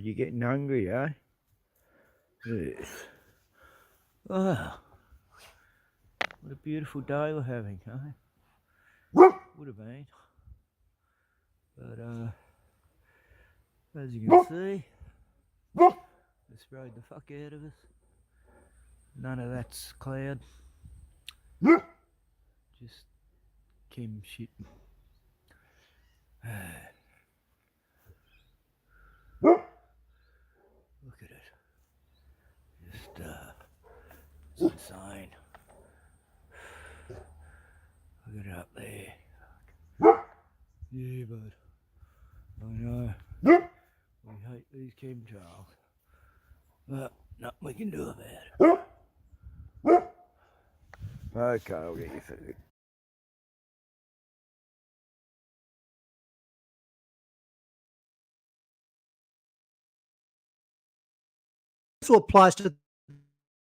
You're getting hungry, eh? Yes. Oh, what a beautiful day we're having, eh? Would have been. But, as you can see, they sprayed the fuck out of us. None of that's cloud. Just chem shit. Look at it. Just, it's insane. Look at it up there. Yeah, bud. I know. We hate these chemtrails. But nothing we can do about it. Okay, I'll get you food. This applies to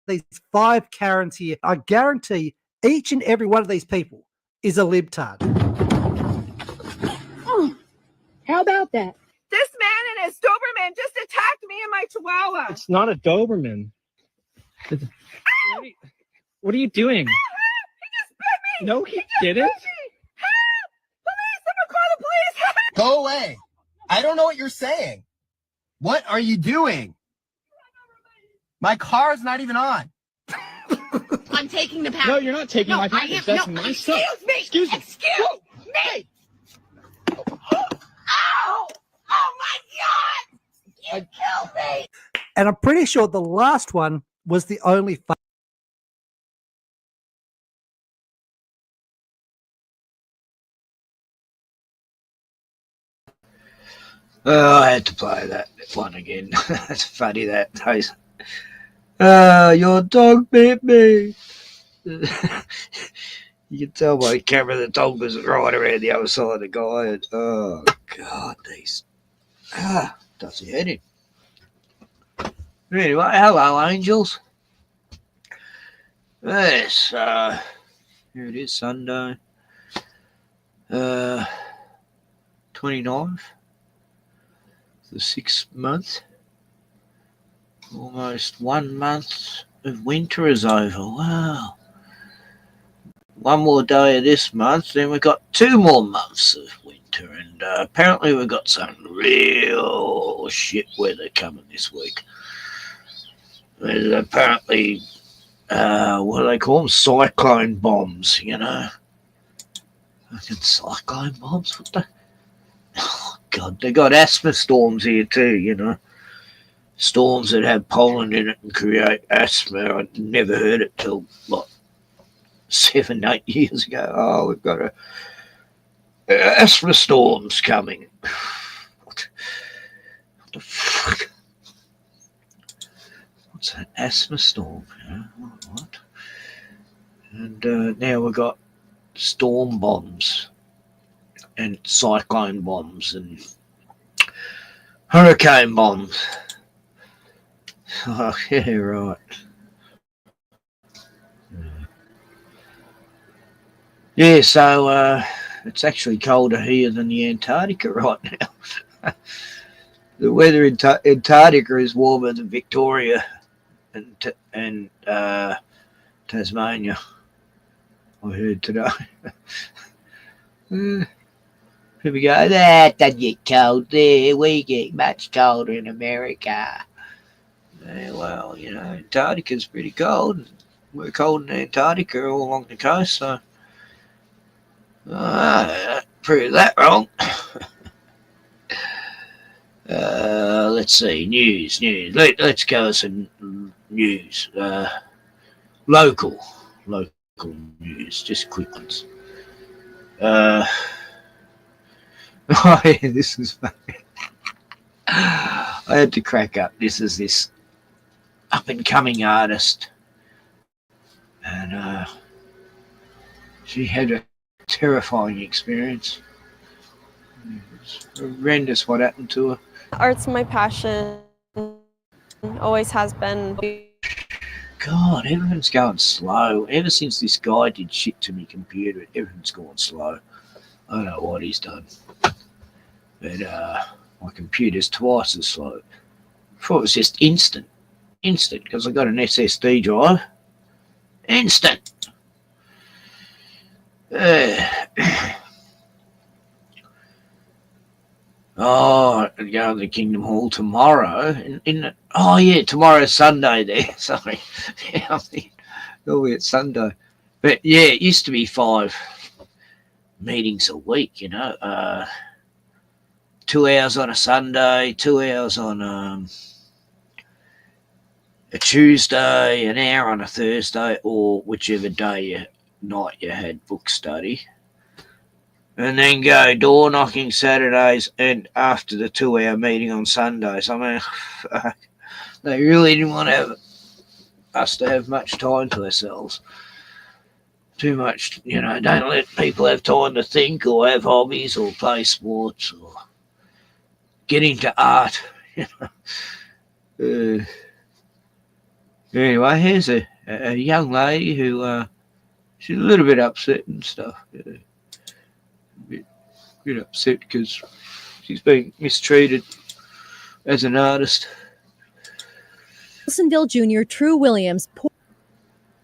these 5 Karens here. I guarantee each and every one of these people is a libtard. Oh, how about that? This man and his Doberman just attacked me and my Chihuahua. It's not a Doberman. What are you doing? He just bit me. No, he didn't. Help! Police! Someone call the police! Go away. I don't know what you're saying. What are you doing? My car's not even on. I'm taking the package. No, you're not taking my package. That's my stuff. Excuse me. Excuse me. Ow! Oh my God! You killed me. And I'm pretty sure the last one was the only Oh, I had to play that one again. That's funny, that. Your dog bit me. You can tell by the camera the dog was right around the other side of the guy. And, oh, God, these. Does your head in. Anyway, hello, angels. Yes, here it is, Sunday. 29th. The 6th month. Almost 1 month of winter is over. Wow. One more day of this month, then we've got 2 more months of winter, and apparently we've got some real shit weather coming this week. There's apparently, what do they call them? Cyclone bombs, you know? Fucking cyclone bombs? What the? Oh, God, they got asthma storms here too, you know? Storms that have pollen in it and create asthma. I never heard it till, what, 7, 8 years ago. Oh, we've got asthma storms coming. What the fuck? What's an asthma storm? What? And now we've got storm bombs and cyclone bombs and hurricane bombs. Oh, yeah, right. Yeah, so it's actually colder here than the Antarctica right now. The weather in Antarctica is warmer than Victoria and Tasmania, I heard today. Here we go. That doesn't get cold there. We get much colder in America. Yeah, well, you know, Antarctica's pretty cold. We're cold in Antarctica all along the coast, so prove that wrong. Let's see, news. Let's go with some news. Local news, just quick ones. Oh yeah, this is funny. I had to crack up. This is this up and coming artist, and she had a terrifying experience. It's horrendous what happened to her. Art's my passion, always has been. God, everything's going slow. Ever since this guy did shit to me computer, everything's going slow. I don't know what he's done. But my computer's twice as slow. I thought it was just instant, because I got an SSD drive. Instant. Oh, I go to the Kingdom Hall tomorrow. Tomorrow's Sunday there. Sorry. Yeah, I think it's Sunday. But yeah, it used to be 5 meetings a week, you know. 2 hours on a Sunday, 2 hours on a Tuesday, an hour on a Thursday, or whichever night you had book study. And then go door knocking Saturdays and after the 2-hour meeting on Sundays. I mean, they really didn't want us to have much time to ourselves. Too much, you know, don't let people have time to think or have hobbies or play sports or get into art, you know. Anyway, here's a young lady who she's a little bit upset and stuff. A bit upset because she's being mistreated as an artist. Wilsonville Jr. True Williams.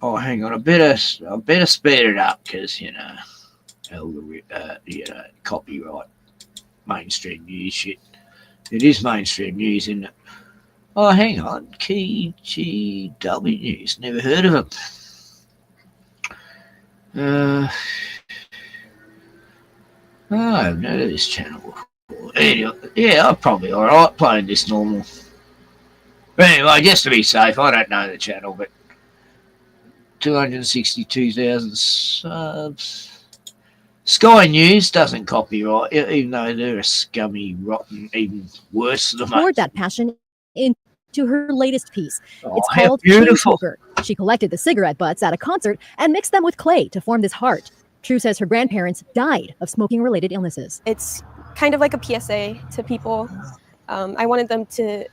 Oh, hang on. I better speed it up because, you know, copyright, mainstream news shit. It is mainstream news, isn't it? Oh, hang on. KGW News. Never heard of them. I haven't heard of this channel before. Anyway, yeah, I'm probably alright playing this normal. But anyway, just to be safe, I don't know the channel, but 262,000 subs. Sky News doesn't copyright, even though they're a scummy, rotten, even worse than poured that passion into her latest piece. Oh, it's how called beautiful. Chain Smoker. She collected the cigarette butts at a concert and mixed them with clay to form this heart. True says her grandparents died of smoking-related illnesses. It's kind of like a PSA to people. I wanted them to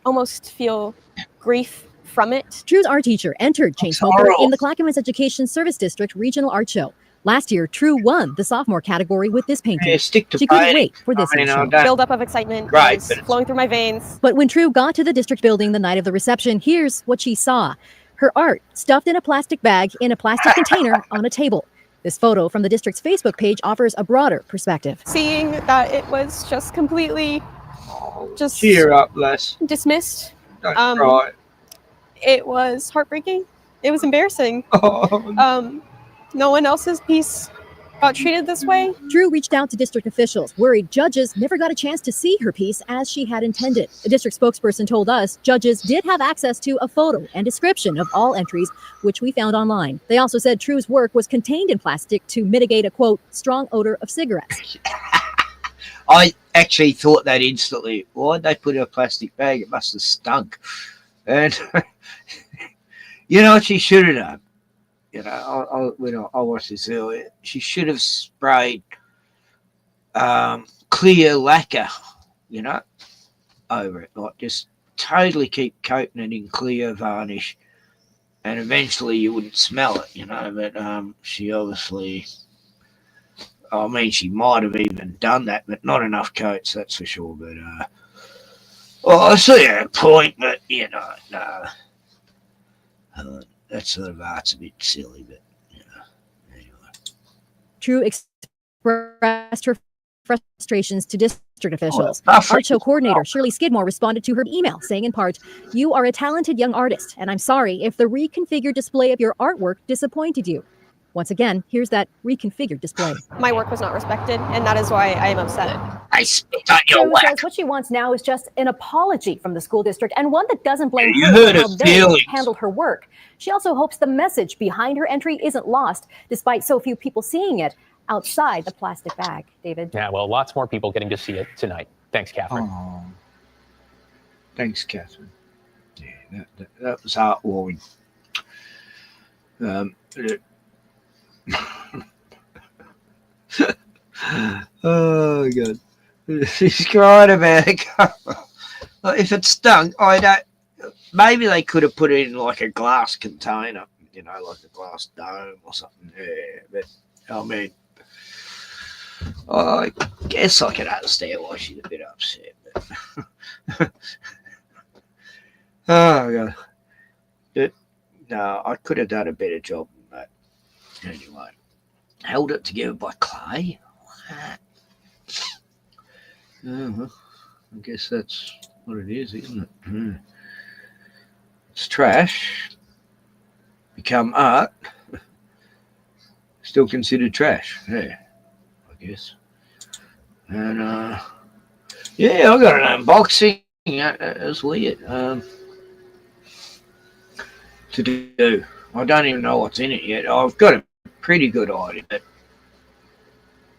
almost feel grief from it. True's art teacher entered Chain Smoker in the Clackamas Education Service District Regional Art Show. Last year, True won the sophomore category with this painting. Yeah, stick to She couldn't painting. wait for this I mean, show. Buildup of excitement Right, was but it's- flowing through my veins. But when True got to the district building the night of the reception, here's what she saw. Her art stuffed in a plastic bag in a plastic container on a table. This photo from the district's Facebook page offers a broader perspective. Seeing that it was just completely just Cheer up, Les. dismissed, Don't Um, cry. it was heartbreaking. It was embarrassing. Oh, No one else's piece got treated this way. True reached out to district officials, worried judges never got a chance to see her piece as she had intended. A district spokesperson told us judges did have access to a photo and description of all entries, which we found online. They also said True's work was contained in plastic to mitigate a, quote, strong odor of cigarettes. I actually thought that instantly. Why'd they put it in a plastic bag? It must have stunk. And you know what she should have done? You know, I watched this earlier. She should have sprayed clear lacquer, you know, over it. Like just totally keep coating it in clear varnish, and eventually you wouldn't smell it, you know. But she obviously, I mean, she might have even done that, but not enough coats, that's for sure. But well, I see her point, but you know, no. That sort of art's a bit silly, but you know, anyway. True expressed her frustrations to district officials. that's Art show coordinator Shirley Skidmore responded to her email saying in part, "You are a talented young artist, and I'm sorry if the reconfigured display of your artwork disappointed you." Once again, here's that reconfigured display. My work was not respected, and that is why I am upset. I spit on your True whack. says what she wants now is just an apology from the school district, and one that doesn't blame You her heard for her how they feelings. handled her work. She also hopes the message behind her entry isn't lost, despite so few people seeing it outside the plastic bag. David? Yeah, well, lots more people getting to see it tonight. Thanks, Catherine. Oh, thanks, Catherine. Yeah, that was heartwarming. Oh God, she's crying about it. If it stunk, I don't. Maybe they could have put it in like a glass container, you know, like a glass dome or something. Yeah, but I mean, I guess I can understand why she's a bit upset. But oh God, no, I could have done a better job than that. Anyway, held it together by clay. I guess that's what it is, isn't it? It's trash. Become art. Still considered trash. Yeah, I guess. And yeah, I got an unboxing. It was weird. To do. I don't even know what's in it yet. I've got a pretty good idea. But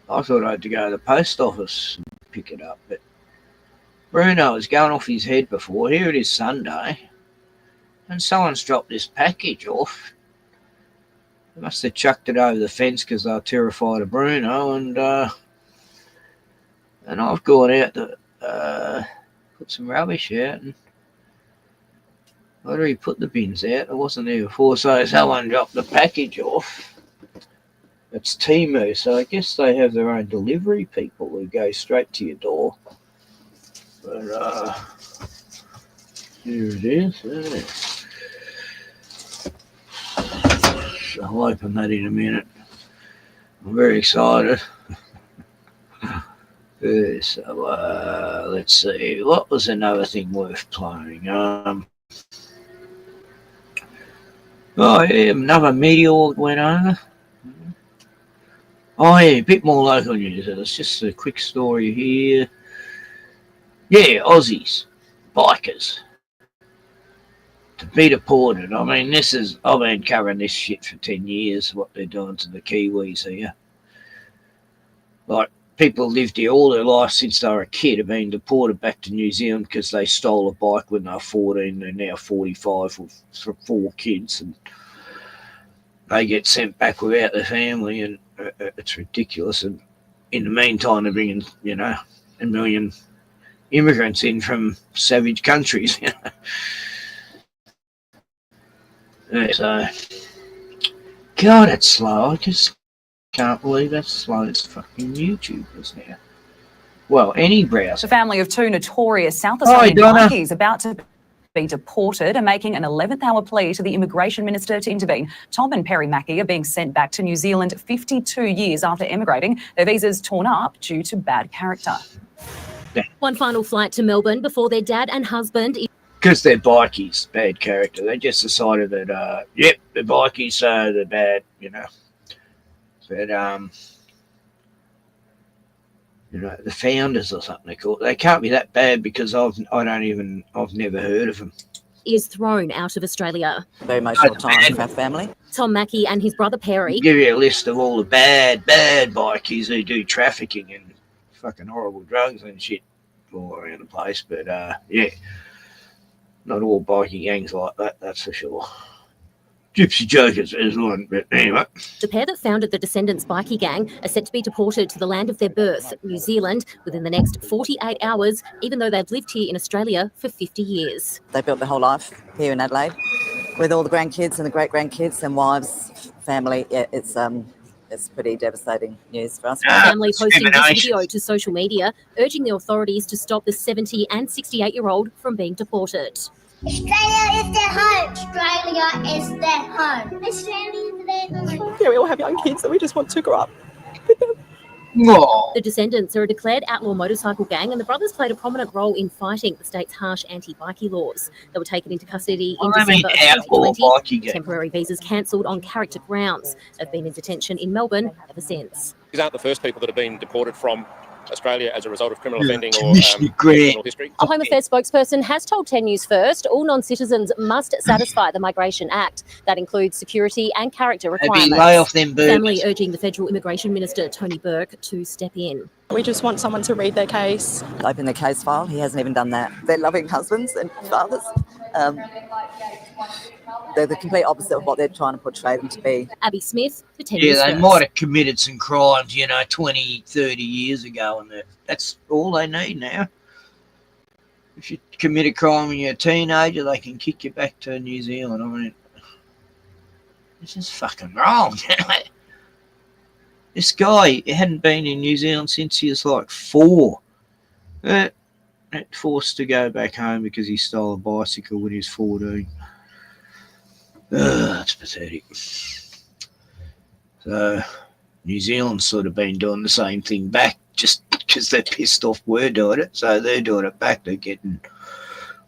I thought I had to go to the post office and pick it up, but Bruno was going off his head before. Here it is Sunday, and someone's dropped this package off. They must have chucked it over the fence because they were terrified of Bruno, and I've gone out to put some rubbish out, and I already put the bins out. I wasn't there before, so someone dropped the package off. It's Temu, so I guess they have their own delivery people who go straight to your door. But here it is. I'll open that in a minute. I'm very excited. So let's see. What was another thing worth playing? Oh yeah, another meteor went over. Oh yeah, a bit more local news. It's just a quick story here. Yeah, Aussies, bikers, to be deported. I mean, I've been covering this shit for 10 years, what they're doing to the Kiwis here. Like, people lived here all their life since they were a kid, have been deported back to New Zealand because they stole a bike when they were 14. They're now 45 with 4 kids, and they get sent back without their family. And it's ridiculous. And in the meantime, they're bringing, you know, 1 million immigrants in from savage countries. You know? Yeah, so, God, it's slow. I just can't believe that's slow. It's fucking YouTubers now. Well, any browser. The family of 2 notorious South Australian bikies about to be deported are making an 11th hour plea to the immigration minister to intervene. Tom and Perry Mackey are being sent back to New Zealand 52 years after emigrating. Their visas torn up due to bad character. One final flight to Melbourne before their dad and husband. Because they're bikies, bad character. They just decided that, yep, they're bikies, so they're bad, you know. But, you know, the founders or something, they can't be that bad because I've never heard of them. Is thrown out of Australia. Very emotional time for our family. Tom Mackey and his brother Perry. I'll give you a list of all the bad bikies who do trafficking and fucking horrible drugs and shit all around the place. But, yeah, not all bikie gangs like that, that's for sure. Gypsy Jokers is one, but anyway. The pair that founded the Descendants bikie gang are set to be deported to the land of their birth, New Zealand, within the next 48 hours, even though they've lived here in Australia for 50 years. They built their whole life here in Adelaide with all the grandkids and the great-grandkids and wives, family. Yeah, it's pretty devastating news for us. The family posting this video to social media, urging the authorities to stop the 70 and 68-year-old from being deported. Australia is their home. Australia is their home. Australia is their home. Yeah, we all have young kids that we just want to grow up with them. Aww. The Descendants are a declared outlaw motorcycle gang, and the brothers played a prominent role in fighting the state's harsh anti-bikie laws. They were taken into custody in December of 2020. Temporary visas cancelled on character grounds. They've been in detention in Melbourne ever since. These aren't the first people that have been deported from Australia as a result of criminal offending or criminal history. A Home Affairs spokesperson has told 10 News First all non-citizens must satisfy the Migration Act. That includes security and character requirements. Lay off them birds. Family urging the Federal Immigration Minister, Tony Burke, to step in. We just want someone to read their case. Open their case file. He hasn't even done that. They're loving husbands and fathers. They're the complete opposite of what they're trying to portray them to be. Abby Smith, for 10 News Yeah, they First. might have committed some crimes, 20, 30 years ago, and that's all they need now. If you commit a crime when you're a teenager, they can kick you back to New Zealand. I mean, this is fucking wrong. This guy hadn't been in New Zealand since he was like 4. Forced to go back home because he stole a bicycle when he was 14. That's pathetic. So New Zealand's sort of been doing the same thing back just because they're pissed off we're doing it. So they're doing it back. They're getting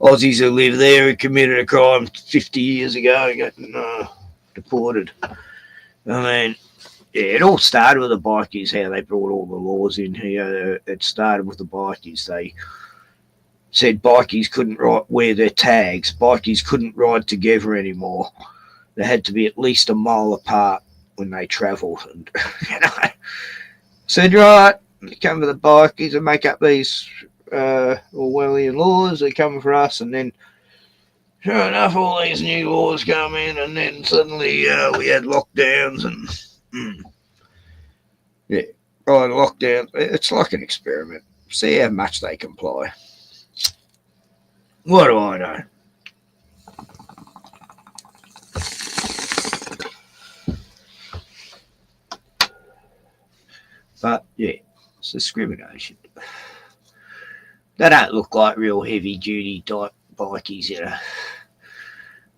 Aussies who live there who committed a crime 50 years ago getting deported. I mean, yeah, it all started with the bikies, how they brought all the laws in here. It started with the bikies. They said bikies couldn't wear their tags. Bikies couldn't ride together anymore. They had to be at least a mile apart when they travelled. And said, right, you come to the bikies and make up these Orwellian laws. They're coming for us. And then, sure enough, all these new laws come in, and then suddenly we had lockdowns and yeah, right, lockdown. It's like an experiment. See how much they comply. What do I know? But yeah, it's discrimination. They don't look like real heavy duty type bikies,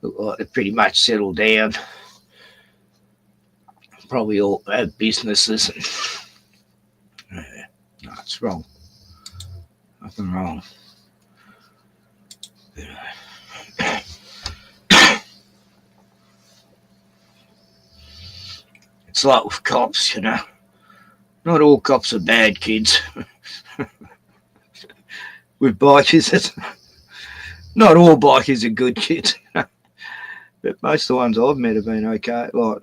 Look like they're pretty much settled down. Probably all have businesses. And, no, it's wrong. Nothing wrong. It's like with cops, Not all cops are bad kids. With bikers, not all bikers are good kids. But most of the ones I've met have been okay. Like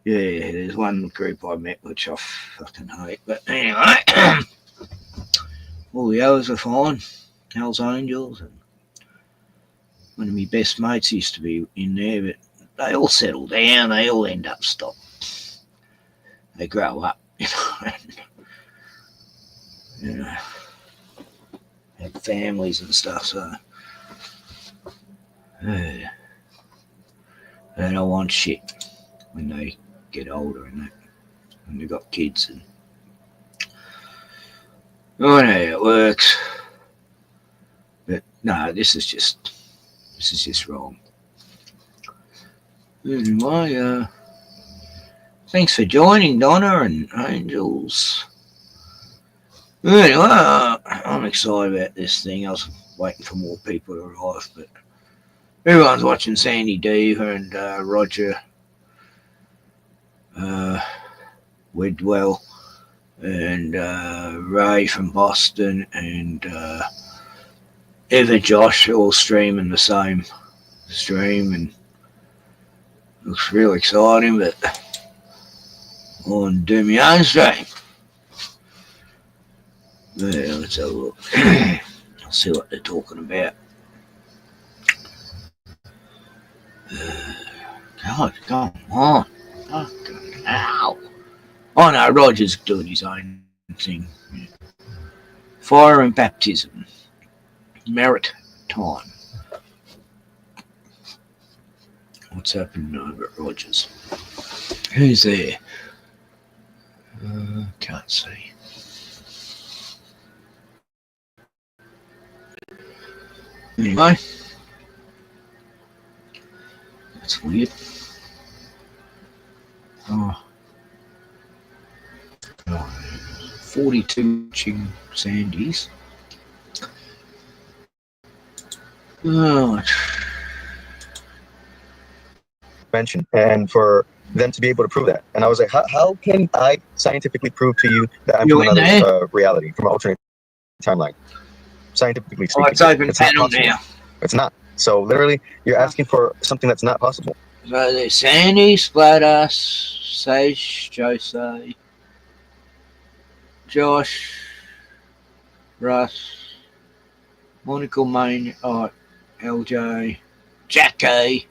there's one group I met which I fucking hate. But anyway, all the others are fine. Hell's Angels, and one of my best mates used to be in there, but they all settle down. They all end up stopped. they grow up, you know, and, you know, have families and stuff, so they don't want shit when they get older and that, when they've got kids. And I don't know how it works, but no, this is just wrong. Anyway, thanks for joining, Donna and Angels. Anyway, I'm excited about this thing. I was waiting for more people to arrive, but everyone's watching Sandy Deaver and Roger Widwell and Ray from Bosten and Ever Josh all streaming the same stream, and looks real exciting, but I want to do my own stream. Yeah, let's have a look. I'll see what they're talking about. God, come on. Fucking hell. Oh no, Roger's doing his own thing. Fire and baptism. Merit time. What's happening over at Rogers? Who's there? Can't see. Anyway, that's weird. Oh. 42 watching Sandies. Oh. Mention, and for them to be able to prove that. And I was like, how can I scientifically prove to you that I'm from another reality, from an alternate timeline? Scientifically speaking. Oh, it's open panel now. It's not. So literally, you're asking for something that's not possible. So there's Sandy, Splatter, Sage, Jose, Josh, Russ, Monica Main, LJ, Jackie.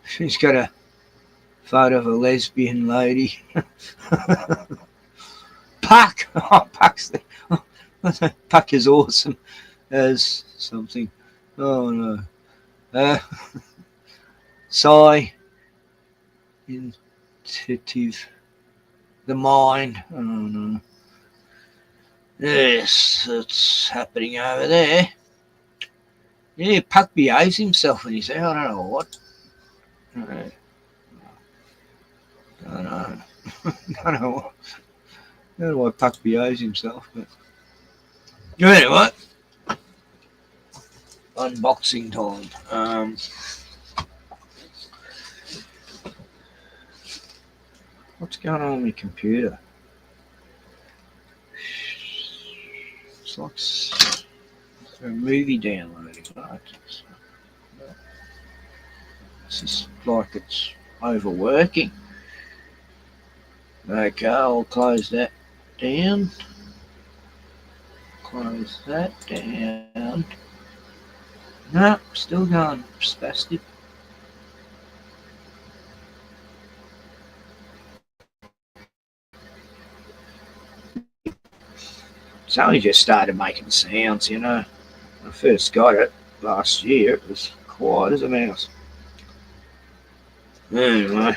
She's got a photo of a lesbian lady. Puck! Oh, Puck's there. Puck is awesome as something. Oh no. Psy. Intuitive. The mind. Oh no. Yes, that's happening over there. Yeah, Puck behaves himself when he's there. I don't know what. I don't know. I don't know why Puck behaves himself, but anyway, unboxing time. What's going on with my computer? It's like a movie downloading. Right? It's just like it's overworking. Okay, I'll close that down. Close that down. No, still going spastic. It's only just started making sounds, you know. When I first got it last year, it was quiet as a mouse. Anyway.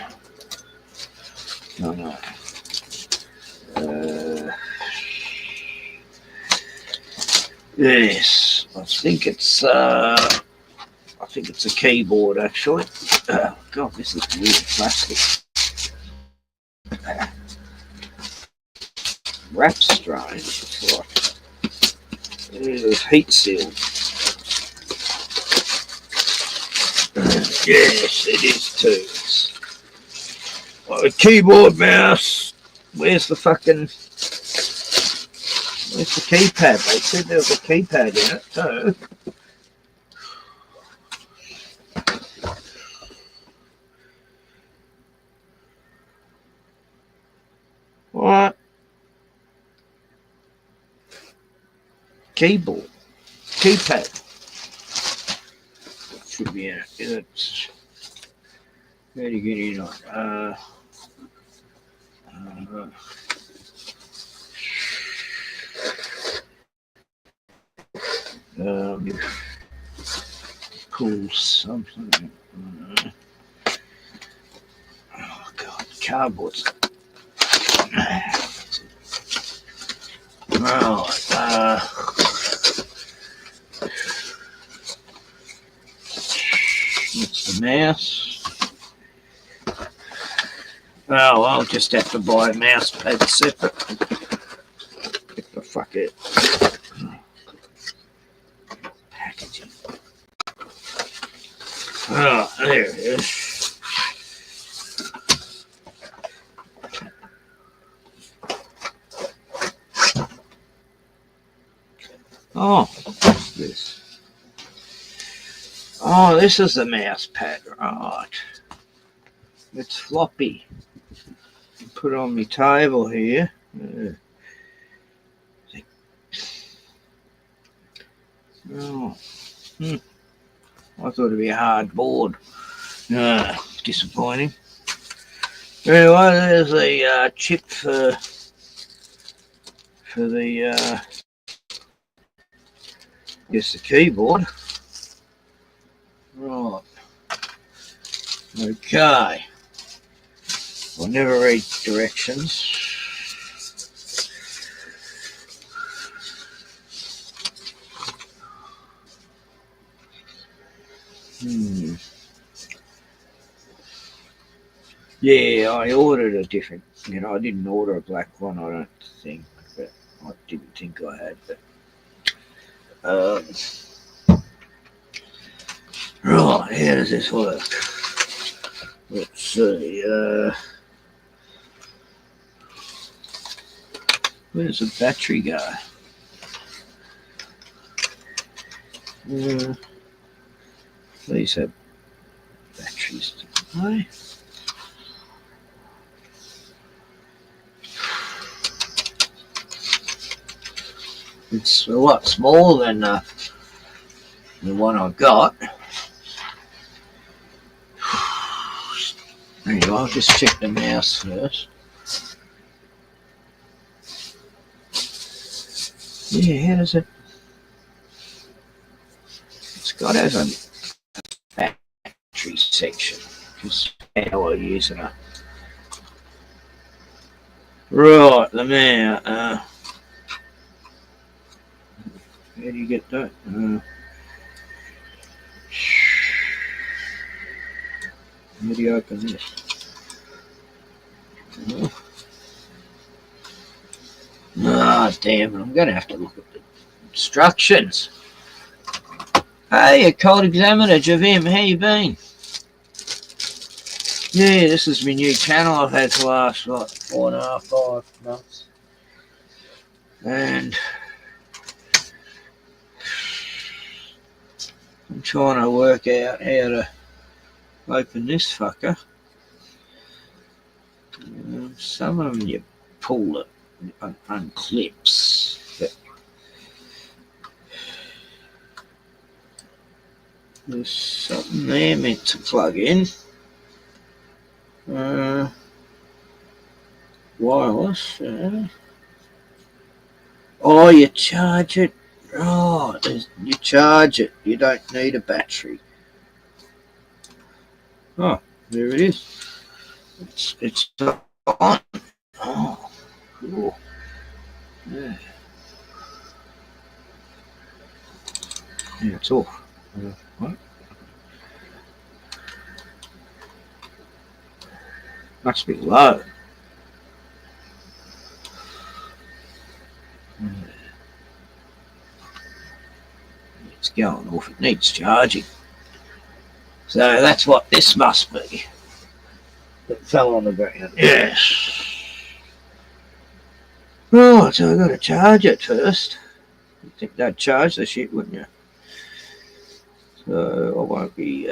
No, no. Yes, I think it's a keyboard actually. God, this is weird plastic. Wrap strange. It's like it is heat sealed. Yes, it is too. It's like a keyboard, mouse. Where's the keypad? They said there was a keypad in it too. What? Keyboard. Keypad. Should be in it. It's where do you get in on? Pull something. Oh god, cardboard's. Right. What's the mouse? Oh, I'll just have to buy a mouse pad separate. Fuck it. Packaging. Oh, there it is. Oh, what's this? Oh, this is the mouse pad, right. It's floppy. Put it on my table here. Oh. I thought it'd be a hard board. Disappointing. Anyway, there's a chip for the guess the keyboard. Right. Okay. I'll never read directions. Yeah, I ordered a different, I didn't order a black one, I don't think, but I didn't think I had, but, right, how does this work? Let's see, where's the battery go? These have batteries to play. It's a lot smaller than the one I got. Anyway, I'll just check the mouse first. Yeah, how does it? It's got as a battery section. Just how I use it. Right, the mouse. How do you get that? How do you open this? Ah, damn it. I'm going to have to look at the instructions. Hey, a cold examiner, Javim. How you been? Yeah, this is my new channel I've had for the last, 4.5, 5 months. And I'm trying to work out how to open this fucker. Some of them you pull it, unclips. But there's something there meant to plug in. Wireless. Oh, you charge it. Oh, you charge it. You don't need a battery. Oh, there it is. It's on. Oh, cool. Yeah. Yeah, it's off. What? Must be low. It's going off. It needs charging. So that's what this must be. It fell on the ground. Yes. Right, so I've got to charge it first. You'd think they'd charge the shit, wouldn't you? So I won't be,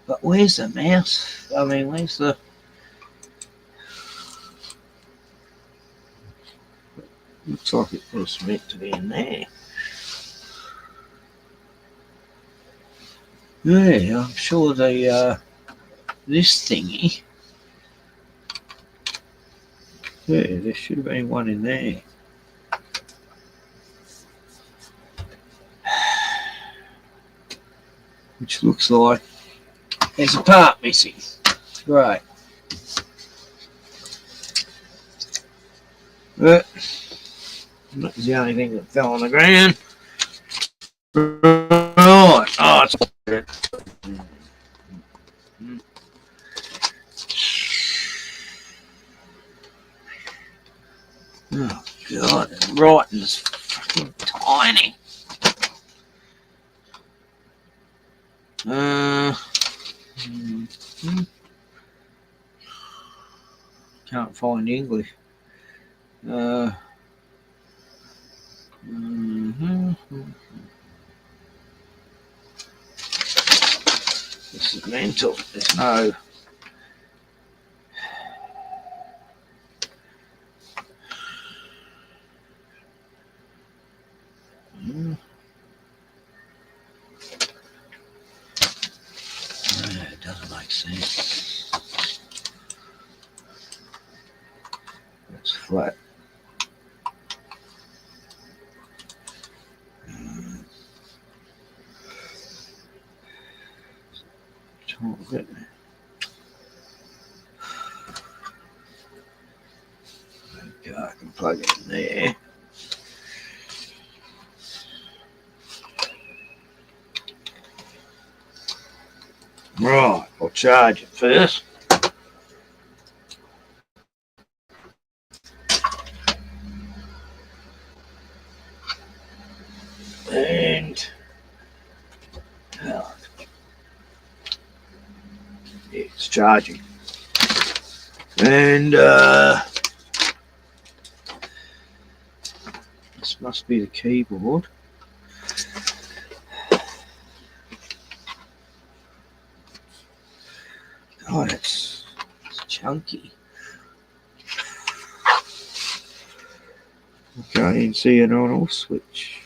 but where's the mouse? I mean, where's the... Looks like it was meant to be in there. Yeah, I'm sure the, this thingy Yeah, there should have been one in there. Which looks like there's a part missing. Great. But that was the only thing that fell on the ground. Right. Oh, it's oh God, the writing's fucking tiny. Can't find English. This is mental. There's no. It doesn't make sense. It's flat. Okay, I can plug it in there. Right, I'll charge it first. And it's charging. And this must be the keyboard. God, it's chunky. Okay, you can see an on-off switch.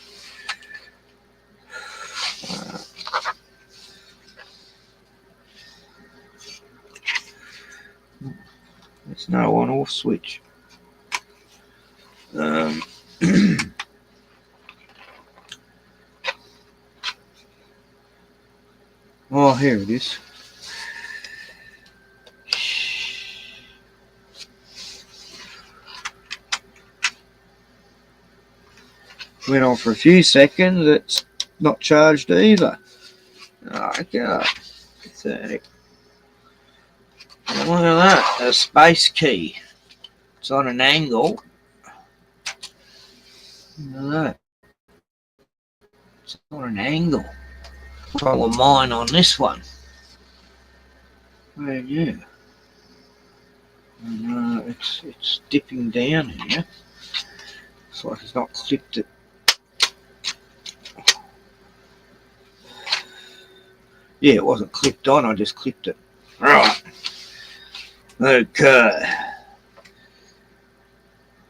There's no on-off switch. Oh, here it is. Went on for a few seconds. It's not charged either. Oh, God. Pathetic. Look at that. A space key. It's on an angle. Look at that. It's on an angle. Follow mine on this one. Well, yeah. And, it's dipping down here. Looks like it's not clipped it. Yeah, it wasn't clipped on, I just clipped it. Right. Okay.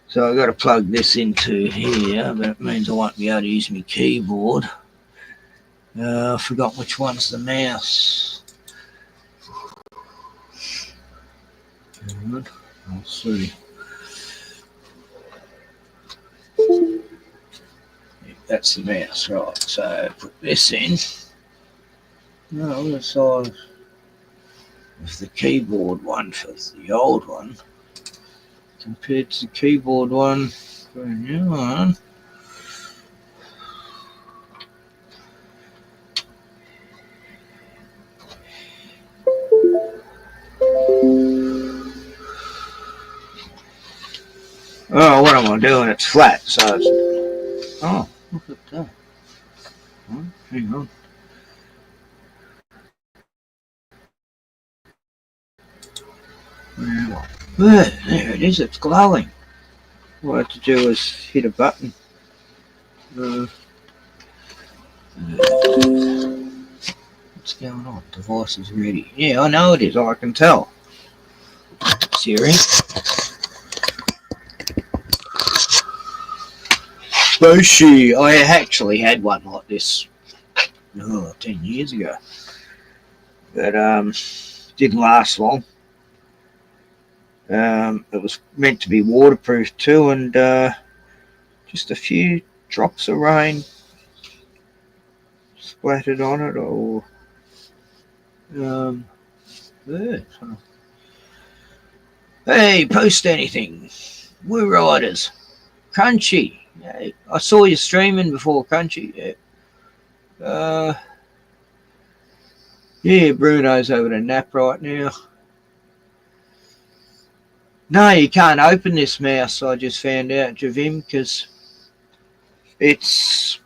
So I've got to plug this into here, but it means I won't be able to use my keyboard. I forgot which one's the mouse. Good. I'll see. Yeah, that's the mouse, right. So put this in. No, the size of the keyboard one for the old one compared to the keyboard one for a new one. Oh, what am I doing? It's flat, so it's... Oh, look at that. Oh, hang on. There it is, it's glowing. All I had to do was hit a button. What's going on? Device is ready. Yeah, I know it is, I can tell. Siri. Boshi. I actually had one like this 10 years ago. But didn't last long. It was meant to be waterproof too, and just a few drops of rain splattered on it, or yeah. Hey, post anything. We're riders. Crunchy. Yeah, I saw you streaming before, Crunchy. Yeah. Yeah, Bruno's over a nap right now. No, you can't open this mouse, I just found out, Javim, because it's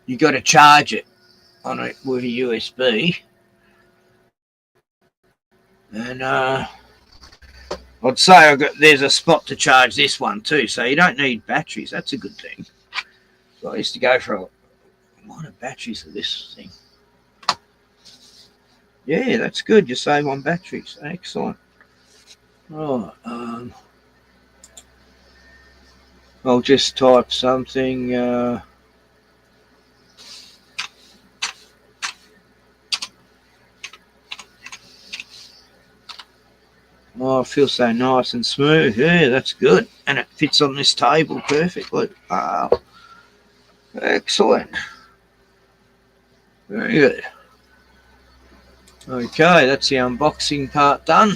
you got to charge it on it with a USB, and I'd say there's a spot to charge this one too, so you don't need batteries. That's a good thing. So I used to go for a lot of batteries for this thing. Yeah, that's good. You save on batteries. Excellent. Oh, I'll just type something. Oh, it feels so nice and smooth. Yeah, that's good. And it fits on this table perfectly. Wow. Excellent. Very good. Okay, that's the unboxing part done.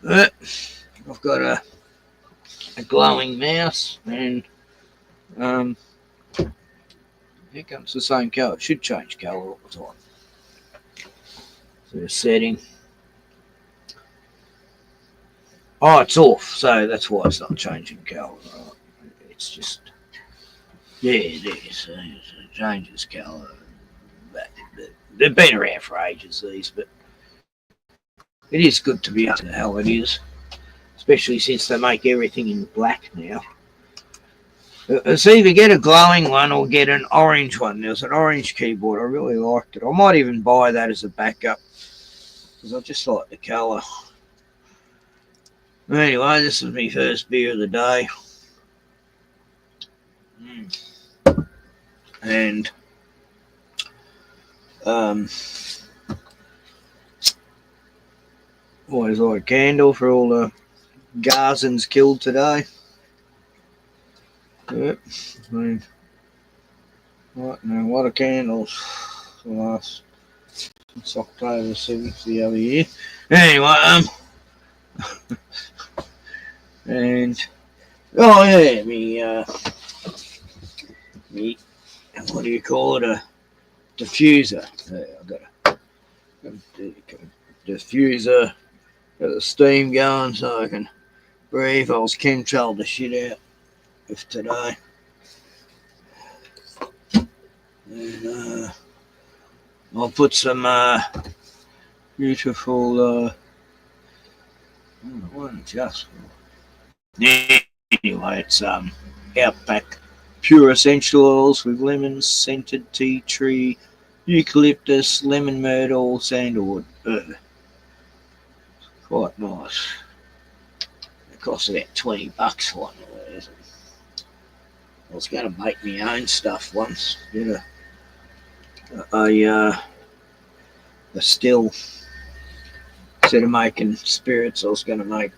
I've got a glowing mouse, and here comes the same colour. It should change colour all the time. So setting. Oh, it's off, so that's why it's not changing colour. It's just, yeah, it is. It changes colour. They've been around for ages, these, but it is good to be up to how it is, especially since they make everything in black now. It's either get a glowing one or get an orange one. There's an orange keyboard. I really liked it. I might even buy that as a backup because I just like the colour. Anyway, this is my first beer of the day. And always light a candle for all the Garzans killed today. Yep, I mean, right now, a lot of candles for the last since October 7th the other year. Anyway, and oh yeah, me what do you call it? A diffuser. I've got a diffuser. Got the steam going so I can breathe. I was chemtrailed the shit out of today. And I'll put some beautiful I don't know what it's just for. Anyway, it's Outback Pure Essential Oils with lemon, scented tea tree, eucalyptus, lemon myrtle, sandalwood. Quite nice. It costs about $20 for one of those. I was going to make my own stuff once. Did a still. Instead of making spirits, I was going to make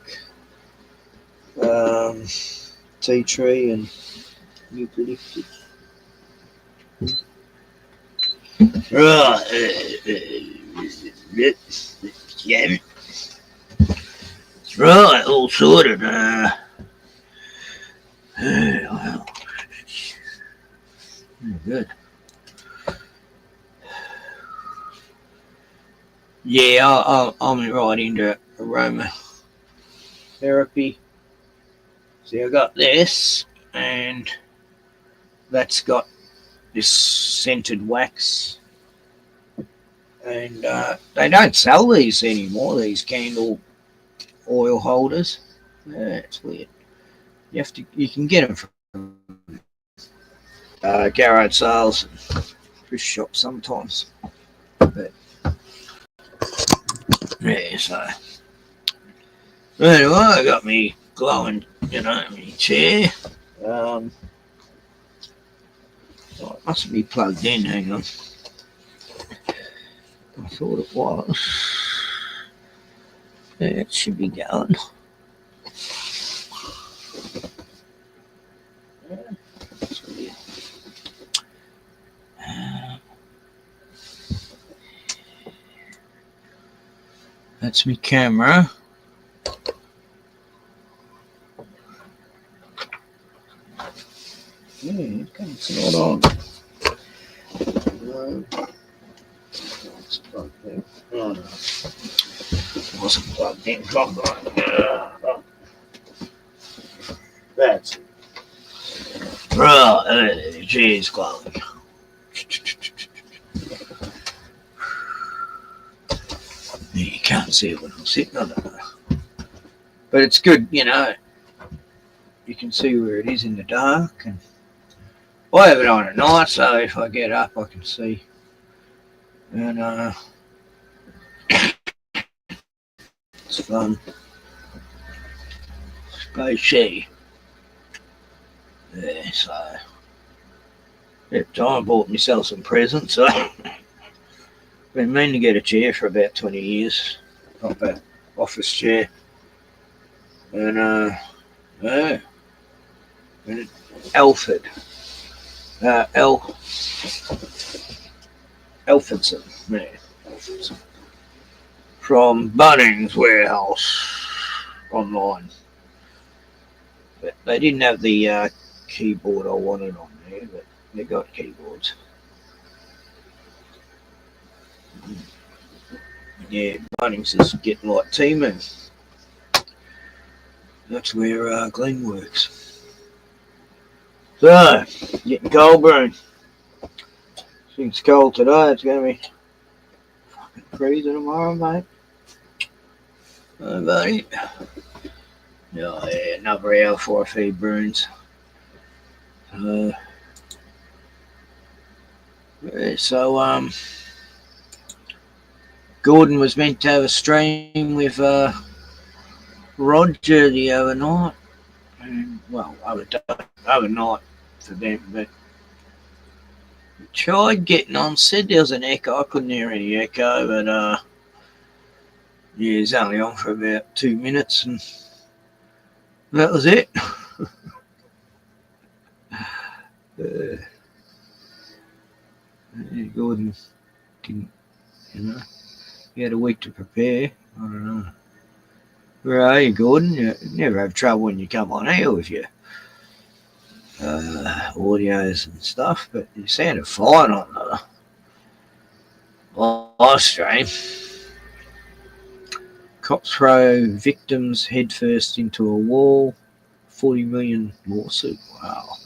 tea tree and eucalyptus. Right. Yeah. Right, all sorted. Well, good. Yeah, I'm right into aromatherapy. See, I got this, and that's got this scented wax. And they don't sell these anymore, these candle oil holders. Yeah, it's weird. You can get them from garage sales and thrift shops sometimes. But yeah, so anyway, I got me glowing, me chair. Oh, it must be plugged in. Hang on. I thought it was. Yeah, it should be going. That's my camera. It's not on. It's plugged in. Oh, no. It wasn't plugged in properly. That's it. Right, geez, Chloe. You can't see it when I'm sitting on it. But it's good, you know. You can see where it is in the dark. And I have it on at night, so if I get up, I can see. And it's fun. Spacey. Yeah, so every time I bought myself some presents. So been meaning to get a chair for about 20 years. Proper office chair. And yeah. And Alfred. Alfredson. Yeah. Alfredson. From Bunnings Warehouse online. But they didn't have the keyboard I wanted on there, but they got keyboards. Yeah, Bunnings is getting like Teamu. That's where Glen works. So, getting cold, Brune. It's cold today. It's going to be fucking freezing tomorrow, mate. Oh, buddy. Oh, yeah, another hour before I feed Brunes. So, Gordon was meant to have a stream with Roger the other night. Well, other night for them, but tried getting on, said there was an echo. I couldn't hear any echo, but yeah, it's only on for about 2 minutes, and that was it. Gordon didn't, you know, he had a week to prepare. I don't know. Where are you, Gordon? You never have trouble when you come on here with your audios and stuff, but you sounded fine on the live stream. Cops throw victims headfirst into a wall. 40 million lawsuit. Wow.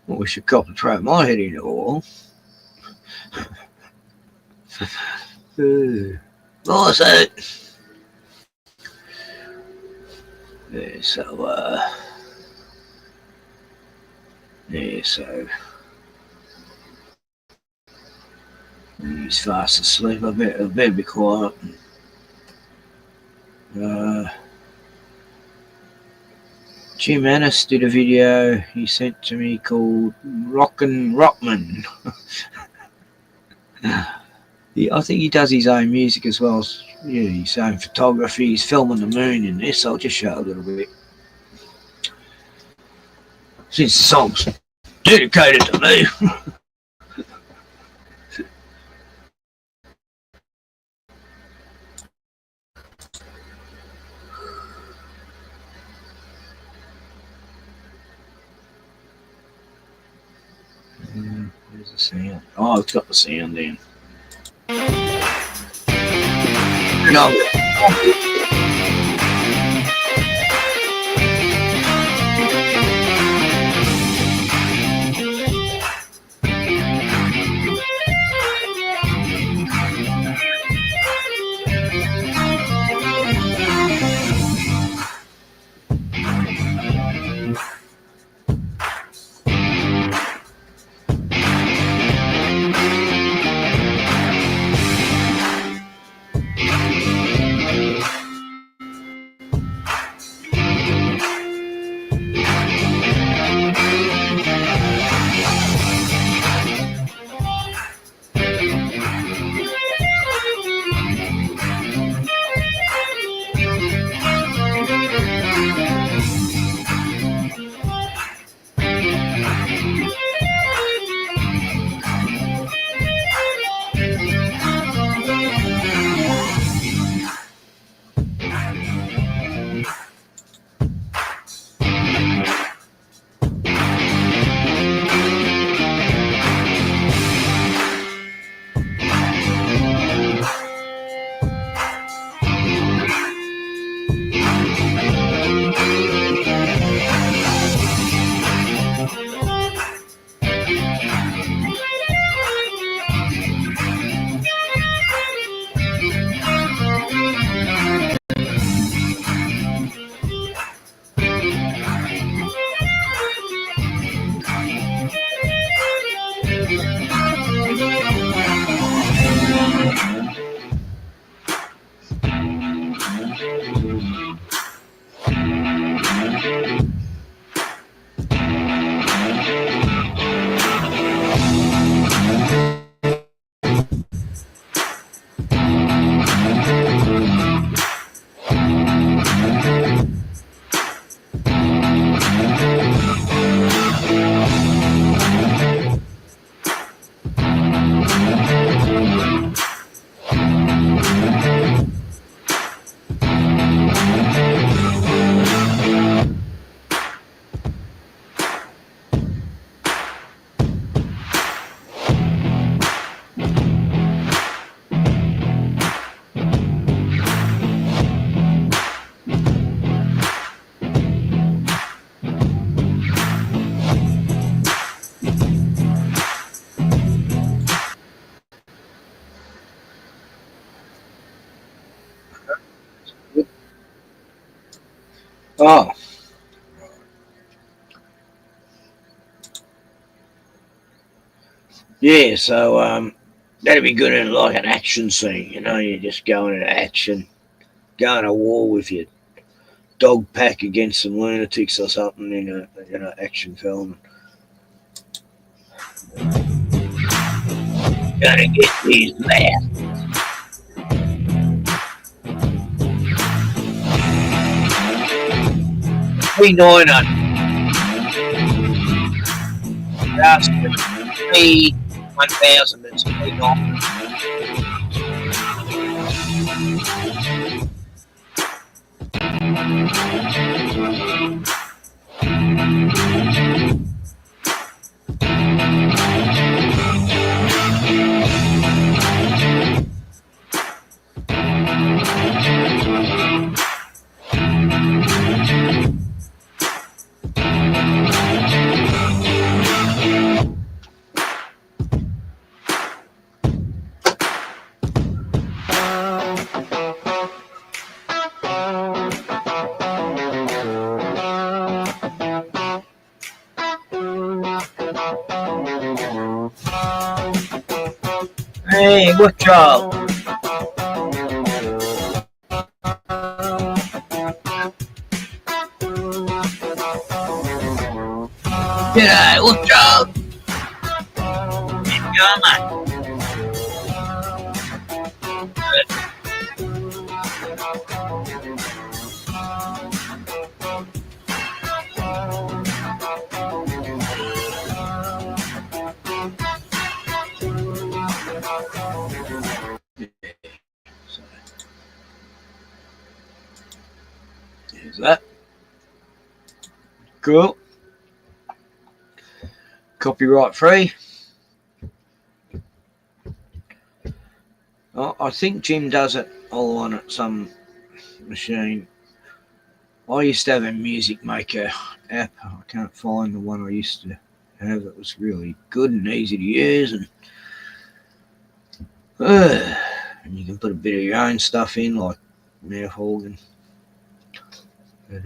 I wish a cop would throw my head into a wall. Lawsuit. Yeah, so he's fast asleep. I better be quiet. Jim Annis did a video he sent to me called Rockin' Rockman. I think he does his own music as well as his own photography. He's filming the moon in this. I'll just show a little bit. Since the song's dedicated to me. Where's the sound? Oh, it's got the sound in. No. Oh. Yeah, so that'd be good in like an action scene, you know, you just going into action, going to war with your dog pack against some lunatics or something in a action film. Gotta get these laughs. 3,900. Just me 1,000. It's 3,900. Hey, what's up? G'day, what's up? Is that cool? Copyright free. Oh, I think Jim does it all on some machine. I used to have a music maker app. I can't find the one I used to have that was really good and easy to use, and you can put a bit of your own stuff in, like mouth organ. But,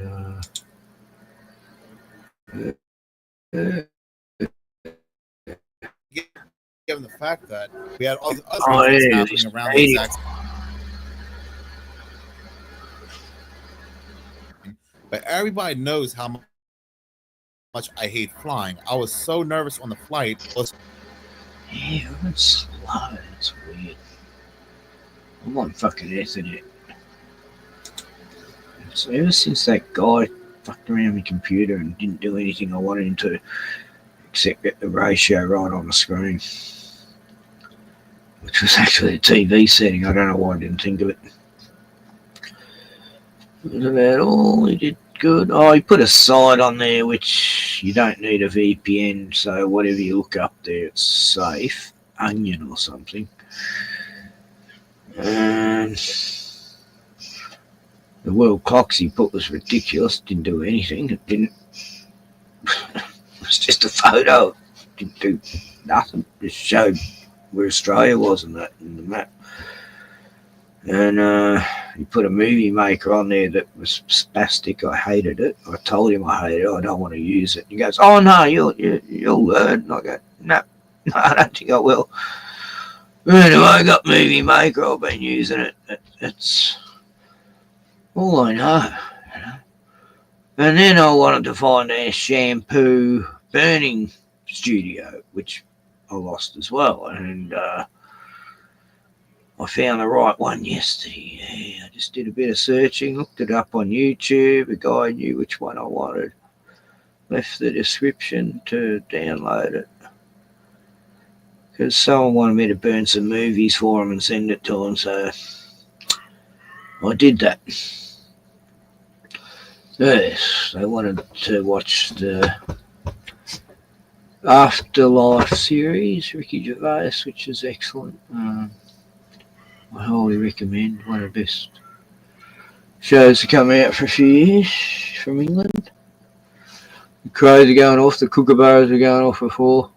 given the fact that we had other Oh, things yeah, happening around the exact but everybody knows how much I hate flying. I was so nervous on the flight. Yeah, it's slow. It's weird. I'm on fucking internet. So ever since that guy fucked around my computer and didn't do anything I wanted him to, except get the ratio right on the screen, which was actually a TV setting. I don't know why I didn't think of it. That was about all he did. Good. Oh, he put a site on there which you don't need a VPN, so whatever you look up there, it's safe. Onion or something. And the world clocks he put was ridiculous. Didn't do anything. It didn't. It was just a photo. Didn't do nothing. Just showed where Australia was in the map. And he put a movie maker on there that was spastic. I hated it. I told him I hated it. I don't want to use it. He goes, "Oh no, you'll learn." And I go, "No, I don't think I will." Anyway, I got movie maker. I've been using it. It's all I know. And then I wanted to find a shampoo burning studio, which I lost as well. And I found the right one yesterday. Yeah, I just did a bit of searching, looked it up on YouTube. A guy knew which one I wanted. Left the description to download it. Because someone wanted me to burn some movies for him and send it to him, so I did that. Yes, they wanted to watch the Afterlife series, Ricky Gervais, which is excellent. I highly recommend. One of the best shows to come out for a few years from England. The crows are going off, the kookaburras are going off before.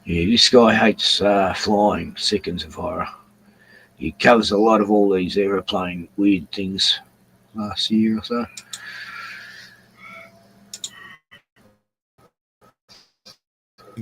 Yeah, this guy hates flying, seconds of horror. He covers a lot of all these aeroplane weird things last year or so.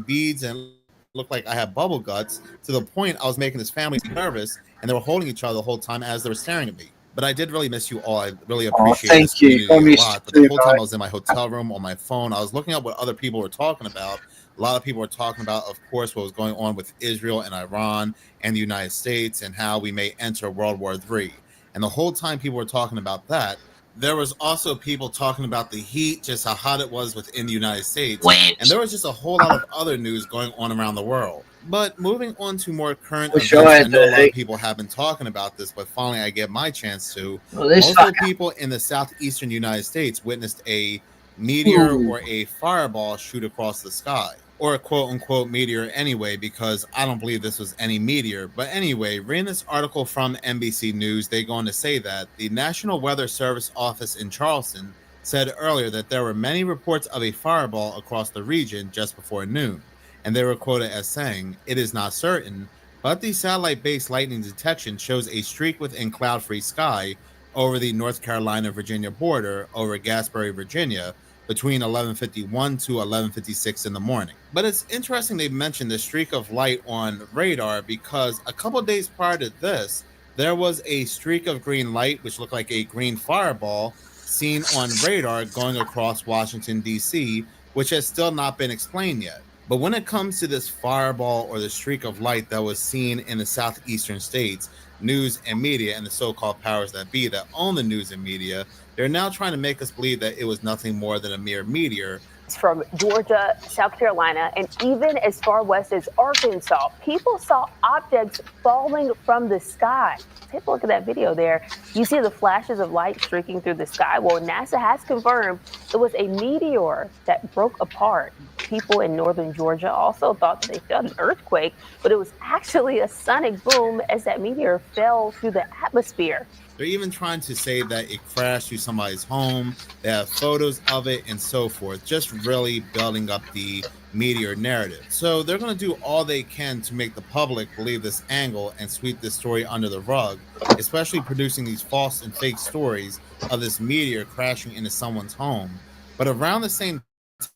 Beads and looked like I had bubble guts, to the point I was making this family nervous, and they were holding each other the whole time as they were staring at me. But I did really miss you all. I really appreciate this community a lot. But the whole time I was in my hotel room on my phone, I was looking up what other people were talking about. A lot of people were talking about, of course, what was going on with Israel and Iran and the United States and how we may enter World War III. And the whole time people were talking about that, there was also people talking about the heat, just how hot it was within the United States. And there was just a whole lot of other news going on around the world. But moving on to more current events, I know a lot of people have been talking about this, but finally I get my chance to. Most of the people in the southeastern United States witnessed a meteor or a fireball shoot across the sky. Or a quote-unquote meteor anyway, because I don't believe this was any meteor. But anyway, reading this article from NBC News, they go on to say that the National Weather Service office in Charleston said earlier that there were many reports of a fireball across the region just before noon. And they were quoted as saying, "It is not certain, but the satellite-based lightning detection shows a streak within cloud-free sky over the North Carolina-Virginia border over Gasbury, Virginia, between 11:51 to 11:56 in the morning." But it's interesting they mentioned the streak of light on radar, because a couple days prior to this, there was a streak of green light, which looked like a green fireball, seen on radar going across Washington, D.C., which has still not been explained yet. But when it comes to this fireball or the streak of light that was seen in the southeastern states, news and media and the so-called powers that be that own the news and media, they're now trying to make us believe that it was nothing more than a mere meteor. From Georgia, South Carolina, and even as far west as Arkansas, people saw objects falling from the sky. Take a look at that video there. You see the flashes of light streaking through the sky. Well, NASA has confirmed it was a meteor that broke apart. People in northern Georgia also thought that they felt an earthquake, but it was actually a sonic boom as that meteor fell through the atmosphere. They're even trying to say that it crashed through somebody's home. They have photos of it and so forth, just really building up the meteor narrative. So they're going to do all they can to make the public believe this angle and sweep this story under the rug, especially producing these false and fake stories of this meteor crashing into someone's home. But around the same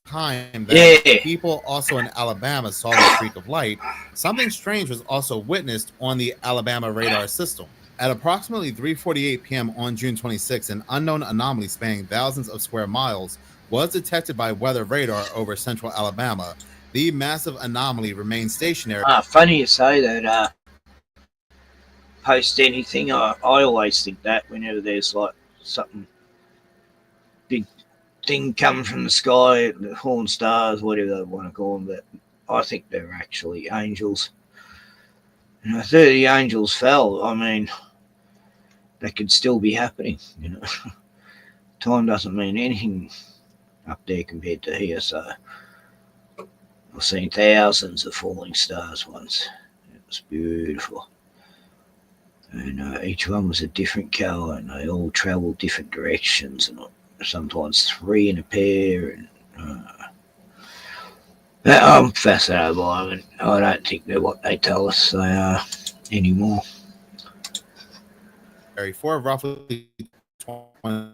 time that people also in Alabama saw the streak of light, something strange was also witnessed on the Alabama radar system. At approximately 3:48 p.m. on June 26, an unknown anomaly spanning thousands of square miles was detected by weather radar over central Alabama. The massive anomaly remained stationary. Funny you say that. Post anything, I always think that whenever there's like something big thing coming from the sky, the horn stars, whatever they want to call them, but I think they're actually angels. 30 angels fell. I mean, that could still be happening, Time doesn't mean anything up there compared to here, so I've seen thousands of falling stars once. It was beautiful. And each one was a different colour, and they all travelled different directions, and sometimes 3 in a pair, and I'm fascinated by them, and I don't think they're what they tell us they are anymore. For roughly 20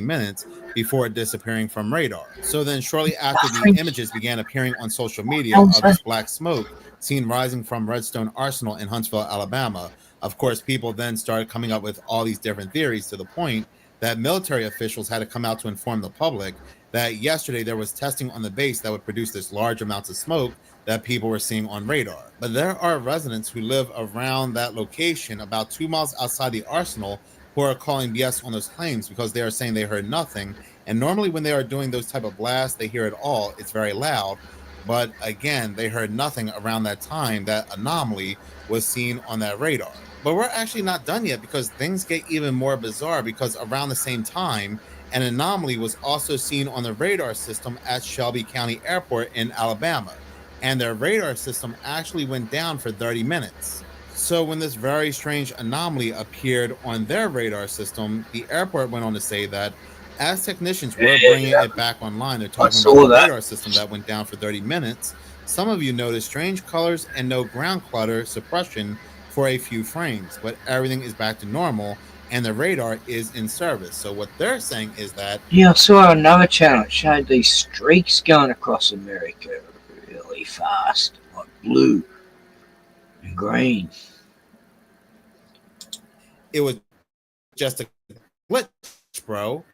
minutes before disappearing from radar. So then shortly after the images began appearing on social media of this black smoke seen rising from Redstone Arsenal in Huntsville, Alabama, of course, people then started coming up with all these different theories, to the point that military officials had to come out to inform the public that yesterday there was testing on the base that would produce this large amounts of smoke that people were seeing on radar. But there are residents who live around that location about 2 miles outside the arsenal who are calling BS on those claims, because they are saying they heard nothing. And normally when they are doing those type of blasts, they hear it all. It's very loud. But again, they heard nothing around that time that anomaly was seen on that radar. But we're actually not done yet, because things get even more bizarre, because around the same time, an anomaly was also seen on the radar system at Shelby County Airport in Alabama. And their radar system actually went down for 30 minutes. So when this very strange anomaly appeared on their radar system, the airport went on to say that as technicians were bringing it back online, they're talking about the radar system that went down for 30 minutes. Some of you noticed strange colors and no ground clutter suppression for a few frames, but everything is back to normal and the radar is in service. So what they're saying is that Yeah, I saw another channel. It showed these streaks going across America really fast, like blue and green. it was just a glitch, bro.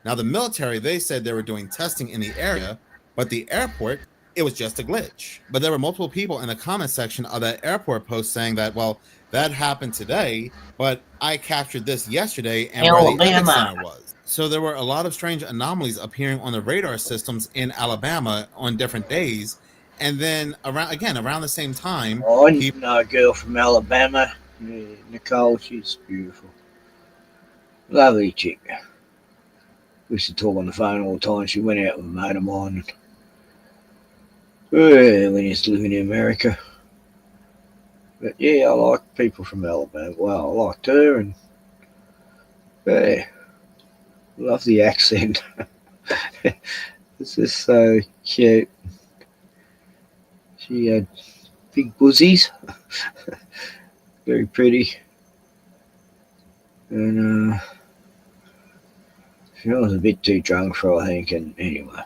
Now, the military, they said they were doing testing in the area, but the airport, it was just a glitch. But there were multiple people in the comment section of that airport post saying that, well, that happened today, but I captured this yesterday and where the epic center was. So there were a lot of strange anomalies appearing on the radar systems in Alabama on different days. And then around the same time, Oh, I know a girl from Alabama, Nicole. She's beautiful, lovely chick. We used to talk on the phone all the time. She went out with a mate of mine when he used to live in America. But yeah, I like people from Alabama. Well, I liked her, and yeah, love the accent. It's just so cute. She had big bosoms, very pretty, and she was a bit too drunk for her, I think. And anyway,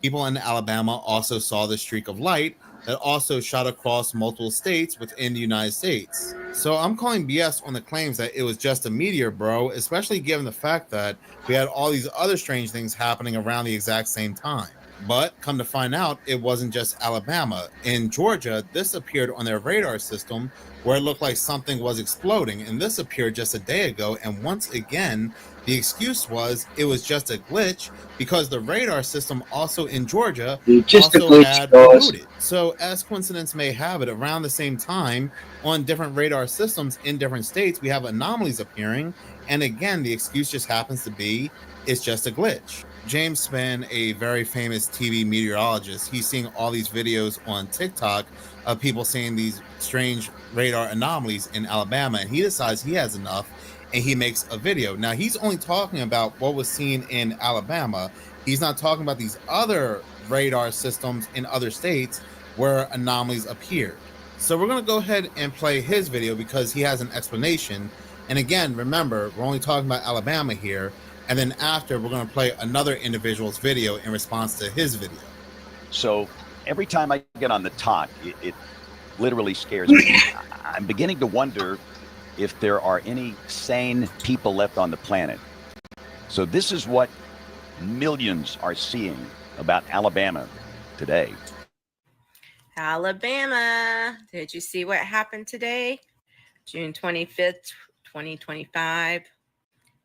people in Alabama also saw the streak of light that also shot across multiple states within the United States. So I'm calling BS on the claims that it was just a meteor, bro, especially given the fact that we had all these other strange things happening around the exact same time. But come to find out, it wasn't just Alabama. In Georgia, this appeared on their radar system where it looked like something was exploding, and this appeared just a day ago. And once again, the excuse was it was just a glitch because the radar system also in Georgia also had rebooted. So as coincidence may have it, around the same time on different radar systems in different states, we have anomalies appearing. And again, the excuse just happens to be it's just a glitch. James Spann, a very famous TV meteorologist, he's seeing all these videos on TikTok of people seeing these strange radar anomalies in Alabama, and he decides he has enough and he makes a video. Now, he's only talking about what was seen in Alabama. He's not talking about these other radar systems in other states where anomalies appeared. So we're going to go ahead and play his video because he has an explanation. And again, remember, we're only talking about Alabama here. And then after, we're going to play another individual's video in response to his video. So every time I get on the talk, it literally scares me. I'm beginning to wonder if there are any sane people left on the planet. So this is what millions are seeing about Alabama today. Alabama. Did you see what happened today? June 25th, 2025.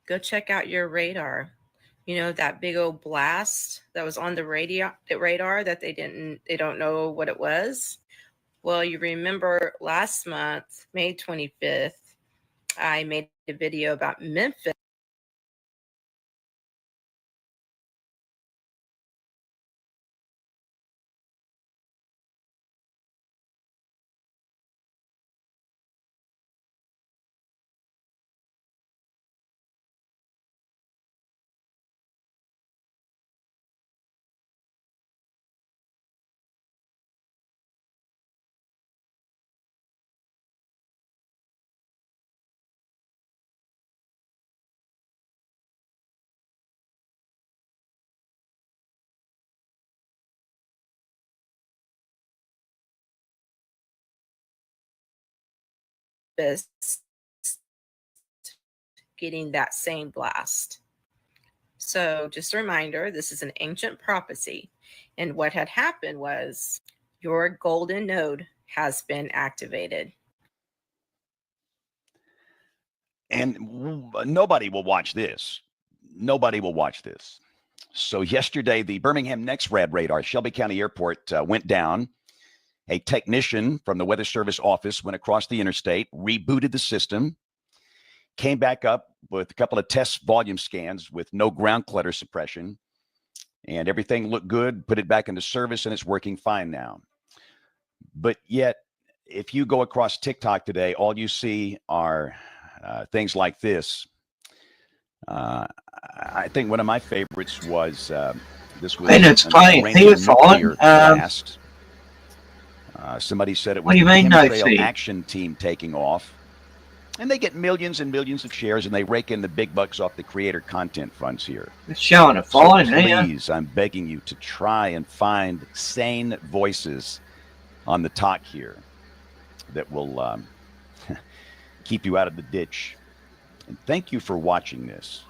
Go check out your radar. You know, that big old blast that was on the radar that they don't know what it was. Well, you remember last month, May 25th, I made a video about Memphis. Getting that same blast. So just a reminder, this is an ancient prophecy. And what had happened was your golden node has been activated. And nobody will watch this. Nobody will watch this. So yesterday, the Birmingham Next Rad radar, Shelby County Airport, went down. A technician from the Weather Service office went across the interstate, rebooted the system, came back up with a couple of test volume scans with no ground clutter suppression, and everything looked good, put it back into service, and it's working fine now. But yet, if you go across TikTok today, all you see are things like this. I think one of my favorites was this was and it's playing here fine. blast. Somebody said it What was do the you mean, no chemtrail fee? action team taking off. And they get millions and millions of shares, and they rake in the big bucks off the creator content funds here. It's showing a So fine here. please, I'm begging you to try and find sane voices on the talk here that will keep you out of the ditch. And thank you for watching this.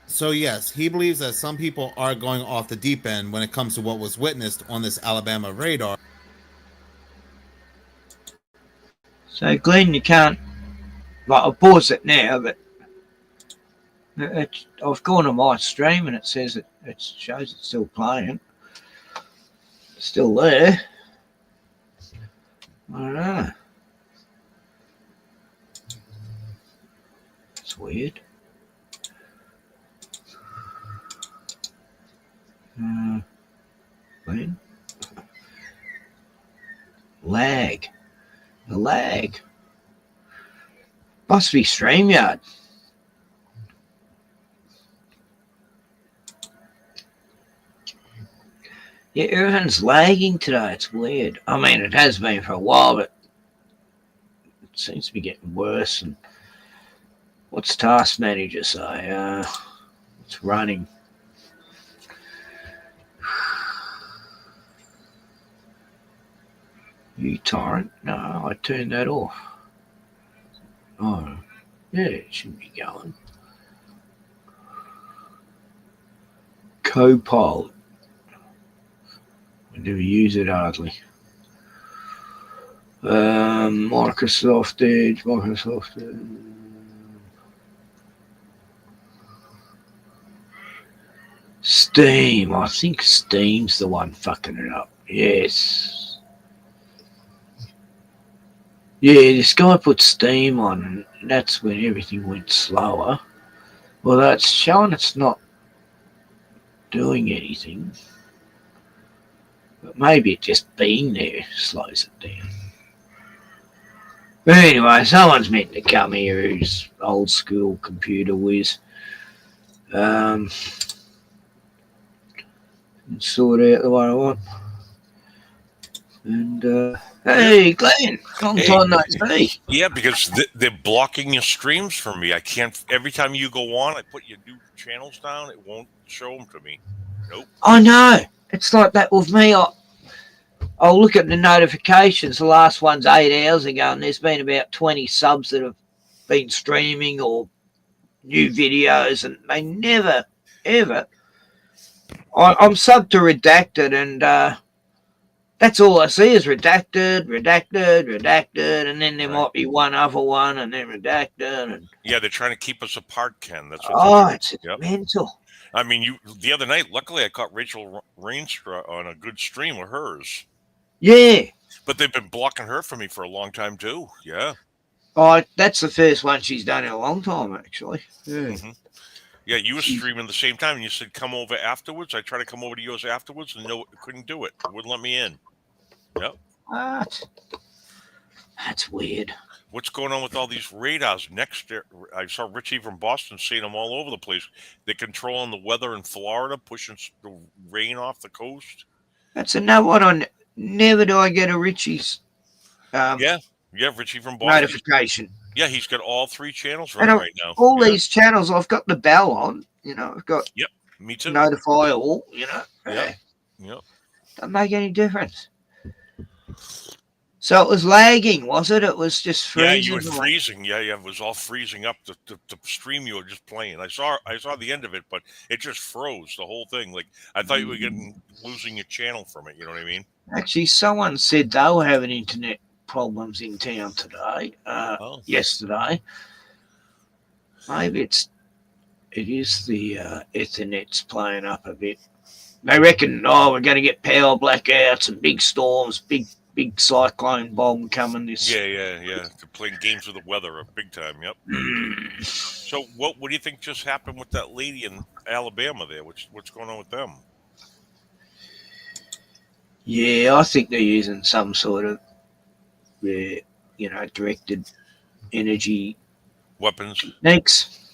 So yes, he believes that some people are going off the deep end when it comes to what was witnessed on this Alabama radar. So, Glenn, you can't. Like, I'll pause it now, but I've gone to my stream and it says it shows it's still playing. It's still there. I don't know. It's weird. Glenn? Lag. The lag. Must be StreamYard. Yeah, everything's lagging today. It's weird. I mean, it has been for a while, but it seems to be getting worse. And what's Task Manager say? It's running. uTorrent? No, I turned that off. Oh, yeah, it should be going. Copilot. I never use it hardly. Microsoft Edge, Steam. I think Steam's the one fucking it up. Yes. Yeah, this guy put Steam on, and that's when everything went slower. Well, that's showing it's not doing anything. But maybe it just being there slows it down. But anyway, someone's meant to come here who's old school computer whiz. And sort out the way I want. And hey, Glenn, long time no see. Yeah, because they're blocking your streams for me. I can't. Every time you go on, I put your new channels down. It won't show them to me. Nope. I know. It's like that with me. I'll look at the notifications. The last one's 8 hours ago, and there's been about 20 subs that have been streaming or new videos, and they never, ever. I'm subbed to Redacted, and that's all I see is Redacted, and then there might be one other one, and then Redacted. And Yeah, they're trying to keep us apart, Ken. That's what it's mental. I mean, the other night, luckily, I caught Rachel Rainstra on a good stream of hers. Yeah. But they've been blocking her for me for a long time, too. Yeah. Oh, that's the first one she's done in a long time, actually. Yeah. Mm-hmm. Yeah, you were streaming the same time, and you said come over afterwards. I tried to come over to yours afterwards, and no, couldn't do it. It wouldn't let me in. Yep. What? That's weird. What's going on with all these radars? I saw Richie from Boston seeing them all over the place. They're controlling the weather in Florida, pushing the rain off the coast. That's another one. Never do I get a Richie's yeah, Richie from Boston. notification. Yeah, he's got all 3 channels running right now. All these channels, I've got the bell on. You know, I've got me too. Notify all. You know, Yep. Doesn't make any difference. So it was lagging, was it? It was just freezing. Yeah, you were freezing. Yeah, it was all freezing up. The stream you were just playing. I saw the end of it, but it just froze the whole thing. Like I thought you were losing your channel from it. You know what I mean? Actually, someone said they were having internet problems in town today. Yesterday. Maybe it is the Ethernet's playing up a bit. They reckon, we're going to get power blackouts and big storms, big cyclone bomb coming this. Yeah. They're playing games with the weather big time. Yep. So what do you think just happened with that lady in Alabama there? What's going on with them? Yeah, I think they're using some sort of, directed energy weapons techniques,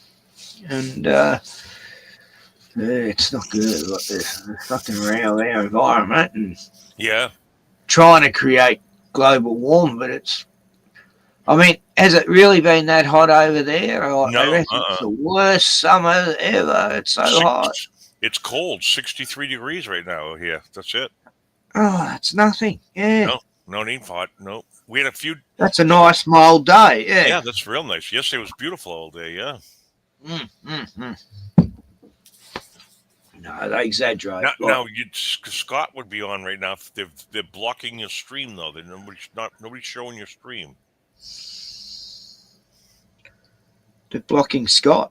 and it's not good. Like they're fucking around our environment, and yeah, trying to create global warming, but it's. I mean, has it really been that hot over there? I No, reckon it's the worst summer ever. It's so hot. It's cold, 63 degrees right now here. That's it. Oh, it's nothing. Yeah. No, it ain't hot. No. We had a few. That's a nice mild day. Yeah. Yeah, that's real nice. Yesterday was beautiful all day. Yeah. No, they exaggerate. Now, Scott would be on right now. If they're blocking your stream though. Nobody's showing your stream. They're blocking Scott.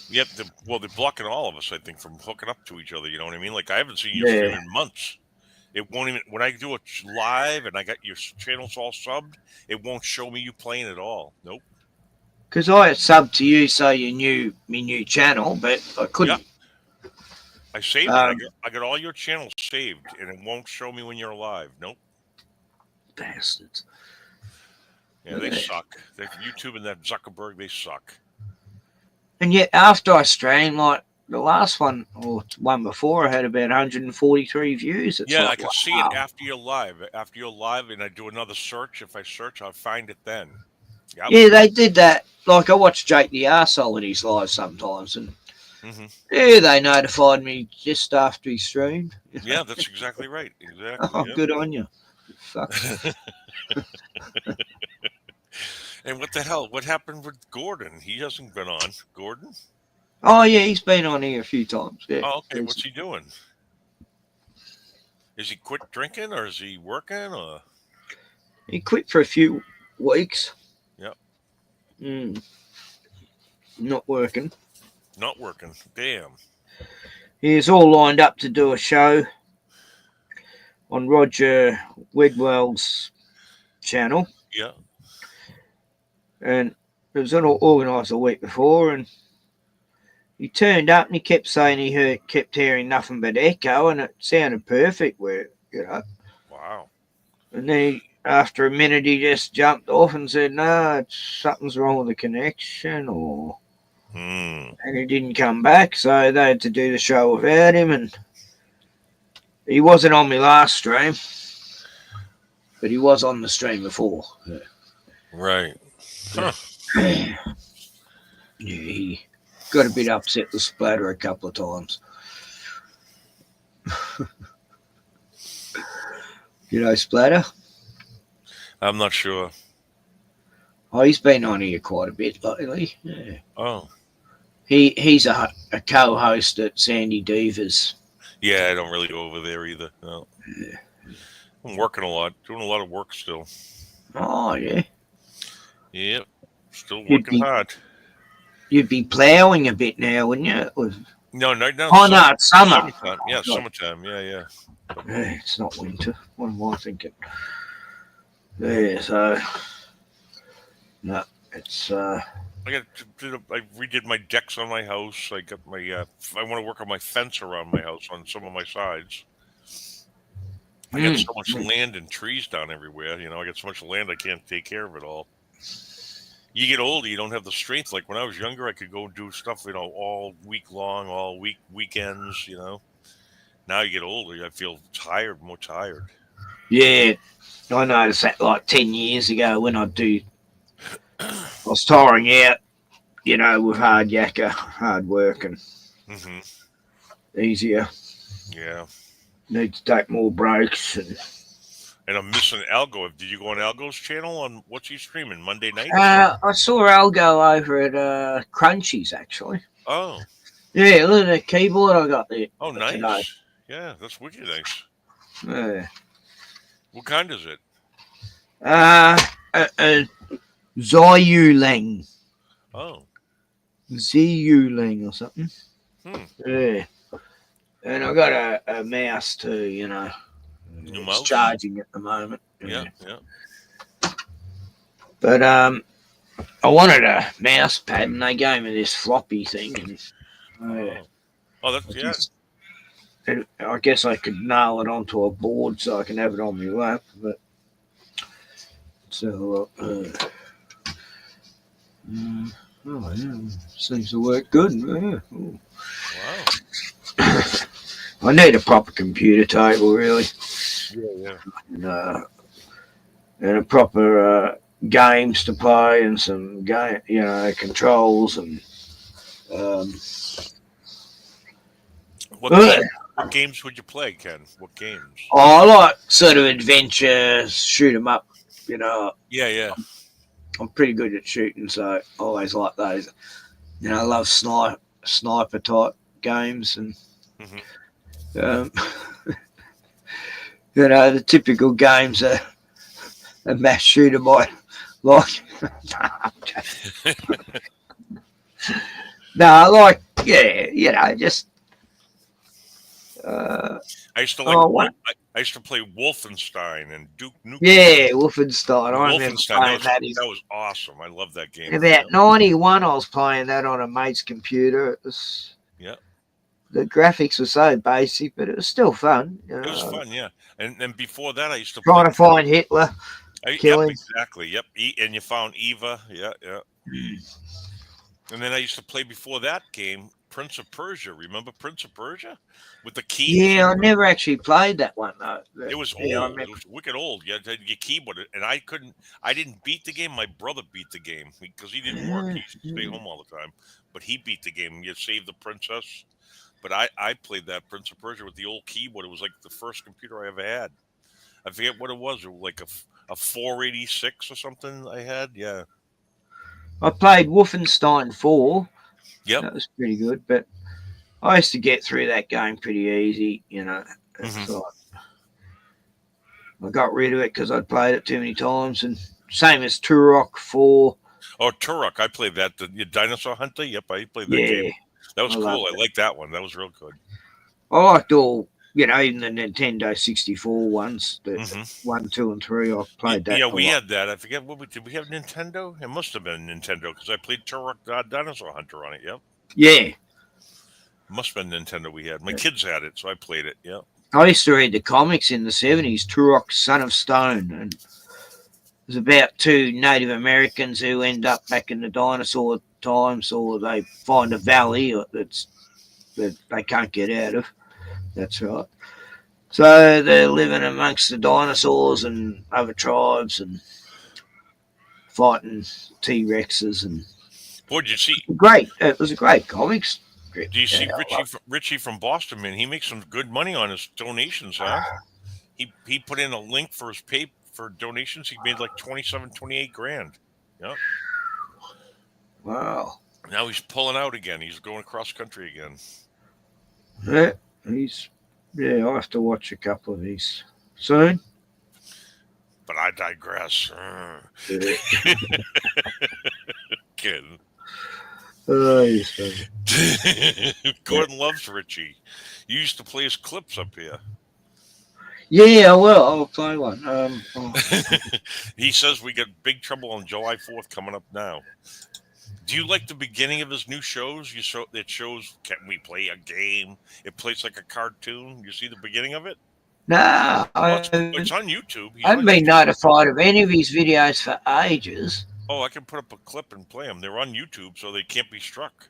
Yep. They're blocking all of us. I think from hooking up to each other. You know what I mean? Like I haven't seen your stream in months. It won't even when I do it live and I got your channels all subbed. It won't show me you playing at all. Nope. Because I subbed to you, so you knew my new channel, but I couldn't. Yep. I saved it. I got all your channels saved, and it won't show me when you're live. Nope. Bastards. Yeah, they suck. YouTube and that Zuckerberg, they suck. And yet, after I streamed, like the last one or one before, I had about 143 views. It's I can see it after you're live. After you're live, and I do another search. If I search, I'll find it then. Yep. Yeah, they did that. Like I watch Jake the Arsehole in his live sometimes, and they notified me just after he streamed. Yeah, that's exactly right. Exactly. Oh, good on you. Fuck. And what the hell? What happened with Gordon? He hasn't been on. Gordon? Oh yeah, he's been on here a few times. Yeah. Oh, okay. What's he doing? Is he quit drinking or is he working? Or he quit for a few weeks. Yep. Not working. Not working. Damn. He's all lined up to do a show on Roger Widwell's channel. Yeah. And it was organised a week before, and he turned up and he kept saying he kept hearing nothing but echo, and it sounded perfect. Wow. And then after a minute, he just jumped off and said, "No, something's wrong with the connection," and he didn't come back, so they had to do the show without him. And he wasn't on my last stream, but he was on the stream before. Yeah. Right. Huh. Yeah, he got a bit upset with Splatter a couple of times. You know Splatter? I'm not sure. Oh, he's been on here quite a bit lately. Yeah. Oh. He's a co-host at Sandy Deaver's. Yeah, I don't really go over there either. No. Yeah. I'm working a lot, doing a lot of work still. Oh, yeah. Yep. Still working hard. You'd be ploughing a bit now, wouldn't you? No. Oh, no, it's summer. Summertime. Yeah, summertime. Yeah. Yeah, it's not winter. What am I thinking? Yeah, so... No, it's... I redid my decks on my house. I got my... I want to work on my fence around my house on some of my sides. I got so much land and trees down everywhere. I got so much land I can't take care of it all. You get older, you don't have the strength. Like when I was younger, I could go do stuff, all week long, all weekends, Now you get older, I feel tired, more tired. Yeah, I noticed that like 10 years ago when I was tiring out, with hard yakka, hard work and easier. Yeah. Need to take more breaks. And I'm missing Algo. Did you go on Algo's channel on what's he streaming? Monday night? I saw Algo over at Crunchies, actually. Oh. Yeah, look at the keyboard I got there. Oh, nice. Today. Yeah, that's wicked nice. Yeah. What kind is it? Ziyuleng. Oh. Ziyuleng or something. Yeah. And I got a mouse too, New It's mouse? charging at the moment. Yeah. But I wanted a mouse pad, and they gave me this floppy thing. And, I guess I could nail it onto a board so I can have it on my lap. But so, seems to work good. Yeah. Wow. I need a proper computer table, really. Yeah. And a proper games to play and some controls and What games would you play, Ken? What games? I like sort of adventure, shoot 'em up. Yeah. I'm pretty good at shooting, so I always like those. I love sniper type games and the typical games a mass shooter might like. No, I like just. I used to I used to play Wolfenstein and Duke Nukem. Yeah, Wolfenstein. I remember Wolfenstein. playing That was awesome. I love that game. In about 91, I was playing that on a mate's computer. It was, the graphics were so basic, but it was still fun. It was fun, yeah. And before that, I used to trying to find Hitler. Yep, exactly. Yep. And you found Eva. Yeah. And then I used to play before that game, Prince of Persia. Remember Prince of Persia with the keys? Yeah, I never actually played that one though. It was old. It was wicked old. You had to get keyboard, and I didn't beat the game. My brother beat the game because he didn't work. He used to stay home all the time. But he beat the game. You saved the princess. But I played that Prince of Persia with the old keyboard. It was like the first computer I ever had. I forget what it was. It was like a 486 or something I had. Yeah. I played Wolfenstein 4. Yep. That was pretty good, but I used to get through that game pretty easy, It's like, I got rid of it because I'd played it too many times, and same as Turok 4. Oh, Turok. I played that. The Dinosaur Hunter. Yep, I played that game. That was cool. I liked that one. That was real good. I liked all, even the Nintendo 64 ones, the 1, 2, and 3. I played that. Yeah, we had that. I forget did we have Nintendo? It must have been Nintendo because I played Turok Dinosaur Hunter on it. Yep. Yeah. Must have been Nintendo we had. My kids had it, so I played it. Yeah. I used to read the comics in the 70s, Turok, Son of Stone, and it was about two Native Americans who end up back in the dinosaur times, or they find a valley that they can't get out of. That's right. So they're living amongst the dinosaurs and other tribes and fighting T-Rexes and. Boy, did you see? Great! It was a great comics. Do you see Richie from Boston, man? He makes some good money on his donations, huh? He put in a link for his pay for donations. He made like 28 grand. Yeah. Wow. Now he's pulling out again. He's going cross country again. Yeah, I'll have to watch a couple of these soon. But I digress. Kidding. Gordon loves Richie. You used to play his clips up here. Yeah, I'll play one. He says we got Big Trouble on July 4th coming up now. Do you like the beginning of his new shows? It shows, can we play a game? It plays like a cartoon. You see the beginning of it? No, it's on YouTube. I haven't been notified of any of his videos for ages. Oh, I can put up a clip and play them. They're on YouTube, so they can't be struck.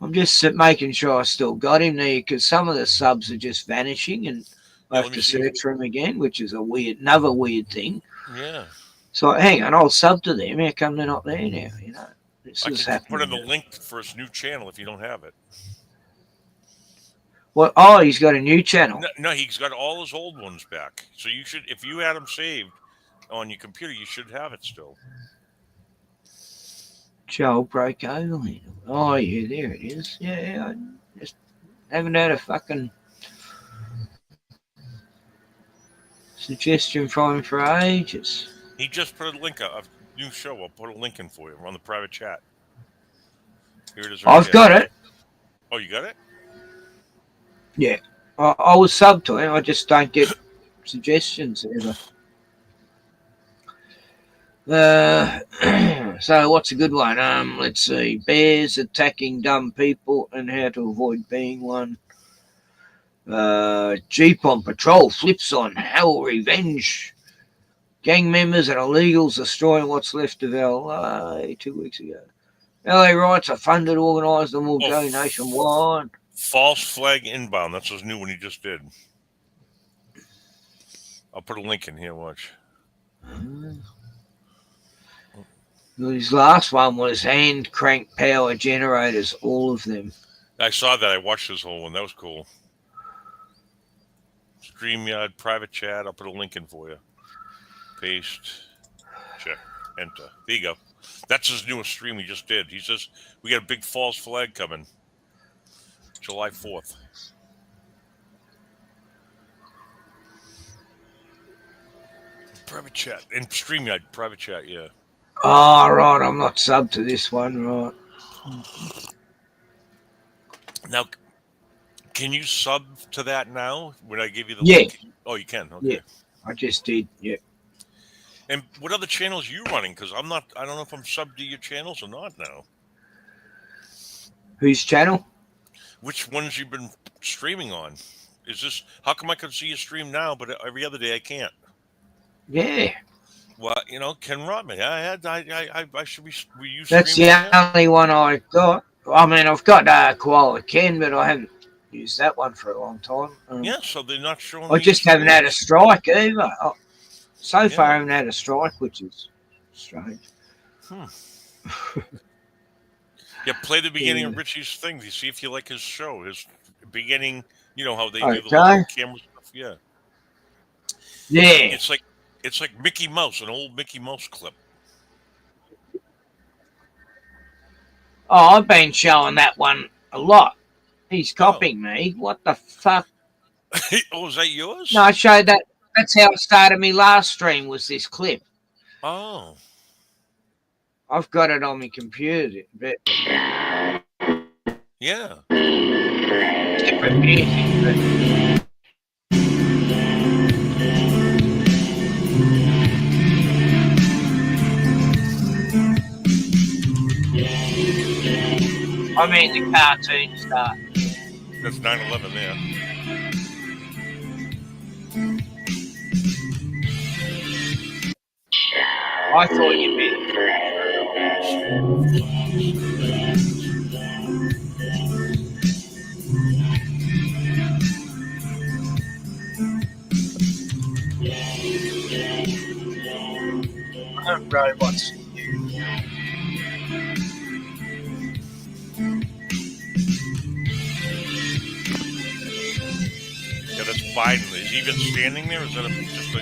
I'm just making sure I still got him there because some of the subs are just vanishing, and I have to search for him again, which is another weird thing. Yeah. So hang on, I'll sub to them. How come they're not there now? I can put in the link for his new channel if you don't have it. Well, oh, he's got a new channel. No, he's got all his old ones back. So you should, if you had them saved on your computer, you should have it still. Joel broke over. Oh, yeah, there it is. Yeah, I just haven't had a fucking suggestion from him for ages. He just put a link up, a new show. I'll put a link in for you on the private chat. Here it is. I've got it. Oh, you got it? Yeah. I was subbed to him. I just don't get suggestions ever. So what's a good one? Let's see. Bears attacking dumb people and how to avoid being one. Jeep on patrol flips on hell revenge. Gang members and illegals destroying what's left of LA 2 weeks ago. LA riots are funded, organised, and will go nationwide. False flag inbound. That's his new one he just did. I'll put a link in here. Watch. His last one was hand crank power generators, all of them. I saw that. I watched this whole one. That was cool. StreamYard private chat. I'll put a link in for you. Paste. Check. Enter. There you go. That's his newest stream he just did. He says we got a big false flag coming. July 4th. Private chat. And StreamYard private chat, yeah. Oh, right. I'm not subbed to this one, right. Now, can you sub to that now? When I give you the Yeah. link? Oh, you can. Okay. Yeah, I just did. Yeah. And what other channels are you running? Because I don't know if I'm subbed to your channels or not now. Whose channel? Which ones you've been streaming on? Is this, how come I can see you stream now, but every other day I can't? Yeah. Well, you know, Ken Rotman. I should be. Were you That's streaming the that? only one I got. I mean, I've got Koala Ken, but I haven't used that one for a long time. Yeah, so they're not showing. I just haven't had a strike either. So far, Yeah. I haven't had a strike, which is strange. Yeah, play the beginning Yeah. of Richie's thing. You see if you like his show. His beginning. You know how they do the Okay. little camera stuff. Yeah. Yeah. It's like Mickey Mouse, an old Mickey Mouse clip. Oh, I've been showing that one a lot. He's copying me. What the fuck? Oh, is that yours? No, I showed that. That's how I started my last stream, was this clip. Oh. I've got it on my computer. But Yeah. different music, but I mean the cartoon stuff. That's 9/11 there. I thought you meant. Robots. Yeah, that's Biden. Is he even standing there? Or is that just a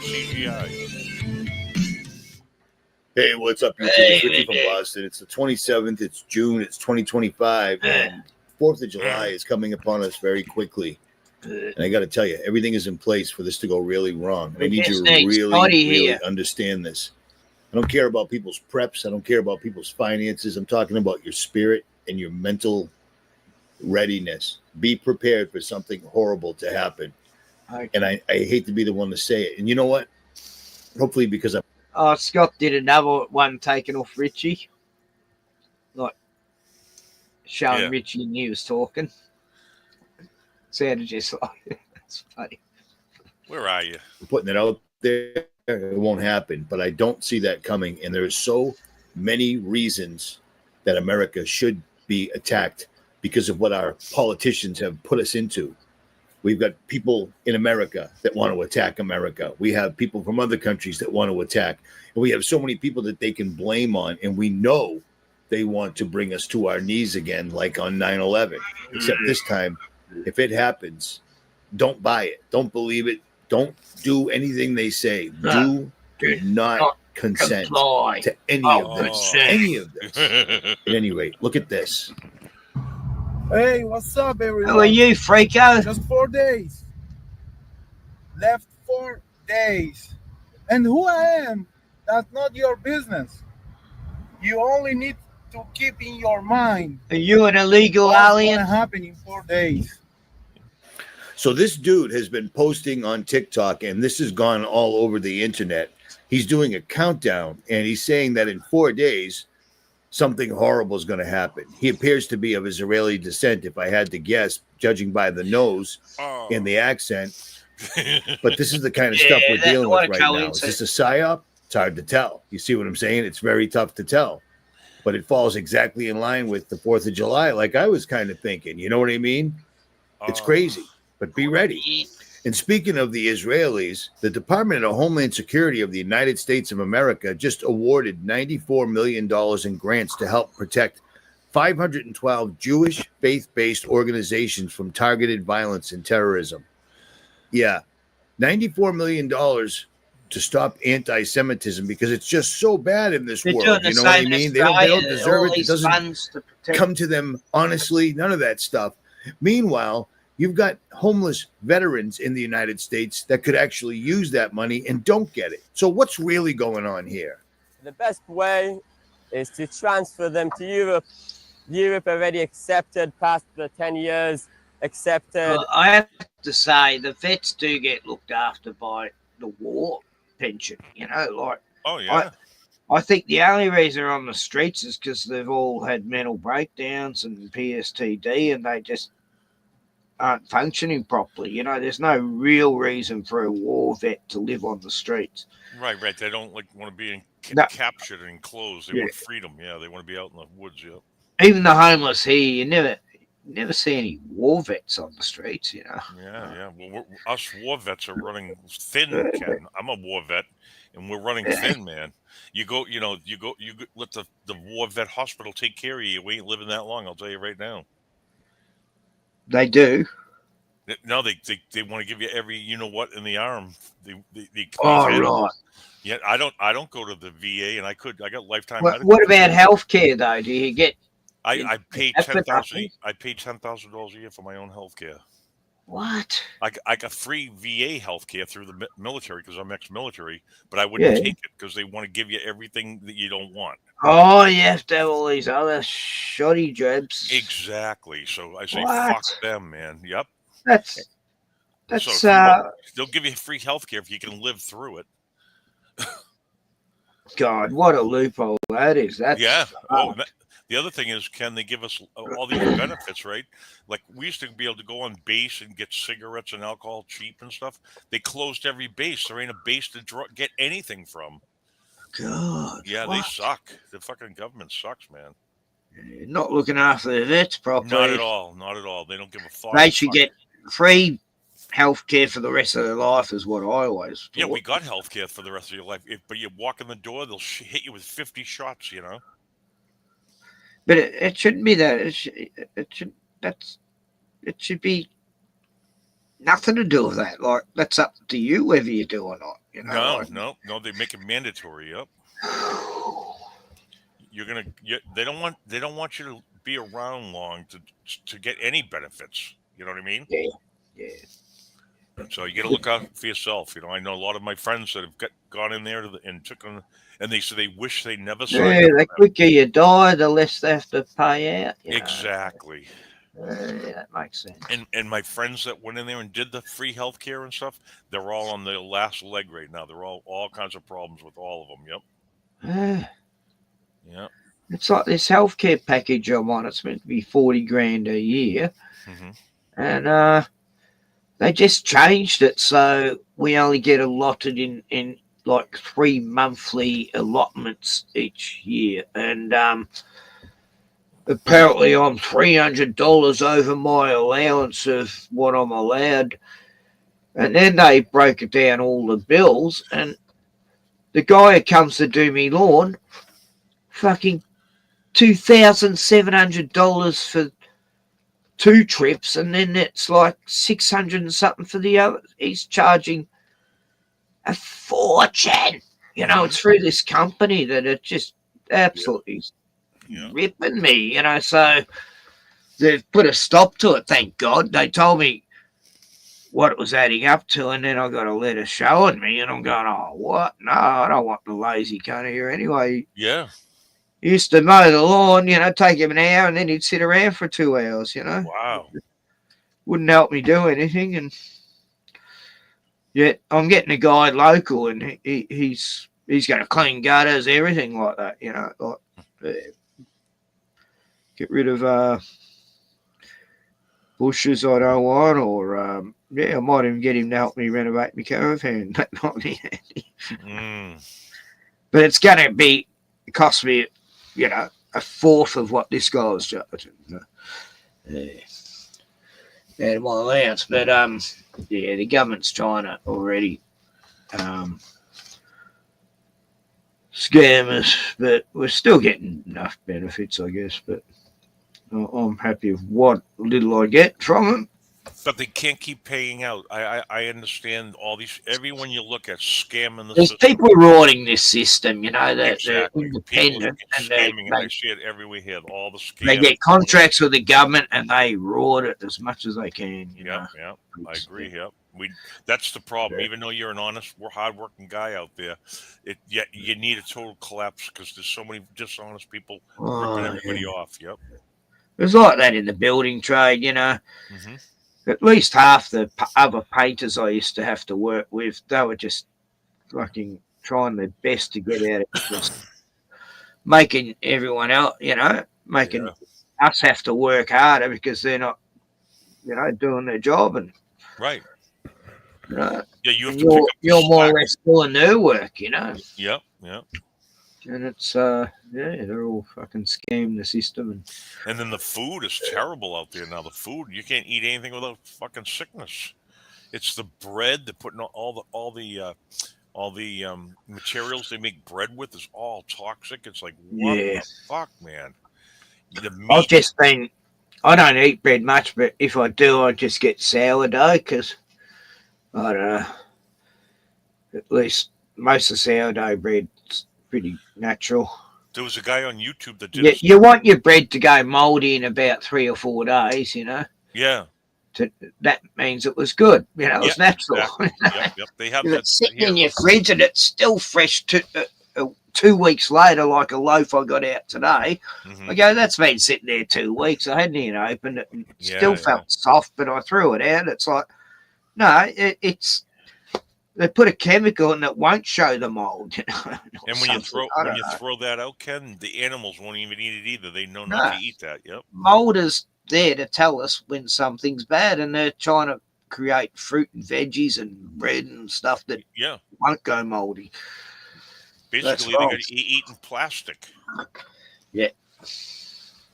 CGI? Hey, what's up, YouTube? It's Richie from Boston. It's the 27th. It's June. It's 2025, and 4th of July is coming upon us very quickly. And I got to tell you, everything is in place for this to go really wrong. And I need you to really understand this. I don't care about people's preps. I don't care about people's finances. I'm talking about your spirit and your mental readiness. Be prepared for something horrible to happen. And I hate to be the one to say it. And you know what? Hopefully, because I'm. Oh, Scott did another one taken off Richie. Like, showing Richie and he was talking. Sounded just like, that's funny. Where are you? Putting it out there, it won't happen. But I don't see that coming. And there's so many reasons that America should be attacked because of what our politicians have put us into. We've got people in America that want to attack America. We have people from other countries that want to attack. And we have so many people that they can blame on. And we know they want to bring us to our knees again, like on 9/11. Except this time, if it happens, don't buy it. Don't believe it. Don't do anything they say. Do not consent to any of this. Any of this. At any rate, look at this. Hey, what's up, everyone? Who are you, Freako? Just 4 days. Left 4 days. And who I am, that's not your business. You only need to keep in your mind. Are you an illegal alien? What's going to happen in 4 days? So this dude has been posting on TikTok, and this has gone all over the internet. He's doing a countdown, and he's saying that in 4 days, something horrible is going to happen. He appears to be of Israeli descent, if I had to guess, judging by the nose and the accent. But this is the kind of stuff we're dealing with right now. Is this a psyop? It's hard to tell. You see what I'm saying? It's very tough to tell. But it falls exactly in line with the 4th of July, like I was kind of thinking. You know what I mean? It's crazy, but be ready. And speaking of the Israelis, the Department of Homeland Security of the United States of America just awarded $94 million in grants to help protect 512 Jewish faith-based organizations from targeted violence and terrorism. Yeah, $94 million to stop anti-Semitism because it's just so bad in this They're world. doing the You know what I same in mean? They don't Australia, deserve all it. It these doesn't funds to protect- come to them honestly. None of that stuff. Meanwhile, you've got homeless veterans in the United States that could actually use that money and don't get it. So what's really going on here? The best way is to transfer them to Europe. Europe already accepted past the 10 years, accepted. Well, I have to say the vets do get looked after by the war pension, you know, like. Oh, yeah. I think the only reason they're on the streets is because they've all had mental breakdowns and PSTD and they just aren't functioning properly. You know, there's no real reason for a war vet to live on the streets. Right. They don't want to be captured and enclosed. They want freedom. Yeah, they want to be out in the woods. Yeah. Even the homeless here, you never see any war vets on the streets, you know. Yeah. Well, us war vets are running thin, Ken. I'm a war vet, and we're running thin, man. You let the war vet hospital take care of you. We ain't living that long. I'll tell you right now. They do. No, they want to give you every in the arm. Right. Yeah, I don't go to the VA, and I got lifetime. What about healthcare though? Do you get? I pay $10,000. I pay $10,000 a year for my own healthcare. What? I got free VA healthcare through the military because I'm ex-military, but I wouldn't take it because they want to give you everything that you don't want. Oh, you have to have all these other shoddy jobs. Exactly. So I say, What? fuck them, man. Yep. That's So they'll give you free healthcare if you can live through it. God, what a loophole that is. That's The other thing is, Ken, they give us all these benefits, right? Like we used to be able to go on base and get cigarettes and alcohol cheap and stuff. They closed every base. There ain't a base to get anything from. God. Yeah, what? they suck. The fucking government sucks, man. Not looking after the vets properly. Not at all. Not at all. They don't give a fuck. They should get free health care for the rest of their life is what I always thought. Yeah, we got health care for the rest of your life. But you walk in the door, they'll hit you with 50 shots, you know? But it shouldn't be that. It should be nothing to do with that. Like that's up to you whether you do or not. You know. No. They make it mandatory. Yep. They don't want you to be around long to get any benefits. You know what I mean? Yeah. So you got to look out for yourself. You know, I know a lot of my friends that have gone in there and took them, and they said they wish they never signed up. The quicker you die, the less they have to pay out. Exactly. That makes sense. And my friends that went in there and did the free health care and stuff, they're all on their last leg right now. They're all kinds of problems with all of them. Yep. Yep. It's like this healthcare package I'm on. It's meant to be $40,000 a year, and they just changed it so we only get allotted in like 3 monthly allotments each year, and apparently I'm $300 over my allowance of what I'm allowed, and then they broke it down all the bills, and the guy who comes to do me lawn, fucking $2,700 for 2 trips, and then it's like 600 and something for the other. He's charging a fortune. You know, it's through this company that it just absolutely ripping me, you know. So they've put a stop to it, thank God. They told me what it was adding up to, and then I got a letter showing me, and I'm going, oh, what? No, I don't want the lazy cunt here anyway. Yeah. He used to mow the lawn, you know, take him an hour, and then he'd sit around for 2 hours, you know. Wow. Wouldn't help me do anything, and yet I'm getting a guy local, and he's going to clean gutters, everything like that, you know. Like, get rid of bushes I don't want, or I might even get him to help me renovate my caravan. That might be handy. But it's going to cost me, you know, a fourth of what this guy was charging. And my allowance. But yeah, the government's trying to already scam us, but we're still getting enough benefits, I guess. But I'm happy with what little I get from them. But they can't keep paying out. I understand all these. Everyone you look at scamming the There's system. people rorting this system, you know, that Exactly. they're People independent are and scamming it. I see it everywhere here. All the scams. they get contracts with the government and they rort it as much as they can. You know. Yeah, I agree. Yep, that's the problem. Even though you're an honest, hardworking guy out there, you need a total collapse because there's so many dishonest people ripping everybody off. Yep. It was like that in the building trade, you know. Mm-hmm. At least half the other painters I used to have to work with, they were just fucking trying their best to get out of it, just making everyone else, you know, making us have to work harder because they're not, you know, doing their job. And right. You know, yeah, you have to pick up you're more or less doing their work, you know. Yep. And it's they're all fucking scamming the system, and then the food is terrible out there now. The food, you can't eat anything without fucking sickness. It's the bread. They're putting all the materials they make bread with is all toxic. It's like, what the fuck, man? The meat. I've just been. I don't eat bread much, but if I do, I just get sourdough because I don't know. At least most of sourdough bread's pretty natural. There was a guy on YouTube that did. You want your bread to go mouldy in about 3 or 4 days, you know. Yeah. That means it was good, you know. It's natural. Exactly. Yep. They have if that. It's sitting in your fridge and it's still fresh 2 weeks later, like a loaf I got out today. I go, that's been sitting there 2 weeks. I hadn't even opened it and still felt soft, but I threw it out. It's like, no, it's they put a chemical in that won't show the mold. You know? And when you throw that out, Ken, the animals won't even eat it either. They know not to eat that. Yep. Mold is there to tell us when something's bad, and they're trying to create fruit and veggies and bread and stuff that won't go moldy. Basically, they're going to eat in plastic. Yeah.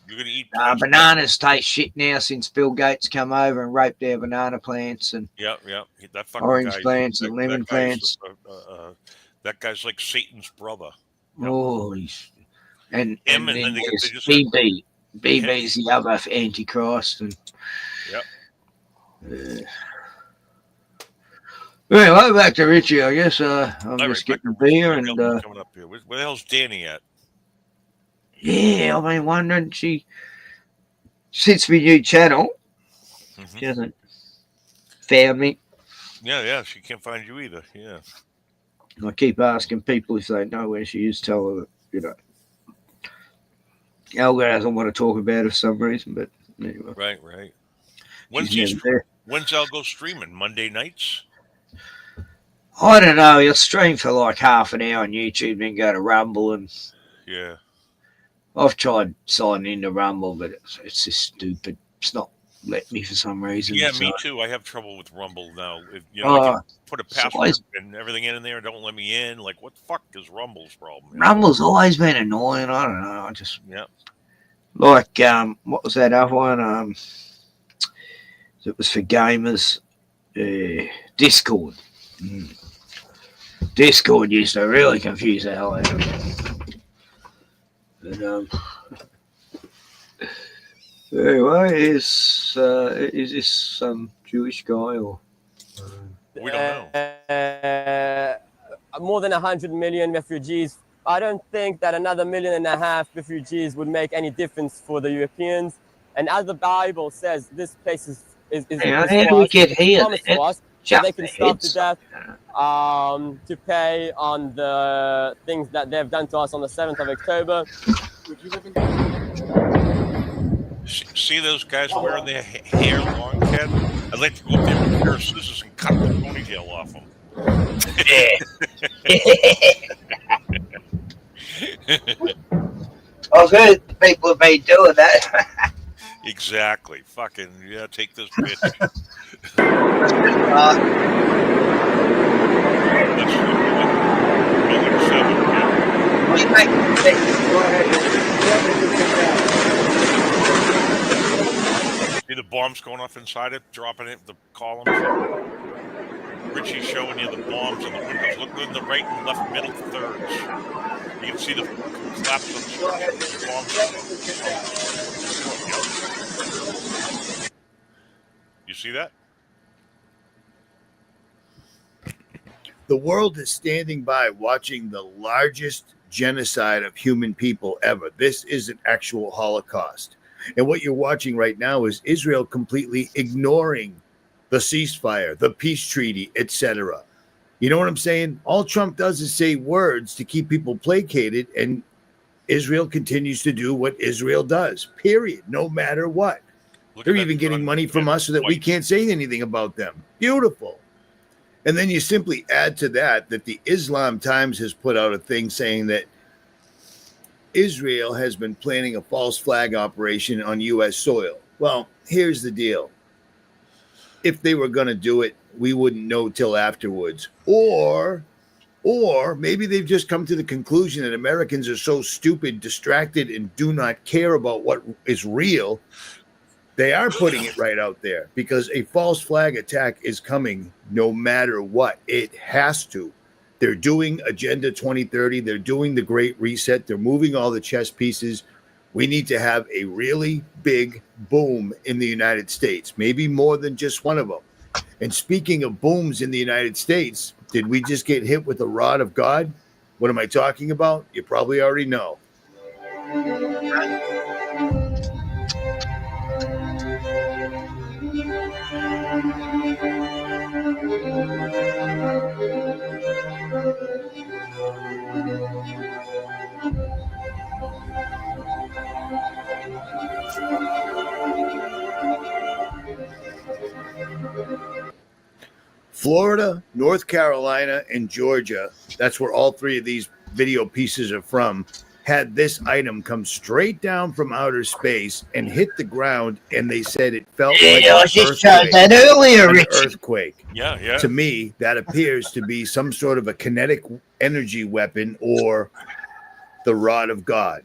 You're going to eat bananas taste shit now since Bill Gates come over and raped our banana plants and that fucking orange guy, plants and lemon plants. That guy's like Satan's brother. Oh, he's and him then and there's they just BB. BB's the other antichrist. And anyway, back to Richie, I guess. I'm just getting beer and coming up here. Where the hell's Danny at? Yeah, I've been wondering. Since we new channel, she hasn't found me. Yeah, she can't find you either. Yeah. I keep asking people if they know where she is. Tell her that, you know, Elga doesn't want to talk about it for some reason, but anyway. Right. When's Algo streaming? Monday nights? I don't know. He'll stream for like half an hour on YouTube, then go to Rumble and. Yeah. I've tried signing into Rumble, but it's just stupid. It's not letting me for some reason. Yeah, me too. I have trouble with Rumble now. I can put a password and everything in there. Don't let me in. Like, what the fuck is Rumble's problem? Rumble's always been annoying. I don't know. I just like what was that other one? It was for gamers. Discord. Discord used to really confuse the hell out of me. But anyway, is this some Jewish guy or? We don't know. More than 100 million refugees. I don't think that another 1.5 million refugees would make any difference for the Europeans. And as the Bible says, this place is how do we get here? So they can starve to death to pay on the things that they've done to us on the 7th of October. See those guys wearing their hair long, Ken? I'd like to go up there with a pair of scissors and cut the ponytail off them. I've heard people have been doing that. Exactly. Fucking, take this bitch. See, the bombs going off inside it, dropping it, the columns. Richie's showing you the bombs on the windows. Look in the right and left middle thirds. You can see the collapse on the structure. The bombs on the. You see that? The world is standing by watching the largest genocide of human people ever. This is an actual Holocaust. And what you're watching right now is Israel completely ignoring the ceasefire, the peace treaty, etc. You know what I'm saying? All Trump does is say words to keep people placated, and Israel continues to do what Israel does, period, no matter what. They're even getting money from us so that we can't say anything about them. Beautiful. And then you simply add to that the Islam Times has put out a thing saying that Israel has been planning a false flag operation on U.S. soil. Well, here's the deal. If they were going to do it, we wouldn't know till afterwards. Or maybe they've just come to the conclusion that Americans are so stupid, distracted, and do not care about what is real. They are putting it right out there because a false flag attack is coming no matter what. It has to. They're doing Agenda 2030. They're doing the Great Reset. They're moving all the chess pieces. We need to have a really big boom in the United States, maybe more than just one of them. And speaking of booms in the United States, did we just get hit with the rod of God? What am I talking about? You probably already know. Florida, North Carolina, and Georgia, that's where all three of these video pieces are from, had this item come straight down from outer space and hit the ground, and they said it felt like I just tried that earlier, an Richie. earthquake. Yeah. To me, that appears to be some sort of a kinetic energy weapon or the rod of God.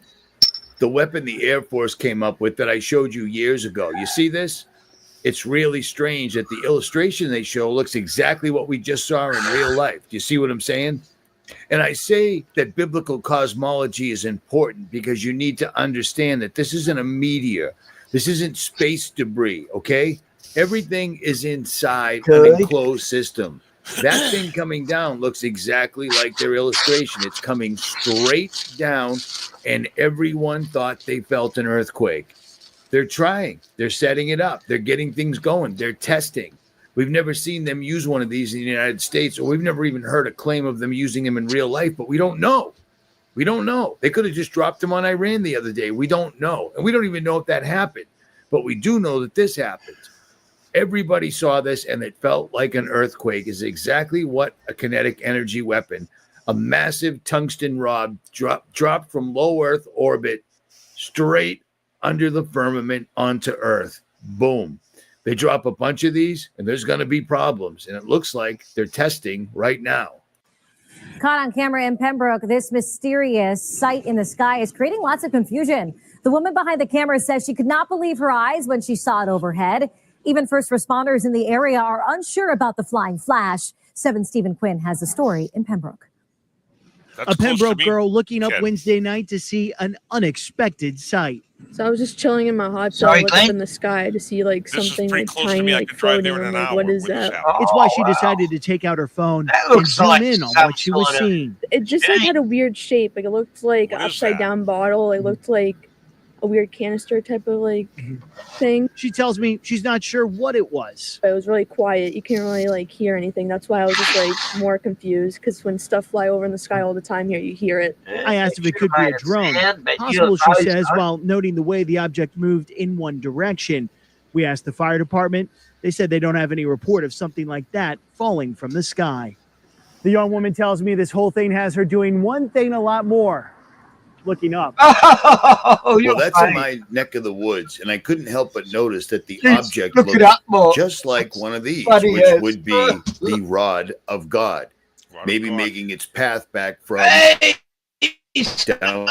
The weapon the Air Force came up with that I showed you years ago. You see this? It's really strange that the illustration they show looks exactly what we just saw in real life. Do you see what I'm saying? And I say that biblical cosmology is important because you need to understand that this isn't a meteor. This isn't space debris, okay? Everything is inside an enclosed system. That thing coming down looks exactly like their illustration. It's coming straight down, and everyone thought they felt an earthquake. They're trying. They're setting it up. They're getting things going. They're testing. We've never seen them use one of these in the United States, or we've never even heard a claim of them using them in real life, but we don't know. We don't know. They could have just dropped them on Iran the other day. We don't know. And we don't even know if that happened, but we do know that this happened. Everybody saw this, and it felt like an earthquake. Is exactly what a kinetic energy weapon, a massive tungsten rod dropped from low Earth orbit straight under the firmament onto Earth. Boom. They drop a bunch of these, and there's going to be problems. And it looks like they're testing right now. Caught on camera in Pembroke, this mysterious sight in the sky is creating lots of confusion. The woman behind the camera says she could not believe her eyes when she saw it overhead. Even first responders in the area are unsure about the flying flash. 7 Stephen Quinn has the story in Pembroke. That's a Pembroke girl looking up Ken. Wednesday night to see an unexpected sight. So I was just chilling in my hot tub, looked up in the sky to see like something like tiny, like floating. I'm like, what is that? It's why she decided to take out her phone and zoom in on what she was seeing. It just like had a weird shape. Like it looked like an upside down bottle. It looked like a weird canister type of like thing. She tells me she's not sure what it was. It was really quiet. You can't really like hear anything. That's why I was just like more confused, because when stuff fly over in the sky all the time here, you hear it. I asked if it could be a drone. Possible, she says, while noting the way the object moved in one direction. We asked the fire department. They said they don't have any report of something like that falling from the sky. The young woman tells me this whole thing has her doing one thing a lot more. Looking up. Well, that's in my neck of the woods, and I couldn't help but notice that the object looked just like one of these, which would be the rod of God, maybe making its path back from down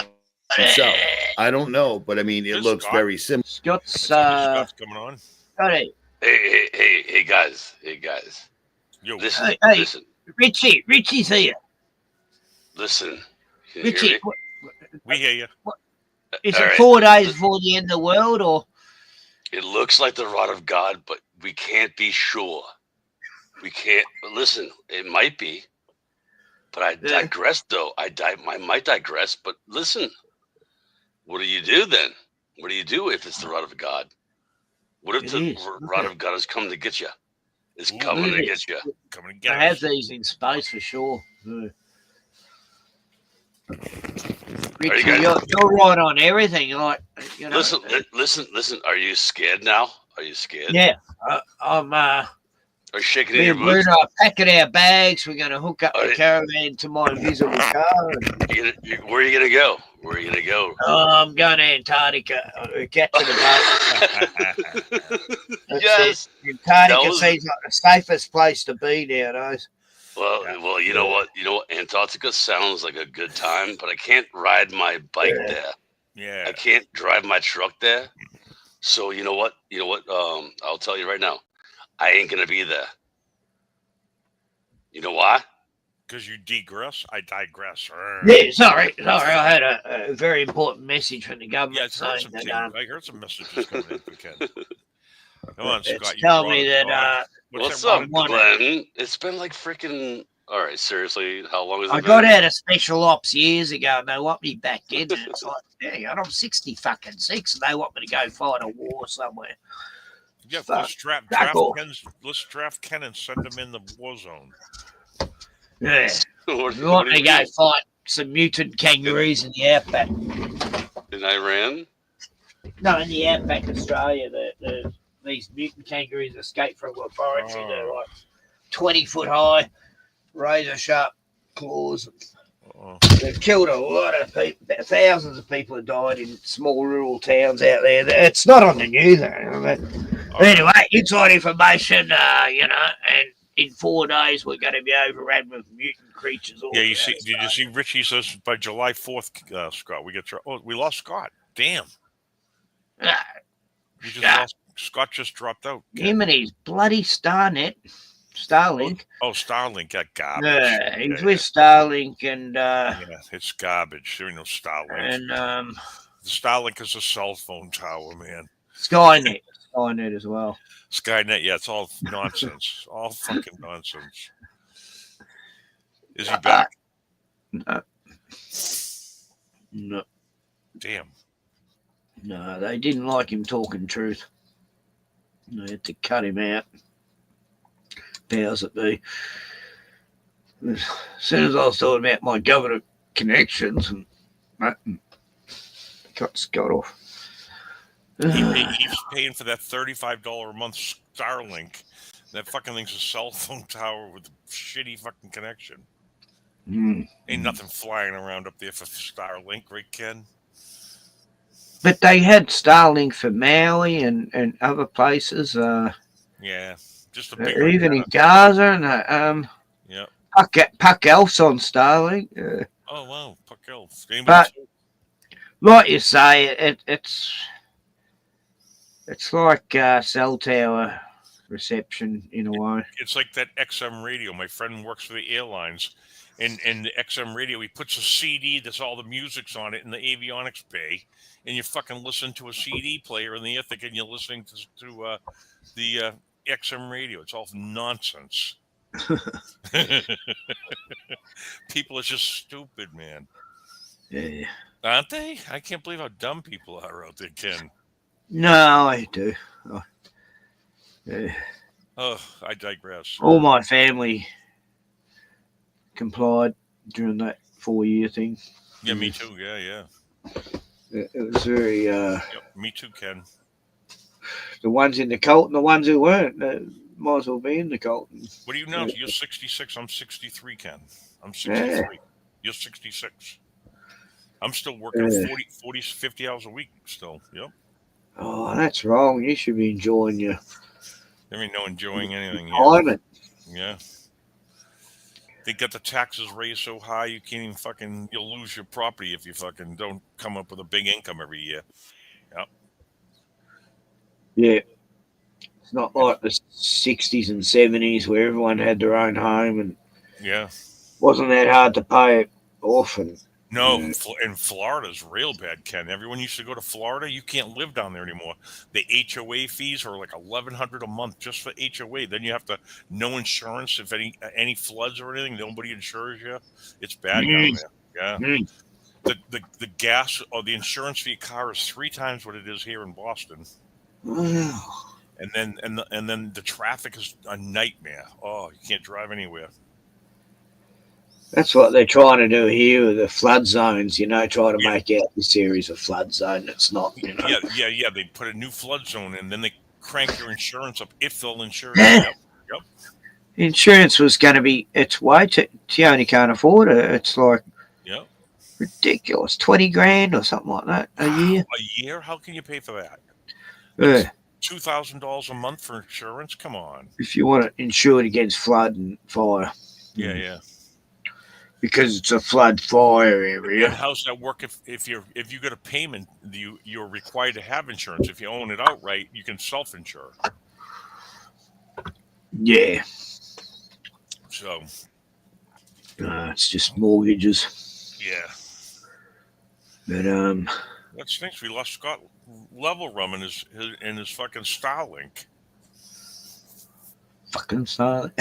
south. I don't know, but I mean, it looks very similar. Scott's coming on. Hey, guys. Yo. Listen, Hey, listen, Richie's here. listen. Can you hear Richie, me? We hear you. is All it right. 4 days before the end of the world, or? It looks like the rod of God, but we can't be sure. We can't. But listen, it might be. But I digress, though. I might digress. But listen, what do you do then? What do you do if it's the rod of God? What if the rod of God has come to get you? It's coming to get you. Coming to They get have us. these in space for sure. Are Richie, you guys? you're right on everything. Like, you know. Listen. Are you scared now? Are you scared? Yeah, I'm. Are you shaking in Me your and Bruno boots? are packing our bags. We're going to hook up the caravan to my invisible car. Where are you gonna go? Where are you gonna go? I'm going to Antarctica. We're catching a boat. Yes. Antarctica seems like the safest place to be nowadays. Well, you know what? Antarctica sounds like a good time, but I can't ride my bike there. Yeah. I can't drive my truck there. So you know what? I'll tell you right now, I ain't gonna be there. You know why? Because you digress, I digress. Yeah, sorry. I had a very important message from the government saying that. I heard some messages coming in for Ken. Come on, It's Scott. telling me that. What's up, Glenn? It's been like freaking. All right, seriously, how long has it I been? got out of special ops years ago, and they want me back in. And it's like, dang, I'm 66, and they want me to go fight a war somewhere. Yeah, Fuck. let's draft Ken and send him in the war zone. Yeah. We want me to go fight some mutant kangaroos in the outback. In Iran? No, in the outback, Australia. These mutant kangaroos escaped from a laboratory. They're like 20-foot high, razor sharp claws. They've killed a lot of people. Thousands of people have died in small rural towns out there. It's not on the news. Anyway, inside information, and in 4 days we're going to be overrun with mutant creatures. Yeah, did you see Richie says by July 4th, Scott, we lost Scott. Damn. Scott just dropped out. Him and his bloody Starlink. Oh, Starlink, that garbage. Yeah, he's with Starlink, and it's garbage. There ain't no Starlink. And the Starlink is a cell phone tower, man. Skynet as well. Skynet, yeah, it's all nonsense. All fucking nonsense. Is he back? No. Damn. No, they didn't like him talking truth. They had to cut him out. Powers that be. As soon as I was talking about my government connections, and cut Scott off. He's paying for that $35 a month Starlink. That fucking thing's a cell phone tower with a shitty fucking connection. Ain't nothing flying around up there for Starlink, right, Ken? But they had Starlink for Maui and other places. Yeah, just a big even in Gaza, and yeah. Puck Elf's on Starlink. Oh wow, Puck Elf. But like you say, it's like cell tower reception in a way. It's like that XM radio. My friend works for the airlines, and the XM radio, he puts a CD that's all the music's on it in the avionics bay, and you fucking listen to a CD player in the air thinking you're listening to the XM radio. It's all nonsense. People are just stupid, man. Yeah. Aren't they? I can't believe how dumb people are out there, Ken. No, I do. Oh, I digress. All my family complied during that 4-year thing. Yeah, me too. Yeah. It was very. Yep, me too, Ken. The ones in the cult and the ones who weren't might as well be in the cult. What are you now? You're 66. I'm 63, Ken. I'm 63. Yeah. You're 66. I'm still working 40, 50 hours a week still. Yep. Oh, that's wrong. You should be enjoying your. There ain't no enjoying anything. Climate. Yeah. They got the taxes raised so high you can't even fucking. You'll lose your property if you fucking don't come up with a big income every year. Yep. Yeah. It's not like the 60s and 70s where everyone had their own home and Yeah. wasn't that hard to pay it off. And No, in Florida's real bad, Ken. Everyone used to go to Florida. You can't live down there anymore. The HOA fees are like $1,100 a month just for HOA. Then you have to no insurance if any floods or anything. Nobody insures you. It's bad down there. Yeah. The gas or the insurance for your car is 3 times what it is here in Boston. Wow. And then the traffic is a nightmare. Oh, you can't drive anywhere. That's what they're trying to do here with the flood zones, try to make out this area's a flood zone. It's not, Yeah. They put a new flood zone in, then they crank your insurance up if they'll insure you. Yep. Insurance was going to be, it's way too, you only can't afford it. It's like ridiculous, 20 grand or something like that a year. A year? How can you pay for that? Yeah. $2,000 a month for insurance? Come on. If you want it insured against flood and fire. Yeah. Because it's a flood fire area. And how's that work if you get a payment, you're required to have insurance. If you own it outright, you can self-insure. Yeah. So it's just mortgages. Yeah. But that stinks. We lost Scott Level Rum in his fucking Starlink. Fucking Starlink.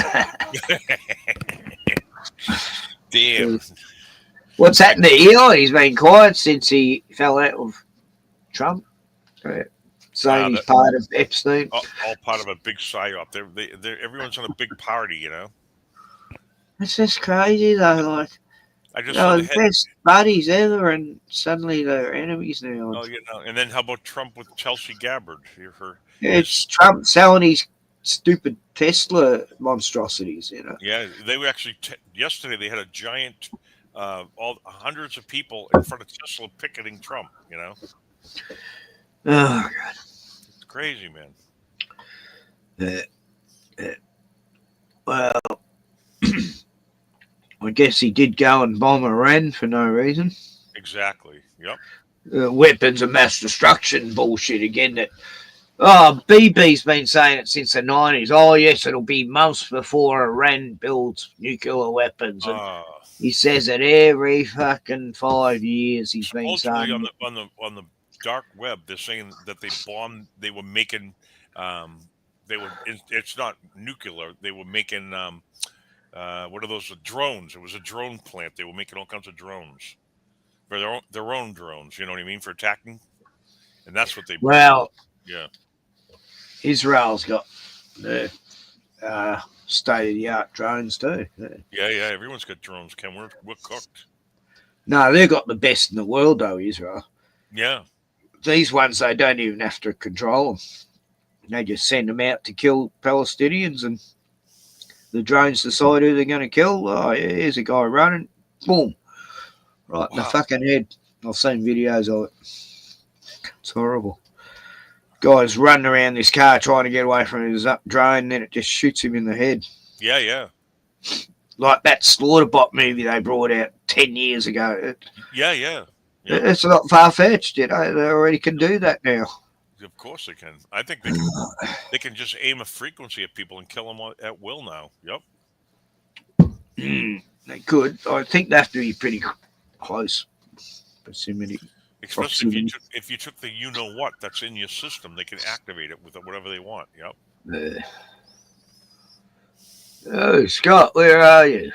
Damn. What's happened to Eli? He's been quiet since he fell out with Trump. Saying he's part of Epstein. All part of a big psyop. Everyone's on a big party, It's just crazy though. Like, I just the best buddies ever, and suddenly they're enemies now. Oh, and then how about Trump with Chelsea Gabbard? It's Trump selling his stupid Tesla monstrosities, Yeah, they were actually yesterday. They had a giant, hundreds of people in front of Tesla picketing Trump. Oh God, it's crazy, man. Well, I guess he did go and bomb Iran for no reason. Exactly. Yep. Weapons of mass destruction bullshit again. That BB's been saying it since the 90s. Oh yes, it'll be months before Iran builds nuclear weapons. And he says it every fucking 5 years. He's been saying on the dark web. They're saying that they bombed. They were making. It's not nuclear. They were making. What are those? Drones. It was a drone plant. They were making all kinds of drones for their own drones. You know what I mean, for attacking. And that's what they. Well. Yeah. Israel's got the state-of-the-art drones too. Yeah. Everyone's got drones, Ken. We're cooked. No, they've got the best in the world, though, Israel. Yeah. These ones, they don't even have to control them. They just send them out to kill Palestinians, and the drones decide who they're going to kill. Oh, here's a guy running. Boom. Right in the fucking head. I've seen videos of it. It's horrible. Guy's running around this car trying to get away from his drone, and then it just shoots him in the head. Yeah. Like that Slaughterbot movie they brought out 10 years ago. Yeah. It's not far-fetched, They already can do that now. Of course they can. I think they can just aim a frequency at people and kill them at will now. Yep. They could. I think they have to be pretty close proximity. Especially if you took the what that's in your system, they can activate it with whatever they want. Yep. Oh, Scott, where are you?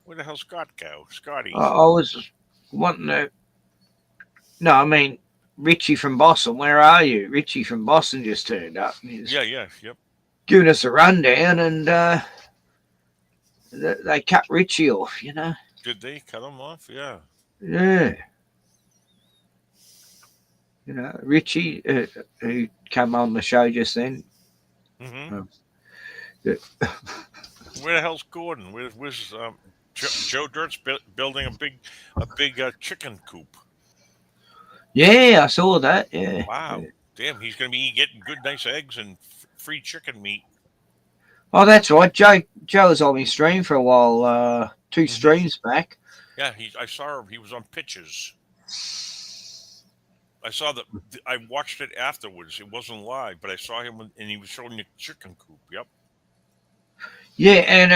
Where the hell Scott go? Scotty. I was wanting to. No, I mean Richie from Boston. Where are you? Richie from Boston just turned up. Yeah. Yep. Giving us a rundown, and they cut Richie off. Did they cut him off? Yeah. Yeah. Richie, who came on the show just then. Mm-hmm. Where the hell's Gordon? Where's Joe Dirt's building a big chicken coop? Yeah, I saw that. Yeah. Wow. Damn, he's going to be getting good, nice eggs and free chicken meat. Oh, that's right. Joe was on my stream for a while. 2 streams back. Yeah, I saw him. He was on pitches. I saw that. I watched it afterwards. It wasn't live, but I saw him and he was showing the chicken coop. Yep. Yeah, and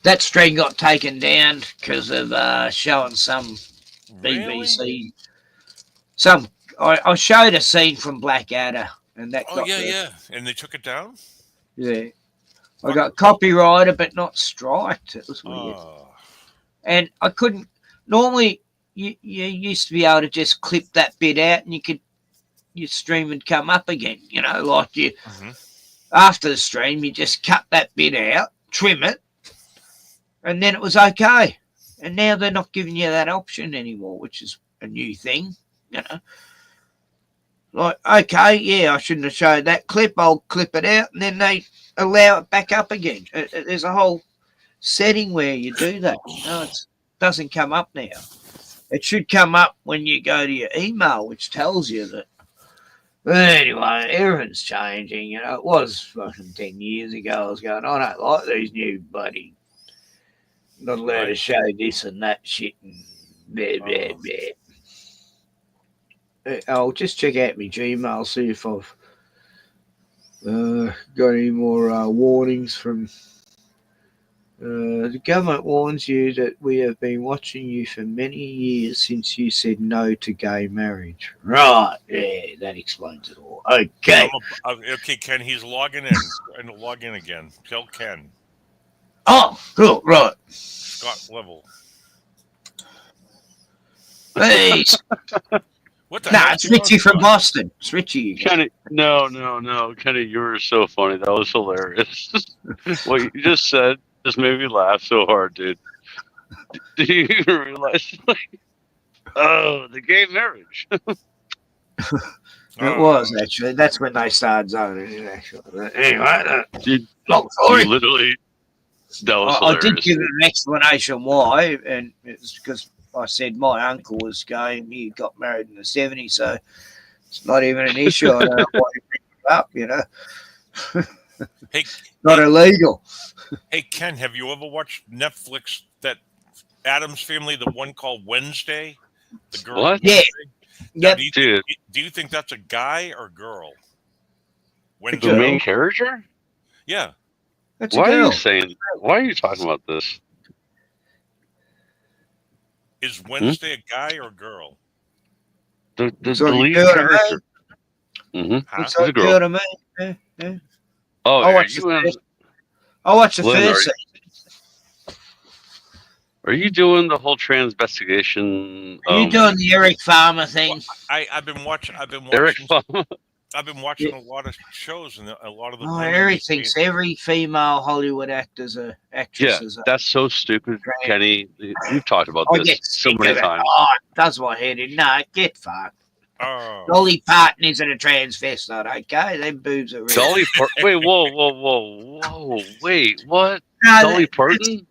that stream got taken down because of showing some BBC. I showed a scene from Blackadder, and that Oh got yeah. And they took it down. yeah. I got copyrighted, but not striked. It was weird. Oh. And I couldn't. Normally, you used to be able to just clip that bit out, and your stream would come up again. You know, like you after the stream, you just cut that bit out, trim it, and then it was okay. And now they're not giving you that option anymore, which is a new thing. You know, like okay, yeah, I shouldn't have showed that clip. I'll clip it out, and then they allow it back up again. There's a whole setting where you do that. No, it doesn't come up now. It should come up when you go to your email, which tells you that. But anyway, everything's changing. You know, it was fucking 10 years ago. I was going, I don't like these new bloody not allowed to show this and that shit and blah, blah, blah. I'll just check out my Gmail, see if I've got any more warnings from. The government warns you that we have been watching you for many years since you said no to gay marriage. Right, yeah, that explains it all. Okay. Okay, Ken, he's logging in. And log in again. Tell Ken. Oh, cool, right. scottlevel. Hey. What the Nah, it's Richie from Boston. It's Richie again. Kenny, no. Kenny, you were so funny. That was hilarious. What you just said just made me laugh so hard, dude. Do you even realize? The gay marriage. It was, actually. That's when they started zoning it, actually. But anyway, long story. You literally, that was I hilarious. did give it an explanation why, and it's because I said my uncle was gay and he got married in the 70s, so it's not even an issue. I don't know why you bring it up, you know. Hey, not illegal. Hey, Ken, have you ever watched Netflix, that Addams Family, the one called Wednesday? The girl. What? Yeah. Now, Yep. do you think that's a guy or girl? The main character? Yeah. That's Why a girl. are you saying? Why are you talking about this? Is Wednesday a guy or a girl? The So you lead feel what I character. It's It's a like girl. good to me. Yeah. Oh, I are watched you the Glenn, first season. Are you doing the whole transvestigation? Are you doing the Eric Farmer thing? I've been watching. Eric Farmer? I've been watching a lot of shows, and a lot of the. Oh, women Eric being- thinks every female Hollywood actors are Yeah, actresses. that's so stupid, Kenny. We've talked about I this get so sick many of it. times. Oh, it does my head in. No, get fucked. Oh. Dolly Parton isn't a transvestite, okay? Them boobs are real. Dolly Parton. Wait, whoa! Wait, what? No, Dolly that- Parton?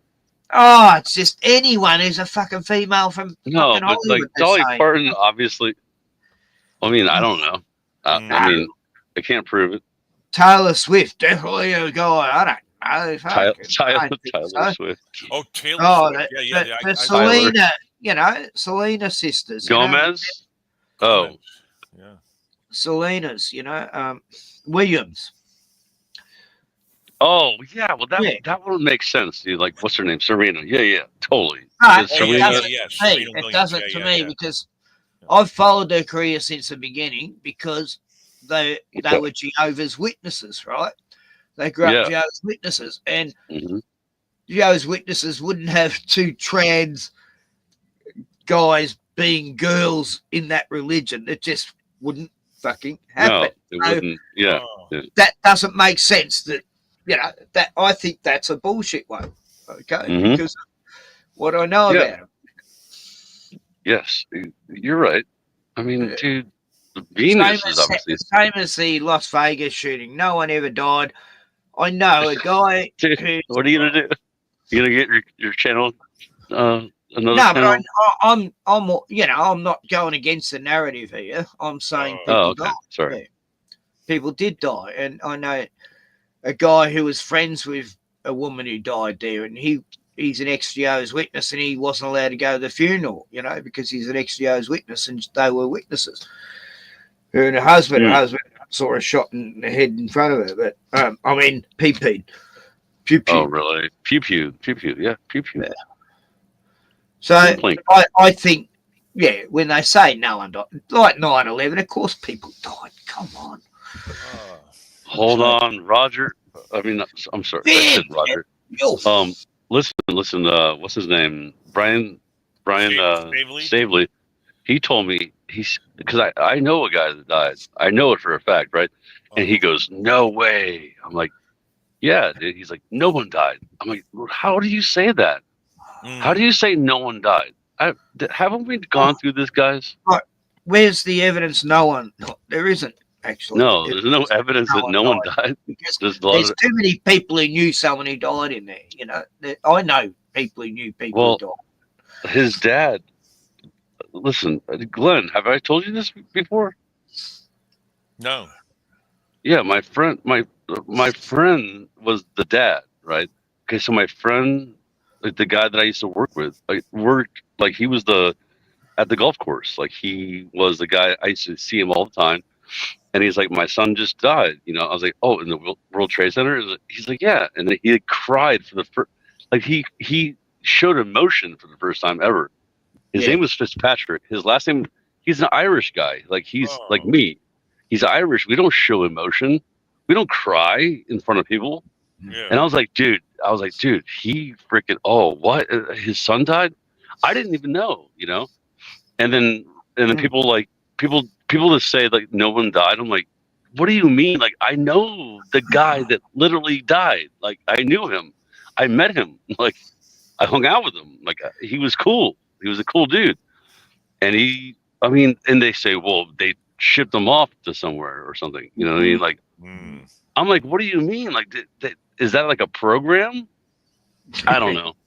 Oh, it's just anyone who's a fucking female from No, fucking but Hollywood. like they're Dolly saying. Parton, obviously. I mean, I don't know. I mean, I can't prove it. Taylor Swift, definitely a guy. I don't know. Tyler I don't think so. Swift. Oh, Taylor Oh, Swift. the, Yeah. the Selena, you know, Selena sisters. you know, Gomez? Oh. Yeah. Selena's, you know, Williams. Oh, yeah. Well, Yeah. that would make sense, dude. Like, what's her name? Serena. Yeah, totally. But Is it Serena- doesn't to me. It doesn't to me because I've followed their career since the beginning because they were Jehovah's Witnesses, right? They grew up Yeah. Jehovah's Witnesses, and Mhm. Jehovah's Witnesses wouldn't have two trans guys being girls in that religion. It just wouldn't fucking happen. No, it So wouldn't. Yeah. yeah. that doesn't make sense. That you know that I think that's a bullshit one. Okay, Mhm. because of what I know Yeah. about them. Yes, you're right. I mean, dude, Venus is obviously. Same as the Las Vegas shooting. No one ever died. I know a guy. Dude, what are you gonna do? You gonna get your channel? Another No, channel? but I'm, you know, I'm not going against the narrative here. I'm saying people Oh, okay. died. Sorry. Yeah. People did die, and I know a guy who was friends with a woman who died there, and he he's an ex-Jehovah's Witness and he wasn't allowed to go to the funeral, you know, because he's an ex-Jehovah's Witness and they were witnesses. Her and her husband, saw a shot in the head in front of her, but I mean, PP. Pew pew. Oh, really? Pew pew. Pew pew. Yeah, pew pew. Yeah. So I think, yeah, when they say no one died, like 9/11, of course people died. Come on. Hold on, Roger. I mean, I'm sorry. I said Roger. Listen. What's his name? Brian Stavely. He told me because I know a guy that died. I know it for a fact, right? And he goes, "No way." I'm like, "Yeah, dude." He's like, "No one died." I'm like, "How do you say that? How do you say no one died? Haven't we gone through this, guys?" Where's the evidence? No one. There isn't actually. No, there's no evidence that no one died. There's too many people who knew someone who died in there. You know, I know people who knew people who died. His dad. Listen, Glenn, have I told you this before? No. Yeah, my friend was the dad, right? Okay, so my friend, like the guy that I used to work with, he was at the golf course. Like he was the guy I used to see him all the time, and he's like, my son just died. You know, I was like, oh, in the World Trade Center? He's like, yeah, and then he cried for the first, like he showed emotion for the first time ever. His name was Fitzpatrick. His last name, he's an Irish guy. Like he's like me. He's Irish. We don't show emotion. We don't cry in front of people. Yeah. And I was like, dude, he freaking, what? His son died? I didn't even know, you know? And then people that say like no one died. I'm like, what do you mean? Like, I know the guy that literally died. Like I knew him. I met him. Like I hung out with him. Like he was cool. He was a cool dude. And and they say, well, they shipped him off to somewhere or something. You know what I mean? Like, I'm like, what do you mean? Like, is that like a program? I don't know.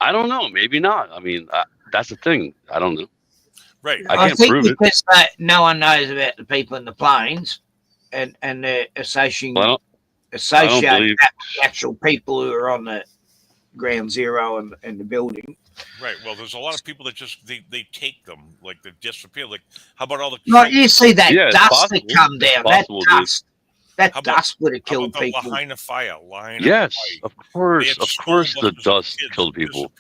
I don't know. Maybe not. I mean, that's the thing. I don't know. Right. I can't think prove it. because no one knows about the people in the planes and they're associating that with the actual people who are on the ground zero and the building. Right. Well, there's a lot of people that just they take them, like they disappear. Like, how about all the? Like you see that dust that come down. That dust would have killed the people. Lahaina fire. Of course the dust killed people.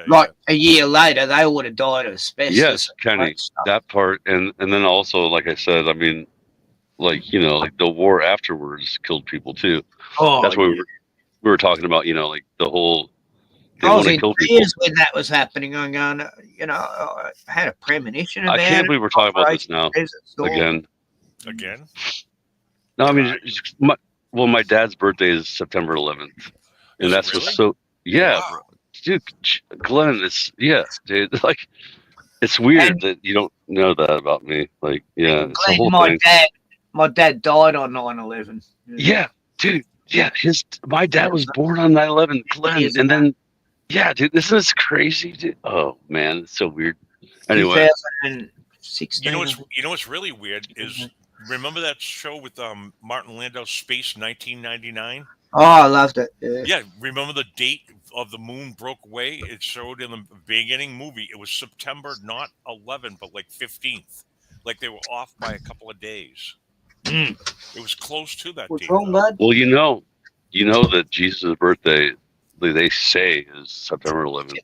Like a year later, they would have died of asbestos. Yes, Kenny, that part, and then also, like I said, I mean, like like the war afterwards killed people too. That's what we were talking about. Like the whole. I was in tears when that was happening. I'm going, I had a premonition about it. I can't believe we're talking about this now again. Again? No, I mean, my dad's birthday is September 11th, and that's what's so. Yeah, bro. Dude, Glenn, dude. Like, it's weird that you don't know that about me. Like, yeah, it's the whole thing. My dad died on 9/11. Yeah, dude. Yeah, my dad was born on 9/11, Glenn, and then. Yeah, dude, isn't this crazy, dude? Oh man, it's so weird. Anyway, 2016. You know what's really weird is remember that show with Martin Landau, Space 1999? Oh, I loved it. Yeah, remember the date of the moon broke away? It showed in the beginning movie. It was September, not 11, but like 15th. Like they were off by a couple of days. It was close to that date. Well, you know that Jesus' birthday. They say is September 11th.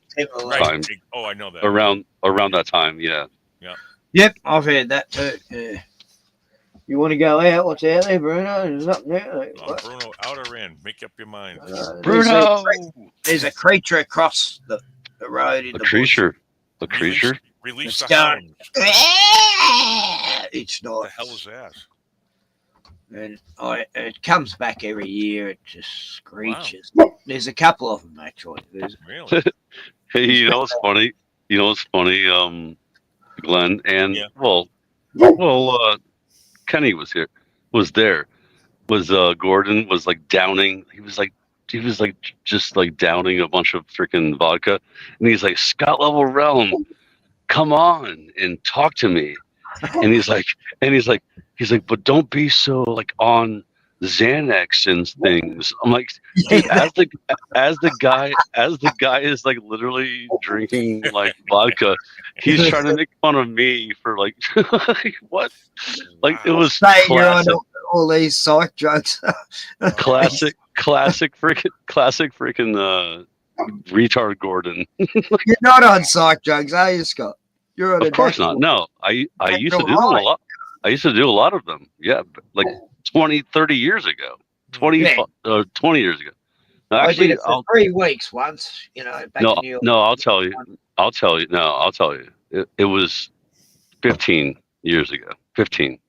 Right. Oh, I know that. Around that time, yeah. Yeah. Yep, I've heard that too. Yeah. You want to go out? What's out there, Bruno? There's something there. Bruno, out or in? Make up your mind. Bruno! There's a creature across the road. A creature. Release the hounds. It's not. What the hell is that? And it comes back every year. It just screeches. Wow. There's a couple of them actually. Really? Hey, you know what's funny? Glenn, and Kenny was there. Gordon was like downing. He was like just like downing a bunch of freaking vodka, and he's like, Scott Level Realm, come on and talk to me. And he's like, but don't be so like on Xanax and things. I'm like, dude, as the guy is like literally drinking like vodka, he's trying to make fun of me for like, like what? Like it was Saying you're on classic, all these psych drugs. classic freaking retard Gordon. You're not on psych drugs, are you, Scott? You're on Of course not. No, I used to do them a lot. I used to do a lot of them. Yeah, like 20, 30 years ago. 20 years ago. No, I did actually, it for 3 weeks once, you know, back in New York. no, I'll tell you. It was 15 years ago. 15.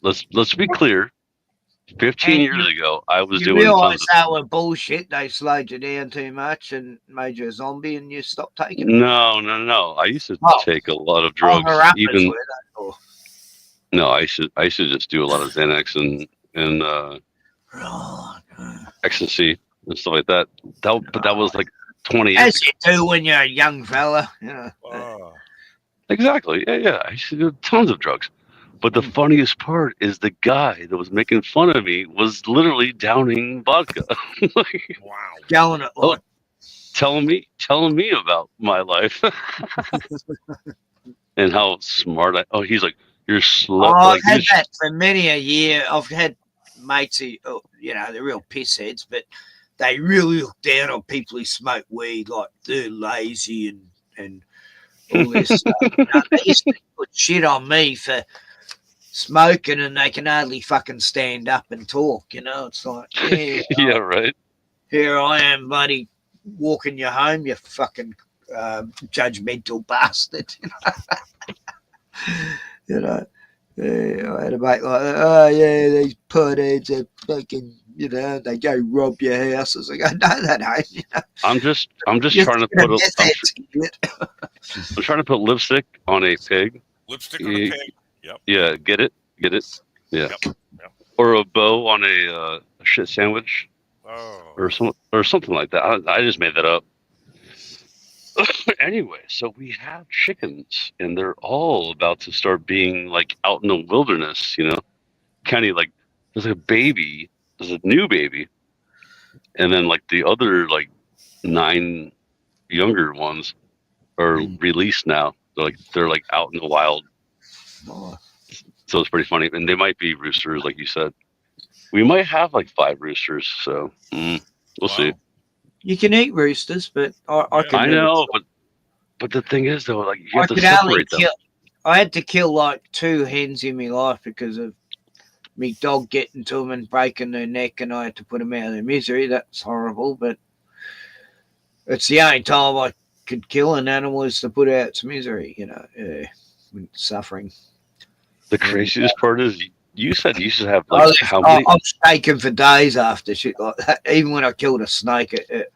Let's be clear. 15 years ago, I was doing realize tons that were bullshit. They slowed you down too much and made you a zombie, and you stopped taking it. No. I used to take a lot of drugs. Even no, I used to just do a lot of Xanax and ecstasy and stuff like that. But that was like 20 years As you do when you're a young fella, you know. Exactly. Yeah. I used to do tons of drugs. But the funniest part is the guy that was making fun of me was literally downing vodka. Like, wow. Going it like telling me about my life and how smart he's like, you're slow. I've had that for many a year. I've had mates who, you know, they're real pissheads, but they really look down on people who smoke weed, like they're lazy and all this stuff. You know, they used to put shit on me for smoking, and they can hardly fucking stand up and talk. You know, it's like, yeah, right. Here I am, buddy, walking you home, you fucking judgmental bastard. You know, yeah, I had a mate like that. Oh yeah, these potheads are fucking. You know, they go rob your houses. I go, no, they don't. You know? I'm just trying to put I'm trying to put lipstick on a pig. Lipstick on a pig. Yep. Yeah, get it. Yeah. Yep. Or a bow on a shit sandwich. Oh. Or something like that. I just made that up. Anyway, so we have chickens, and they're all about to start being like out in the wilderness. You know, Kenny, like there's a baby. There's a new baby, and then like the other like 9 younger ones are released now. They're like out in the wild. So it's pretty funny, and they might be roosters, like you said. We might have like 5 roosters, so we'll see. You can eat roosters, but I know, but the thing is though, like you have to separate them. I had to kill like 2 hens in my life because of me dog getting to them and breaking their neck, and I had to put them out of their misery. That's horrible, but it's the only time I could kill an animal is to put out its misery, you know, suffering. The craziest part is you said you used to have like how many? I'm shaking for days after shit like that. Even when I killed a snake, it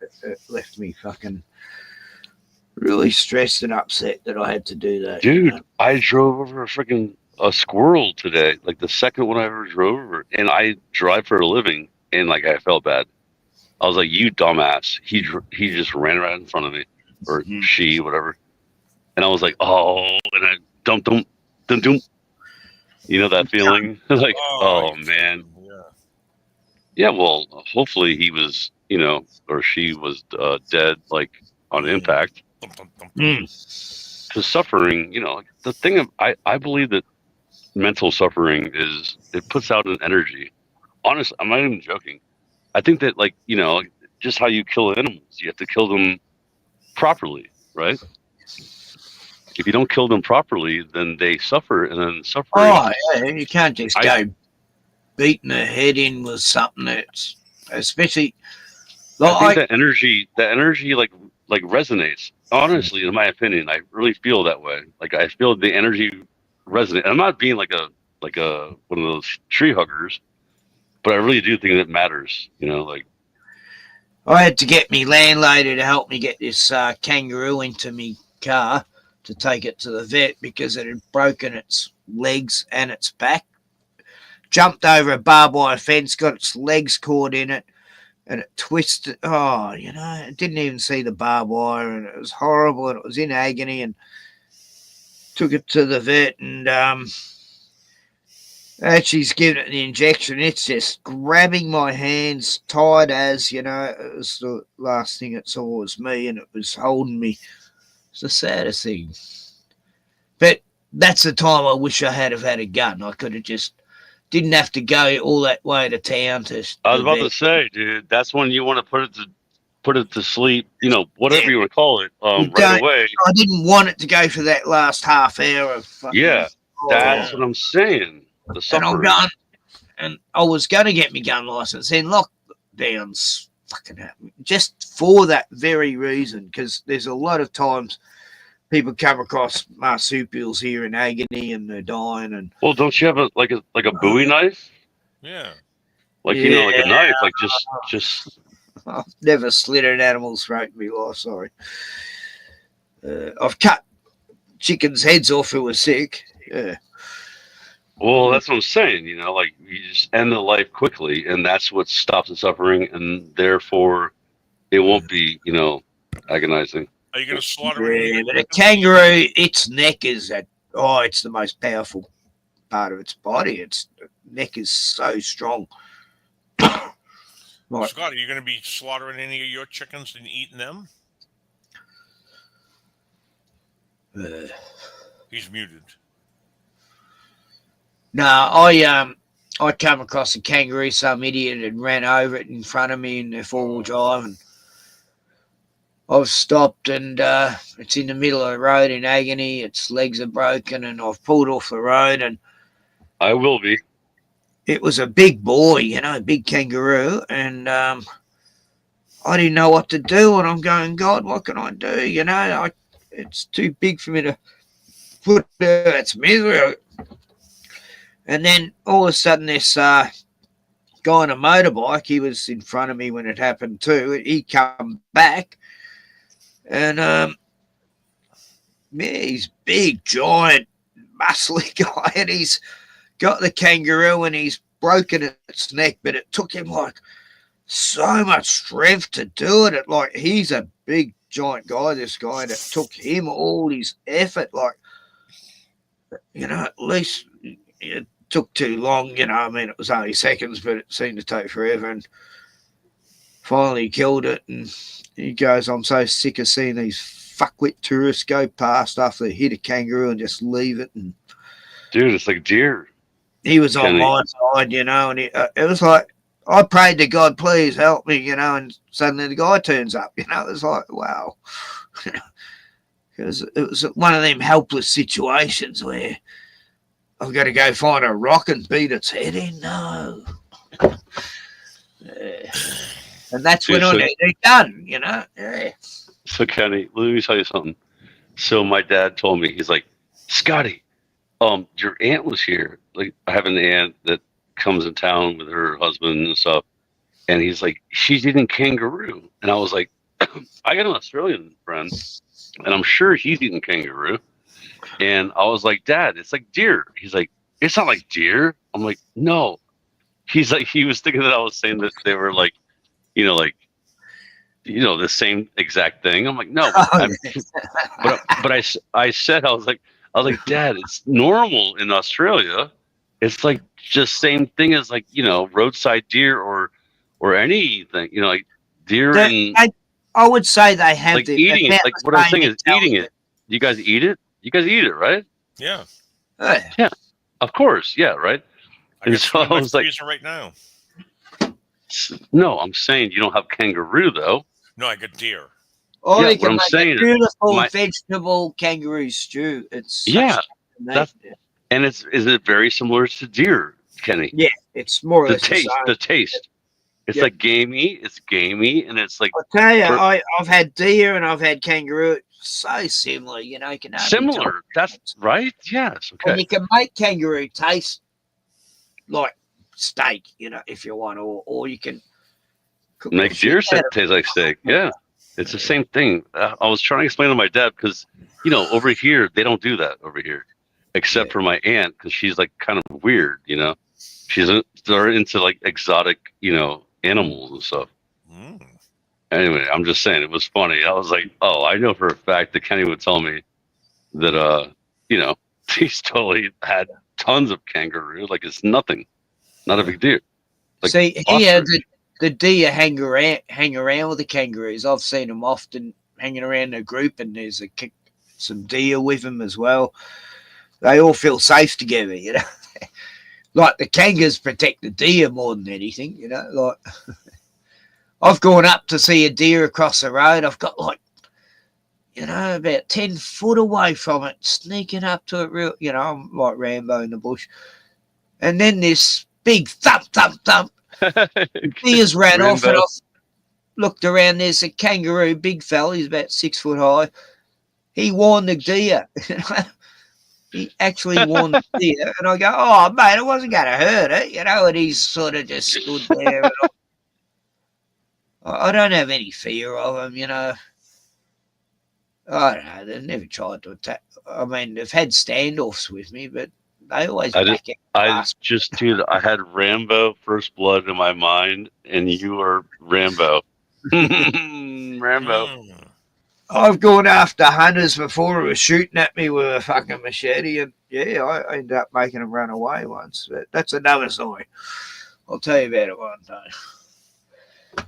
left me fucking really stressed and upset that I had to do that. Dude, you know? I drove over a squirrel today, like the second one I ever drove over, and I drive for a living, and like I felt bad. I was like, "You dumbass!" He just ran right in front of me, or she, whatever, and I was like, "Oh!" And I dump. You know that feeling? Like, oh man. Yeah. Well, hopefully he was, you know, or she was dead, like on impact. Because suffering, you know, like, the thing of I believe that mental suffering is it puts out an energy. Honestly, I'm not even joking. I think that, like, you know, just how you kill animals, you have to kill them properly, right? If you don't kill them properly, then they suffer, and then suffering. Oh yeah, you can't just go beating their head in with something that's, especially. I think that energy like resonates. Honestly, in my opinion, I really feel that way. Like I feel the energy resonate. I'm not being like a one of those tree huggers, but I really do think it matters. You know, like I had to get me landlady to help me get this kangaroo into me car to take it to the vet because it had broken its legs and its back. Jumped over a barbed wire fence, got its legs caught in it, and it twisted. Oh, you know, it didn't even see the barbed wire, and it was horrible, and it was in agony, and took it to the vet, and As she's giving it the injection, it's just grabbing my hands tight as, it was the last thing it saw was me, and it was holding me. It's the saddest thing. But that's the time I wish I had have had a gun. I could have just didn't have to go all that way to town to. I was about to say, dude, that's when you want to put it to sleep, whatever you want to call it, right away. I didn't want it to go for that last half hour of fucking. Yeah, that's what I'm saying. The suffering. And I was going to get my gun license. Then lockdowns fucking happened just for that very reason, because there's a lot of times people come across marsupials here in agony and they're dying. And well, don't you have a Bowie knife? Yeah. Like a knife, like just. I've never slit an animal's throat in my life. Sorry. I've cut chickens' heads off who were sick. Yeah. Well, that's what I'm saying. You just end the life quickly, and that's what stops the suffering, and therefore it won't be, agonizing. Are you going to slaughter it? Yeah, but a kangaroo, its neck is it's the most powerful part of its body. Its neck is so strong. Right. Scott, are you going to be slaughtering any of your chickens and eating them? He's muted. No, I come across a kangaroo. Some idiot had ran over it in front of me in their four-wheel drive, and I've stopped, and it's in the middle of the road in agony. Its legs are broken, and I've pulled off the road, and I will be. It was a big boy, big kangaroo, and I didn't know what to do, and I'm going, God, what can I do? It's too big for me to put its misery. And then all of a sudden, this guy on a motorbike, he was in front of me when it happened too. He come back, and he's big, giant, muscly guy, and he's got the kangaroo and he's broken its neck, but it took him so much strength to do it. He's a big giant guy, this guy, and it took him all his effort. At least it took too long. It was only seconds, but it seemed to take forever. And finally killed it. And he goes, I'm so sick of seeing these fuckwit tourists go past after they hit a kangaroo and just leave it. And dude, it's like deer. He was on my side, and it was like, I prayed to God, please help me, and suddenly the guy turns up, it was like, wow. Because it was one of them helpless situations where I've got to go find a rock and beat its head in. No. And that's when I need it done, Yeah. So, Kenny, let me tell you something. So my dad told me, he's like, Scotty, your aunt was here. Like, I have an aunt that comes in town with her husband and stuff, and he's like, she's eating kangaroo. And I was like, I got an Australian friend, and I'm sure he's eating kangaroo. And I was like, Dad, it's like deer. He's like, it's not like deer. I'm like, no. He's like, he was thinking that I was saying that they were like, the same exact thing. I'm like, no, but I said, I was like, Dad, it's normal in Australia. It's like just same thing as roadside deer or anything, like deer. I would say they have eating it. Like what I'm saying is eating it. You guys eat it? You guys eat it, right? Yeah. Yeah, of course. Yeah, right. And so I was like, right now. No, I'm saying you don't have kangaroo though. No, I got deer. Oh, you can make a beautiful vegetable kangaroo stew. It's and is it very similar to deer, Kenny? Yeah, it's more or less the taste. It's like gamey. It's gamey, and it's like. I'll tell you, I've had deer and I've had kangaroo. It's so similar, you can similar. That's right. Yes. Okay. And you can make kangaroo taste like steak, if you want, or you can make deer taste like steak. Yeah. It's the same thing. I was trying to explain to my dad because, over here, they don't do that over here, except for my aunt, because she's like kind of weird, they're into like exotic, animals and stuff. Anyway, I'm just saying it was funny. I was like, oh, I know for a fact that Kenny would tell me that, he's totally had tons of kangaroo. Like it's nothing, not a big deal. Like, see, here ostrich. the deer hang around with the kangaroos. I've seen them often hanging around a group, and there's some deer with them as well. They all feel safe together, you know. Like the kangaroos protect the deer more than anything, you know. Like I've gone up to see a deer across the road. I've got like, you know, about 10 foot away from it, sneaking up to it real, you know, I'm like Rambo in the bush. And then this big thump, thump, thump. Deers ran off, and I looked around. There's a kangaroo, big fella. He's about 6 foot high. He warned the deer. He actually warned the deer. And I go, oh, mate, it wasn't going to hurt it, you know. And he's sort of just stood there. And I don't have any fear of him, you know. I don't know. They've never tried to attack. I mean, they've had standoffs with me, but they always back out. Dude, I had Rambo First Blood in my mind, and you are Rambo. Rambo. I've gone after hunters before who were shooting at me with a fucking machete, and yeah, I ended up making them run away once. But that's another story. I'll tell you about it one day.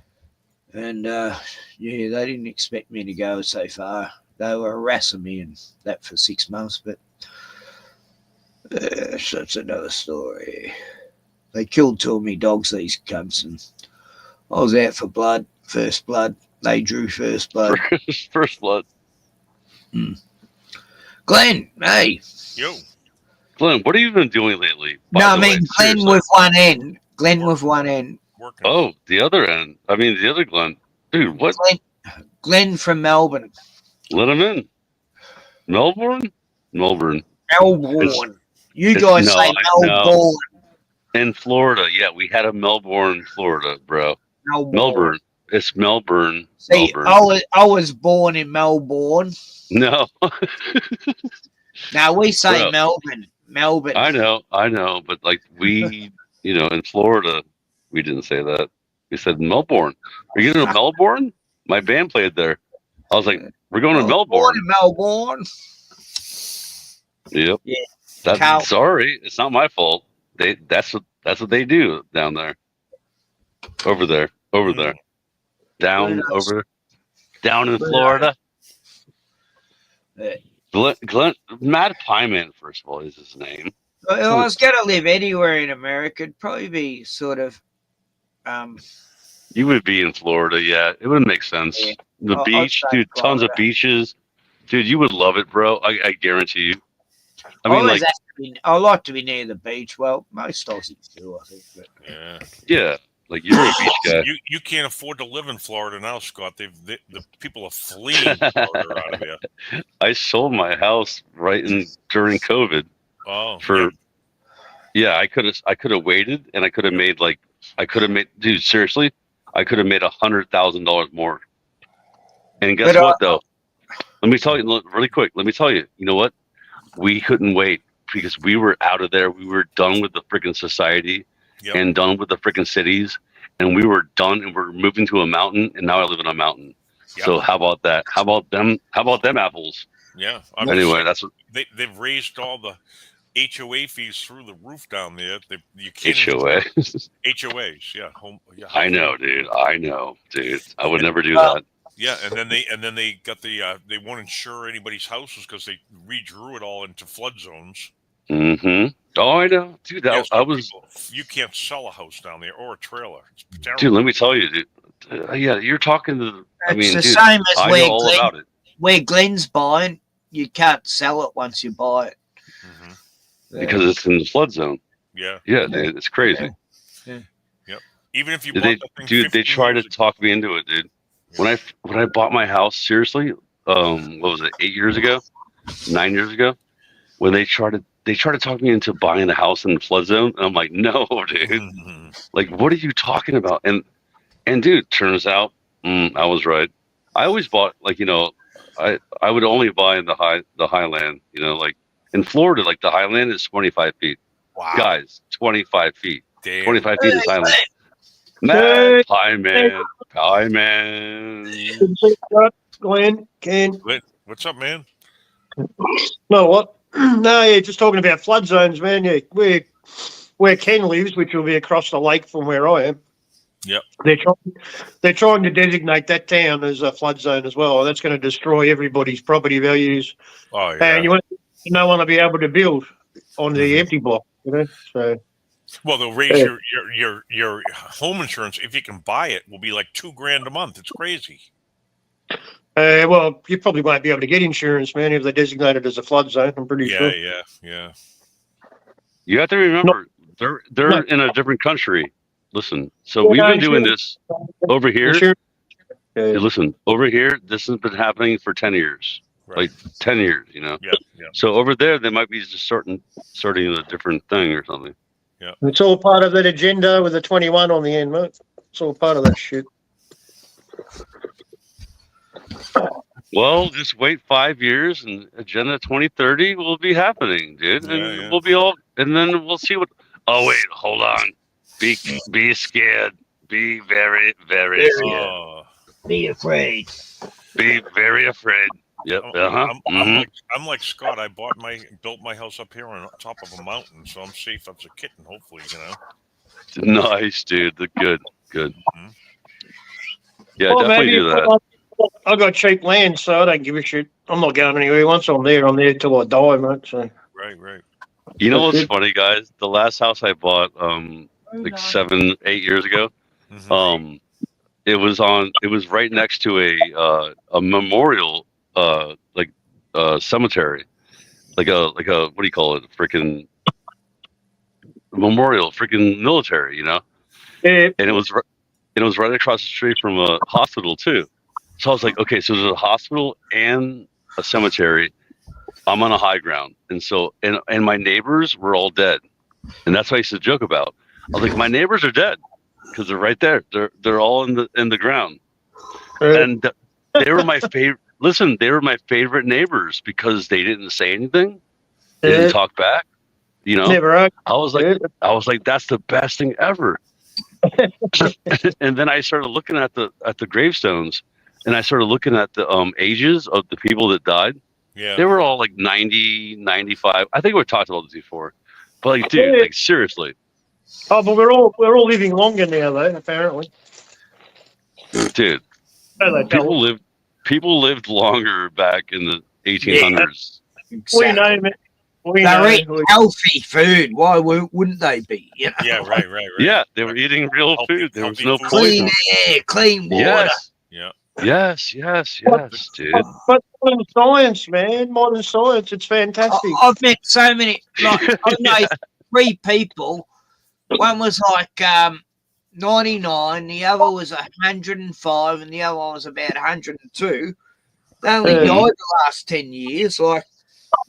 And yeah, they didn't expect me to go so far. They were harassing me and that for 6 months, but that's another story. They killed 2 of me dogs, these cunts, and I was out for blood, first blood. They drew first blood. First blood. Glenn, hey. Yo. Glenn, what have you been doing lately? No, I mean Glenn with one end. Glenn with one end. Oh, the other end. I mean, the other Glenn. Dude, what? Glenn from Melbourne. Let him in. Melbourne? Melbourne. You guys say Melbourne. In Florida. Yeah, we had a Melbourne, Florida, bro. Melbourne. It's Melbourne. See, Melbourne. I was born in Melbourne. No. Now we say Bro. Melbourne. Melbourne. I know. But like we, you know, in Florida, we didn't say that. We said Melbourne. Are you going to Melbourne? My band played there. I was like, we're going to Melbourne. Born in Melbourne. Yep. Yeah. Sorry, it's not my fault. That's what they do down there. Over there. Down in Florida. Glenn Mad Pie Man, first of all, is his name. If I was going to live anywhere in America, it'd probably be sort of. You would be in Florida, yeah. It would make sense. Yeah. The beach, dude, tons of beaches. Dude, you would love it, bro. I guarantee you. I mean, I like to be near the beach. Well, most Aussies do, I think. But. Yeah. Like you're a beach guy. You can't afford to live in Florida now, Scott. The people are fleeing Florida out of there. I sold my house during COVID. Oh. I could have waited, and I could have made dude, seriously, I could have made $100,000 more. And guess what though? Let me tell you really quick. Let me tell you. You know what? We couldn't wait because we were out of there. We were done with the freaking society. Yep. And done with the freaking cities, and we were done, and we're moving to a mountain, and now I live in a mountain. Yep. So how about that? How about them apples? Yeah. Anyway, that's what they've raised all the HOA fees through the roof down there. You can't HOAs, yeah. I know, dude. I would never do that. Yeah, and then they got they won't insure anybody's houses because they redrew it all into flood zones. Mm-hmm. Oh, I know, dude. You can't sell a house down there or a trailer. It's terrible. Dude, let me tell you, dude. Yeah, you're talking to. It's the same as where Glen's buying. You can't sell it once you buy it because it's in the flood zone. Yeah. Yeah, dude, it's crazy. Yeah. Yep. Even if you they tried to talk me into it, dude. When I bought my house, seriously, what was it? 8 years ago, 9 years ago, when they tried to talk me into buying a house in the flood zone, and I'm like, no, dude. Like, what are you talking about? And dude, turns out I was right. I always bought I would only buy in the highland. Like in Florida, like the highland is 25 feet. Wow, guys, 25 feet. Damn. 25 feet is highland. Mad Pie Man. Glenn, Ken. What's up, man? No, what? No, yeah, just talking about flood zones, man. Yeah, where Ken lives, which will be across the lake from where I am. Yep. They're trying to designate that town as a flood zone as well. That's going to destroy everybody's property values. Oh yeah. And you don't want to be able to build on the empty block, you know. So. Well, they'll raise your home insurance if you can buy it. Will be like $2,000 a month. It's crazy. Well, you probably won't be able to get insurance, man, if they designate it as a flood zone. I'm pretty sure. Yeah. You have to remember, they're in a different country. Listen, so we've been doing this over here. Hey, listen, over here, this has been happening for 10 years. Like 10 years, you know? Yeah. So over there, they might be just sorting a different thing or something. Yeah. It's all part of that agenda with the 21 on the end, mate. It's all part of that shit. Well, just wait 5 years and Agenda 2030 will be happening, dude. And we'll be all, and then we'll see what. Oh, wait, hold on. Be scared. Be very, very scared. Be afraid. Be very afraid. Yep. I'm like Scott. I built my house up here on top of a mountain, so I'm safe as a kitten. Hopefully, you know. Nice, dude. Good. Mm-hmm. Yeah, definitely do that. I got cheap land, so I don't give a shit. I'm not going anywhere. Once I'm there till I die, mate. So. Right. You know what's funny, guys? The last house I bought, like 7-8 years ago, it was right next to a memorial, cemetery, like a what do you call it? Freaking memorial, freaking military, you know? Yeah. And it was right across the street from a hospital too. So I was like, okay, so there's a hospital and a cemetery. I'm on a high ground, and so and my neighbors were all dead, and that's what I used to joke about. I was like, my neighbors are dead because they're right there. They're all in the ground, and they were my favorite. Listen, they were my favorite neighbors because they didn't say anything, they didn't talk back. You know, I was like, that's the best thing ever. And then I started looking at the gravestones, and I started looking at the ages of the people that died. Yeah. They were all like 90, 95. I think we talked about this before. But like, dude, like seriously. Oh, but we're all living longer now, though. Apparently, dude. People lived longer back in the 1800s. Yeah, exactly. They're eating healthy food. Why wouldn't they be? You know? Yeah, right. Yeah, they were eating real food. There was no clean poison. air, clean water. Yes. Dude. But modern science, man, modern science, it's fantastic. I've met so many. Like, I know 3 people. One was like 99, the other was 105, and the other one was about 102. They only died the last 10 years. Like,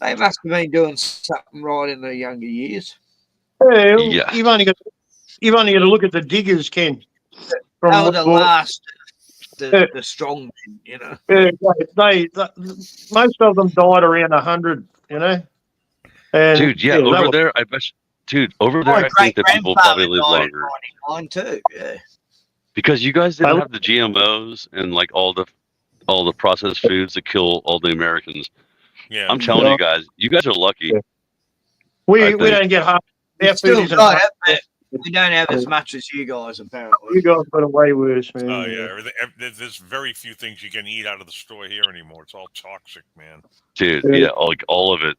they must have been doing something right in their younger years. Yeah. You've only got to look at the diggers, Ken. They were the last. The strong men, you know. They most of them died around 100, you know. And, dude, over there, I bet. Dude, over there, I think that people probably live longer. 99 too, yeah. Because you guys didn't have the GMOs and like all the processed foods that kill all the Americans. Yeah, I'm telling you guys are lucky. We don't get half. We don't have as much as you guys, apparently. You guys got away worse, man. Oh yeah, there's very few things you can eat out of the store here anymore. It's all toxic, man. Dude, yeah, like all of it.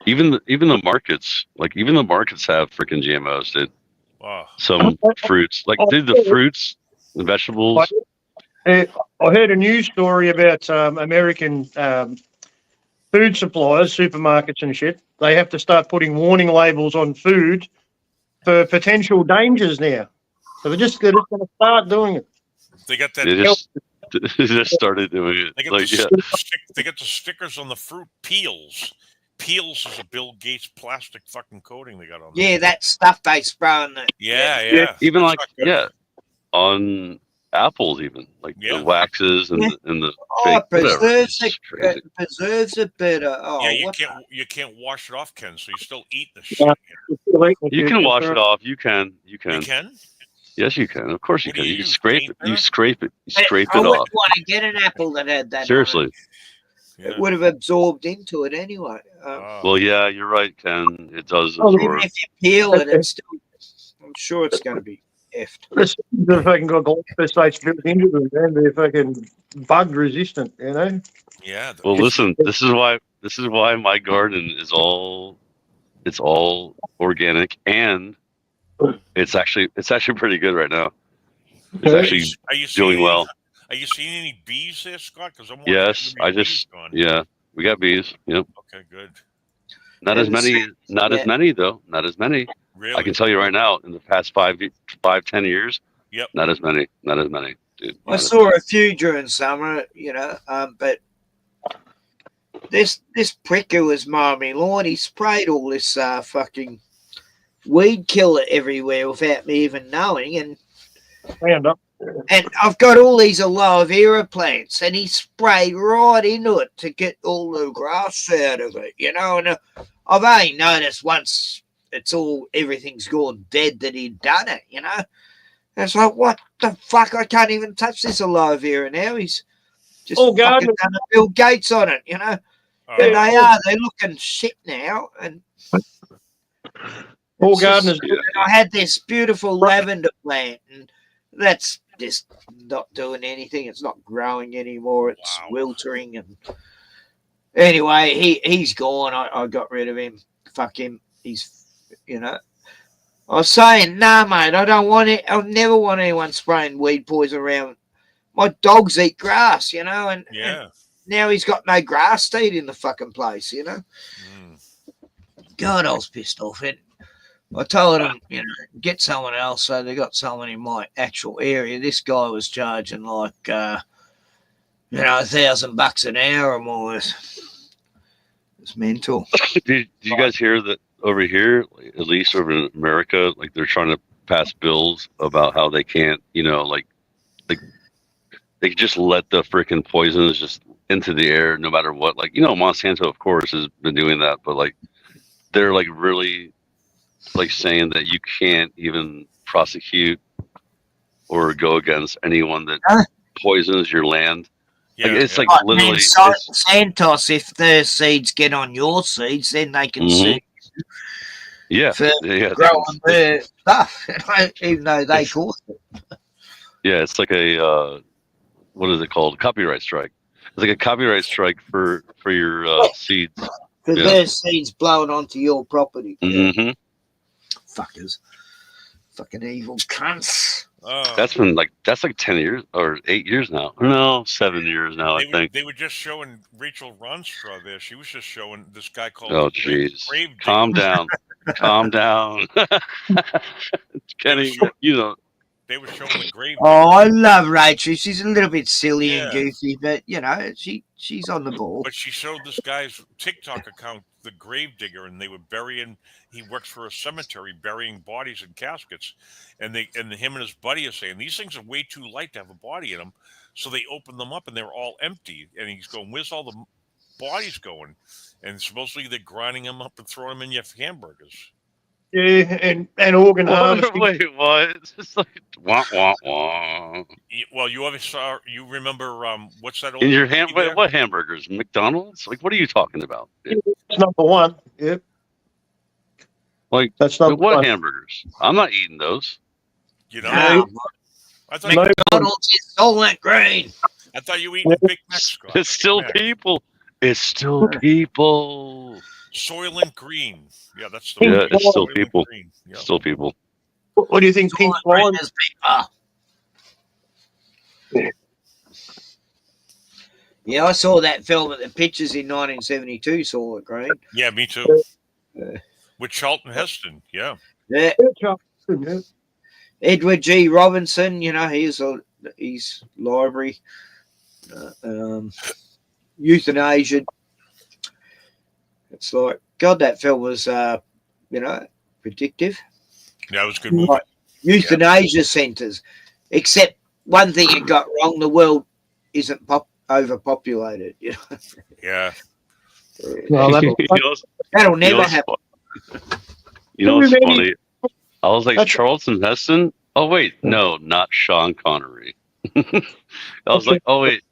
Even the markets, have freaking GMOs, dude. Wow. Some fruits, like dude, the fruits, the vegetables. I heard a news story about American food suppliers, supermarkets and shit. They have to start putting warning labels on food for potential dangers now. So they're just going to start doing it. They got that. They just started doing it. They got the stickers on the fruit. Peels is a Bill Gates plastic fucking coating they got on. Yeah, that stuff they spray on the. Yeah. Even like on apples, even like the waxes and the fake preserves it better. You can't wash it off, Ken. So you still eat the shit. You can wash it off. You can. You can. Yes, you can. Of course you can. You scrape it. You scrape it I off. wouldn't want to get an apple that had that. Seriously. It would have absorbed into it anyway. Well, yeah, you're right, Ken. It does Even absorb. if you peel it, it's still. I'm sure it's going to be effed. This the fucking got glyphosate built into them, and they're fucking bug resistant, you know. Yeah. Well, listen. This is why my garden is all organic, and it's actually pretty good right now. It's actually Are you doing well. Are you seeing any bees there, Scott? Because I'm Yes, we got bees. Yep. Okay, good. Not as many. Not as many though. Not as many. Really? I can tell you right now. In the past 10 years. Yep. Not as many. Not as many, dude. I saw a few during summer, but this prick who was mowing my lawn, he sprayed all this fucking weed killer everywhere without me even knowing, and I've got all these aloe vera plants, and he sprayed right into it to get all the grass out of it, and I've only noticed once everything's gone dead that he'd done it, It's like, what the fuck? I can't even touch this aloe vera now. He's just fucking done a Bill Gates on it, And they're looking shit now. And all gardeners. I had this beautiful lavender plant, and that's just not doing anything. It's not growing anymore. It's wiltering. And anyway, he's gone. I got rid of him. Fuck him. He's, I was saying, nah, mate, I don't want it. I'll never want anyone spraying weed poison around. My dogs eat grass, and now he's got no grass to eat in the fucking place, God, I was pissed off. I told him, get someone else. So they got someone in my actual area. This guy was charging like, $1,000 an hour or more. It's mental. Did you guys hear that over here, at least over in America, like they're trying to pass bills about how they can't, they just let the freaking poisons just into the air no matter what. Like, Monsanto, of course, has been doing that, but like they're like really like saying that you can't even prosecute or go against anyone that poisons your land. Yeah, like, it's like Right, literally man, Santos, if their seeds get on your seeds, then they can sue you yeah, for yeah, growing their stuff, even though they caused it. yeah. It's like a what is it called? Copyright strike. It's like a copyright strike for your seeds. Because their seeds blowing onto your property. Mm-hmm. Fuckers. Fucking evil cunts. That's like 10 years or 8 years now. No, 7 years now, I think. They were just showing Rachel Ronstraw there. She was just showing this guy called Oh, jeez. Grave Calm down. Calm down. Kenny, They were showing the grave. Oh, I love Rachel. She's a little bit silly and goofy, but she's on the ball. But she showed this guy's TikTok account, the grave digger, and they were burying. He works for a cemetery, burying bodies in caskets, and him and his buddy are saying these things are way too light to have a body in them, so they open them up and they're all empty. And he's going, "Where's all the bodies going?" And supposedly they're grinding them up and throwing them in your hamburgers. Yeah, and organ harvesting. Wait, what? It's just like wah wah wah. Well, you always saw. You remember what's that? Old In your what hamburgers? McDonald's? Like, what are you talking about? That's number one. Yep. Like, that's not what hamburgers? I'm not eating those. I thought McDonald's is Soylent Green. I thought you were eating Big Mac, Scott. It's still people. It's still people. Soylent Green. Yeah, that's the yeah. It's still Soylent people. Green. Yeah. Still people. What do you think? Pink Floyd is people. Yeah, I saw that film at the pictures in 1972. Soylent Green. Yeah, me too. With Charlton Heston. Yeah. Yeah. Edward G. Robinson. He's library. Euthanasia. It's like, God, that film was, predictive. Yeah, it was a good movie. Like, euthanasia centres. Except one thing it got wrong, the world isn't overpopulated. Yeah. Well, that'll never happen. You know what's funny? I was like, Charlton Heston? Oh, wait. No, not Sean Connery. I was like, oh, wait.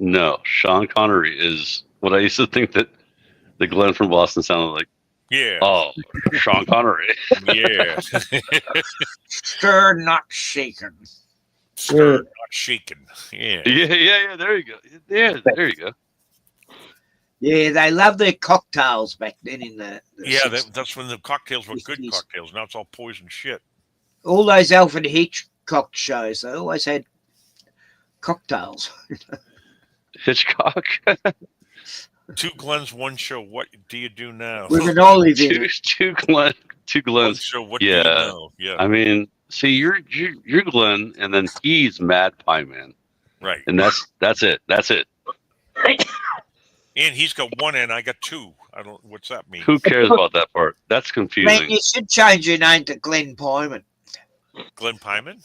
No, Sean Connery is what I used to think that the Glenn from Boston sounded like. Yeah. Oh, Sean Connery. Yeah. Stirred, not shaken. Stirred, not shaken. Yeah. Yeah. There you go. Yeah, there you go. Yeah, they loved their cocktails back then in the Yeah, 60s. that's when the cocktails were good cocktails. Now it's all poison shit. All those Alfred Hitchcock shows, they always had cocktails. Hitchcock. Two Glens, one show. What do you do now? With an olive in it. Two Glens. One show. What do you know? Yeah. I mean, see, you're Glenn, and then he's Mad Pie Man. Right. And that's it. That's it. And he's got one and I got two. I don't. What's that mean? Who cares about that part? That's confusing. Man, you should change your name to Glenn Pyman. Glenn Pyman?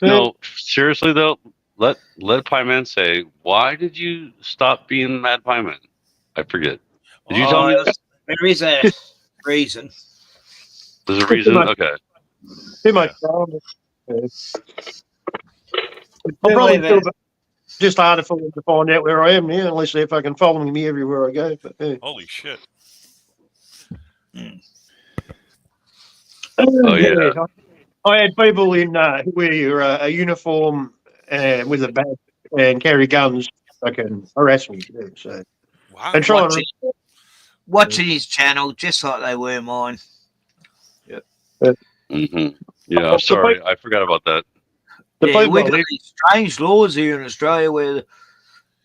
No, seriously though, let Pie Man say, why did you stop being Mad Pie Man? I forget. Did you tell me this? There is a reason. There's a reason? Okay. Too much drama. I'll probably feel just harder for them to find out where I am now, unless they're fucking following me everywhere I go. But, yeah. Holy shit. Oh, yeah. I had people in who wear a uniform with a badge and carry guns fucking harass me. Yeah, so. Wow. And try Watching his channel, just like they were mine. Yeah. Yeah, I'm sorry. I forgot about that. Yeah, we've got these strange laws here in Australia where,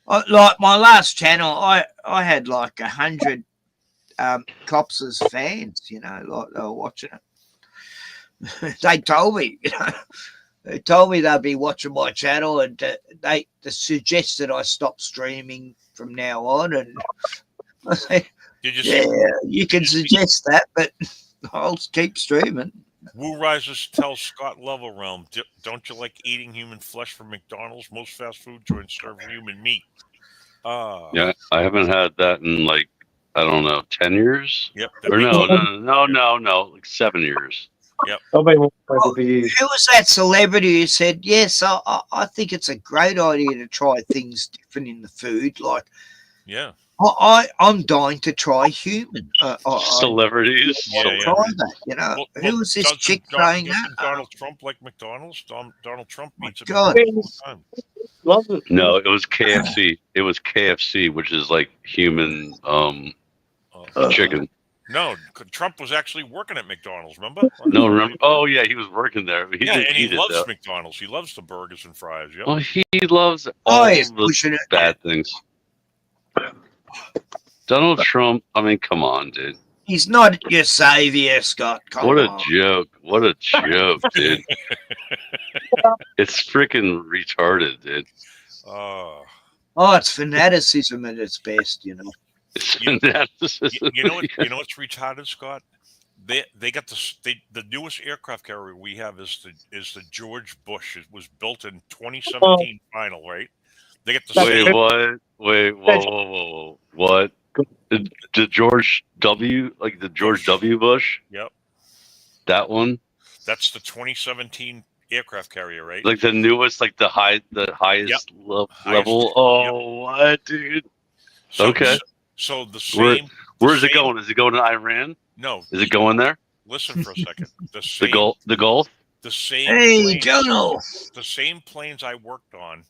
like my last channel, I had like 100 cops as fans, you know, like they were watching it. They told me, you know, they'd be watching my channel, and they suggested I stop streaming from now on. And I said, you can suggest that, but I'll keep streaming. Woo Risers tells Scott Level Realm, don't you like eating human flesh from McDonald's? Most fast food joints serve human meat. Yeah, I haven't had that in like, I don't know, 10 years? Yep. Or no, like 7 years. Yep. Who was that celebrity who said, yes, I think it's a great idea to try things different in the food? Like, yeah. I'm dying to try human. Celebrities. I'll try that, you know. Who was this chick saying that? Donald Trump like McDonald's? Donald Trump eats it God. all the time. No, it was KFC. It was KFC, which is like human chicken. No, Trump was actually working at McDonald's, remember? No, remember? Oh, yeah, he was working there. He Yeah, didn't and he eat it, loves though. McDonald's. He loves the burgers and fries. Yep. Well, he loves all the bad things. Donald Trump, I mean, come on, dude. He's not your savior, Scott. Come What a on. joke. What a joke, dude. It's freaking retarded, dude. Oh, it's fanaticism at its best, you know. It's fanaticism. You know what's retarded, Scott? They got the newest aircraft carrier we have is the George Bush. It was built in 2017 final, right? They get the same. What? Wait, whoa. What? The George W. Like the George W. Bush? Yep. That one? That's the 2017 aircraft carrier, right? Like the newest, like the highest level? Oh, what, dude? Okay. So the same. Where's it going? Is it going to Iran? No. Is it going there? Listen for a second. The Gulf? The same. Hey, Jono. The same planes I worked on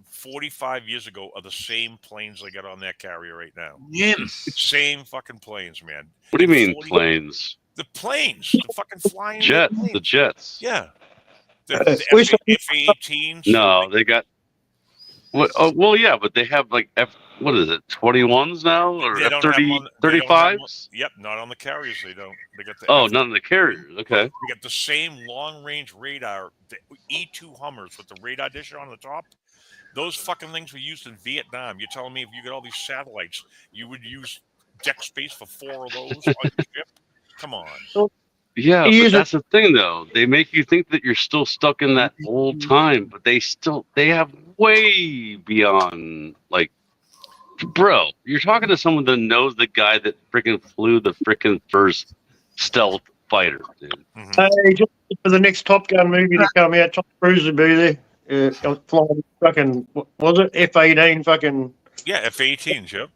45 years ago are the same planes they got on that carrier right now. Yeah. Same fucking planes, man. What do you mean planes? The planes, the fucking flying Jets, planes. the jets. Yeah. The F-18s. No, they got. Well, yeah, but they have like what is it, 21s now or They don't have them on- they don't have them on- F-35s? Yep, not on the carriers. They don't. They got the. Oh, not on the carriers. Okay. We got the same long-range radar, the E2 Hummers with the radar dish on the top. Those fucking things were used in Vietnam. You're telling me if you got all these satellites, you would use deck space for 4 of those on your ship? Come on. Yeah, but that's the thing, though. They make you think that you're still stuck in that old time, but they have way beyond, like, bro, you're talking to someone that knows the guy that freaking flew the freaking first stealth fighter, dude. Hey, just for the next Top Gun movie to come out, Tom Cruise will be there. Flying fucking, was it F-18 fucking? Yeah, F-18s. Yep.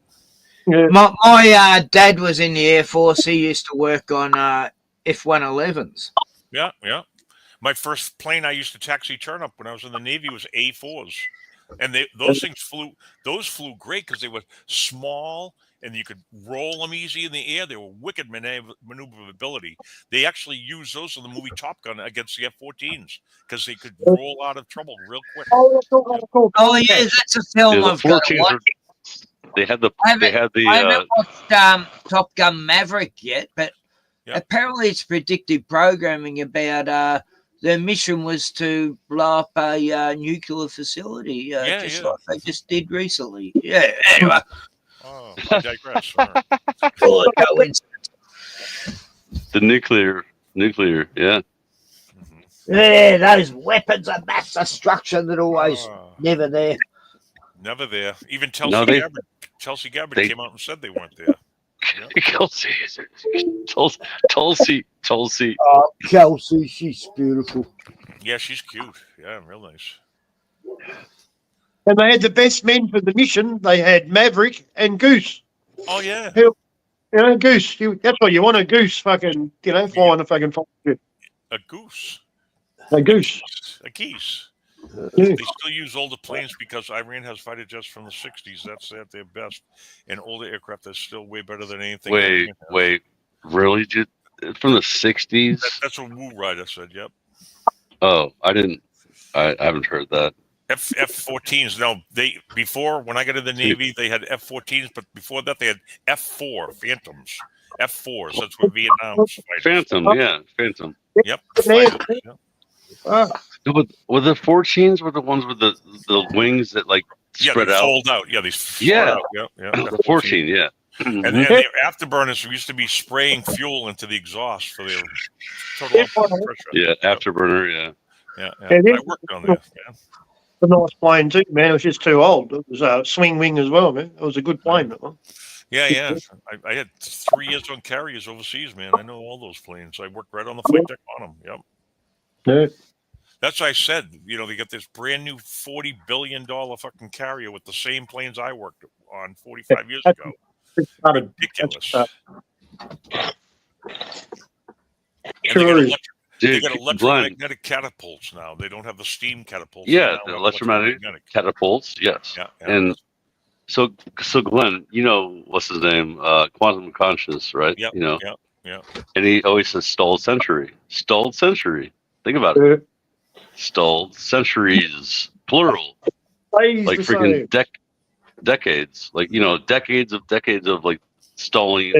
Yeah. My dad was in the Air Force. He used to work on F-111s. Yeah, yeah. My first plane I used to taxi turn up when I was in the Navy was A4s, and those things flew. Those flew great because they were small and you could roll them easy in the air. They were wicked maneuverability. They actually used those in the movie Top Gun against the F-14s because they could roll out of trouble real quick. Oh yeah, that's a film the I've got to 14s watch. were. They had the. I They had the. haven't watched Top Gun Maverick yet, but Yeah. apparently it's predictive programming about their mission was to blow up a nuclear facility, just like they just did recently. Yeah, anyway. Oh, I digress. Sorry. The nuclear, yeah. Yeah, those weapons of mass destruction that always never there. Never there. Even No, Tulsi Gabbard came out and said they weren't there. Tulsi. Oh, Kelsey, she's beautiful. Yeah, she's cute. Yeah, real nice. And they had the best men for the mission. They had Maverick and Goose. Oh yeah. Goose. That's what you want, a goose fucking, flying a fucking fighter ship. A goose. A goose. A geese. Yeah. They still use older planes because Iran has fighter jets from the 60s. That's at their best. And older aircraft that's still way better than anything. Wait. Really? From the 60s? That's what Woo Rider said, yep. Oh, I haven't heard that. F-14s. No, before, when I got in the Navy, they had F-14s, but before that, they had F-4 Phantoms. F-4s. That's what Vietnam's fighters. Phantom. Yep. No, but were the 14s were the ones with the wings that spread they out? fold out. Yeah, they fold out. Yeah. The 14, yeah. And their afterburners used to be spraying fuel into the exhaust for their total output pressure. Yeah, afterburner, yeah. I worked on that. Yeah. A nice plane too, man. It was just too old. It was a swing wing as well, man. It was a good plane, that one. Yeah. I had 3 years on carriers overseas, man. I know all those planes. I worked right on the flight deck on them. Yep. Yeah. That's what I said. They got this brand new $40 billion fucking carrier with the same planes I worked on 45 years ago. Ridiculous. They got electromagnetic catapults now. They don't have the steam catapults. Yeah, the electromagnetic catapults. Yes. Yeah. And so Glenn, what's his name? Quantum conscious, right? Yep. Yeah. And he always says stalled century. Stalled century. Think about it. Stalled centuries, plural. Like freaking decades. Decades of stalling,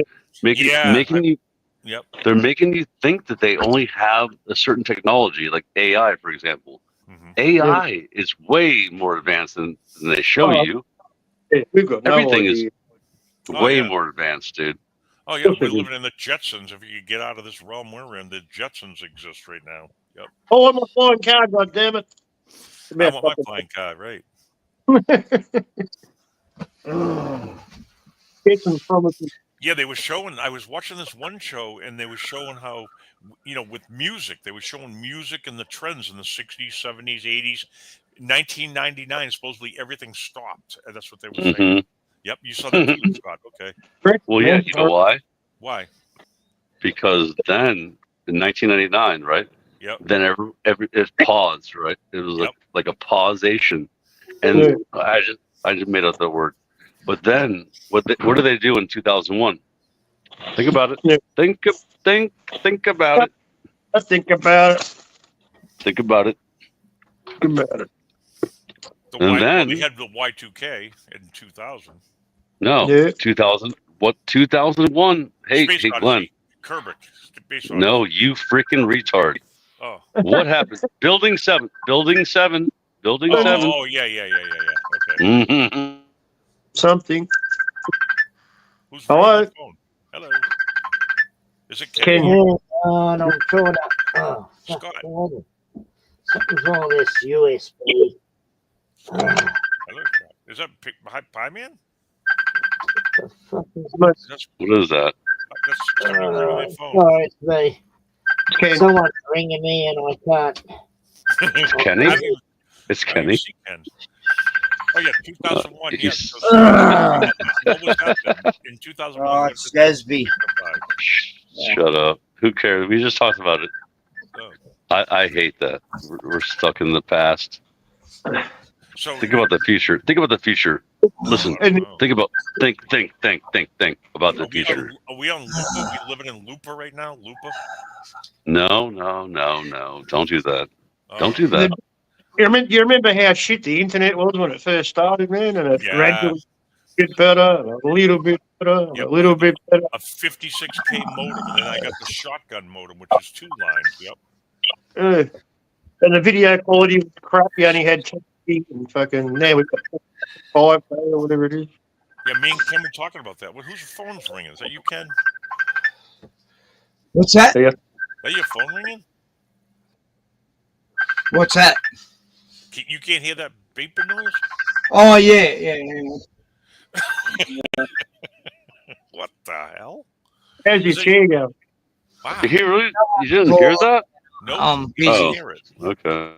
making you. Yep. They're making you think that they only have a certain technology, like AI, for example. Mm-hmm. AI is way more advanced than they show you. We've got Everything is way more advanced, dude. Oh yeah, we're living in the Jetsons. If you get out of this realm we're in, the Jetsons exist right now. Yep. Oh, I'm a flying car, goddammit. I want my flying car, right? Yeah, they were showing. I was watching this one show, and they were showing how, with music, they were showing music and the trends in the 60s, 70s, 80s. 1999, supposedly everything stopped. And that's what they were saying. Mm-hmm. Yep, you saw that too, Scott. Okay. Well, yeah, you know why? Why? Because then in 1999, right? Yep. Then it paused, right? It was like a pausation, and I just made up that word. But then, what do they do in 2001? Think about it. Think about it. Think about it. Think about it. Think about it. They had the Y2K in 2000. No, 2000. What 2001? Hey, Glenn. Kerbick. No, you freaking retard. Oh. What happened? Building 7. Building 7. Building 7. Oh, yeah. Okay. Mm-hmm. Something. Who's Hello? Hello. Is it Ken? I'm trying to. Scott. Something's wrong with this USB. Hello, Scott. Is that Pie Man? What is that? That's somebody ringing their phone. Sorry, it's me. Someone's ringing me and I can't. Kenny? It's I Kenny. see Ken. Oh yeah, 2001. Yeah. he's- So, what was that then? In 2001? Oh, what it's did that Sesby. signify? Shut up. Who cares? We just talked about it. Oh. I hate that. We're stuck in the past. So Think about the future. Think about the future. Listen. Think about think about the future. Are we on Lupa? We living in Lupa right now? Lupa? No. Don't do that. Don't do that. You remember how shit the internet was when it first started, man? And it Yeah. gradually get better, and a little bit better, and a little bit better. A 56K modem, and then I got the shotgun modem, which is 2 lines. Yep. And the video quality was crap. You only had 10 and fucking now we've got 5 or whatever it is. Yeah, me and Ken were talking about that. Whose phone's ringing? Is that you, Ken? What's that? Yeah. Is that your phone ringing? What's that? You can't hear that beeping noise? Oh yeah. What the hell? How's your chair going? Wow. You didn't hear that? Nope. busy. Oh, Hear it. okay.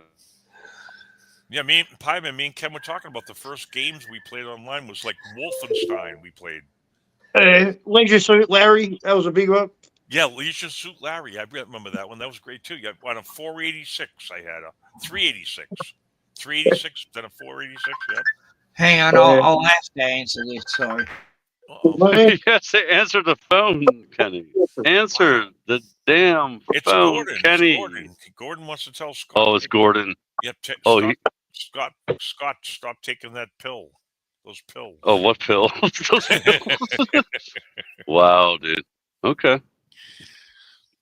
Yeah, me and Ken were talking about the first games we played online was like Wolfenstein we played. Leisure Suit Larry, that was a big one. Yeah, Leisure Suit Larry. I remember that one. That was great too. Yeah, on a 486, I had a 386. 386, then a 486, yep. Hang on, I'll have to answer this. Sorry. Yes, answer the phone, Kenny. Answer the damn It's phone, Gordon. Kenny. It's Gordon. Gordon wants to tell Scott. Oh, it's Gordon. Yep. Oh, Scott, stop taking that pill. Those pills. Oh, what pill? Those pills. Wow, dude. Okay.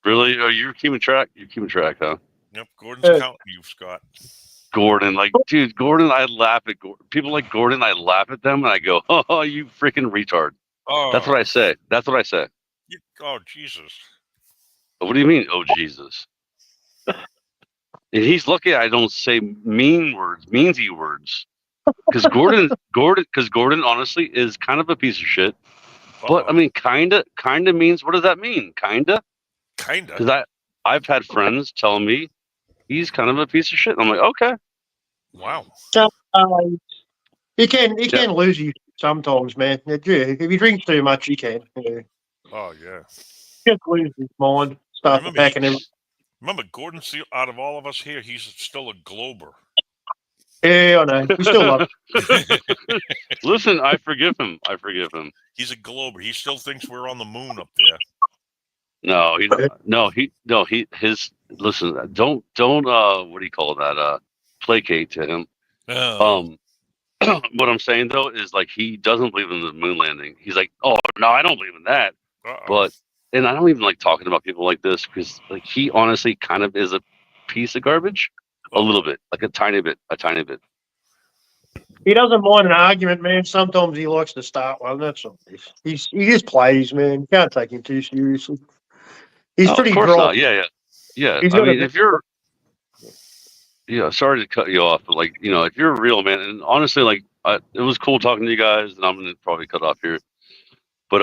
Really? Are you keeping track? You're keeping track, huh? Yep. Gordon's counting you, Scott. Gordon, dude, Gordon, I laugh at people like Gordon. I laugh at them and I go, "Oh, you freaking retard." Oh. That's what I say. That's what I say. Oh, Jesus. What do you mean? Oh, Jesus. And he's lucky I don't say meansy words, because Gordon, honestly, is kind of a piece of shit. But I mean, kinda means, what does that mean? Kinda. Because I've had friends tell me he's kind of a piece of shit. I'm like, okay. Wow. He can lose you sometimes, man. Yeah, if he drinks too much, he can. Yeah. Oh, yeah. He just loses his mind. Start attacking him. Remember, Gordon's out of all of us here, he's still a glober. Yeah, I know. We still love him. Listen, I forgive him. He's a glober. He still thinks we're on the moon up there. No, listen, don't what do you call that? Placate to him. Oh. What I'm saying though is, like, he doesn't believe in the moon landing. He's like, oh no, I don't believe in that. But and I don't even like talking about people like this, because like he honestly kind of is a piece of garbage, a little bit, like a tiny bit. He doesn't mind an argument, man. Sometimes he likes to start one. That's all. He just plays, man. You can't take him too seriously. He's pretty of course dry. not. Yeah. He's I got mean, if you're, sorry to cut you off, but like, if you're a real man, and honestly, like, it was cool talking to you guys, and I'm gonna probably cut off here, but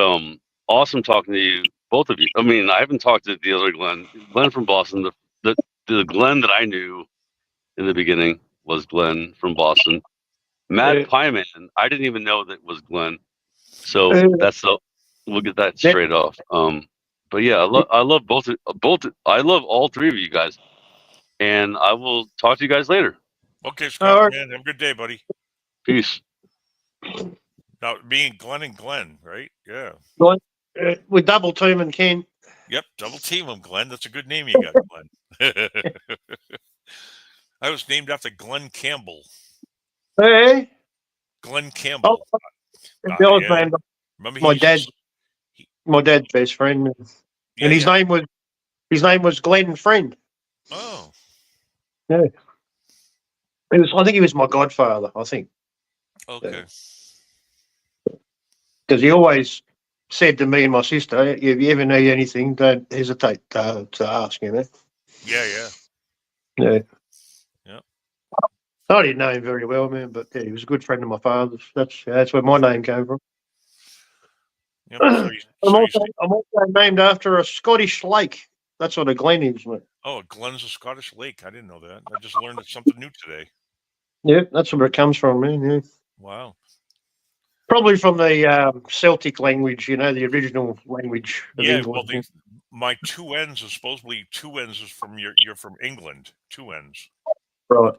awesome talking to you, both of you. I mean, I haven't talked to the other Glenn from Boston. The Glenn that I knew in the beginning was Glenn from Boston. Mad Pie Man, I didn't even know that was Glenn. So we'll get that straight off. But yeah, I love both. I love all three of you guys, and I will talk to you guys later. Okay, Scott, man, have a good day, buddy. Peace. Now, being Glenn and Glenn, right? Yeah. With double teaming Ken. Yep, double team him, Glenn. That's a good name you got, Glenn. I was named after Glenn Campbell. Hey. Glenn Campbell. Man, remember my dad's best friend, and his name was Glenn Friend. Oh. Yeah. I think he was my godfather. I think. Okay. Because he always said to me and my sister, "If you ever need anything, don't hesitate to ask." You know. Yeah. Yeah. Yeah. I didn't know him very well, man, but yeah, he was a good friend of my father's. That's where my name came from. Yep, I'm also named after a Scottish lake. That's what a glen is, man. Oh, Glen's a Scottish lake. I didn't know that. I just learned something new today. Yeah, that's where it comes from, man. Yeah. Wow. Probably from the Celtic language, the original language of Yeah, well, England. my two ends is supposedly two ends is from you're from England. Two ends. Right.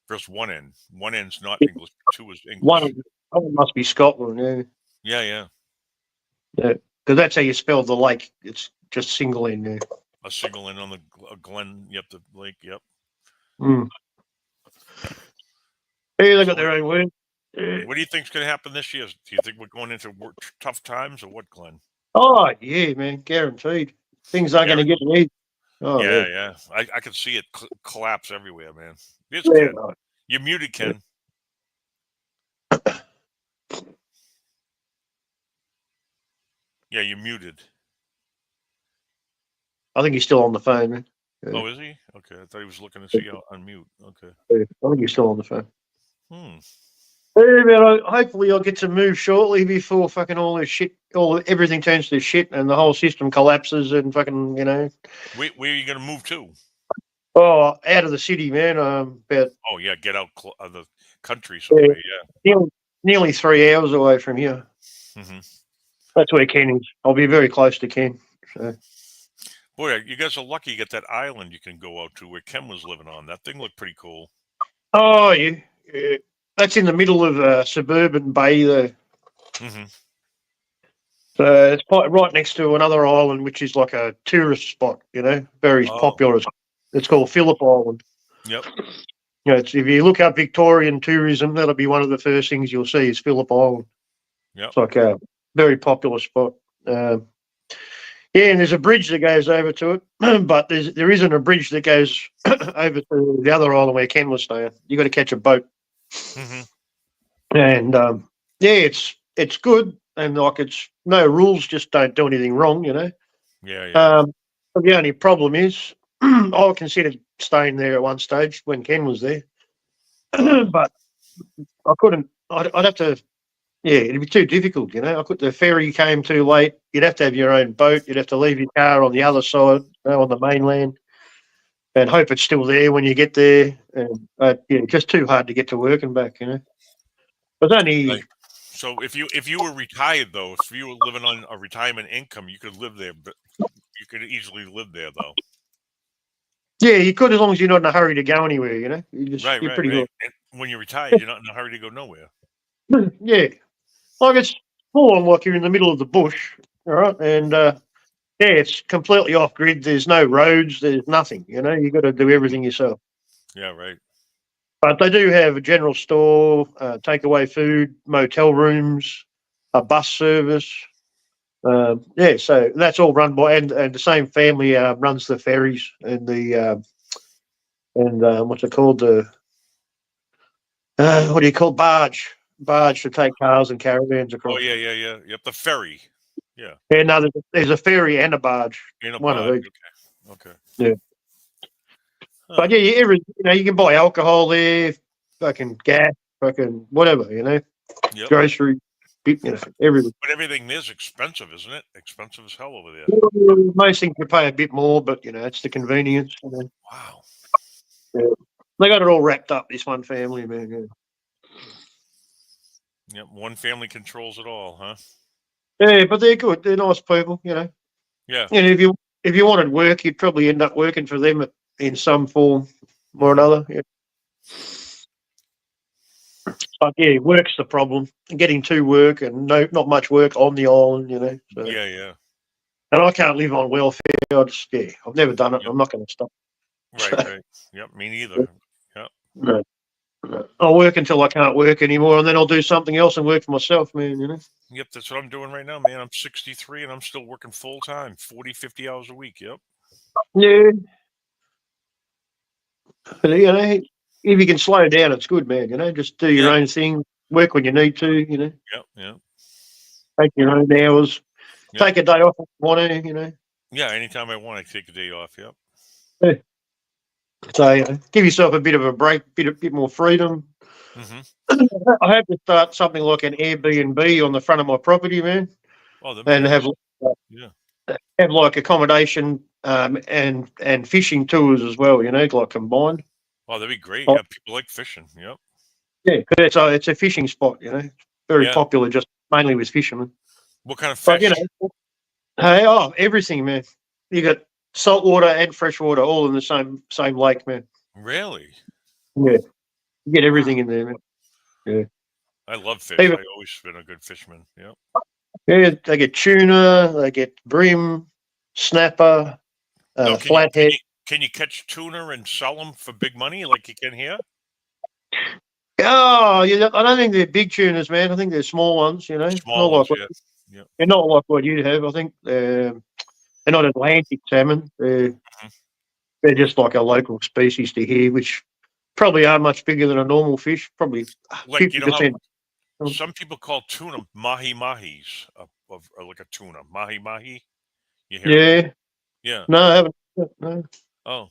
Versus one end. One end's not English. Two is One English. must be Scotland, yeah. Yeah, yeah. Yeah, because that's how you spell the lake. It's just single N there. A single end on the glen. Yep, the lake. Yep. Mm. Yeah, they got their own word. What do you think's going to happen this year? Do you think we're going into tough times or what, Glenn? Oh, yeah, man, guaranteed. Things aren't going to get easy. Oh, yeah, yeah. I can see it collapse everywhere, man. It's Yeah, Ken. right. You're muted, Ken. Yeah, you're muted. I think he's still on the phone, man. Yeah. Oh, is he? Okay, I thought he was looking to see you unmute. Okay. Yeah, I think he's still on the phone. Hmm. Yeah, man, hopefully I'll get to move shortly before fucking all this shit, everything turns to shit and the whole system collapses and fucking, Where are you going to move to? Oh, out of the city, man. About Oh, yeah, get out of the country somewhere, yeah. nearly 3 hours away from here. Mm-hmm. That's where Ken is. I'll be very close to Ken. So. Boy, you guys are lucky you get that island you can go out to where Ken was living on. That thing looked pretty cool. Oh, yeah. That's in the middle of a suburban bay there. Mm-hmm. So it's right next to another island, which is like a tourist spot, very popular. It's called Phillip Island. Yep. If you look up Victorian tourism, that'll be one of the first things you'll see is Phillip Island. Yep. It's like a very popular spot. Yeah, and there's a bridge that goes over to it, but there isn't a bridge that goes over to the other island where Ken was staying. You got to catch a boat. Mm-hmm. And yeah, it's good, and like it's no rules, just don't do anything wrong, Yeah, But the only problem is, I considered staying there at one stage when Ken was there, but I couldn't. I'd have to. Yeah, it'd be too difficult, The ferry came too late. You'd have to have your own boat. You'd have to leave your car on the other side, on the mainland, and hope it's still there when you get there. And yeah, just too hard to get to work and back, There's only. So if you were retired though, if you were living on a retirement income, you could live there, but you could easily live there though. Yeah, you could as long as you're not in a hurry to go anywhere, You're pretty good. And when you're retired, you're not in a hurry to go nowhere. Yeah. Like it's full on like you're in the middle of the bush, all right? And yeah, it's completely off grid. There's no roads, there's nothing, you got to do everything yourself. Yeah, right. But they do have a general store, takeaway food, motel rooms, a bus service. Yeah, so that's all run by, and the same family runs the ferries and the what's it called, the what do you call barge to take cars and caravans across. Oh yeah. Yep, the ferry. Yeah. Yeah, no, there's a ferry and a barge. One of each. Okay. Yeah. But yeah, you can buy alcohol there, fucking gas, fucking whatever, Yep. grocery, everything. But everything is expensive, isn't it? Expensive as hell over there. Most things you pay a bit more, but it's the convenience. Wow. Yeah. They got it all wrapped up. This one family, man. Yeah. Yep, one family controls it all, huh? Yeah, but they're good. They're nice people, Yeah. And if you wanted work, you'd probably end up working for them in some form or another. Yeah. But yeah, work's the problem. Getting to work and not much work on the island, So. Yeah. And I can't live on welfare. I've never done it. Yep. I'm not going to stop. Right. Yep, me neither. Yep. No. I'll work until I can't work anymore, and then I'll do something else and work for myself, man, Yep, that's what I'm doing right now, man. I'm 63 and I'm still working full time, 40, 50 hours a week. Yep. Yeah. But, if you can slow down, it's good, man, Just do your own thing, work when you need to, Yep. Take your own hours. Yep. Take a day off if you want to, Yeah, anytime I want, I take a day off, yep. Yeah. So give yourself a bit of a break, bit more freedom. Mm-hmm. I have to start something like an Airbnb on the front of my property, man, and have like accommodation and fishing tours as well. Like combined. Oh, that'd be great. Yeah, people like fishing. Yep. Yeah, it's a fishing spot, you know. Very popular, just mainly with fishermen. What kind of fish? But, you know, hey, everything, man. You got salt water and fresh water all in the same lake, man. Really? Yeah, you get everything in there, man. Yeah. I love fish. Even- I've always been a good fisherman. Yeah. Yeah, they get tuna, they get brim, snapper, No, flathead. can you catch tuna and sell them for big money like you can here? Oh, yeah, I don't think they're big tunas, man. I think they're small ones, you know. Small not ones, like yeah. They're not like what you have. I think they're not Atlantic salmon. They're just like a local species to here, which probably are much bigger than a normal fish. Probably Like, you know 50%. how some people call tuna mahi-mahis of like a tuna. Mahi-mahi? You hear of Yeah. that? Yeah. No, I haven't. No. Oh,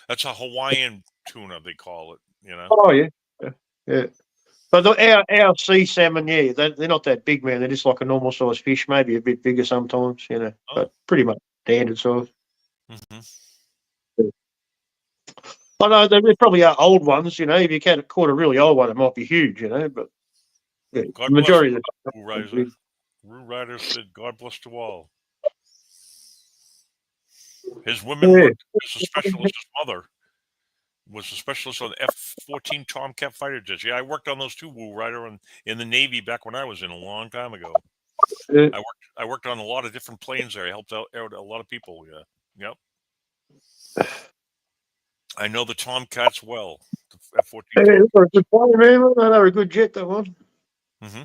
that's a Hawaiian tuna, they call it, you know? Oh, yeah. Yeah. But our sea salmon, yeah, they're not that big, man. They're just like a normal size fish, maybe a bit bigger sometimes, you know, but pretty much standard size. Mm-hmm. I know there probably are old ones, you know. If you caught a really old one, it might be huge, you know, but yeah, God the majority bless of the Rue Riser. Rue Rider said, God bless to all. His women worked as a specialist. His mother was a specialist on F-14 Tomcat fighter jets. Yeah, I worked on those too, Woo Rider, in the Navy back when I was in a long time ago. I worked on a lot of different planes there. I helped out a lot of people. Yeah, yep. I know the Tomcats well. The F-14. Yeah, they were a good plane, man. They were a good jet, that one. Mm-hmm.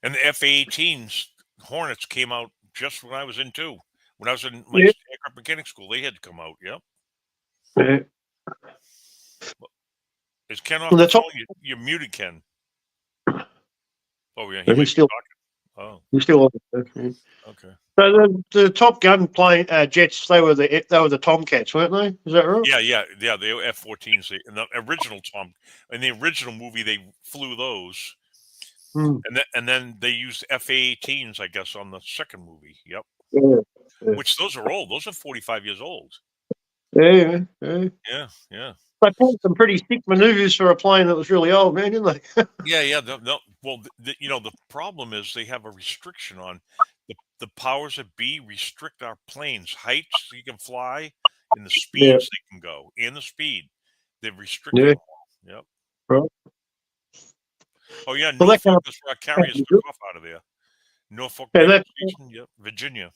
And the F-18s, Hornets came out just when I was in too. When I was in my aircraft mechanics school, they had to come out. Yep. Yeah. Is Ken off the phone? You're muted, Ken. Oh, yeah, he might be still talking. Oh, he's still on. Yeah. okay. So the Top Gun plane jets, they were the Tomcats, weren't they? Is that right? Yeah. They were F-14s. In the original movie, they flew those, and then they used F-18s, I guess, on the second movie. Yep. Yeah. Which those are old. Those are 45 years old. Yeah. Yeah. They pulled some pretty thick maneuvers for a plane that was really old, man, didn't they? Yeah. No, well, the problem is they have a restriction on the powers that be restrict our planes' heights so you can fly, and the speeds they can go, and the speed. They've restricted them all. Yep. Right. Oh, yeah, Well, Norfolk is where our carriers took off out of there. Norfolk Naval Station, yep, Virginia.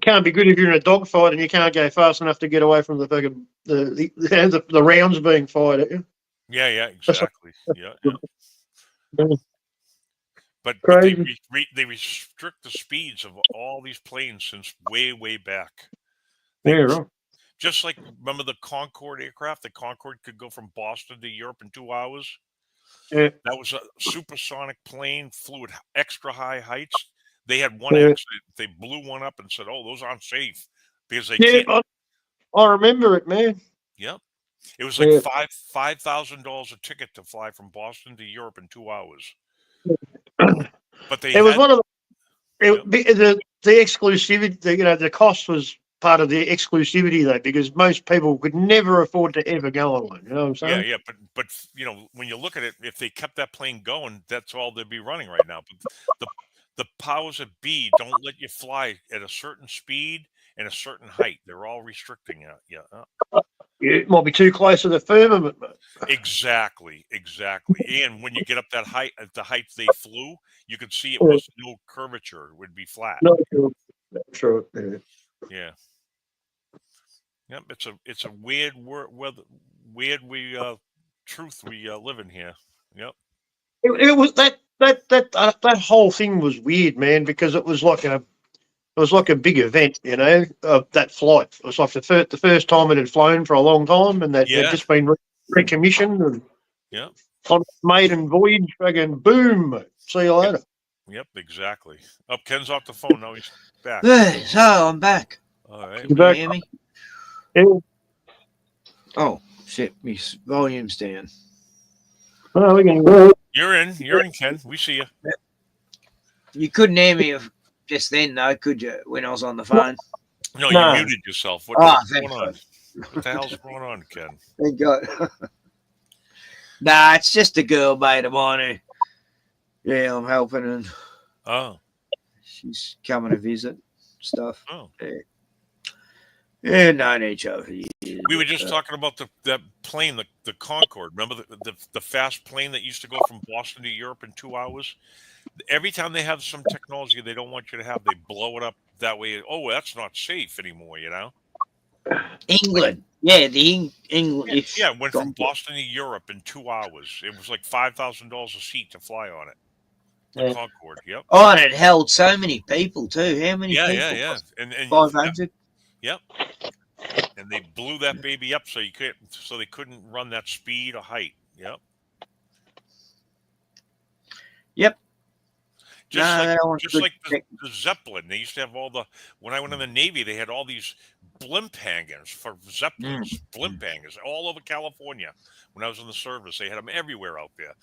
Can't be good if you're in a dogfight and you can't go fast enough to get away from the fucking the rounds being fired at you. Yeah, exactly. Yeah. But they restrict the speeds of all these planes since way back. Right. Just like, remember the Concorde aircraft? The Concorde could go from Boston to Europe in 2 hours. Yeah. That was a supersonic plane, flew at extra high heights. They had one accident. They blew one up and said, "Oh, those aren't safe because they can't." I remember it, man. Yep. It was like $5,000 a ticket to fly from Boston to Europe in 2 hours. But it was one of the exclusivity. The cost was part of the exclusivity though, because most people could never afford to ever go on one. You know what I'm saying? Yeah. But when you look at it, if they kept that plane going, that's all they'd be running right now. But the powers that be don't let you fly at a certain speed and a certain height. They're all restricting it. Yeah. It might be too close to the firmament. Exactly. And when you get up that height, at the height they flew, you could see it was no curvature; it would be flat. No, sure. Yeah. Yep. It's a weird truth we live in here. Yep. It was that whole thing was weird, man, because it was like a big event, that flight. It was like the first time it had flown for a long time, and that had just been recommissioned, and on maiden voyage, fucking boom, see you later. Yep, exactly. Ken's off the phone now. He's back. So I'm back. All right. Can you hear me? Yeah. Oh shit, my volume's down. Well, You're in, Ken. We see you. You couldn't hear me just then, though, could you? When I was on the phone? No, you muted yourself. What's going on? What the hell's going on, Ken? Thank God. Nah, it's just a girl mate of mine who, yeah, I'm helping, and she's coming to visit stuff. Oh. Yeah, known each other for years. We were just talking about that plane, the Concorde. Remember the fast plane that used to go from Boston to Europe in 2 hours? Every time they have some technology they don't want you to have, they blow it up that way. Oh, that's not safe anymore, you know? England. Yeah, the English. Yeah, it went from Boston to Europe in 2 hours. It was like $5,000 a seat to fly on it. The Concorde, yep. Oh, and it held so many people too. How many people? Yeah. And 500? Yep. And they blew that baby up so they couldn't run that speed or height. Yep. Yep. Just like the Zeppelin. They used to have when I went in the Navy, they had all these blimp hangars for Zeppelins, blimp hangars all over California. When I was in the service, they had them everywhere out there.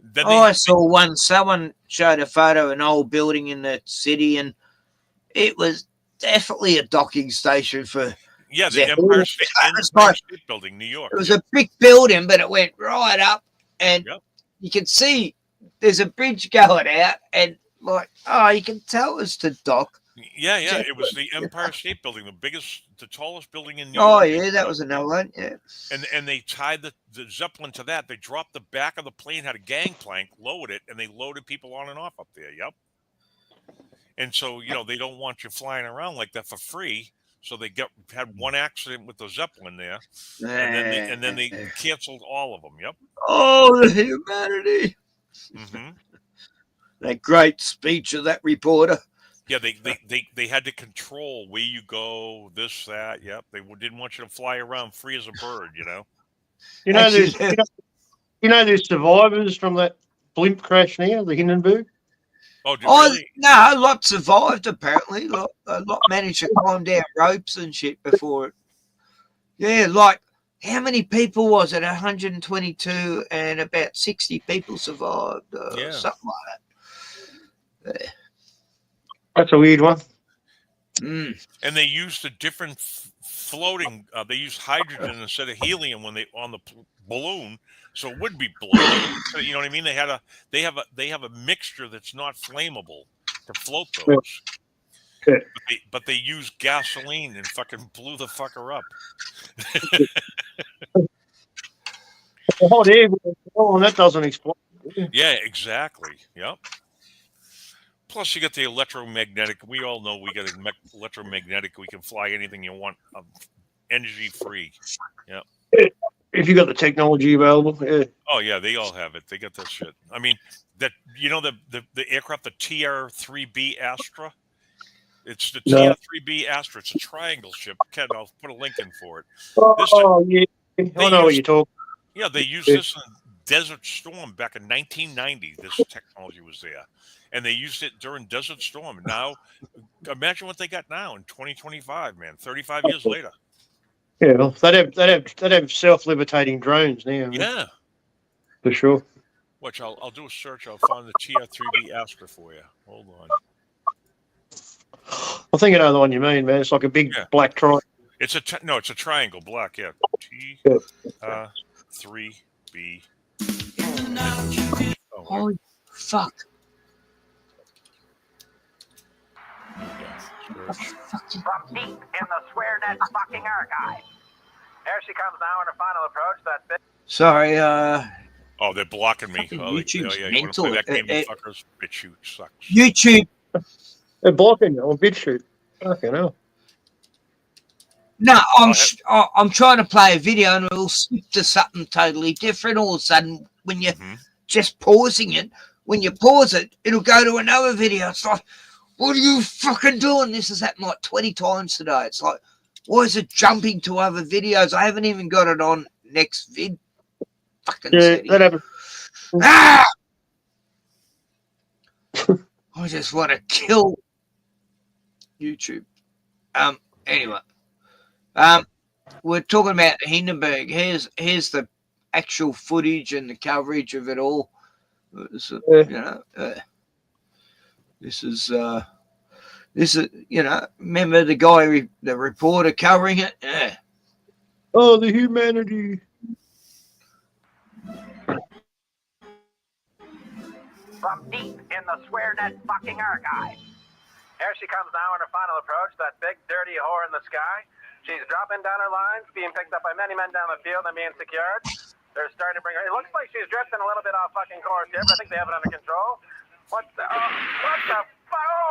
Then I saw one. Someone showed a photo of an old building in the city, and it was definitely a docking station for. Yeah, the Empire State Building, New York. It was a big building, but it went right up, and you can see there's a bridge going out, and you can tell it's the dock. Yeah. It was the Empire State Building, the tallest building in New York. Oh, yeah, that was another one, yeah. And they tied the Zeppelin to that. They dropped the back of the plane, had a gangplank, lowered it, and they loaded people on and off up there, yep. And so, they don't want you flying around like that for free. So they had one accident with the Zeppelin there, and then they canceled all of them, yep. Oh, the humanity. Mm-hmm. That great speech of that reporter. Yeah, they had to control where you go, this, that. Yep, they didn't want you to fly around free as a bird. There's survivors from that blimp crash now, the Hindenburg. Oh, really? No, a lot survived apparently. A lot managed to climb down ropes and shit before it. Yeah, how many people was it? 122, and about 60 people survived. Something like that. That's a weird one. And they used a different floating. They used hydrogen instead of helium on the balloon, so it would be blown. You know what I mean? They have a mixture that's not flammable to float those. But they used gasoline and fucking blew the fucker up. Hot air, that doesn't explode. Yeah, exactly. Yep. Plus, you get the electromagnetic. We all know we get electromagnetic. We can fly anything you want, energy free. Yeah. If you got the technology available, yeah. Oh yeah, they all have it. They got that shit. I mean, the aircraft, the TR-3B Astra. It's the TR-3B Astra. It's a triangle ship. Ken, I'll put a link in for it. Yeah. I know what you're talking. Yeah, they used this in Desert Storm back in 1990. This technology was there. And they used it during Desert Storm. Now, imagine what they got now in 2025, man. 35 years later. Yeah, well, they'd have self-levitating drones now. Yeah, for sure. Watch, I'll do a search. I'll find the TR-3B Astra for you. Hold on. I think I know the one you mean, man. It's like a big black triangle. It's a triangle, black. Yeah, T-3B. Holy fuck. From deep in the SwearNet fucking archive. There she comes now in her final approach. That bit. Sorry, Oh, they're blocking me. YouTube's You want to mental. play that game, you fuckers? BitChute sucks. YouTube. They're blocking you on BitChute. Fucking hell. No, I'm trying to play a video and it'll skip to something totally different. All of a sudden, when you're just pausing it, when you pause it, it'll go to another video. It's like, what are you fucking doing? This has happened like 20 times today. It's like, why is it jumping to other videos? I haven't even got it on next vid. Fucking that happens. Ah! I just want to kill YouTube. Anyway, we're talking about the Hindenburg. Here's the actual footage and the coverage of it all. This is remember the guy, the reporter covering it? Yeah. Oh, the humanity. from deep in the SwearNet fucking archive. Here she comes now on her final approach, that big dirty whore in the sky. She's dropping down her lines, being picked up by many men down the field and being secured. They're starting to bring her. It looks like she's drifting a little bit off fucking course here, but I think they have it under control. What the oh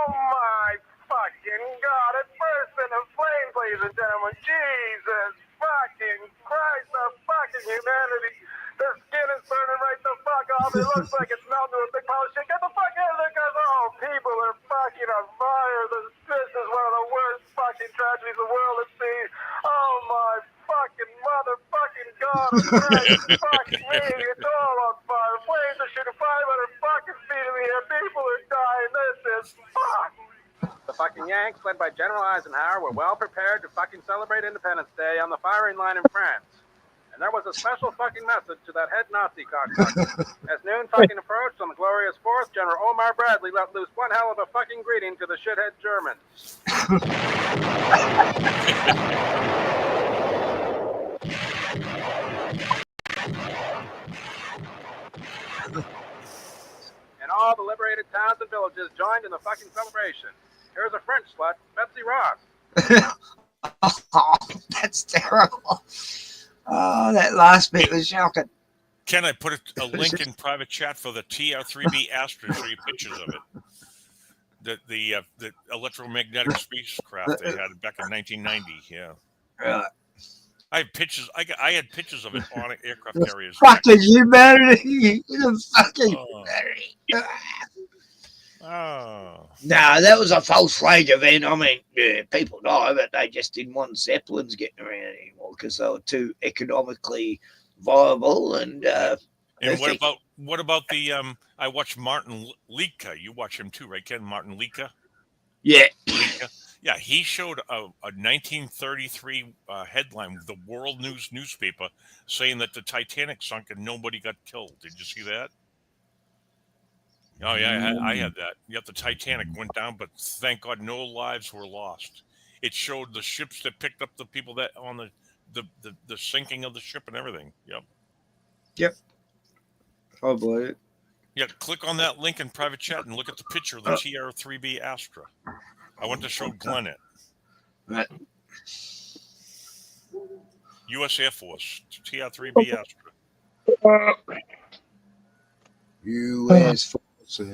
my fucking God, it burst into flames, ladies and gentlemen. Jesus fucking Christ of fucking humanity. The skin is burning right the fuck off. It looks like it's melting to a big pile of shit. Get the fuck out of there, guys. Oh, people are fucking on fire. This is one of the worst fucking tragedies the world has seen. Oh my fucking motherfucking God of Christ. Fuck me. It's all on fire. Flames are shooting 500 fucking feet in the air. People are dying. This is fuck. The fucking Yanks, led by General Eisenhower, were well prepared to fucking celebrate Independence Day on the firing line in France. And there was a special fucking message to that head Nazi cocksucker. As noon fucking approached on the glorious 4th, General Omar Bradley let loose one hell of a fucking greeting to the shithead Germans. And all the liberated towns and villages joined in the fucking celebration. Here's a French slut, Betsy Ross. Oh, that's terrible. Oh, that last bit was shocking. Ken, I put a link in private chat for the TR-3B Astra to show you pictures of it. The electromagnetic spacecraft they had back in 1990. Yeah. Really? I had pictures. I had pictures of it on aircraft carriers. Fucking humanity. The fucking humanity. Oh. No, that was a false flag event. I mean, yeah, people die, but they just didn't want Zeppelins getting around anymore because they were too economically viable. And what about the? I watched Martin Lika. You watch him too, right, Ken? Martin Lika. Yeah. Lika. Yeah, he showed a 1933 headline with the World News newspaper saying that the Titanic sunk and nobody got killed. Did you see that? Oh yeah, I had that. Yep, the Titanic went down, but thank God no lives were lost. It showed the ships that picked up the people that on the sinking of the ship and everything. Yep. Yep. I believe it. Yeah, click on that link in private chat and look at the picture of the TR-3B Astra. I want to show Glenn it. Right. U.S. Air Force TR-3B Astra. U.S. Force.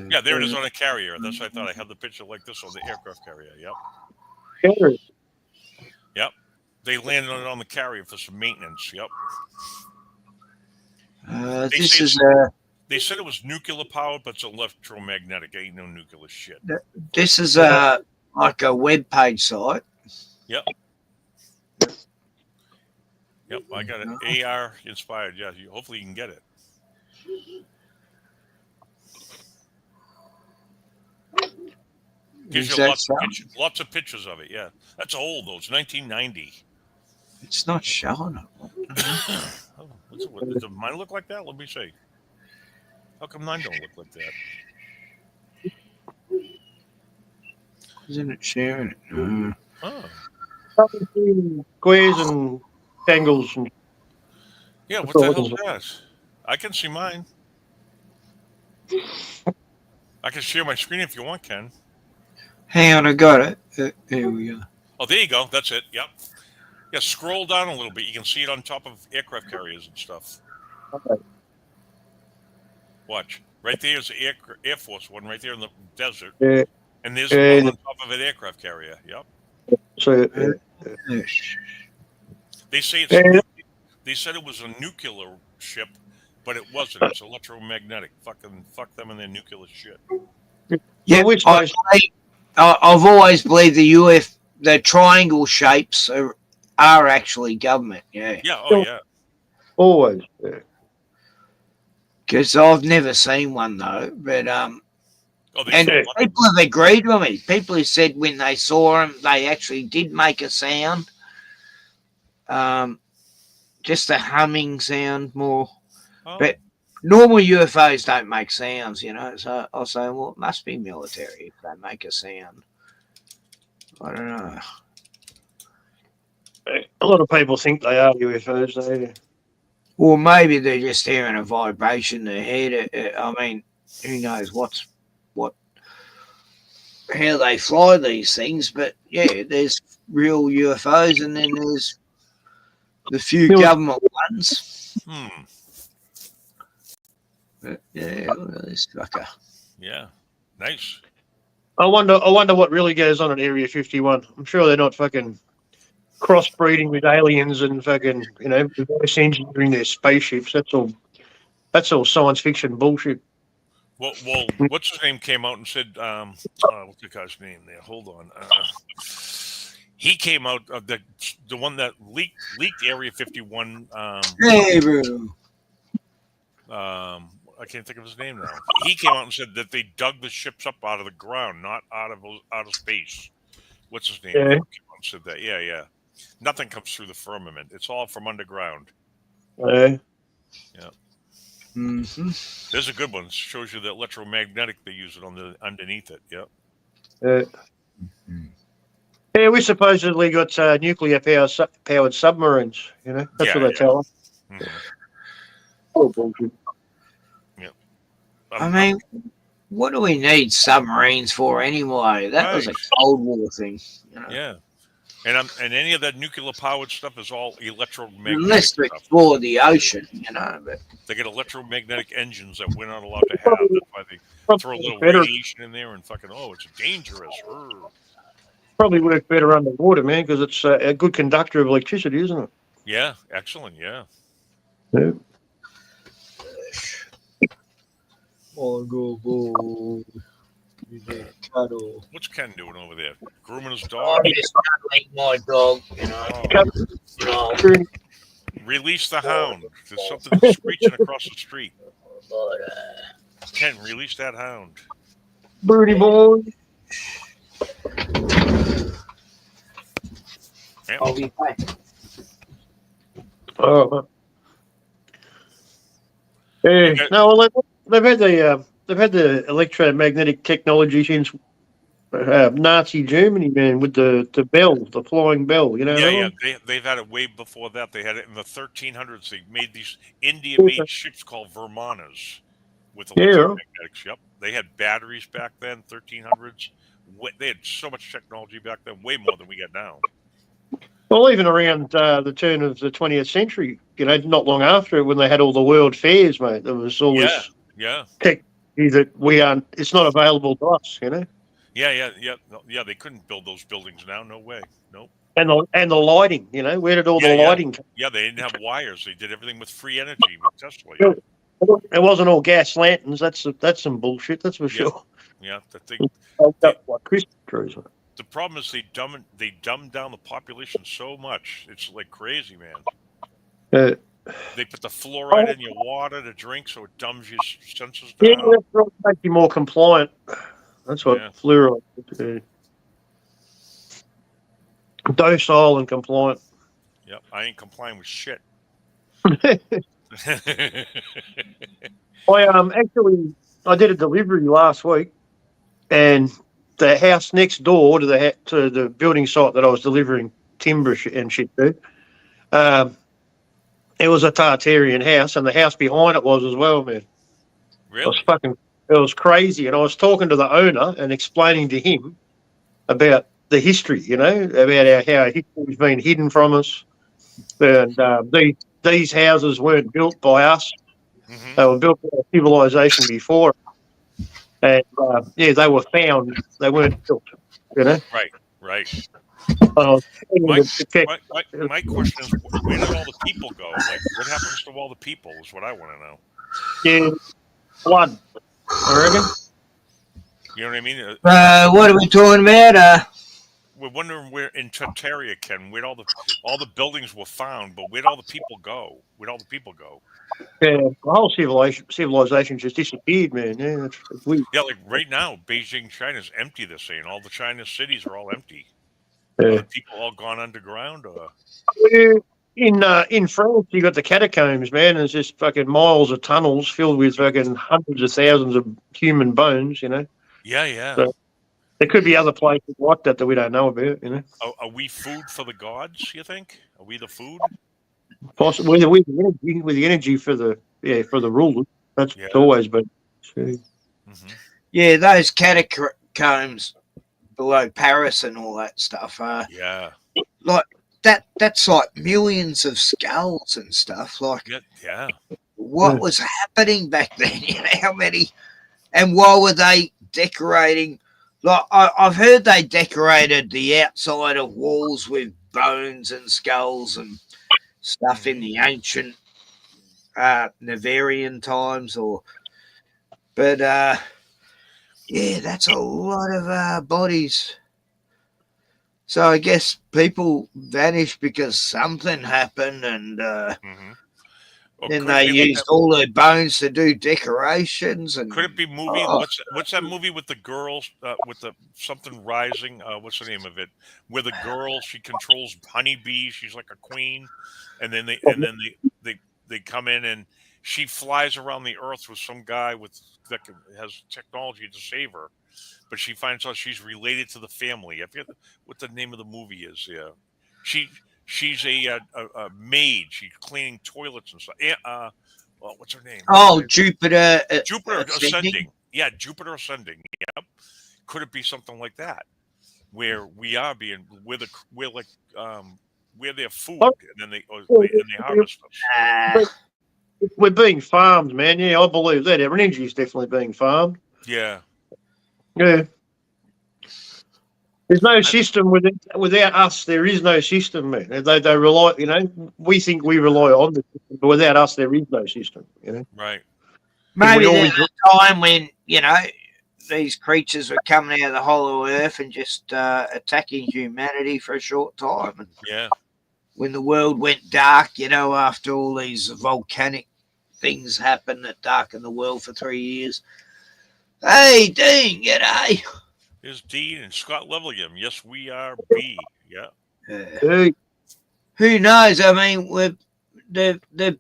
Yeah, there it is on a carrier. That's what I thought. I had the picture like this on the aircraft carrier. Yep. Yep. They landed on it on the carrier for some maintenance. Yep. They said it was nuclear powered, but it's electromagnetic. Ain't no nuclear shit. This is like a web page site. Yep. Yep. I got it. AR inspired. Yeah. Hopefully you can get it. Gives you lots of pictures of it. Yeah. That's old though. It's 1990. It's not showing up. Does mine look like that? Let me see. How come mine don't look like that? Isn't it sharing it? Squares and angles. And yeah, what the hell is that? I can see mine. I can share my screen if you want, Ken. Hang on, I got it. Here we go. Oh, there you go. That's it. Yep. Yeah, scroll down a little bit. You can see it on top of aircraft carriers and stuff. Okay. Watch. Right there is the Air Force one right there in the desert. And there's one on top of an aircraft carrier. Yep. So, they say they said it was a nuclear ship, but it wasn't. It's electromagnetic. Fuck them and their nuclear shit. Yeah, I've always believed the triangle shapes are actually government. Yeah. Yeah. Oh yeah. Always. Because I've never seen one though, but and people have agreed with me. People who said when they saw them, they actually did make a sound. Just a humming sound more, but normal UFOs don't make sounds, you know. So I'll say, well, it must be military if they make a sound. I don't know. A lot of people think they are UFOs. Or maybe they're just hearing a vibration in their head. I mean, who knows how they fly these things, but yeah, there's real UFOs, and then there's the few government ones. But yeah, look at this fucker. Yeah, nice. I wonder what really goes on at Area 51. I'm sure they're not fucking crossbreeding with aliens and fucking, reverse engineering their spaceships. That's all science fiction bullshit. Well, what's his name came out and said, what's the guy's name there? Hold on. He came out, the one that leaked Area 51. Hey, bro. I can't think of his name now. He came out and said that they dug the ships up out of the ground, not out of space. What's his name? Yeah. Came out and said that. Yeah. Nothing comes through the firmament. It's all from underground. Yeah. Mm-hmm. There's a good one. It shows you the electromagnetic they use it on the underneath it. Yep. Yeah, we supposedly got nuclear powered submarines. That's what they tell us. Mm-hmm. Oh, bullshit. Yep. I mean, what do we need submarines for anyway? That was a Cold War thing. Yeah. And any of that nuclear powered stuff is all electromagnetic Unless they stuff. explore the ocean, but They get electromagnetic engines that we're not allowed to have. That's why they throw a little radiation in there and fucking, it's dangerous. Probably work better underwater, man, because it's a good conductor of electricity, isn't it? Yeah, excellent. Yeah. Yeah. What's Ken doing over there? Grooming his dog? I'm just cuddling my dog, Release the hound. There's something screeching across the street. Ken, release that hound. Birdie boy. I'll be back. Oh. Yeah. No, well, they've had the electromagnetic technology since Nazi Germany, man, with the bell, the flying bell. Yeah. They've had it way before that. They had it in the 1300s. They made these India-made ships called Vermanas with electromagnetics. Yep. They had batteries back then, 1300s. They had so much technology back then, way more than we get now. Well, even around the turn of the 20th century, not long after it, when they had all the world fairs, mate, there was always technology that it's not available to us, Yeah. No, they couldn't build those buildings now. No way. Nope. And the lighting, where did all the lighting come? Yeah, they didn't have wires. They did everything with free energy with Tesla. It wasn't all gas lanterns. That's some bullshit. That's for sure. Yeah, Christmas trees. The problem is they dumbed down the population so much. It's like crazy, man. They put the fluoride in your water to drink, so it dumbs your senses down. Yeah, that's make you more compliant. That's what fluoride is. Docile and compliant. Yep, I ain't complying with shit. I did a delivery last week, and the house next door to the building site that I was delivering timber and shit to, it was a Tartarian house, and the house behind it was as well, man. Really? It was crazy, and I was talking to the owner and explaining to him about the history, about how history's been hidden from us, and these houses weren't built by us; they were built by civilization before. And they were found; they weren't built. Right. My question is, where did all the people go? Like, what happens to all the people? Is what I want to know. Yeah, blood. I reckon. You know what I mean? What are we talking about? We're wondering where in Tartaria, Ken, where all the buildings were found, but where'd all the people go? Where'd all the people go? Yeah, the whole civilization just disappeared, man. Yeah, it's weird. Yeah, like right now, Beijing, China's empty. They're saying all the China cities are all empty. Yeah. Are the people all gone underground? Or? In France, you got the catacombs, man. There's just fucking miles of tunnels filled with fucking hundreds of thousands of human bones. Yeah. So there could be other places like that we don't know about. Are we food for the gods? You think? Are we the food? Possibly with the energy for the rulers. That's always been. Yeah, those catacombs below Paris and all that stuff. Yeah. Like that's like millions of skulls and stuff. Like, Yeah. what was happening back then? You know, how many, and why were they decorating? Like, I've heard they decorated the outside of walls with bones and skulls and stuff in the ancient Navarian times, but yeah, that's a lot of bodies. So I guess people vanished because something happened, and then they used all their bones to do decorations. And could it be movie? What's that movie with the girls with the something rising? What's the name of it? Where the girl, she controls honeybees. She's like a queen, and then they come in and she flies around the earth with some guy that has technology to save her, but she finds out she's related to the family. I forget what the name of the movie is. Yeah, she's a maid. She's cleaning toilets and stuff. Well, what's her name? Oh, Jupiter. Jupiter Ascending. Yeah, Jupiter Ascending. Yep. Could it be something like that, where we are being, we're their food, and then they harvest us. We're being farmed, man. Yeah, I believe that. Our energy is definitely being farmed. Yeah. Yeah. There's no system without us. There is no system, man. They rely. You know, we think we rely on the system, but without us, there is no system. You know. Right. Maybe there's a time when, you know, these creatures were coming out of the hollow earth and just attacking humanity for a short time. And yeah. When the world went dark, you know, after all these volcanic things happened that darkened the world for 3 years. Hey, Dean, g'day. Here's Dean and Scott Levelium. Yes, we are B. Yeah. Who knows? I mean, they've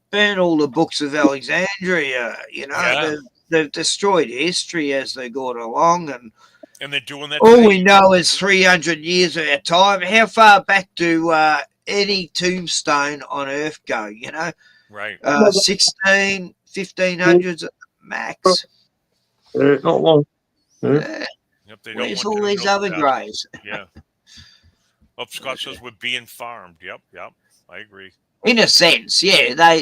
burned all the books of Alexandria. You know, they've destroyed history as they got along, and they're doing that. All we know is 300 years of our time. How far back do any tombstone on Earth go? You know, right? 1500s at max. Not long. Yeah. Yep, they Where's don't want all you to these know other that. graves? Yeah. Oh, Scott says we're being farmed. Yep. I agree. In a sense, yeah.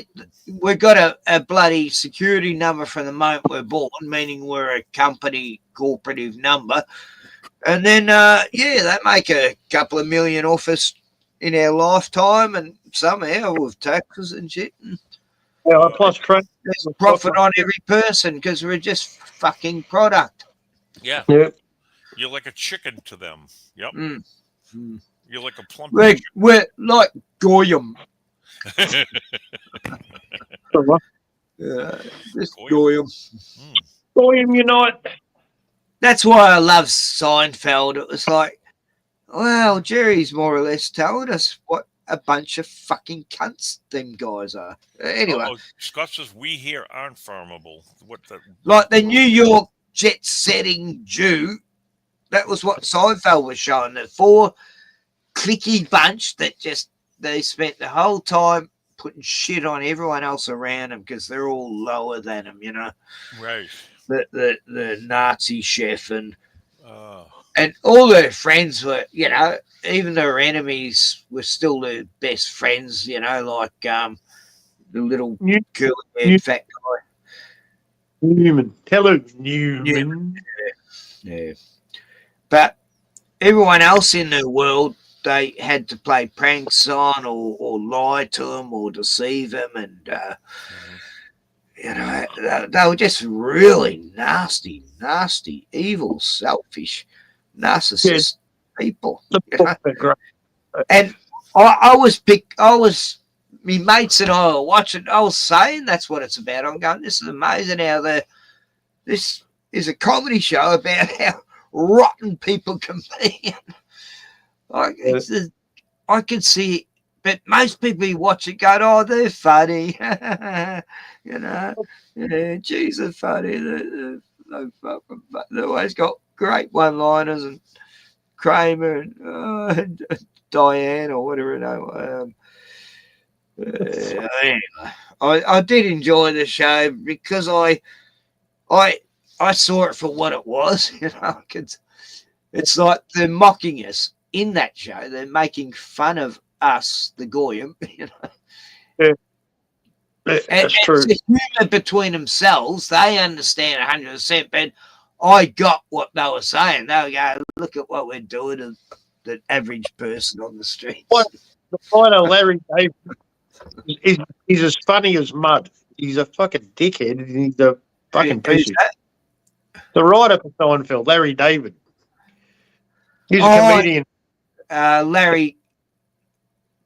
We've got a bloody security number from the moment we're born, meaning we're a company corporative number. And then, they make a couple of million off us in our lifetime, and somehow with taxes and shit. And plus there's a profit on every person because we're just fucking product. Yeah. Yep. You're like a chicken to them. Yep. You're like a plump chicken. We're like Goyim. Just Goyim. Goyim unite. That's why I love Seinfeld. It was like, well, Jerry's more or less told us what a bunch of fucking cunts them guys are. Anyway. Scott says we here aren't farmable. Like the New York jet-setting Jew, that was what Seinfeld was showing. The four cliquey bunch that just, they spent the whole time putting shit on everyone else around them because they're all lower than them, you know. Right. The Nazi chef and all their friends were, you know, even their enemies were still their best friends, you know, like the little curly-haired fat guy. Newman. Hello, Newman. Yeah. But everyone else in the world, they had to play pranks on or lie to them or deceive them. And, you know, they were just really nasty, evil, selfish, narcissist people. You know? And my mates and I were watching, I was saying that's what it's about. I'm going, this is amazing how this is a comedy show about how rotten people can be. Like, I can see it, but most people who watch it go, oh, they're funny. You know, they're funny. They always got great one-liners, and Kramer and Diane or whatever. Anyway, I did enjoy the show because I I saw it for what it was. You know, it's like they're mocking us in that show. They're making fun of us, the Goyim. You know, That's true. It's a humor between themselves. They understand 100%, but I got what they were saying. They were going, look at what we're doing to the average person on the streets. The fighter Larry David, he's as funny as mud. He's a fucking dickhead. And he's a fucking piece of the writer for Seinfeld, Larry David. He's a comedian. Larry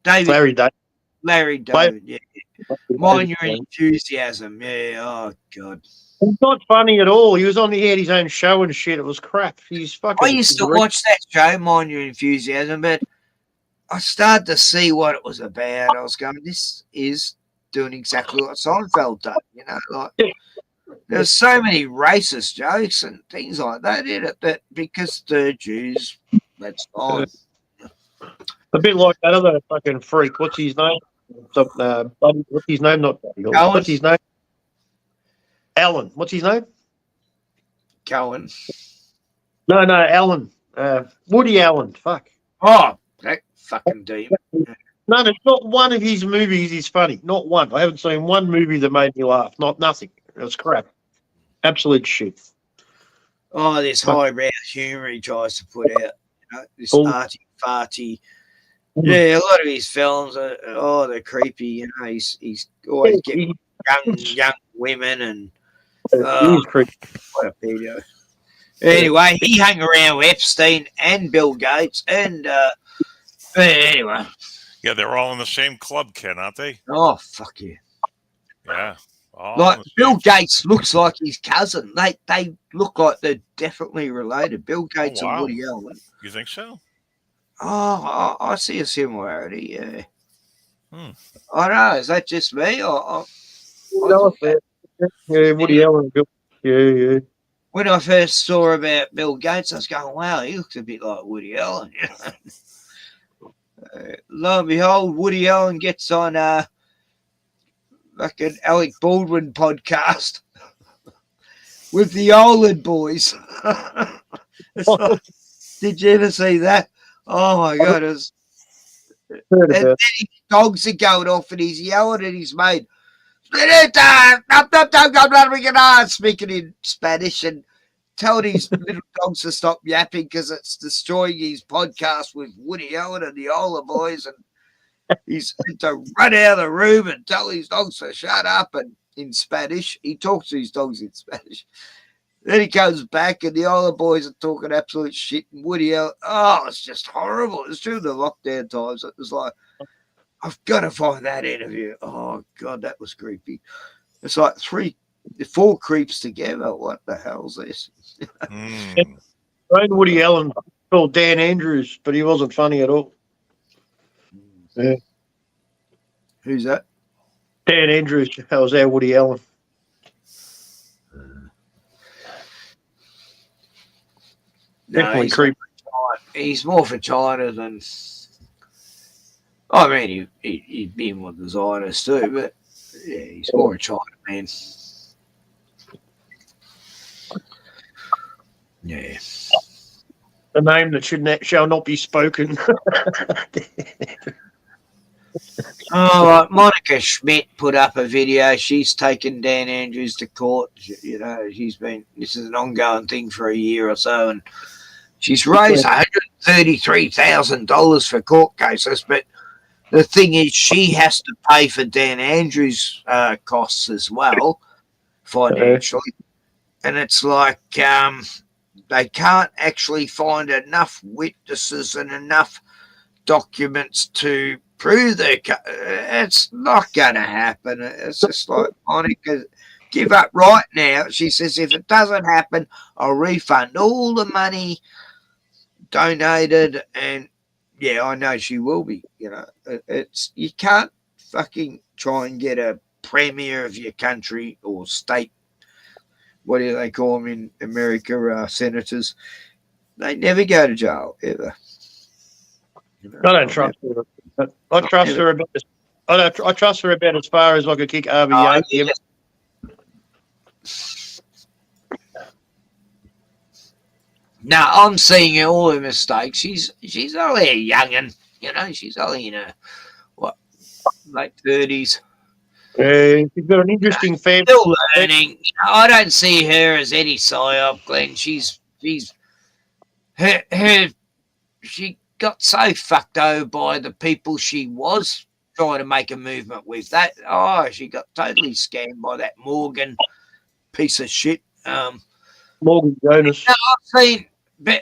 David. Larry David, yeah. Mind your enthusiasm. Yeah, oh, God. He's not funny at all. He was on the air, his own show and shit. It was crap. He's fucking. I used to watch that show, Mind Your Enthusiasm, but I started to see what it was about. I was going, this is doing exactly what Seinfeld done. You know, like there's so many racist jokes and things like that in it, that because they're Jews, that's fine. A bit like that other fucking freak. What's his name? What's his name? Not Buddy. What's his name? Alan. What's his name? Cohen. No, Alan. Woody Allen. Fuck. Oh, that fucking demon. No, it's not one of his movies is funny. Not one. I haven't seen one movie that made me laugh. Nothing. It was crap. Absolute shit. Oh, this highbrow humour he tries to put out. You know, this arty-farty. Yeah, a lot of his films are, they're creepy. You know, he's always getting young women and what a pedo. Anyway, he hung around with Epstein and Bill Gates and anyway. Yeah, they're all in the same club, Ken, aren't they? Oh, fuck yeah. Yeah. Like Bill Gates looks like his cousin. They look like they're definitely related. Bill Gates and Woody Allen. You think so? Oh, I see a similarity, yeah. I don't know. Is that just me? Yeah, Woody Allen. Yeah. When I first saw about Bill Gates, I was going, wow, he looks a bit like Woody Allen. Lo and behold, Woody Allen gets on like an Alec Baldwin podcast with the Olin boys. Did you ever see that? Oh my God! And then his dogs are going off, and he's yelling at his mate, speaking in Spanish, and telling his little dogs to stop yapping because it's destroying his podcast with Woody Allen and the Ola boys, and he's had to run out of the room and tell his dogs to shut up. And in Spanish, he talks to his dogs in Spanish. Then he comes back and the older boys are talking absolute shit. And Woody Allen, it's just horrible. It's during the lockdown times. It was like, I've got to find that interview. Oh, God, that was creepy. It's like 4 creeps together. What the hell's this? Woody Allen called Dan Andrews, but he wasn't funny at all. Yeah. Who's that? Dan Andrews. That was our Woody Allen. Definitely creepy. He's more for China than. I mean, he'd been with the Zionists too, but yeah, he's more a China man. Yeah. The name that shall not be spoken. Monica Schmidt put up a video. She's taken Dan Andrews to court. You know, this is an ongoing thing for a year or so, and she's raised $133,000 for court cases. But the thing is, she has to pay for Dan Andrews' costs as well, financially. And it's like they can't actually find enough witnesses and enough documents to prove it's not going to happen. It's just like, Monica, give up right now. She says, if it doesn't happen, I'll refund all the money donated. And yeah, I know she will be. You know, you can't fucking try and get a premier of your country or state. What do they call them in America? Senators. They never go to jail ever. I don't trust her. I trust her about. I trust her about as far as I could kick RBO. No, I'm seeing all her mistakes. She's only a young'un, you know. She's only in her late 30s. She's got an interesting family. Still learning. I don't see her as any psyop, Glenn. She got so fucked over by the people she was trying to make a movement with. She got totally scammed by that Morgan piece of shit. Morgan Jonas. No, I've seen, but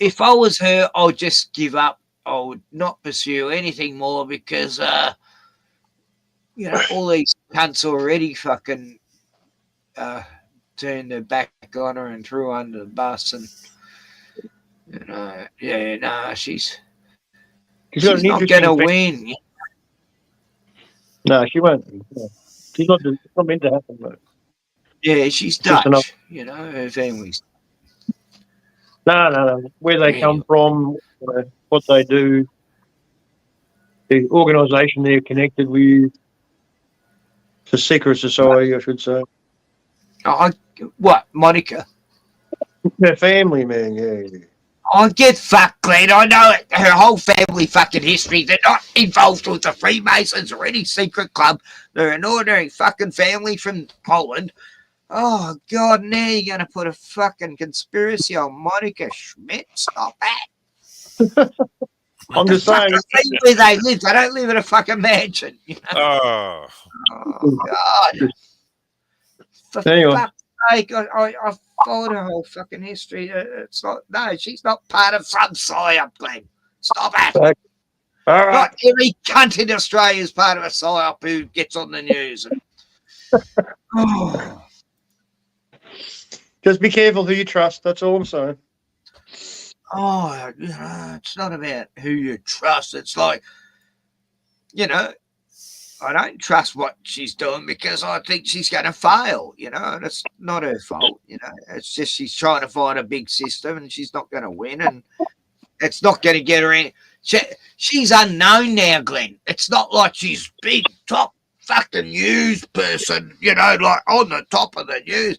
if I was her, I'd just give up. I would not pursue anything more because all these cunts already fucking turned their back on her and threw her under the bus, and she's not going to win. No, she won't. She's not meant to happen, though. Yeah, she's Dutch. Her family's. No. Where they come from, what they do, the organisation they're connected with, it's a secret society, I should say. What, Monica? Her family, man, yeah. I get fucked, Glenn. I know it. Her whole family fucking history. They're not involved with the Freemasons or any secret club. They're an ordinary fucking family from Holland. Oh, God, now you're going to put a fucking conspiracy on Monica Schmidt? Stop that. I'm just saying. Where they live. They don't live in a fucking mansion. Oh, God. For Anyway. fuck's sake, I followed her whole fucking history. It's not. No, she's not part of some psyop, Glenn. Stop it. All right. Not every cunt in Australia is part of a psyop who gets on the news. Just be careful who you trust. That's all I'm saying. It's not about who you trust. It's like, I don't trust what she's doing because I think she's going to fail, and it's not her fault, It's just she's trying to fight a big system and she's not going to win, and it's not going to get her in. She's unknown now, Glenn. It's not like she's big, top fucking news person, like on the top of the news.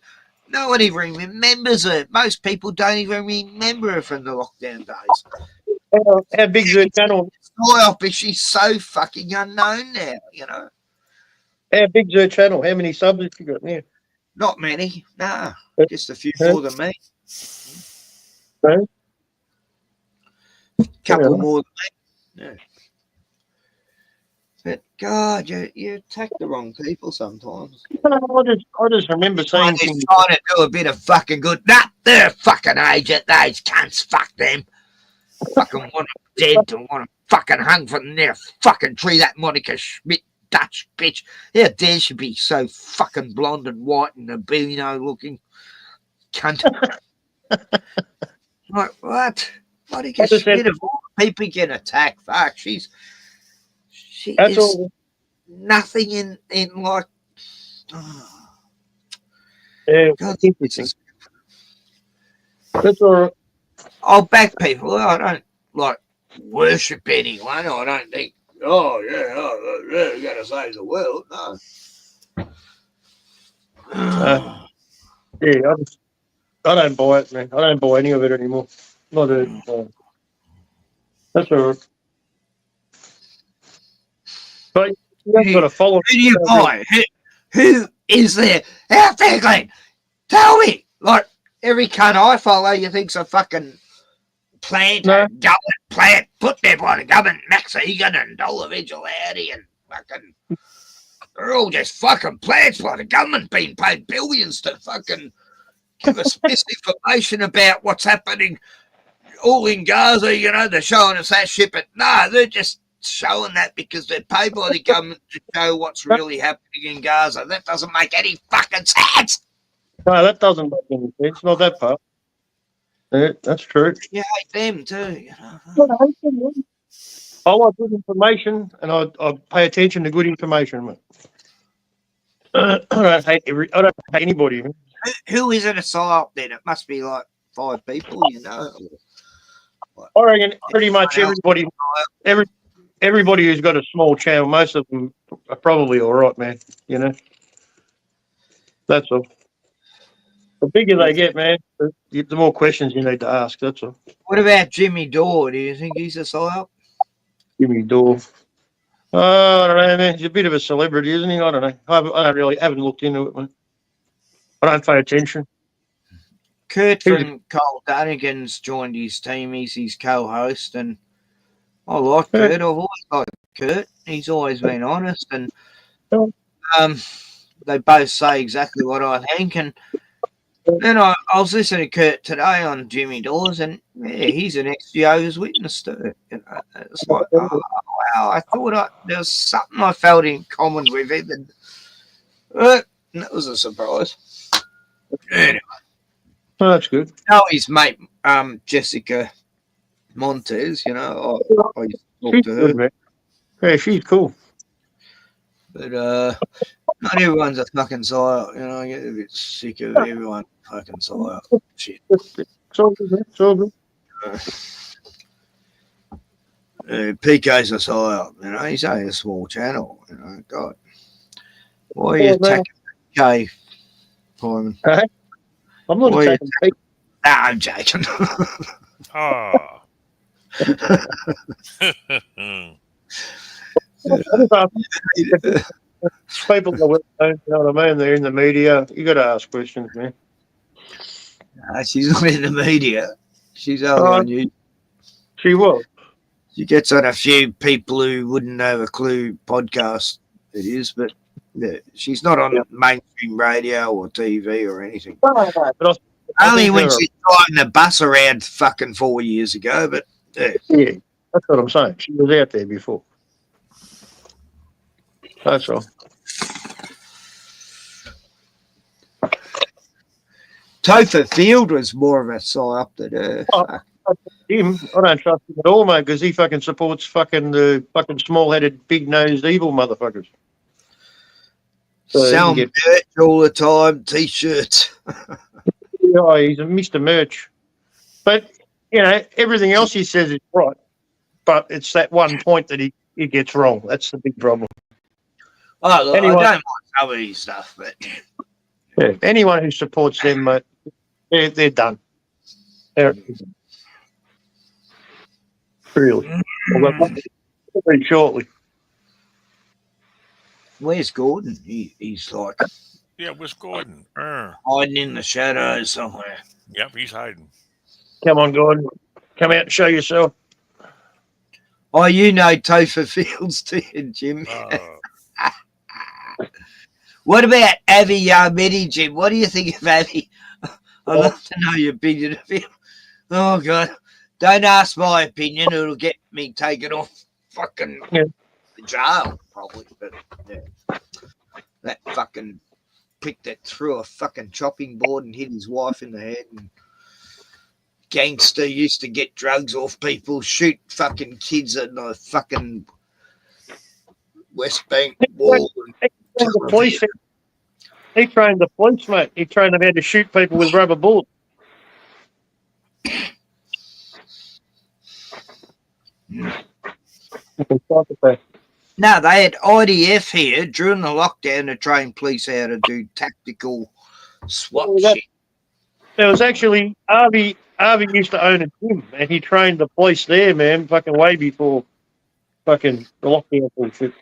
No one even remembers her. Most people don't even remember her from the lockdown days. How big's her channel? She's so fucking unknown now, How big's her channel? How many subs has she got now? Not many. Nah, just a few more than me. Couple more than me. Yeah. But God, you attack the wrong people sometimes. I just remember saying things. Trying to do a bit of fucking good. Nah, they're a fucking agent. Those cunts, fuck them. Fucking want them dead and want them fucking hung from their fucking tree. That Monica Schmidt Dutch bitch. How dare she be so fucking blonde and white and albino looking cunt? Like, what? Monica Schmidt, of all the people get attacked. Fuck, she That's is all. nothing in like. Yeah, God, that's all right. I'll back people. I don't like worship anyone. I don't think, you got to save the world. No. Yeah, I don't buy it, man. I don't buy any of it anymore. Not a. That's all right. But you've got to follow. Who do you buy? Who is there out there, Glenn? Tell me. Like every cunt I follow, you think's a fucking plant, government plant put there by the government, Max Egan and Dollar Vigilante and fucking. They're all just fucking plants by the government being paid billions to fucking give us misinformation about what's happening all in Gaza. They're showing us that shit, but no, they're just showing that because they're paid by the government to show what's really happening in Gaza. That doesn't make any fucking sense. No, that doesn't make any sense. Not that part. Yeah, that's true. You hate them too. I like good information, and I pay attention to good information, mate. I don't hate anybody. Who is it a psyop then? It must be like 5 people, I reckon pretty much everybody who's got a small channel, most of them are probably all right, man. That's all. The bigger they get, man, the more questions you need to ask. That's all. What about Jimmy Dore? Do you think he's a psyop? Jimmy Dore. Oh, I don't know, man. He's a bit of a celebrity, isn't he? I don't know. I haven't looked into it, man. I don't pay attention. Kurt from Cole Dunnigan's joined his team. He's his co-host, and I like Kurt. I've always liked Kurt. He's always been honest, and they both say exactly what I think. And then I was listening to Kurt today on Jimmy Dawes, and yeah, he's an ex-Jehovah's Witness too. You know, it's like, oh, wow, I thought there was something I felt in common with him, and that was a surprise. Anyway. Oh, that's good. Oh, his mate, Jessica Montez, you know, I used to talk to her. Good, man. Yeah, she's cool. But not everyone's a fucking psyop, you know. I get a bit sick of everyone fucking psyop. Shit. It's all good, man. It's all good. PK's a psyop, you know. He's only a small channel, you know. God. Why are you attacking PK, Simon? Hey? I'm not attacking people. Nah, I'm joking. Ah. People that don't know what I mean. They're in the media. You got to ask questions, man. She's not in the media. She's only on you. She was. She gets on a few people who wouldn't have a clue podcast it is, but yeah, she's not on mainstream radio or TV or anything. But only when she's driving the bus around fucking 4 years ago, but yeah. That's what I'm saying. She was out there before. That's all. Topher Field was more of a psyop than her. Him, I don't trust him at all, mate, because he fucking supports fucking the fucking small-headed, big-nosed, evil motherfuckers. So selling merch all the time, T-shirts. Yeah, he's a Mr. Merch. But, you know, everything else he says is right. But it's that one point that he gets wrong. That's the big problem. Oh, look, I don't mind some of his stuff, but... Yeah, anyone who supports them, mate, they're done. They're really. Very shortly. Where's Gordon? He's like... Yeah, where's Gordon? Hiding in the shadows somewhere. Yep, he's hiding. Come on, Gordon. Come out and show yourself. Oh, you know Topher Fields too, Jim. What about Avi Yarmedi, Jim? What do you think of Avi? I'd love to know your opinion of him. Oh, God. Don't ask my opinion. It'll get me taken off fucking jail, probably. But, yeah. That fucking prick that threw a fucking chopping board and hit his wife in the head. And gangster used to get drugs off people, shoot fucking kids at the fucking West Bank wall. The police. He trained the police, mate. He trained them how to shoot people with rubber bullets. No, they had IDF here during the lockdown to train police how to do tactical SWAT shit. There was actually Harvey used to own a gym, and he trained the police there, man, fucking way before fucking the lockdown bullshit.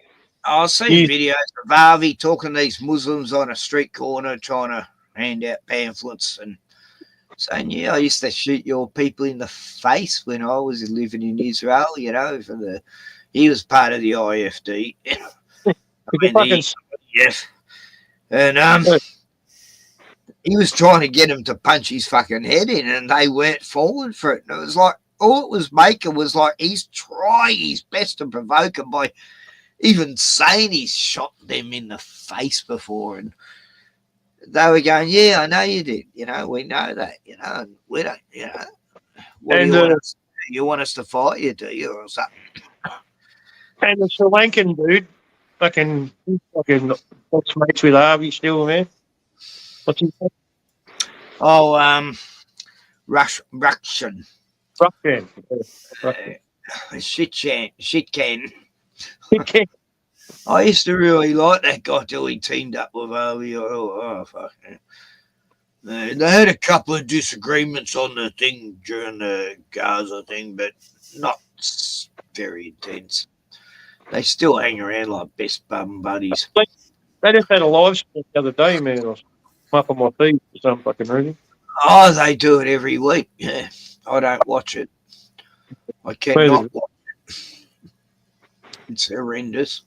I've seen videos of Harvey talking to these Muslims on a street corner trying to hand out pamphlets and saying, yeah, I used to shoot your people in the face when I was living in Israel, you know, he was part of the IFD. And he was trying to get him to punch his fucking head in and they weren't falling for it. And it was like, all it was making was like, he's trying his best to provoke him by even saying he's shot them in the face before, and they were going, yeah, I know you did. You know, we know that, you know, and we don't, you know. What and, do you want us to fight you, do you, or something? And the Sri Lankan dude, fucking what's mates with Harvey still, man? What's his name? Oh, Russian. Shit can. I used to really like that guy till he teamed up with Harvey. Oh, fuck. They had a couple of disagreements on the thing during the Gaza thing, but not very intense. They still hang around like best bum buddies. They just had a live stream the other day, man. I was up on my feed for some fucking reason. Oh, they do it every week. Yeah, I don't watch it. I cannot watch it. It's horrendous.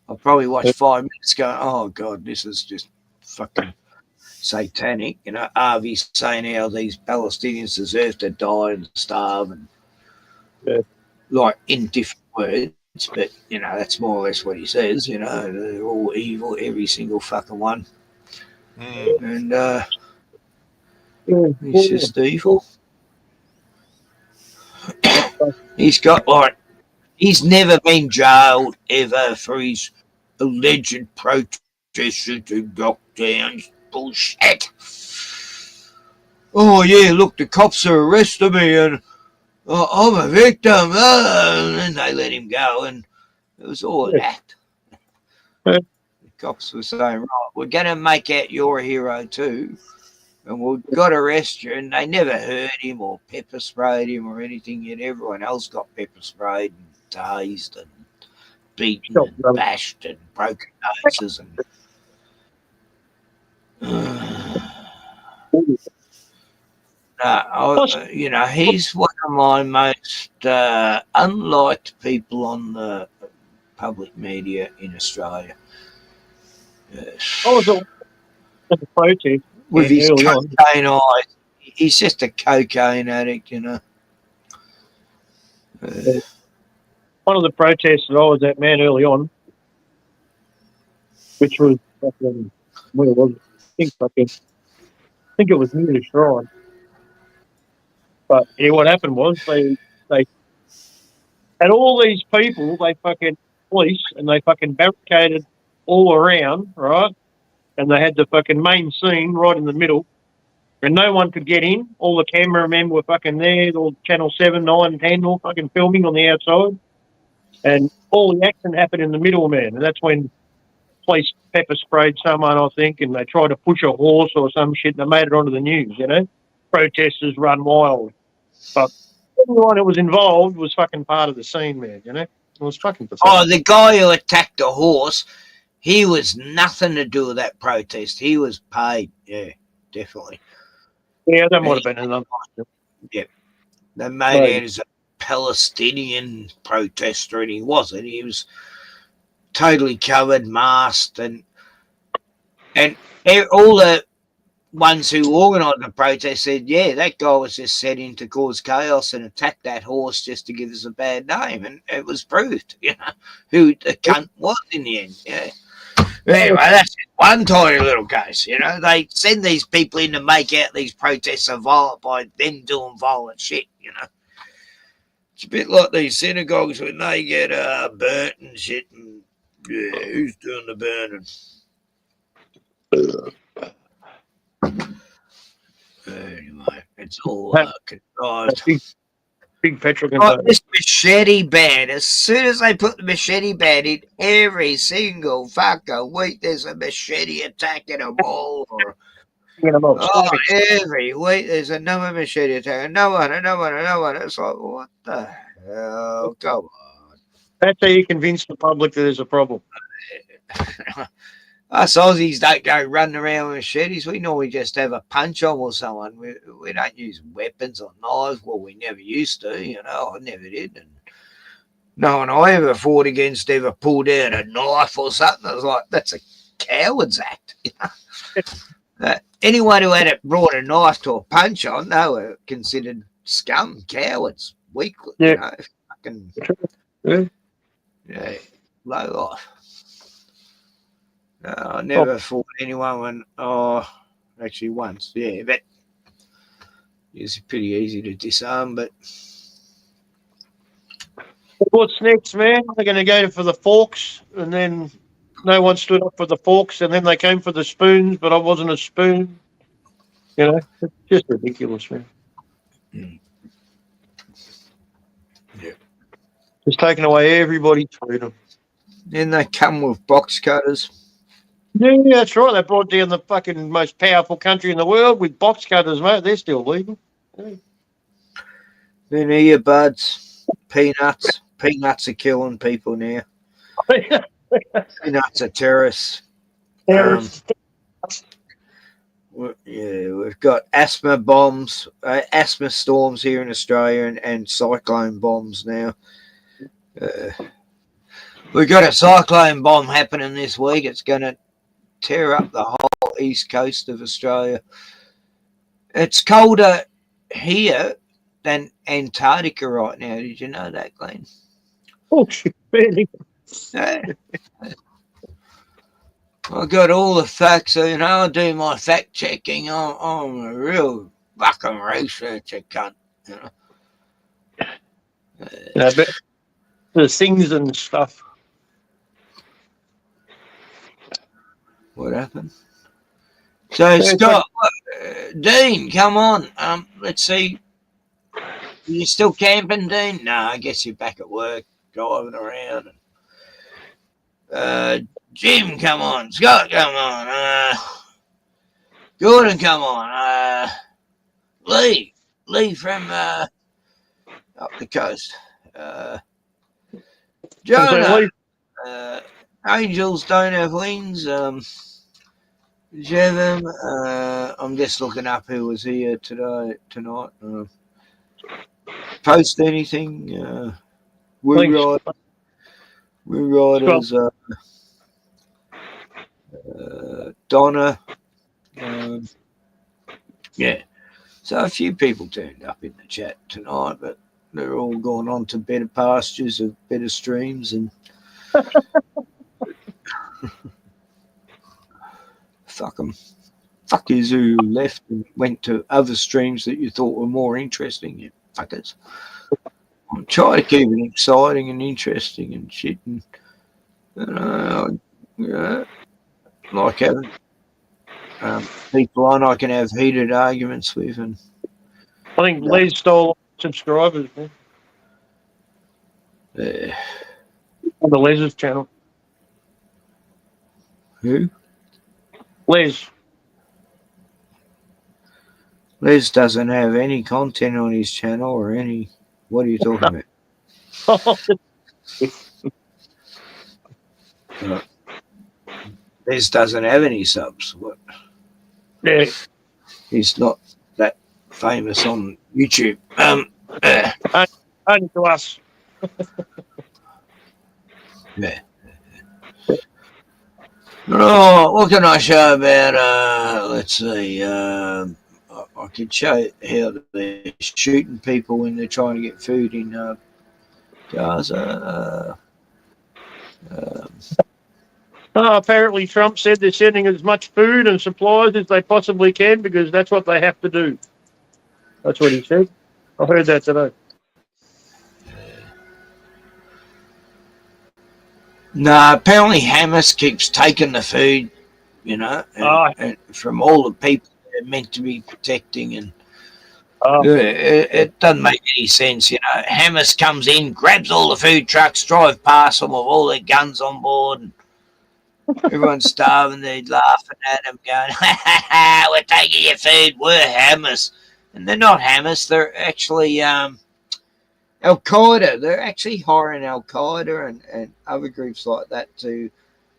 I probably watched 5 minutes going, oh, God, this is just fucking satanic. You know, Harvey's saying how these Palestinians deserve to die and starve and like in different words, but you know, that's more or less what he says, you know, they're all evil, every single fucking one. And he's just evil. He's got like he's never been jailed ever for his alleged protests and lockdowns. Bullshit. Oh yeah, look, the cops are arresting me and I'm a victim. And then they let him go, and it was all an act. The cops were saying, right, we're going to make out you're a hero too, and we've got to arrest you. And they never hurt him or pepper sprayed him or anything yet. Everyone else got pepper sprayed and tased and beaten and bashed and broken noses. You know, he's one of my most unliked people on the public media in Australia. Yes. I was at the protest with his early cocaine eyes. He's just a cocaine addict, you know. One of the protests that I was at, man, early on, which was fucking, where was it? I think it was near the shrine. But yeah, what happened was they had all these people, they fucking police, and they fucking barricaded all around, right? And they had the fucking main scene right in the middle, and no one could get in. All the cameramen were fucking there, all Channel 7, 9, 10, all fucking filming on the outside. And all the action happened in the middle, man. And that's when police pepper sprayed someone, I think, and they tried to push a horse or some shit, and they made it onto the news, you know? Protesters run wild. But everyone that was involved was fucking part of the scene, man, you know? It was fucking pathetic. Oh, the guy who attacked the horse, he was nothing to do with that protest. He was paid. Yeah, definitely. Yeah, that might have been another. Yep. They made out as a Palestinian protester, and he wasn't. He was totally covered, masked, and all the ones who organised the protest said, yeah, that guy was just set in to cause chaos and attack that horse just to give us a bad name. And it was proved, you know, who the cunt was in the end. Yeah. Anyway, that's one tiny little case, you know. They send these people in to make out these protests are violent by them doing violent shit, you know. It's a bit like these synagogues when they get burnt and shit. And yeah, who's doing the burning? Anyway, it's all contrived. Big petrol container. This machete ban, as soon as they put the machete ban in, every single fucking week there's a machete attack in a mall. Or, every week there's another machete attack. Another one. It's like, what the hell? Come on. That's how you convince the public that there's a problem. Us Aussies don't go running around with machetes. We normally just have a punch on with someone. We don't use weapons or knives. Well, we never used to, you know. I never did. And no one I ever fought against ever pulled out a knife or something. I was like, that's a coward's act. You know? Anyone who had brought a knife to a punch on, they were considered scum, cowards, weak, you know, fucking, yeah, low life. I never fought anyone when, actually once, yeah, but it's pretty easy to disarm, but. What's next, man? They're going to go for the forks, and then no one stood up for the forks, and then they came for the spoons, but I wasn't a spoon. You know, it's just ridiculous, man. Yeah. It's taking away everybody's freedom. Then they come with box cutters. Yeah, that's right. They brought down the fucking most powerful country in the world with box cutters, mate. They're still legal. Then here, buds. Peanuts. Peanuts are killing people now. Peanuts are terrorists. We've got asthma bombs, asthma storms here in Australia, and cyclone bombs now. We've got a cyclone bomb happening this week. It's going to tear up the whole east coast of Australia. It's colder here than Antarctica right now. Did you know that, Glenn? Oh, shit, really? I got all the facts, so, you know, I do my fact checking. I'm a real fucking researcher, cunt. You know? But the things and stuff. What happened? So, Scott, Dean, come on. Let's see. Are you still camping, Dean? No, I guess you're back at work, driving around. Jim, come on. Scott, come on. Gordon, come on. Lee from up the coast. Jonah. Angels don't have wings. Jevon, I'm just looking up who was here tonight. Post anything? We Riders. Donna. Yeah. So a few people turned up in the chat tonight, but they're all gone on to better pastures of better streams and fuck them. Fuck is who left and went to other streams that you thought were more interesting, you fuckers. I'm trying to keep it exciting and interesting and shit, and like having people on I can have heated arguments with. And I think Les stole subscribers, man. On the Les's channel. Who? Les. Les doesn't have any content on his channel or any. What are you talking about? Les doesn't have any subs. What? Yeah. He's not that famous on YouTube. Only to us. Yeah. Oh, what can I show about? Let's see. I could show how they're shooting people when they're trying to get food in Gaza. Apparently Trump said they're sending as much food and supplies as they possibly can because that's what they have to do. That's what he said. I heard that today. No, apparently Hamas keeps taking the food, you know, and from all the people they're meant to be protecting, and it doesn't make any sense, you know. Hamas comes in, grabs all the food trucks, drive past them with all their guns on board, and everyone's starving. They're laughing at them, going, "Ha ha ha! We're taking your food. We're Hamas," and they're not Hamas. They're actually Al Qaeda. They're actually hiring Al Qaeda and other groups like that to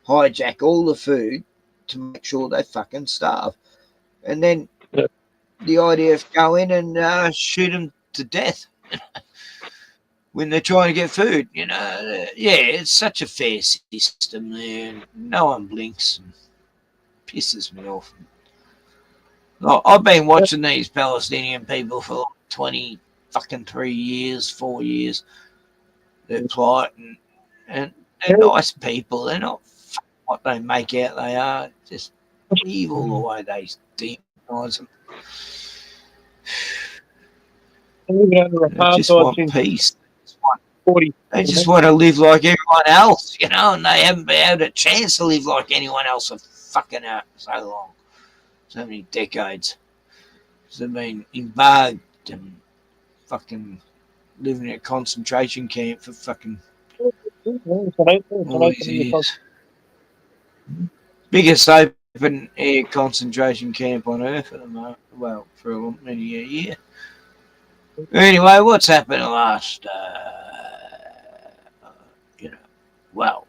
hijack all the food to make sure they fucking starve. And then the IDF go in and shoot them to death when they're trying to get food. You know, yeah, it's such a fair system there. And no one blinks and pisses me off. I've been watching these Palestinian people for like 23 years, 4 years. They're polite and they're nice people. They're not what they make out they are. Just evil the way they demonise them. They just want peace. They just want to live like everyone else, you know, and they haven't been able a chance to live like anyone else for fucking so long. So many decades. They've been embargoed and fucking living in a concentration camp for fucking all these years. Biggest open air concentration camp on Earth at the moment. Well, for many a year. Anyway, what's happened the last, well,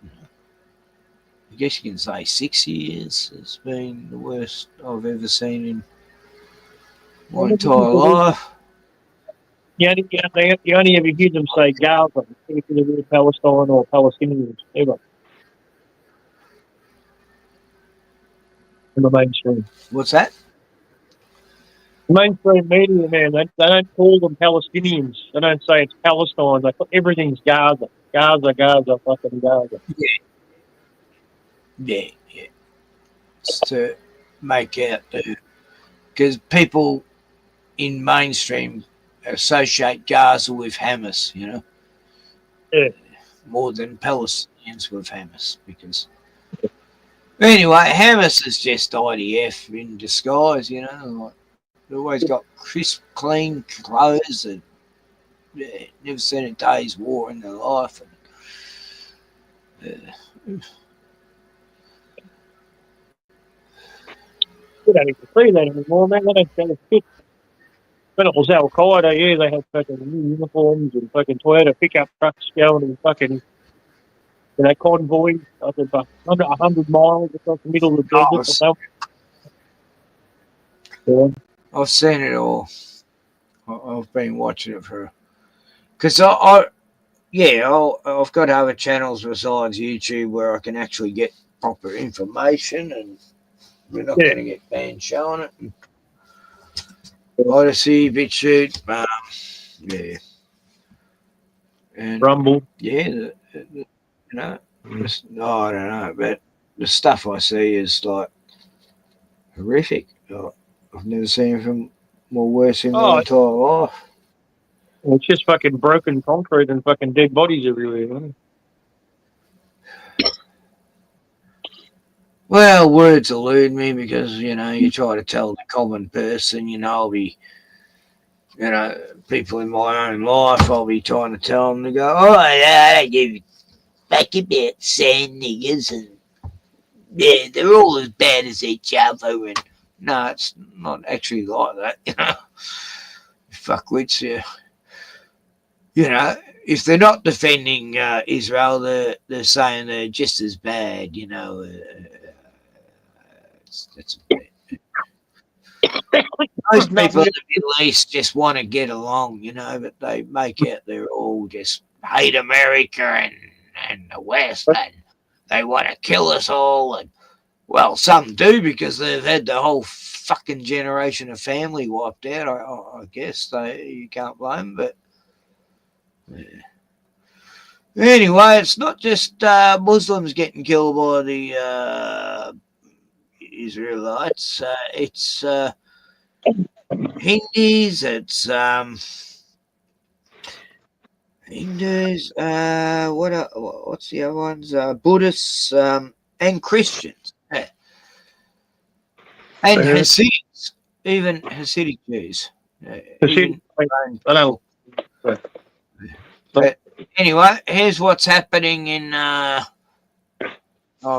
I guess you can say 6 years has been the worst I've ever seen in my entire life. You only ever hear them say Gaza, anything to do with Palestine or Palestinians, ever. In the mainstream. What's that? Mainstream media, man, they don't call them Palestinians. They don't say it's Palestine. They everything's Gaza. Gaza, fucking Gaza. Yeah. It's to make out because people in mainstream associate Gaza with Hamas, more than Palestinians with Hamas. Because anyway, Hamas is just IDF in disguise, like they've always got crisp, clean clothes and never seen a day's war in their life. You don't even see that anymore, man. They don't fit. When it was Al Qaeda, yeah, they had fucking new uniforms and fucking Toyota pickup trucks going and fucking convoys up about 100 miles across the middle of the desert. I've seen it all. I've been watching it for because I've got other channels besides YouTube where I can actually get proper information, and we're not going to get banned showing it. Odyssey, BitChute, and Rumble. Yeah, I don't know, but the stuff I see is like horrific. I've never seen anything more worse in my entire life. It's just fucking broken concrete and fucking dead bodies everywhere, man. Well, words elude me because, you try to tell the common person, I'll be, people in my own life, I'll be trying to tell them to go, I do back about sand niggers and, yeah, they're all as bad as each other. And no, it's not actually like that, Fuckwits, if they're not defending Israel, they're saying they're just as bad, That's most people in the Middle East just want to get along, but they make out they're all just hate America and the West, and they want to kill us all. And well, some do because they've had the whole fucking generation of family wiped out. I guess you can't blame them, but anyway, it's not just Muslims getting killed by the Israelites. It's Hindus. It's Hindus. What's the other ones? Buddhists and Christians. Yeah. And Hasidics, even Hasidic Jews. But anyway, here's what's happening in. I've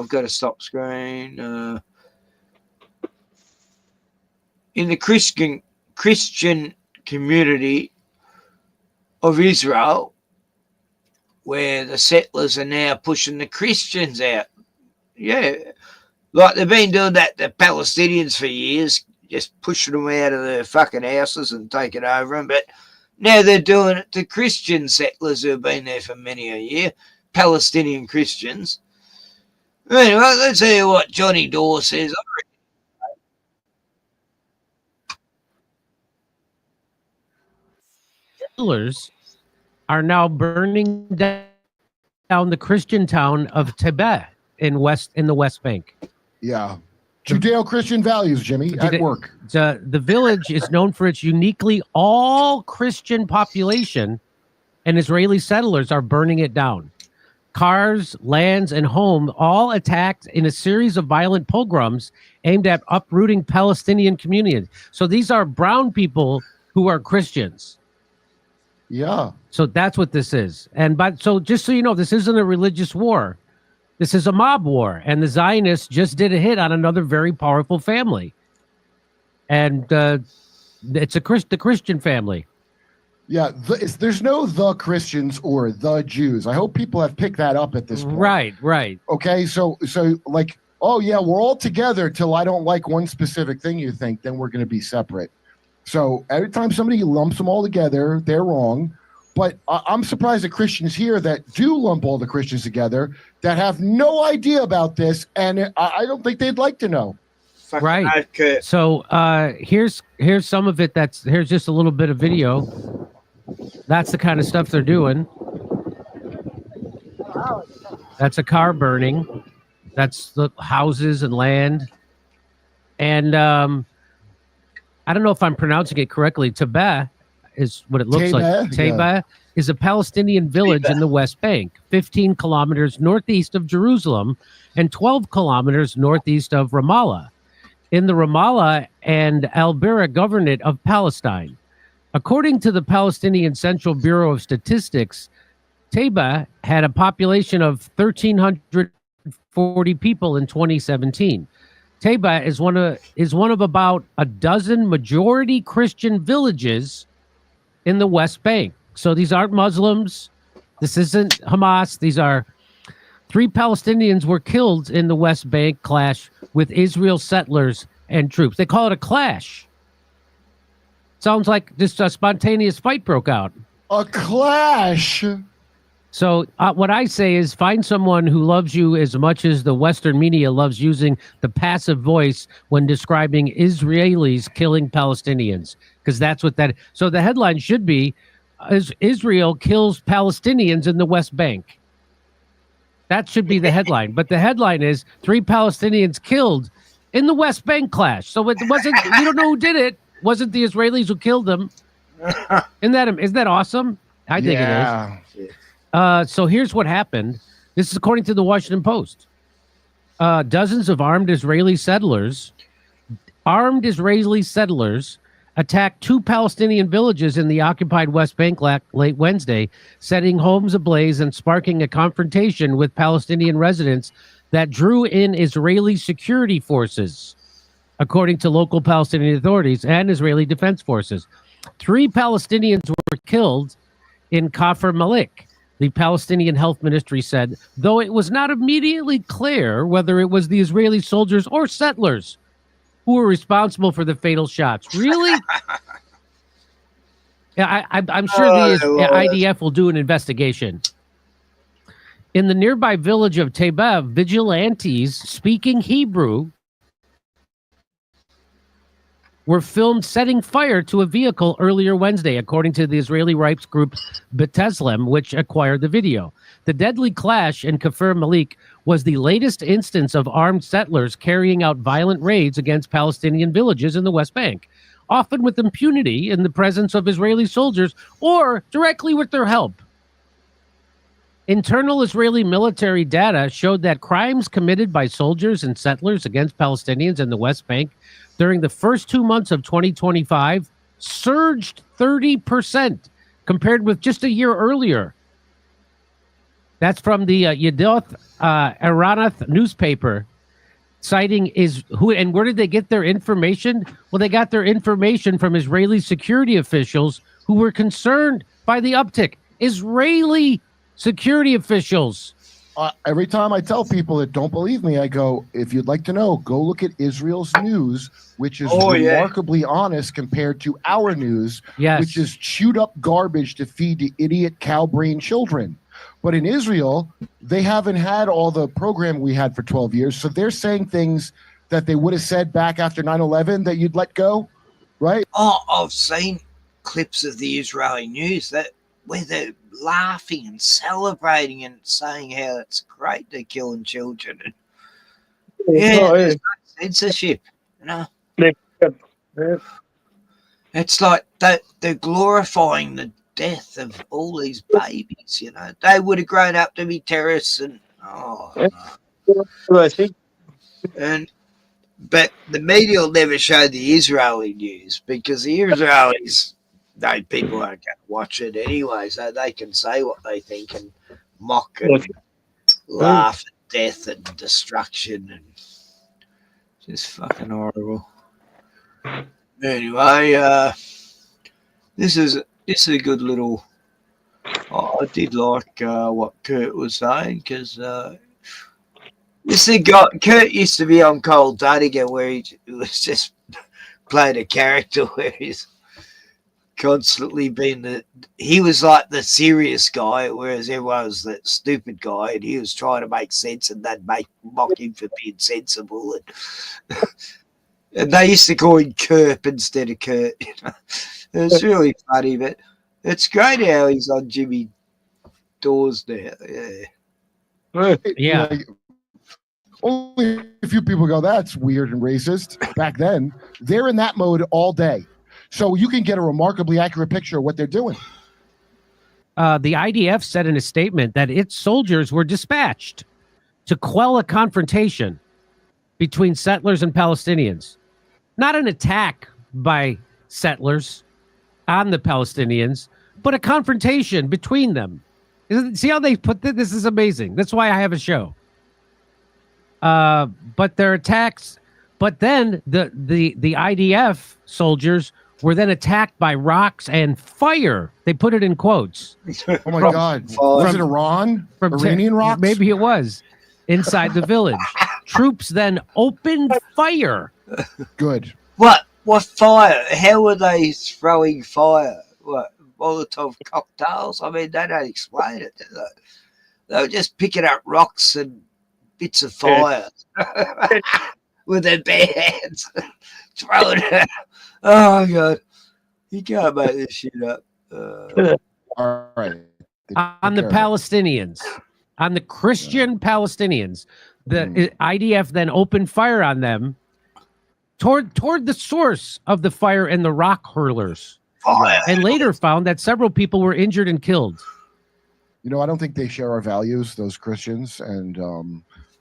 got to stop screen. In the Christian community of Israel, where the settlers are now pushing the Christians out. Yeah, like they've been doing that to Palestinians for years, just pushing them out of their fucking houses and taking over them. But now they're doing it to Christian settlers who have been there for many a year, Palestinian Christians. Anyway, let's hear what Johnny Dawes says. Settlers are now burning down the Christian town of Tibet in the West Bank. Yeah. Judeo-Christian values, Jimmy, at work. The village is known for its uniquely all Christian population, and Israeli settlers are burning it down. Cars, lands, and home all attacked in a series of violent pogroms aimed at uprooting Palestinian communities. So these are brown people who are Christians. Yeah. So that's what this is. So just so you know, this isn't a religious war. This is a mob war, and the Zionists just did a hit on another very powerful family, and it's the Christian family. Yeah, there's no the Christians or the Jews. I hope people have picked that up at this point. Right. Okay, so like, oh yeah, we're all together till I don't like one specific thing you think, then we're going to be separate. So every time somebody lumps them all together, they're wrong. But I'm surprised at Christians here that do lump all the Christians together that have no idea about this, and I don't think they'd like to know. Right. So here's some of it. Here's just a little bit of video. That's the kind of stuff they're doing. That's a car burning. That's the houses and land. And I don't know if I'm pronouncing it correctly. Tebeh is what it looks like. Tebeh is a Palestinian village in the West Bank, 15 kilometers northeast of Jerusalem and 12 kilometers northeast of Ramallah, in the Ramallah and Al-Bira Governorate of Palestine. According to the Palestinian Central Bureau of Statistics, Tebeh had a population of 1,340 people in 2017. Tebeh is one of about a dozen majority Christian villages in the West Bank. So these aren't Muslims. This isn't Hamas. These are 3 Palestinians were killed in the West Bank clash with Israel settlers and troops. They call it a clash. Sounds like just a spontaneous fight broke out. A clash. So what I say is find someone who loves you as much as the Western media loves using the passive voice when describing Israelis killing Palestinians, because that's what that. So the headline should be, Israel kills Palestinians in the West Bank. That should be the headline. But the headline is 3 Palestinians killed in the West Bank clash. So it wasn't, we don't know who did it. Wasn't the Israelis who killed them. Isn't that awesome? I think it is. So here's what happened. This is according to the Washington Post. Dozens of armed Israeli settlers attacked 2 Palestinian villages in the occupied West Bank late Wednesday, setting homes ablaze and sparking a confrontation with Palestinian residents that drew in Israeli security forces, according to local Palestinian authorities and Israeli defense forces. 3 Palestinians were killed in Kafr Malik, the Palestinian Health Ministry said, though it was not immediately clear whether it was the Israeli soldiers or settlers who were responsible for the fatal shots. Really? Yeah, I'm sure the IDF will do an investigation. In the nearby village of Tebeh, vigilantes speaking Hebrew were filmed setting fire to a vehicle earlier Wednesday, according to the Israeli rights group B'Tselem, which acquired the video. The deadly clash in Kafr Malik was the latest instance of armed settlers carrying out violent raids against Palestinian villages in the West Bank, often with impunity in the presence of Israeli soldiers or directly with their help. Internal Israeli military data showed that crimes committed by soldiers and settlers against Palestinians in the West Bank during the first 2 months of 2025 surged 30% compared with just a year earlier. That's from the Yedoth Aranath newspaper, citing and where did they get their information? Well, they got their information from Israeli security officials who were concerned by the uptick. Israeli security officials. Every time I tell people that don't believe me, I go, if you'd like to know, go look at Israel's news, which is remarkably honest compared to our news, which is chewed up garbage to feed the idiot cow-brain children. But in Israel, they haven't had all the program we had for 12 years, so they're saying things that they would have said back after 9/11 that you'd let go, right? Oh, I've seen clips of the Israeli news where they're laughing and celebrating and saying how it's great they're killing children. And, there's no censorship, you know. It's like they're glorifying the death of all these babies, you know. They would have grown up to be terrorists and but the media will never show the Israeli news because the Israelis, people aren't going to watch it anyway, so they can say what they think and mock and laugh death and destruction and just fucking horrible. Anyway, this is a good little. I did like what Kurt was saying because Kurt used to be on Cold Dadiga where he was just played a character where he's constantly been he was like the serious guy, whereas everyone was that stupid guy, and he was trying to make sense, and they'd mock him for being sensible, and they used to call him Kerp instead of Kurt. You know? It's really funny, but it's great how he's on Jimmy Dawes now. Yeah. Only a few people go, that's weird and racist. Back then, they're in that mode all day. So you can get a remarkably accurate picture of what they're doing. The IDF said in a statement that its soldiers were dispatched to quell a confrontation between settlers and Palestinians. Not an attack by settlers on the Palestinians, but a confrontation between them. See how they put this? This is amazing. That's why I have a show. But their attacks, but then the IDF soldiers were then attacked by rocks and fire. They put it in quotes. Oh my God. Was it Iran? Iranian rocks? Maybe it was. Inside the village. Troops then opened fire. Good. What fire? How were they throwing fire? What, Molotov cocktails? I mean, they don't explain it, do they? They were just picking up rocks and bits of fire with their bare hands. Throwing it. Oh, God. You can't make this shit up. All right. On the Palestinians, on the Christian Palestinians, the IDF then opened fire on them toward the source of the fire and the rock hurlers. And later found that several people were injured and killed. You know, I don't think they share our values, those Christians. And,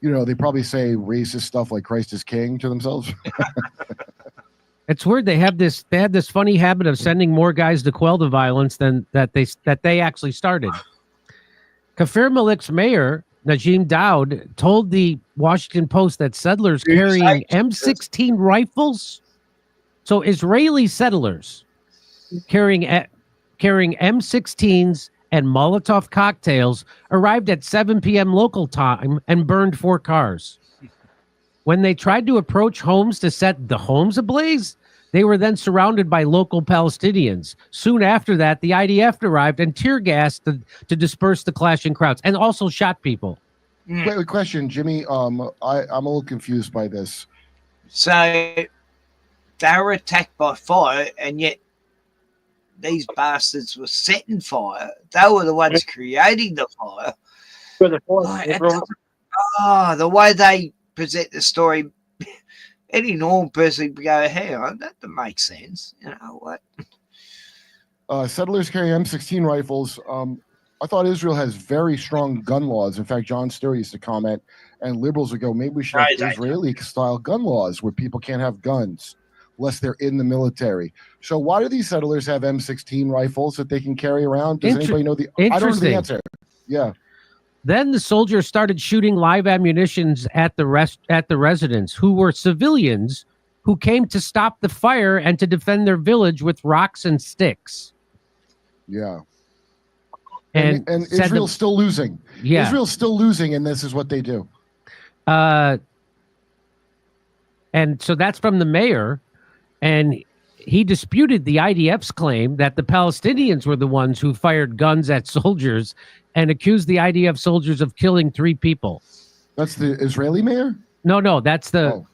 you know, they probably say racist stuff like Christ is king to themselves. It's weird. They had this funny habit of sending more guys to quell the violence than that they actually started. Kafir Malik's mayor, Najim Dowd, told the Washington Post that settlers carrying M16 rifles, so Israeli settlers carrying M16s and Molotov cocktails arrived at 7 p.m. local time and burned 4 cars. When they tried to approach homes to set the homes ablaze, they were then surrounded by local Palestinians. Soon after that, the IDF arrived and tear gassed to disperse the clashing crowds and also shot people. Wait, question, Jimmy. I'm a little confused by this. So they were attacked by fire, and yet these bastards were setting fire. They were the ones creating the fire. The way they present the story, any normal person would go, "Hang on, that makes sense." You know what? Settlers carry M16 rifles. I thought Israel has very strong gun laws. In fact, John Stewart used to comment, and liberals would go, maybe we should have Israeli-style gun laws where people can't have guns unless they're in the military. So why do these settlers have M16 rifles that they can carry around? Does anybody know the I don't know the answer. Yeah. Then the soldiers started shooting live ammunitions at the residents, who were civilians who came to stop the fire and to defend their village with rocks and sticks. Yeah. And Israel's still losing. Yeah. Israel's still losing, and this is what they do. And so that's from the mayor, and he disputed the IDF's claim that the Palestinians were the ones who fired guns at soldiers and accused the IDF soldiers of killing 3 people. That's the Israeli mayor? No, that's the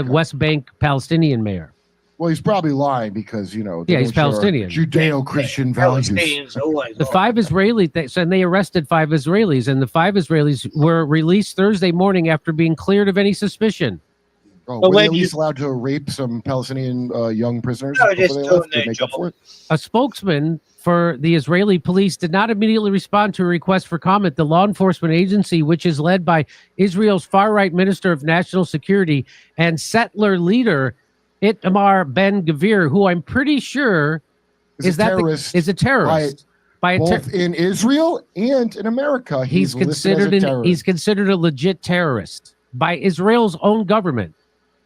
West Bank Palestinian mayor. Well, he's probably lying because, you know, he's Palestinian. Judeo-Christian values. The 5 Israeli and they arrested 5 Israelis, and the 5 Israelis were released Thursday morning after being cleared of any suspicion. Oh, were they at least allowed to rape some Palestinian young prisoners before they left to make up for it? A spokesman for the Israeli police did not immediately respond to a request for comment. The law enforcement agency, which is led by Israel's far-right Minister of National Security and settler leader Itamar Ben-Gvir, who I'm pretty sure is a terrorist. both in Israel and in America. He's considered he's considered a legit terrorist by Israel's own government.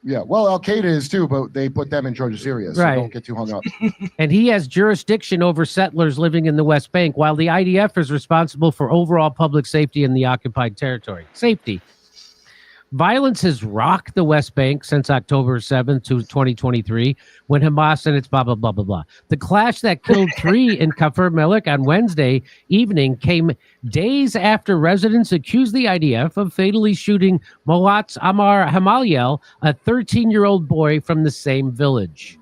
Yeah, well, Al Qaeda is too, but they put them in charge of Syria, so don't get too hung up. And he has jurisdiction over settlers living in the West Bank, while the IDF is responsible for overall public safety in the occupied territory. Safety. Violence has rocked the West Bank since October 7th, 2023, when Hamas and its blah, blah, blah, blah, blah. The clash that killed 3 in Kafir Malik on Wednesday evening came days after residents accused the IDF of fatally shooting Moatz Amar Hamaliel, a 13-year-old boy from the same village.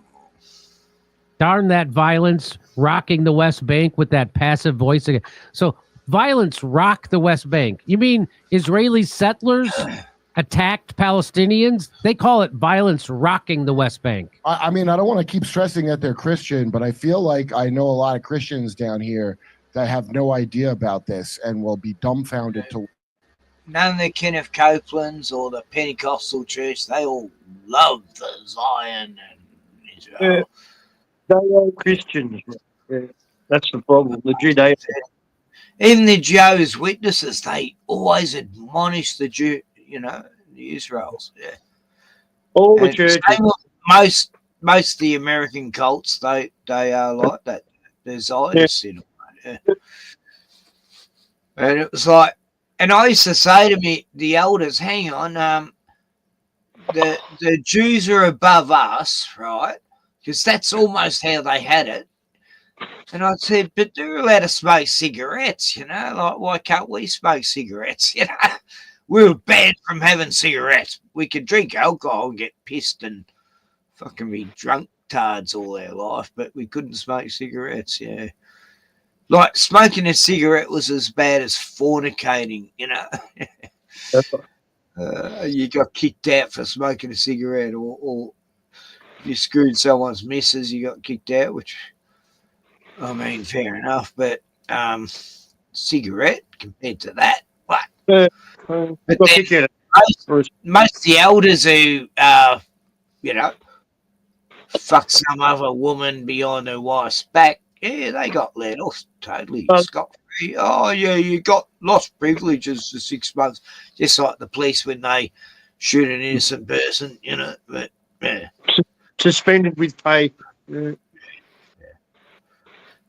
Darn that violence, rocking the West Bank with that passive voice again. So violence rocked the West Bank. You mean Israeli settlers attacked Palestinians? They call it violence rocking the West Bank. I mean, I don't want to keep stressing that they're Christian, but I feel like I know a lot of Christians down here that have no idea about this and will be dumbfounded to. None of the Kenneth Copelands or the Pentecostal church, they all love the Zion and Israel. They're all Christians. Yeah, that's the problem. The Judaism. Even the Jehovah's Witnesses, they always admonish the Jew. The Israels, yeah. All the churches. Most of the American cults, they are like that. There's Zionists in them. Yeah. And it was like, and I used to say to the elders, hang on, the Jews are above us, right? Because that's almost how they had it. And I said, but they're allowed to smoke cigarettes, like why can't we smoke cigarettes, We were banned from having cigarettes. We could drink alcohol and get pissed and fucking be drunk tards all our life, but we couldn't smoke cigarettes, yeah. Like, smoking a cigarette was as bad as fornicating, You got kicked out for smoking a cigarette, or you screwed someone's missus, you got kicked out, which, I mean, fair enough, but cigarette compared to that, what? But most of the elders who, fuck some other woman behind their wife's back, yeah, they got let off totally scot-free. Oh, yeah, you got lost privileges for 6 months, just like the police when they shoot an innocent person, but, yeah. Suspended with pay. Yeah.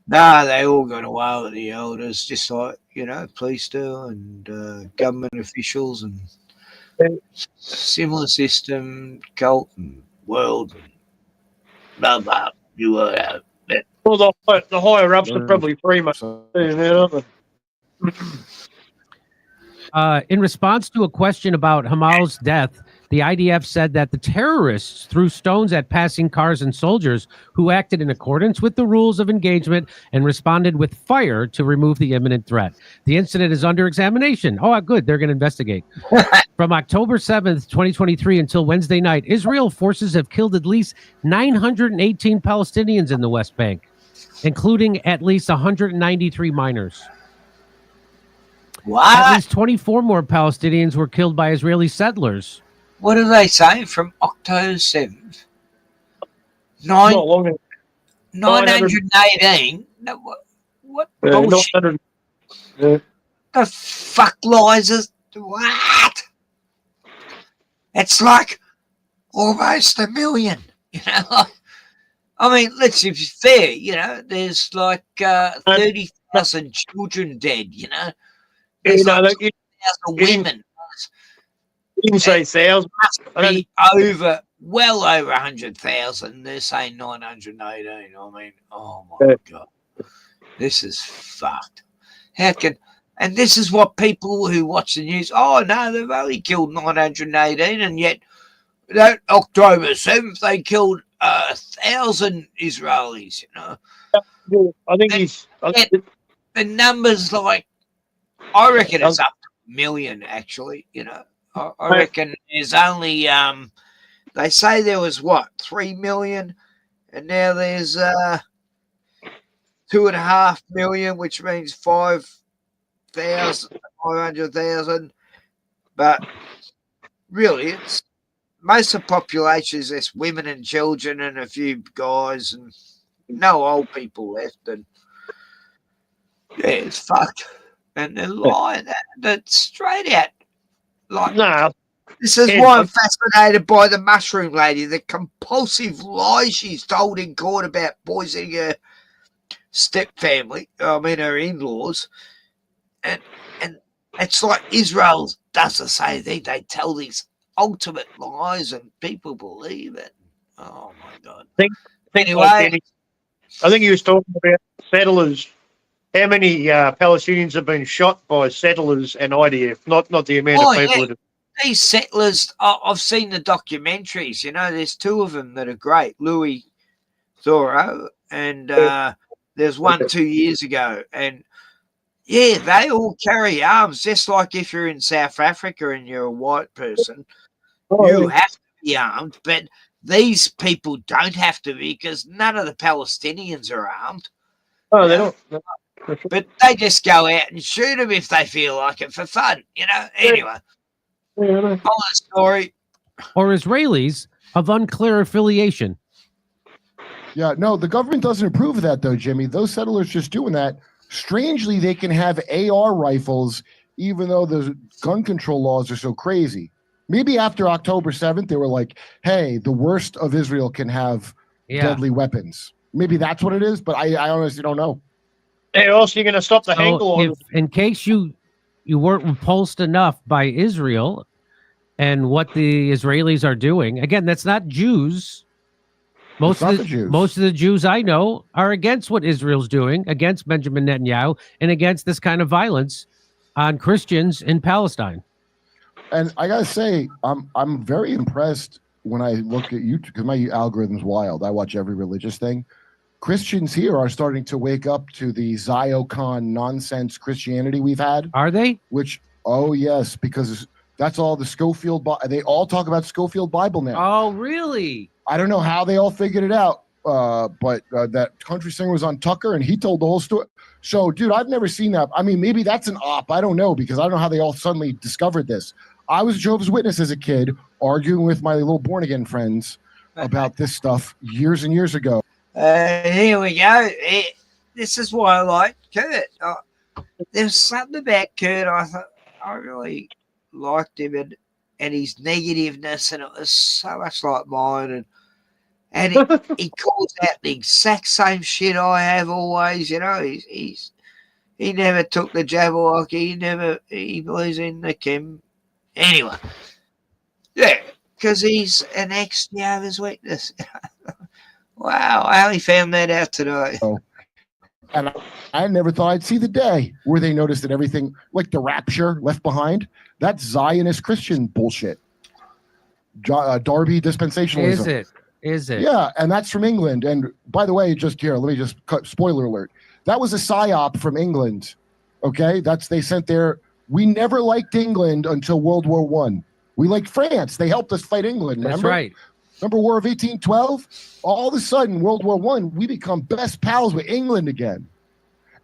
No, they all got away with the elders, just like, police do, and government officials, and similar system, cult, and world, and blah, blah, you are. Well, the higher ups are probably free, mate. In response to a question about Hamal's death, the IDF said that the terrorists threw stones at passing cars and soldiers who acted in accordance with the rules of engagement and responded with fire to remove the imminent threat. The incident is under examination. Oh, good. They're going to investigate. From October 7th, 2023 until Wednesday night, Israel forces have killed at least 918 Palestinians in the West Bank, including at least 193 minors. What? At least 24 more Palestinians were killed by Israeli settlers. What are they saying from October 7th? 918? No, what bullshit? The fuck lies is what? It's like almost 1 million, I mean, let's be fair, there's like 30,000 children dead, There's like 2,000 women. You didn't say thousands. Well over 100,000. They're saying 918. I mean, oh my God. This is fucked. And this is what people who watch the news, oh no, they've only killed 918, and yet that October 7th they killed 1,000 Israelis, I think the numbers, like, I reckon it's up to 1 million, actually, I reckon there's only, they say there was, 3 million, and now there's 2.5 million, which means 500,000. But really, it's most of the population is just women and children and a few guys and no old people left. And Yeah, it's fucked. And they're lying. That's straight out. Like, no. This is why I'm fascinated by the mushroom lady, the compulsive lies she's told in court about poisoning her step-family, her in-laws. And it's like Israel does the same thing. They tell these ultimate lies and people believe it. Oh, my God. Anyway. I think he was talking about settlers. How many Palestinians have been shot by settlers and IDF? Not the amount of people that have. These settlers, I've seen the documentaries. There's two of them that are great. Louis Thoreau, and there's one 2 years ago. And, yeah, they all carry arms, just like if you're in South Africa and you're a white person. You have to be armed, but these people don't have to be because none of the Palestinians are armed. Oh, they don't. But they just go out and shoot them if they feel like it for fun, Anyway, follow the story. Or Israelis of unclear affiliation. Yeah, no, the government doesn't approve of that, though, Jimmy. Those settlers just doing that. Strangely, they can have AR rifles, even though the gun control laws are so crazy. Maybe after October 7th, they were like, hey, the worst of Israel can have deadly weapons. Maybe that's what it is, but I honestly don't know. How else are you going to stop the Hengel? If, in case you weren't repulsed enough by Israel and what the Israelis are doing, again, that's not Jews. Most of the Jews I know are against what Israel's doing, against Benjamin Netanyahu, and against this kind of violence on Christians in Palestine. And I gotta say, I'm very impressed when I look at YouTube because my algorithm's wild. I watch every religious thing. Christians here are starting to wake up to the Ziocon nonsense Christianity we've had. Are they? Which, oh yes, because that's all the Schofield. They all talk about Schofield Bible now. Oh, really? I don't know how they all figured it out, but that country singer was on Tucker and he told the whole story. So, dude, I've never seen that. I mean, maybe that's an op. I don't know because I don't know how they all suddenly discovered this. I was a Jehovah's Witness as a kid, arguing with my little born-again friends about this stuff years and years ago. Here we go. This is why I like Kurt. There's something about Kurt I really liked him and his negativeness, and it was so much like mine. And he calls out the exact same shit I have always. He never took the Jabberwocky. He believes in the Kim. Anyway, yeah, because he's an ex-Jehovah's Witness. Wow, I only found that out today. And I never thought I'd see the day where they noticed that everything, like the rapture left behind, that's Zionist Christian bullshit. Darby dispensationalism. Is it? Yeah, and that's from England. And by the way, just here, let me just cut, spoiler alert. That was a psyop from England. Okay, they sent their. We never liked England until World War I. We liked France. They helped us fight England. Remember? That's right. Remember War of 1812? All of a sudden, World War I, we become best pals with England again.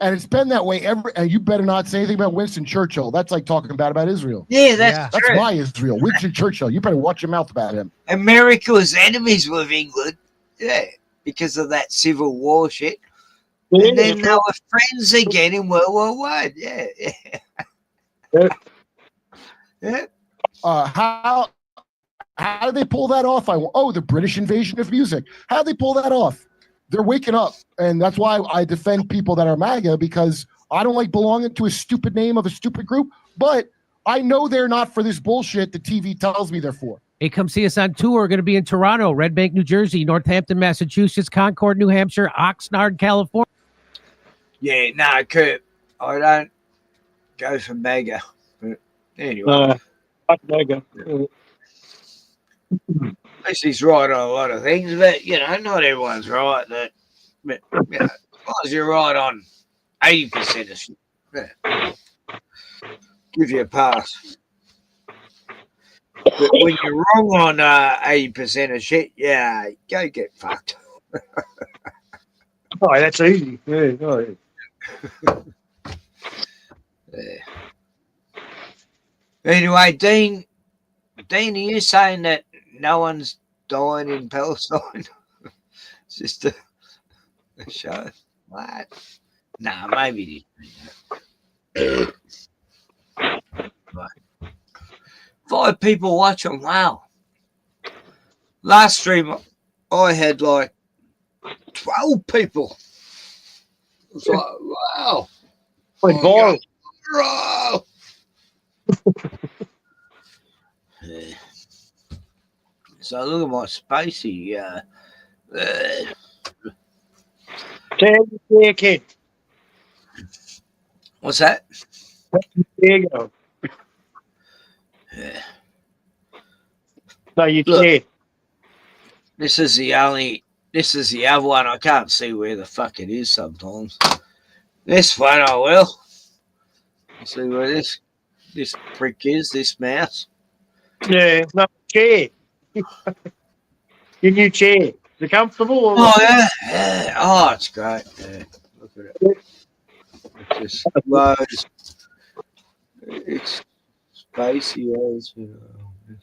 And it's been that way ever. And you better not say anything about Winston Churchill. That's like talking bad about Israel. Yeah, that's true. My Israel. Winston Churchill. You better watch your mouth about him. America was enemies with England. Yeah, because of that Civil War shit. Yeah, and then they were friends again in World War I. Yeah. Yeah. How did they pull that off? The British invasion of music. How did they pull that off? They're waking up, and that's why I defend people that are MAGA, because I don't like belonging to a stupid name of a stupid group, but I know they're not for this bullshit the TV tells me they're for. Hey, come see us on tour. We're going to be in Toronto, Red Bank, New Jersey, Northampton, Massachusetts, Concord, New Hampshire, Oxnard, California. Yeah, no, Kurt, I don't go for MAGA. But anyway. MAGA. At least he's right on a lot of things, but, not everyone's right. But as long as you're right on 80% of shit, give you a pass. But when you're wrong on 80% of shit, yeah, go get fucked. Oh, that's easy. Yeah. Oh, yeah. Anyway, Dean, are you saying that no one's dying in Palestine? It's just a show. What? Nah, maybe it right. 5 people watching. Wow. Last stream, I had like 12 people. It's like, wow. Went viral. Wow. Yeah. So look at my spacey. There, kid. What's that? There you go. Yeah. No, you Look, chair. This is the other one. I can't see where the fuck it is sometimes. This one I will. See where this prick is, this mouse. Yeah, no, chair. Your new chair. Is it comfortable? Or Oh, yeah. Oh, it's great. Yeah. Look at it. It's just loads. It's spacey as, you know.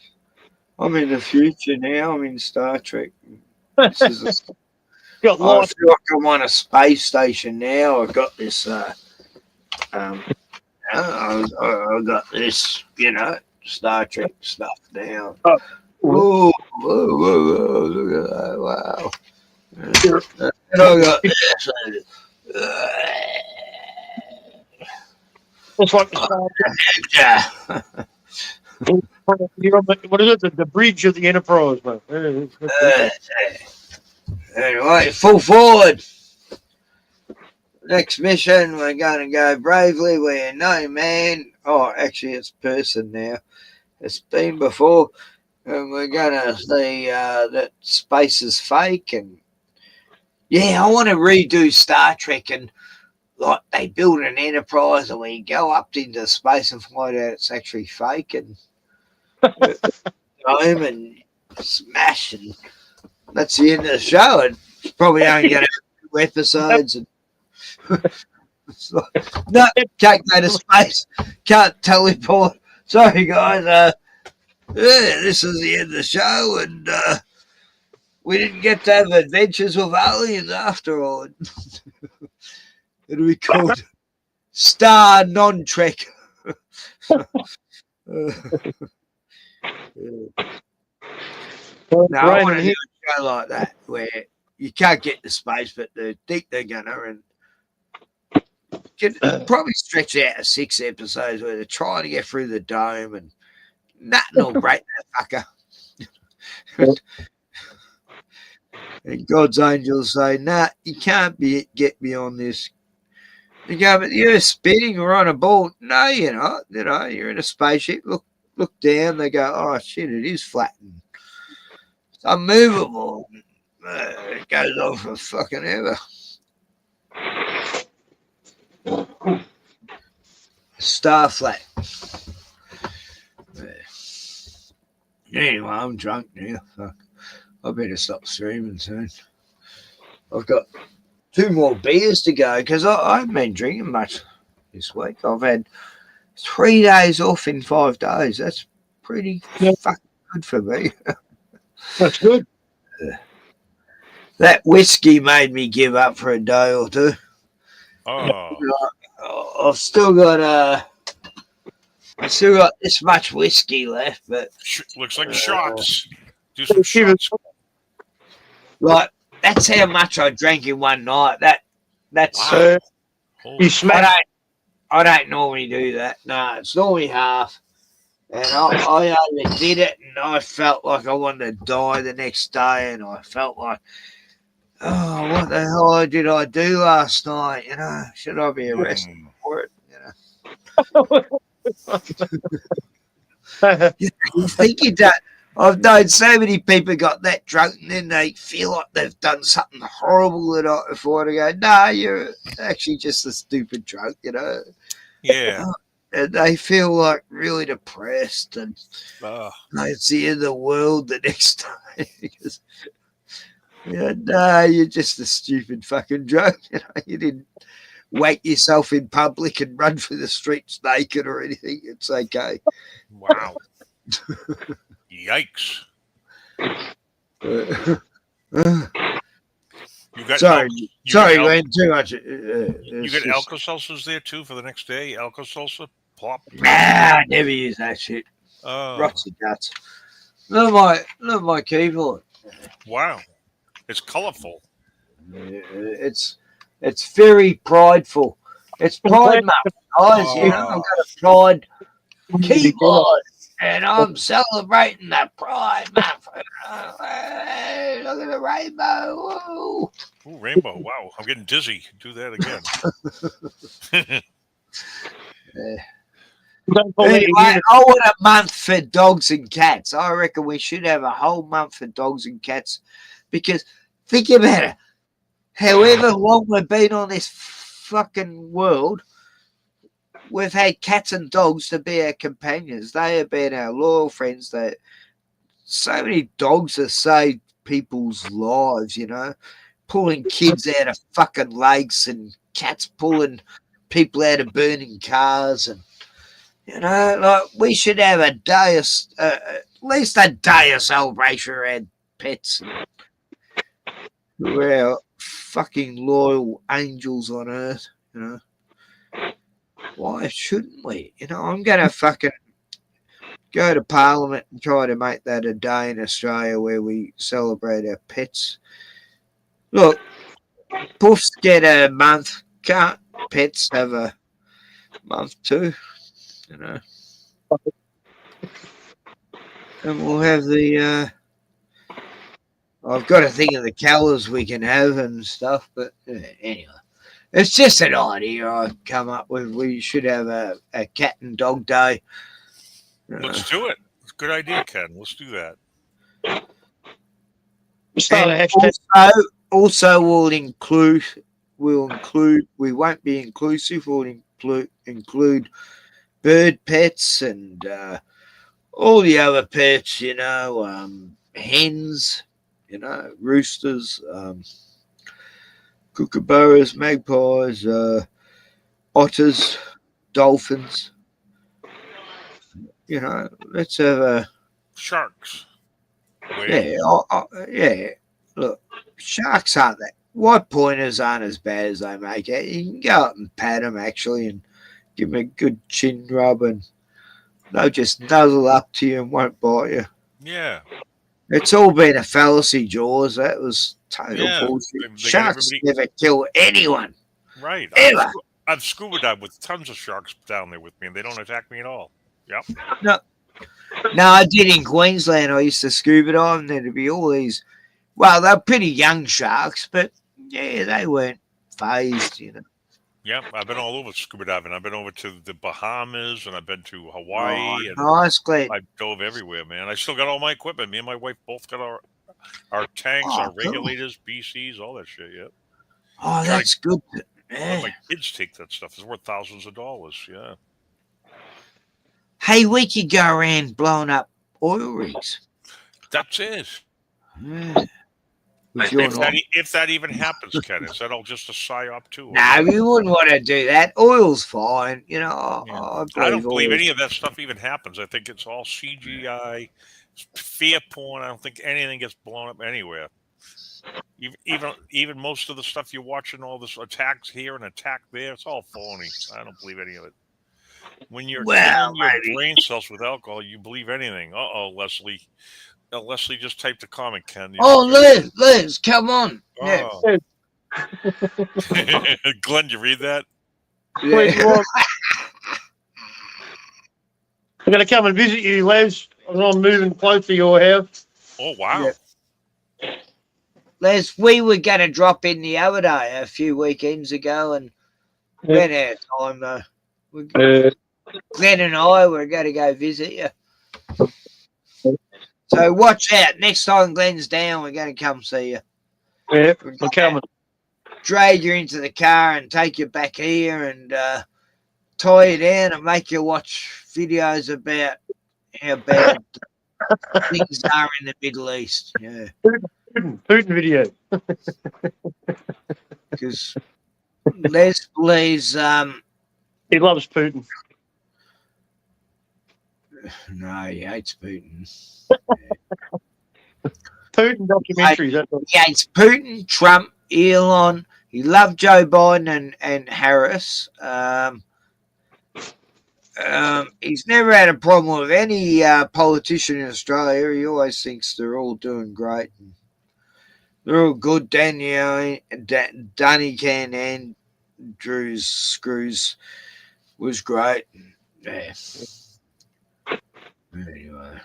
I'm in the future now. I'm in Star Trek. This is I feel like I'm on a space station now. I've got this. I got this. You know, Star Trek stuff now. Whoa, look at that! Wow. And I got this. It's like the You're on what is it? The bridge of the Enterprise, man. Anyway, full forward. Next mission, we're going to go bravely where no man. Oh, actually, it's person now. It's been before. And we're going to see that space is fake. And yeah, I want to redo Star Trek. And like they build an Enterprise and we go up into space and find out it's actually fake. And home and smash. And that's the end of the show. And it's probably only going to have 2 episodes. And no, can't go to space. Can't teleport. Sorry, guys. This is the end of the show, and we didn't get to have adventures with aliens after all. It'll be called Star Non-Trek. No, I want to do a show like that where you can't get to space, but they think they're gonna, and probably stretch out to 6 episodes where they're trying to get through the dome and nothing will break that fucker. And God's angels say, "Nah, you can't get beyond this." They go, "But you're spinning or on a ball." No, you're not. You know, you're in a spaceship. Look down. They go, "Oh shit, it is flattened. It's unmovable." It goes on for fucking ever. Star flat. Anyway, I'm drunk now. Fuck. I better stop streaming soon. I've got 2 more beers to go because I haven't been drinking much this week. I've had 3 days off in 5 days. That's pretty fucking good for me. That's good. That whiskey made me give up for a day or 2. Oh. I've still got this much whiskey left, but looks like shots. Do some shots. Like that's how much I drank in one night. That's you smash. I don't normally do that. No, it's normally half. And I only did it, and I felt like I wanted to die the next day, and I felt like, oh, what the hell did I do last night? You know, should I be arrested for it? You think you don't. I've known so many people got that drunk and then they feel like they've done something horrible the night before to go, no, you're actually just a stupid drunk, you know? Yeah. And they feel like really depressed and it's the end of the world the next day. Because, no, you're just a stupid fucking drunk. You know, you didn't wake yourself in public and run through the streets naked or anything. It's okay. Wow. Yikes. You Sorry, you sorry, got Glenn. Too much. You get Alka-Seltzers there too for the next day. Alka-Seltzer, plop. Nah, I never use that shit. Oh, Rots your guts. Look at my keyboard. wow, it's colorful. It's very prideful. It's Pride Month, guys. You know, I've got a Pride keyboard, and I'm celebrating the Pride Month. Hey, look at the rainbow! Whoa. Ooh, rainbow! Wow, I'm getting dizzy. Do that again. Anyway, I want a month for dogs and cats. I reckon we should have a whole month for dogs and cats, because think about it. However long we've been on this fucking world, we've had cats and dogs to be our companions. They have been our loyal friends. So many dogs have saved people's lives, you know, pulling kids out of fucking lakes, and cats pulling people out of burning cars. And, you know, like, we should have a day of, at least a day of celebration around pets. We're our fucking loyal angels on earth, you know. Why shouldn't we? You know, I'm going to fucking go to Parliament and try to make that a day in Australia where we celebrate our pets. Look, puffs get a month. Can't pets have a month too? You know. And we'll have the... I've got to think of the colours we can have and stuff, but anyway. It's just an idea I've come up with. We should have a cat and dog day. Let's do it. It's a good idea, Ken. Let's do that. Also, we won't be inclusive. We'll include bird pets and all the other pets, you know, hens, you know, roosters, kookaburras, magpies, otters, dolphins. You know, let's have sharks. Yeah, yeah. Look, sharks aren't that. White pointers aren't as bad as they make it. You can go up and pat them actually, and give them a good chin rub, and they'll just nuzzle up to you and won't bite you. Yeah. It's all been a fallacy, Jaws. That was total bullshit. Sharks never kill anyone. Right. Ever. I've scuba dived with tons of sharks down there with me, and they don't attack me at all. Yep. No, I did in Queensland. I used to scuba dive, and there'd be all these. Well, they're pretty young sharks, but yeah, they weren't phased, you know. Yep, I've been all over scuba diving. I've been over to the Bahamas, and I've been to Hawaii. And nice, Glenn. I dove everywhere, man. I still got all my equipment. Me and my wife both got our tanks, our regulators, BCs, all that shit. Yep. Oh, that's good. Yeah. My kids take that stuff. It's worth thousands of dollars. Yeah. Hey, we could go around blowing up oil rigs. That's it. Yeah. If that even happens, Ken, is that all just a psyop too? No, we wouldn't want to do that. Oil's fine, you know. Yeah. I don't believe any of that stuff even happens. I think it's all CGI, fear porn. I don't think anything gets blown up anywhere. Even most of the stuff you're watching, all this attacks here and attack there, it's all phony. I don't believe any of it. When you're killing your brain cells with alcohol, you believe anything. Leslie. Leslie just typed a comment, Ken. Liz, come on. Oh. Glenn, you read that? Yeah. I'm going to come and visit you, Les. I'm moving close to your house. Oh, wow. Yeah. Les, we were going to drop in the other day a few weekends ago, and ran out of time, though. Glenn and I were going to go visit you. So watch out. Next time Glenn's down, we're going to come see you. Yeah, we're coming. Drag you into the car and take you back here and tie you down and make you watch videos about how bad things are in the Middle East. Yeah. Putin video. Because Les believes... he loves Putin. No, he hates Putin. Putin documentaries. He hates Putin, Trump, Elon. He loved Joe Biden and Harris. He's never had a problem with any politician in Australia. He always thinks they're all doing great. They're all good. Danielle, Danny Can, and Drew's Screws was great. Yeah. Anyway,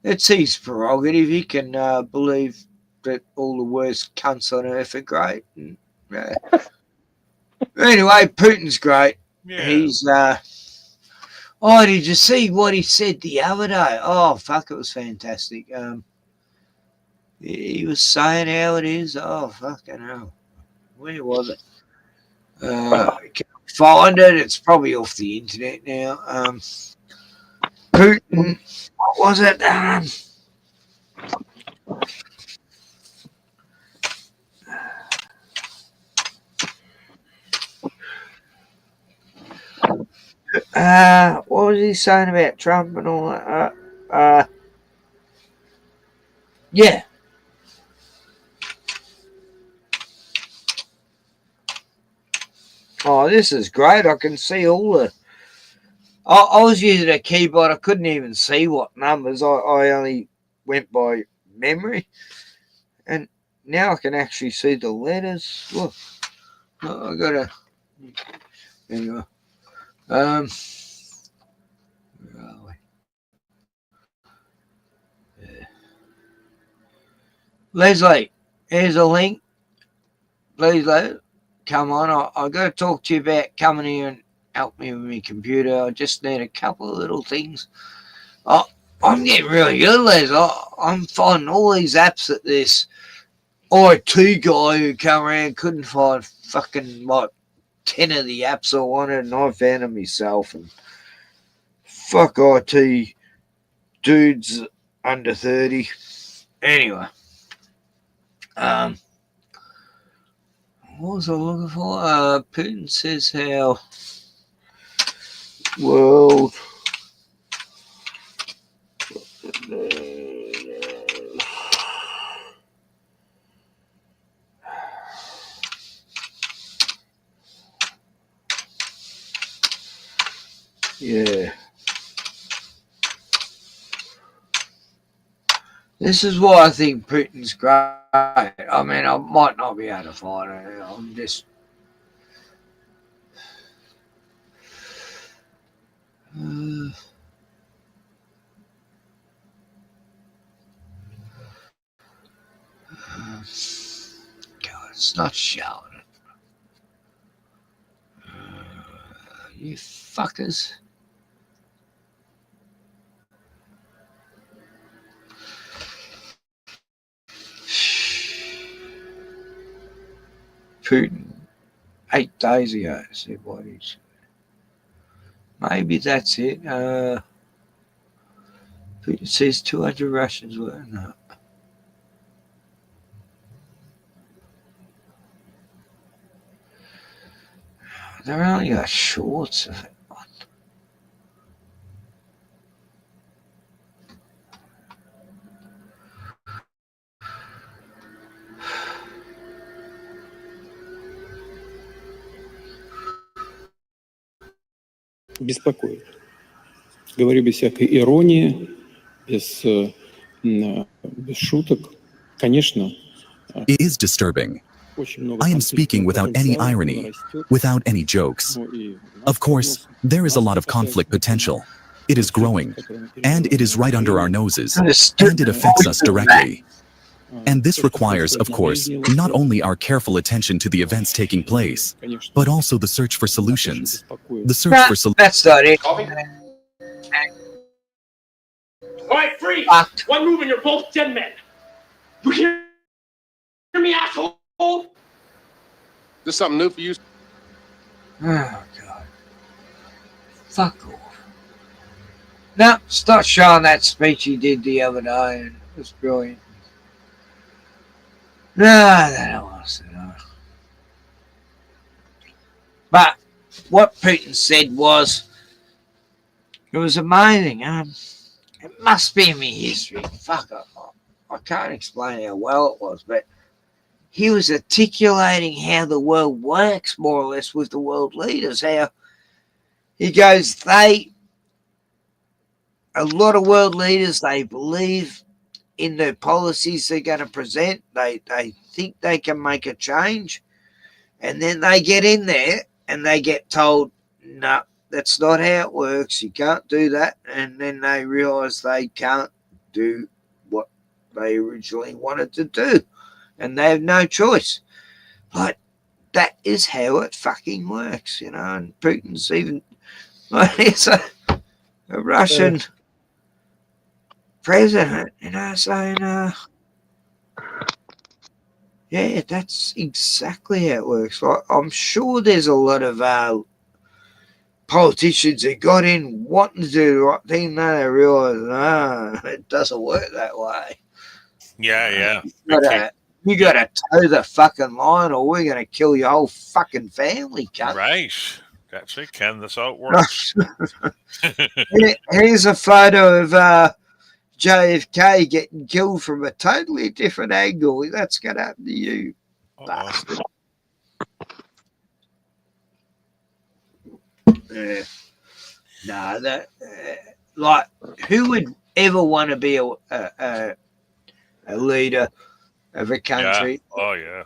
it's his prerogative. He can believe that all the worst cunts on earth are great. And, anyway, Putin's great. Yeah. He's oh, did you see what he said the other day? Oh, fuck, it was fantastic. He was saying how it is. Oh, fucking hell. Where was it? Can't find it. It's probably off the internet now. Putin, what was it? What was he saying about Trump and all that? Yeah. Oh, this is great. I can see all the... I was using a keyboard. I couldn't even see what numbers. I only went by memory. And now I can actually see the letters. Look. I got to... Anyway. Where are we? Yeah. Leslie, here's a link. Please, come on. I got to talk to you about coming here and help me with my computer. I just need a couple of little things. I'm getting really good, Les. I'm finding all these apps that this IT guy who come around couldn't find fucking like 10 of the apps I wanted, and I found them myself. And fuck IT dudes under 30. Anyway. What was I looking for? Putin says how world yeah. This is why I think Putin's great. I mean, I might not be able to find it. I'm just... God, it's not showing it. You fuckers. Putin 8 days ago said what he's... Maybe that's it. Putin says 200 Russians were... No. They're only got shorts of it. Беспокоит. Говорю без всякой иронии, без шуток. Конечно. It is disturbing. I am speaking without any irony, without any jokes. Of course, there is a lot of conflict potential. It is growing, and it is right under our noses, and it affects us directly. And this requires, of course, not only our careful attention to the events taking place, but also the search for solutions. The search for solutions. That's not it. All right, freeze! One move and you're both dead men. You hear me, asshole? This something new for you? Oh, God. Fuck off. No, start showing that speech he did the other day, and it was brilliant. No, I don't want to say that. But what Putin said was, it was amazing. It must be in my history. Fuck, I can't explain how well it was, but he was articulating how the world works, more or less, with the world leaders. How he goes, a lot of world leaders, they believe in the policies they're going to present. They think they can make a change, and then they get in there and they get told, no, that's not how it works. You can't do that. And then they realize they can't do what they originally wanted to do, and they have no choice. But that is how it fucking works, you know. And Putin's even, it's a Russian president, you know, saying, yeah, that's exactly how it works. Like, I'm sure there's a lot of politicians that got in wanting to do the right thing, then they realise, it doesn't work that way. Yeah. You gotta toe the fucking line, or we're gonna kill your whole fucking family, cunt. Right. That's it, Ken. That's how it works. Here's a photo of JFK getting killed from a totally different angle. That's gonna happen to you, bastard. No, like, who would ever want to be a leader of a country? Yeah. Oh, yeah.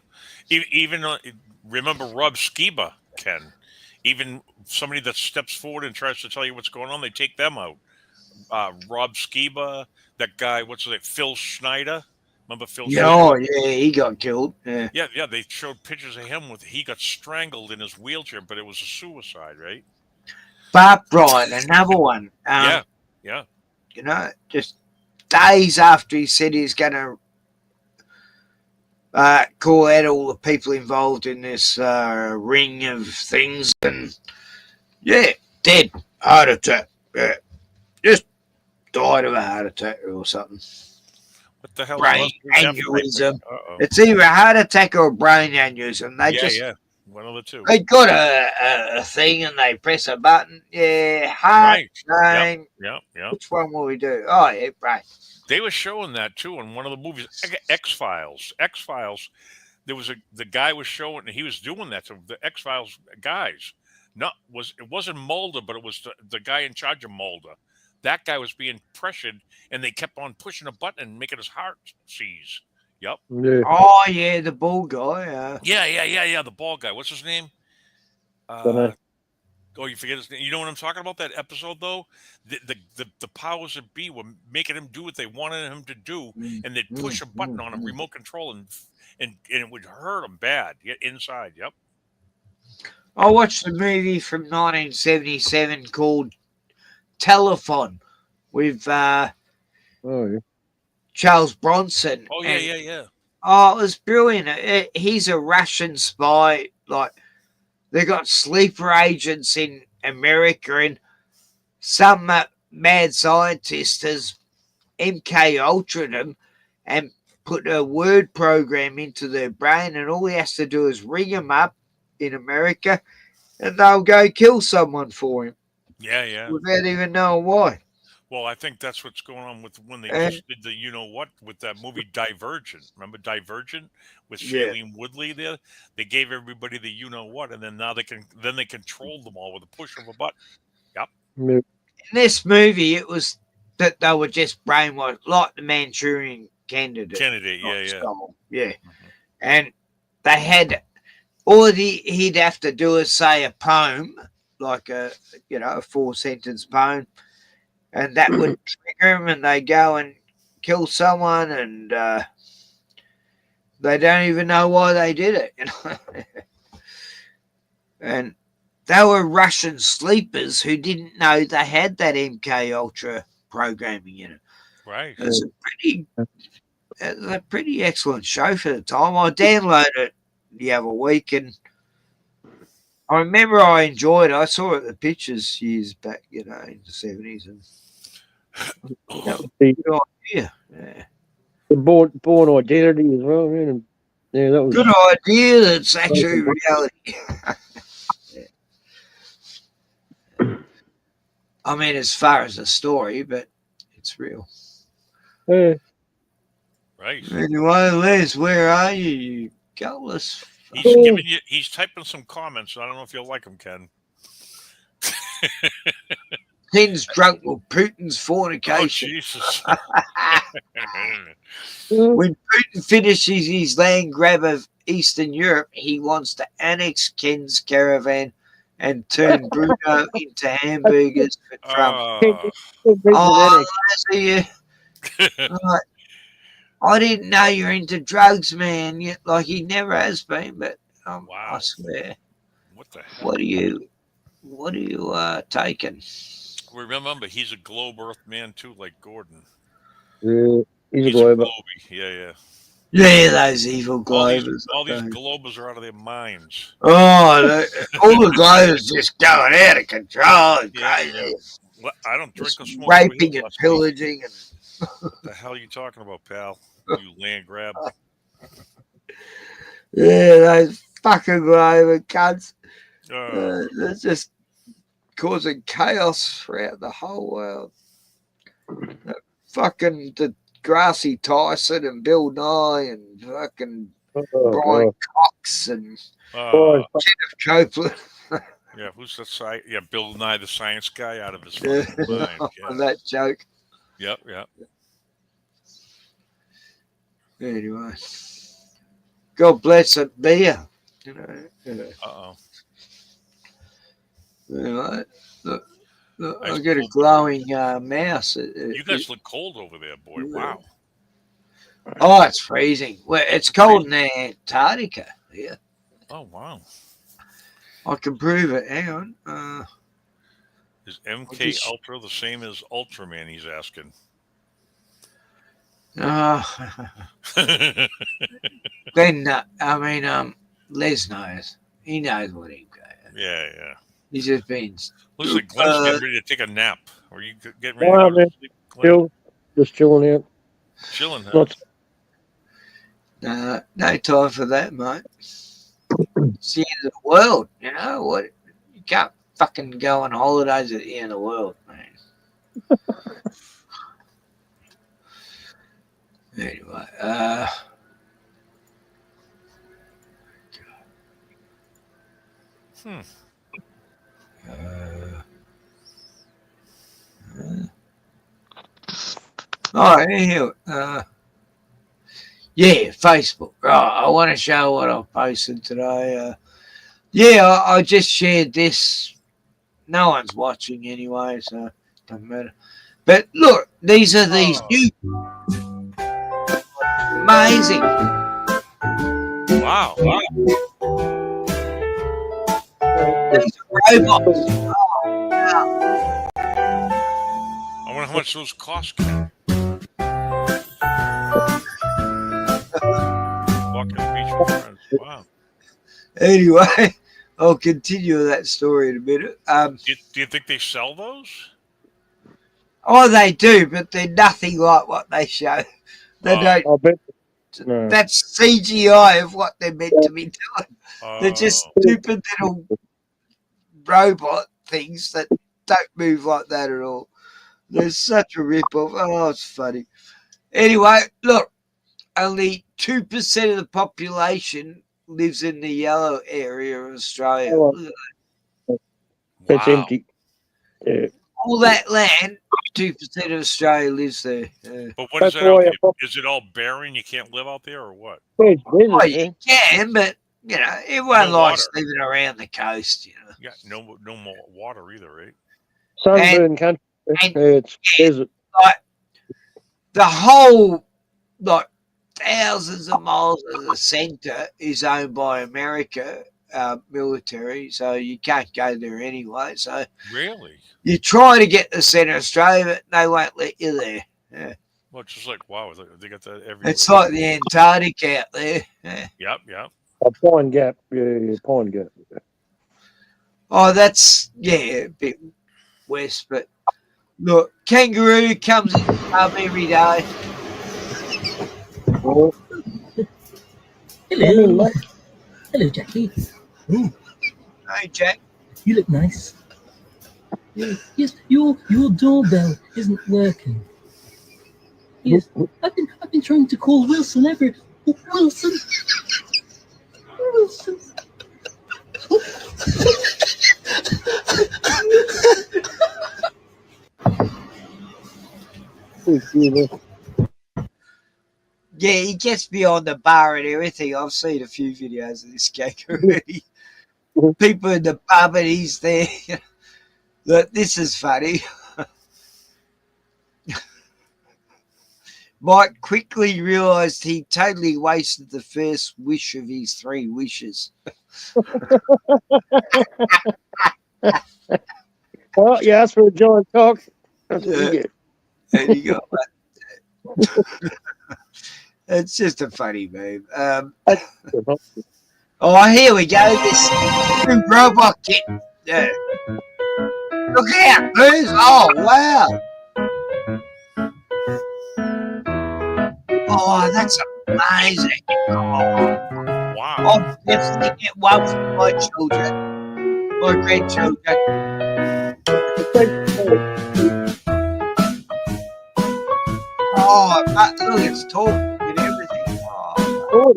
Even remember Rob Skiba, Ken. Even somebody that steps forward and tries to tell you what's going on, they take them out. Rob Skiba, that guy, what's his name? Phil Schneider. Remember Phil Schneider? Oh, yeah, he got killed. Yeah. Yeah. They showed pictures of him he got strangled in his wheelchair, but it was a suicide, right? Bob Bryan, another one. Yeah. You know, just days after he said he's going to call out all the people involved in this ring of things, and dead, heart attack. Yeah, just died of a heart attack or something. What the hell? Brain aneurysm. It's either a heart attack or a brain aneurysm. They one of the two. They got a thing and they press a button. Yeah, heart, brain. Yeah. Which one will we do? Oh, yeah, brain. They were showing that too in one of the movies, X-Files. There was the guy was showing, he was doing that to the X-Files guys. It wasn't Mulder, but it was the guy in charge of Mulder. That guy was being pressured, and they kept on pushing a button and making his heart seize. Yep. Yeah. Oh yeah, the bald guy. Yeah. The bald guy. What's his name? You forget his name. You know what I'm talking about? That episode though, the powers that be were making him do what they wanted him to do, and they'd push a button on a remote control, and it would hurt him bad. Inside. Yep. I watched a movie from 1977 called Telephone with Charles Bronson. Oh yeah. Oh, it was brilliant. He's a Russian spy. Like, they got sleeper agents in America, and some mad scientist has MK Ultra'd them and put a word program into their brain, and all he has to do is ring them up in America, and they'll go kill someone for him. Yeah. Without even knowing why. Well, I think that's what's going on with when they just did the you-know-what with that movie Divergent. Remember Divergent with Shailene Woodley there? They gave everybody the you-know-what, and then now they control them all with a push of a button. Yep. In this movie, it was that they were just brainwashed, like the Manchurian Candidate. Yeah. And they had he'd have to do is say a poem, like a 4-sentence poem, and that would trigger them, and they go and kill someone, and they don't even know why they did it. And they were Russian sleepers who didn't know they had that MK Ultra programming in it. Right. It's a pretty excellent show for the time. I downloaded it the other week, and I remember I enjoyed it. I saw it the pictures years back, in the 70s, and that was a good idea. Yeah. The Born Identity as well, man. And, that was good idea. That's actually reality. I mean, as far as the story, but it's real. Yeah. Right. Anyway, Les, where are you? You gutless. He's giving you. He's typing some comments. I don't know if you'll like them, Ken. Ken's drunk with Putin's Oh fornication. Jesus! When Putin finishes his land grab of Eastern Europe, he wants to annex Ken's caravan and turn Bruno into hamburgers for Trump. Oh, Lassie, right. I didn't know you're into drugs, man. Like he never has been, but wow. I swear. What the hell? What are you taking? Remember, he's a globe Earth man too, like Gordon. Yeah, he's a a glober. globie. Yeah. Yeah, those evil globers. All these globers are out of their minds. Oh, all the globers just going out of control and crazy. Well, I don't drink or smoke. Raping and pillaging. What the hell are you talking about, pal? You land grab. Yeah, those fucking glober cunts. They're just causing chaos throughout the whole world. Fucking the Grassy Tyson and Bill Nye and fucking Brian Cox and Kenneth Copeland. Yeah, who's the science? Yeah, Bill Nye, the science guy, out of his fucking mind. Yeah. That joke. Yep. Anyway, God bless it, beer. You know. Uh-oh. Anyway, look, I get a glowing mouse. You guys look cold over there, boy. Wow. Oh, it's freezing. Well, it's cold in Antarctica. Yeah. Oh, wow. I can prove it. Hang on. Is MK Ultra the same as Ultraman? He's asking. Ben, Les knows. He knows what he got. Yeah. He's just been. Looks like Glenn's getting ready to take a nap. Are you getting ready to go to sleep, Glenn? Just chilling out. Chilling, huh? No time for that, mate. It's the end of the world, you know what? You can't fucking go on holidays at the end of the world, man. Anyway, all right, here. Yeah, Facebook. Right, I want to show what I posted today. I just shared this. No one's watching anyway, so it doesn't matter. But look, these are these new. Amazing. Wow. These are robots. Oh, wow. I wonder how much those cost. Walking the beach with friends. Wow. Anyway, I'll continue that story in a minute. Do you think they sell those? Oh, they do, but they're nothing like what they show. They don't. I'll bet. No. That's CGI of what they're meant to be doing. They're just stupid little robot things that don't move like that at all. They're such a rip-off. Oh, it's funny. Anyway, look, only 2% of the population lives in the yellow area of Australia. It's empty. Yeah. All that land, 2% of Australia lives there. Yeah. But what is that out there? Is it all barren? You can't live out there, or what? Oh, you can, but you know, everyone likes living around the coast. You know, yeah, no more water either, right? Sunburn country. It's desert. Like the whole, like thousands of miles of the centre is owned by America military, so you can't go there anyway. So really, you try to get to Centre Australia, but they won't let you there. Yeah. Well, it's just like wow, they got that everywhere. It's like the Antarctic out there. Yeah. Yep. Pine Gap, yeah, Pine Gap. Oh, that's a bit west, but look, kangaroo comes in the pub every day. Oh. Hello. Hello, Jackie. Oh. Hey, Jack. You look nice. Yes, your doorbell isn't working. Yes, I've been trying to call Wilson Everett. Oh, Wilson. Yeah, he gets beyond the bar and everything. I've seen a few videos of this kangaroo. People in the pub and he's there. Look, this is funny. Mike quickly realised he totally wasted the first wish of his 3 wishes. Oh, you asked for a joint talk. That's what you Yeah. get. And he got it's just a funny meme. Oh, here we go. This new robot kit. Yeah. Look out, Booze. Oh, wow. Oh, that's amazing. Oh, wow. I'll definitely get one for my children, my grandchildren. Oh, but look, it's talking and everything. Oh.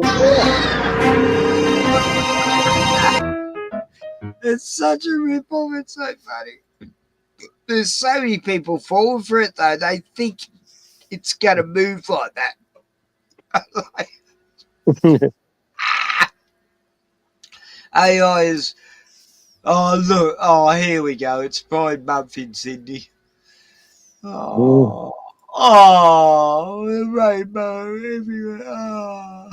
It's such a rip-off. It's so funny. There's so many people falling for it, though. They think it's going to move like that. AI is... Oh, look. Oh, here we go. It's Pride Month in Sydney. Oh, the rainbow everywhere. Oh,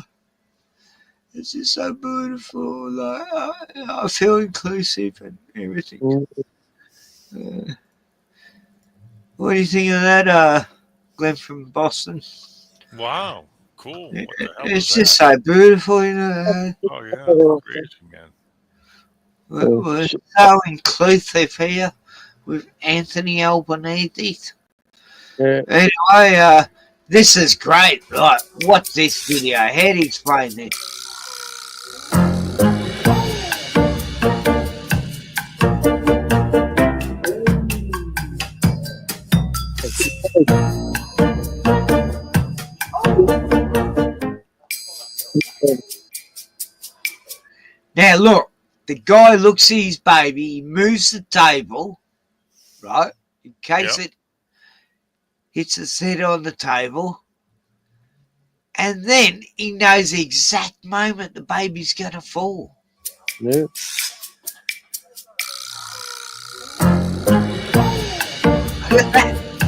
it's just so beautiful. Like, I feel inclusive and everything. What do you think of that, Glenn from Boston? Wow, cool. What the hell It's is just that? so beautiful, you know. Oh yeah, crazy man. We're so inclusive here with Anthony Albanese. Anyway, this is great. Right, watch this video. How do you explain this? Now look, the guy looks at his baby, he moves the table, right, in case it hits its head on the table, and then he knows the exact moment the baby's going to fall. Yeah.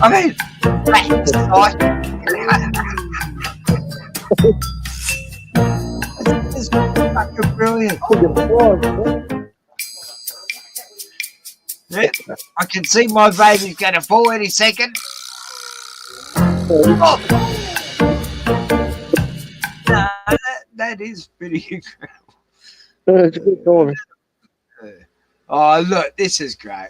I mean, that's like... It's fucking brilliant. Yeah, I can see my baby's going to fall any second. Oh. No, that is pretty incredible. It's a good call. Oh, look, this is great.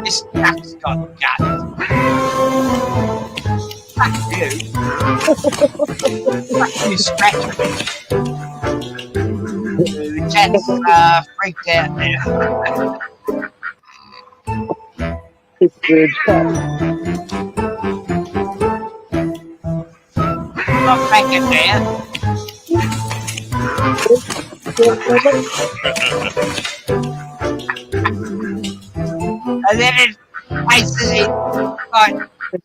This duck's got guts. Fuck you. Fuck you, scratch me. The cat's freaked out now. It's good stuff. Not back in there. And then it faces it, like,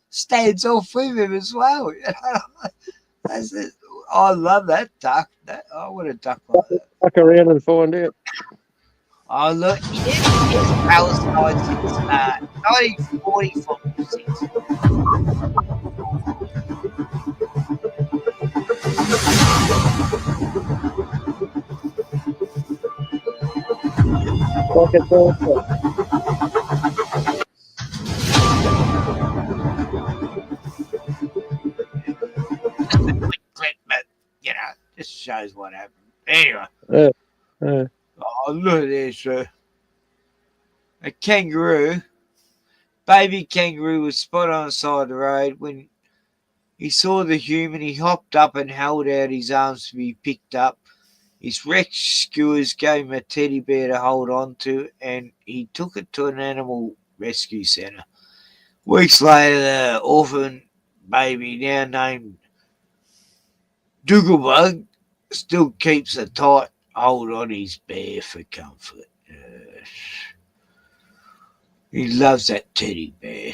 stands off with him as well. That's it. I love that duck. I want a duck like that. Duck around and find out. Oh, look, he did Palestine since 1946. Like it's also. Just a quick clip, but, you know, just shows what happened. Anyway. Oh, look at this. A kangaroo, baby kangaroo, was spotted on the side of the road. When he saw the human, he hopped up and held out his arms to be picked up. His rescuers gave him a teddy bear to hold on to, and he took it to an animal rescue centre. Weeks later, the orphan baby, now named Dougalbug, still keeps a tight hold on his bear for comfort. He loves that teddy bear.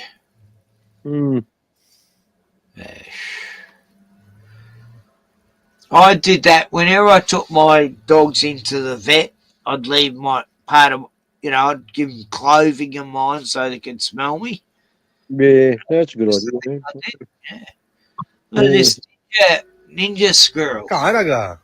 I did that whenever I took my dogs into the vet. I'd leave my part of, I'd give them clothing in mine so they could smell me. Yeah, that's a good idea. Man. Look at this ninja squirrel. Caraca.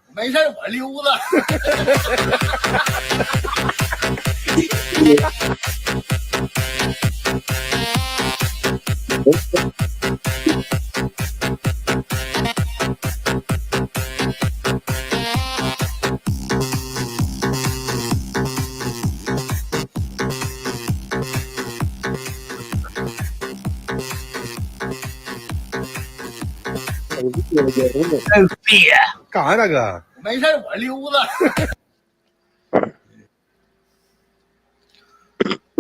Sophia. Caraca.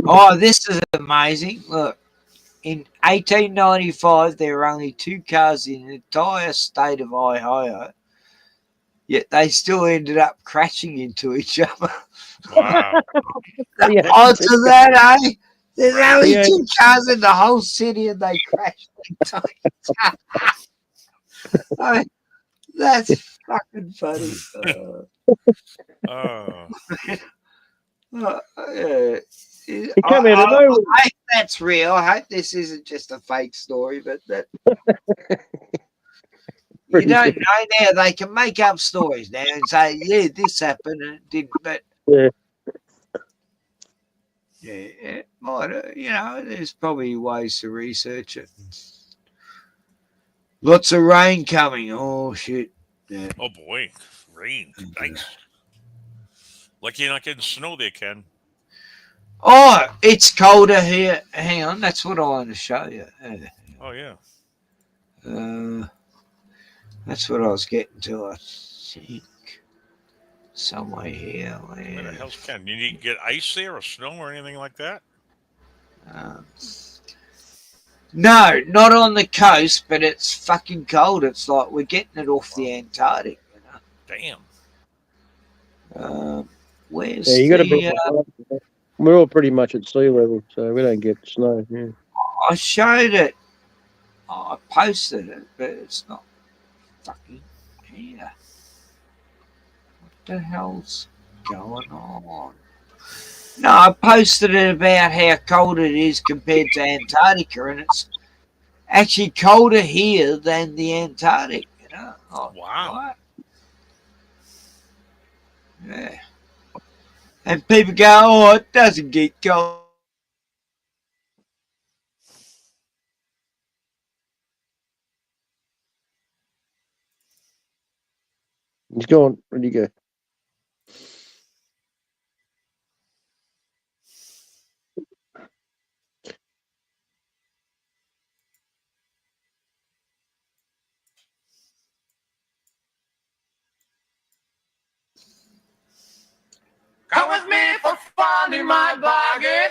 Oh, this is amazing. Look, in 1895, there were only 2 cars in the entire state of Ohio, yet they still ended up crashing into each other. Wow. The odds of that, eh? There's only 2 cars in the whole city and they crashed into each other. I mean, that's fucking funny. Come here, I hope that's real. I hope this isn't just a fake story, but that you don't know now. They can make up stories now and say, "Yeah, this happened and it didn't." But it might, there's probably ways to research it. Lots of rain coming. Oh shit! Yeah. Oh boy, rain. Nice. Lucky you're not getting snow there, Ken. Oh, it's colder here. Hang on, that's what I want to show you. Oh yeah. That's what I was getting to. I think somewhere here. Where the hell's Ken? You need to get ice there or snow or anything like that? No, not on the coast, but it's fucking cold. It's like we're getting it off the Antarctic. Damn. Where's you got to be. We're all pretty much at sea level, so we don't get snow. Yeah. I showed it. I posted it, but it's not fucking here. What the hell's going on? No, I posted it about how cold it is compared to Antarctica, and it's actually colder here than the Antarctic. Oh, wow. What? Yeah. And people go, "Oh, it doesn't get cold." He's gone. Where'd you go? Come with me for fun in my bargain.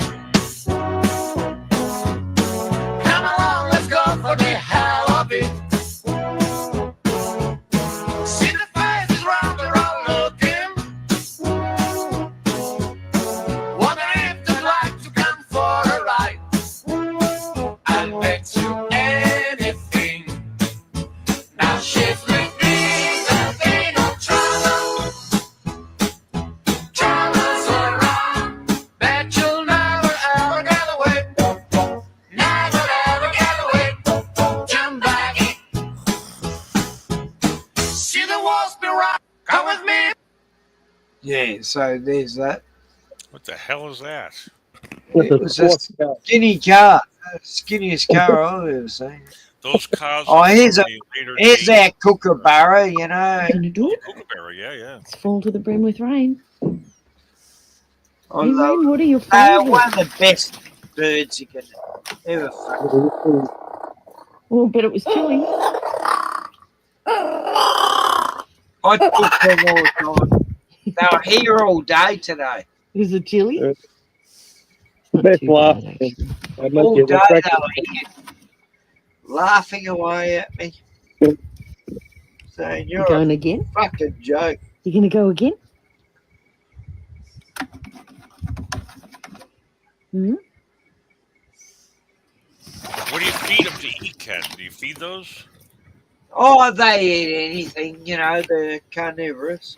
Come along, let's go for the hell of it. See the faces round the road looking. Wonder if they'd like to come for a ride. I'll bet you anything. Now shift with me, there'll be no trouble. Yeah, so there's that. What the hell is that? It was a skinny car. Skinniest car I've ever seen. Those cars. Oh, here's our kookaburra, you know. Gonna do it? Kookaburra, yeah. It's full to the brim with rain. I Hey, love Rain, what are your favourites? one of the best birds you can ever find. Oh, but it was chilly. I took them all the time. They were here all day today. Is it chilly? Best laugh. All day they were here, laughing away at me. Saying, "You're Going a again? fucking joke." You gonna go again? Hmm? feed them to eat, Ken? Do you feed those? Oh, they eat anything, you know, they're carnivorous.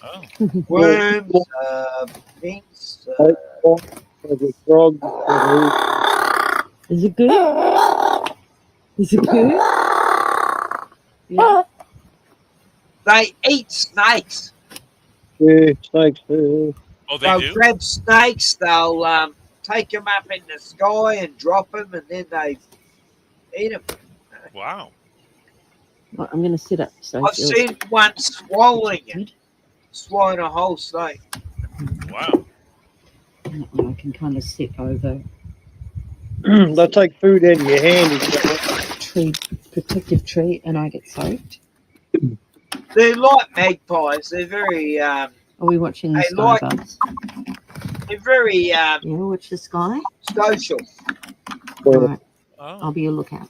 Oh. Worms, things. Is it good? Is it good? Yeah. They eat snakes. Yeah, snakes. Oh, they They'll do? grab snakes, they'll take them up in the sky and drop them, and then they eat them. Wow. Right, I'm going to sit up. So I've seen one swallowing it, swallowing a whole snake. Wow. I can kind of sit over They'll take food out of your hand. tree, protective tree, and I get soaked. They're like magpies. They're very. Are we watching the they sky, like, Buzz? They're very. Yeah, watch the sky. Social. All right. Oh. I'll be your lookout.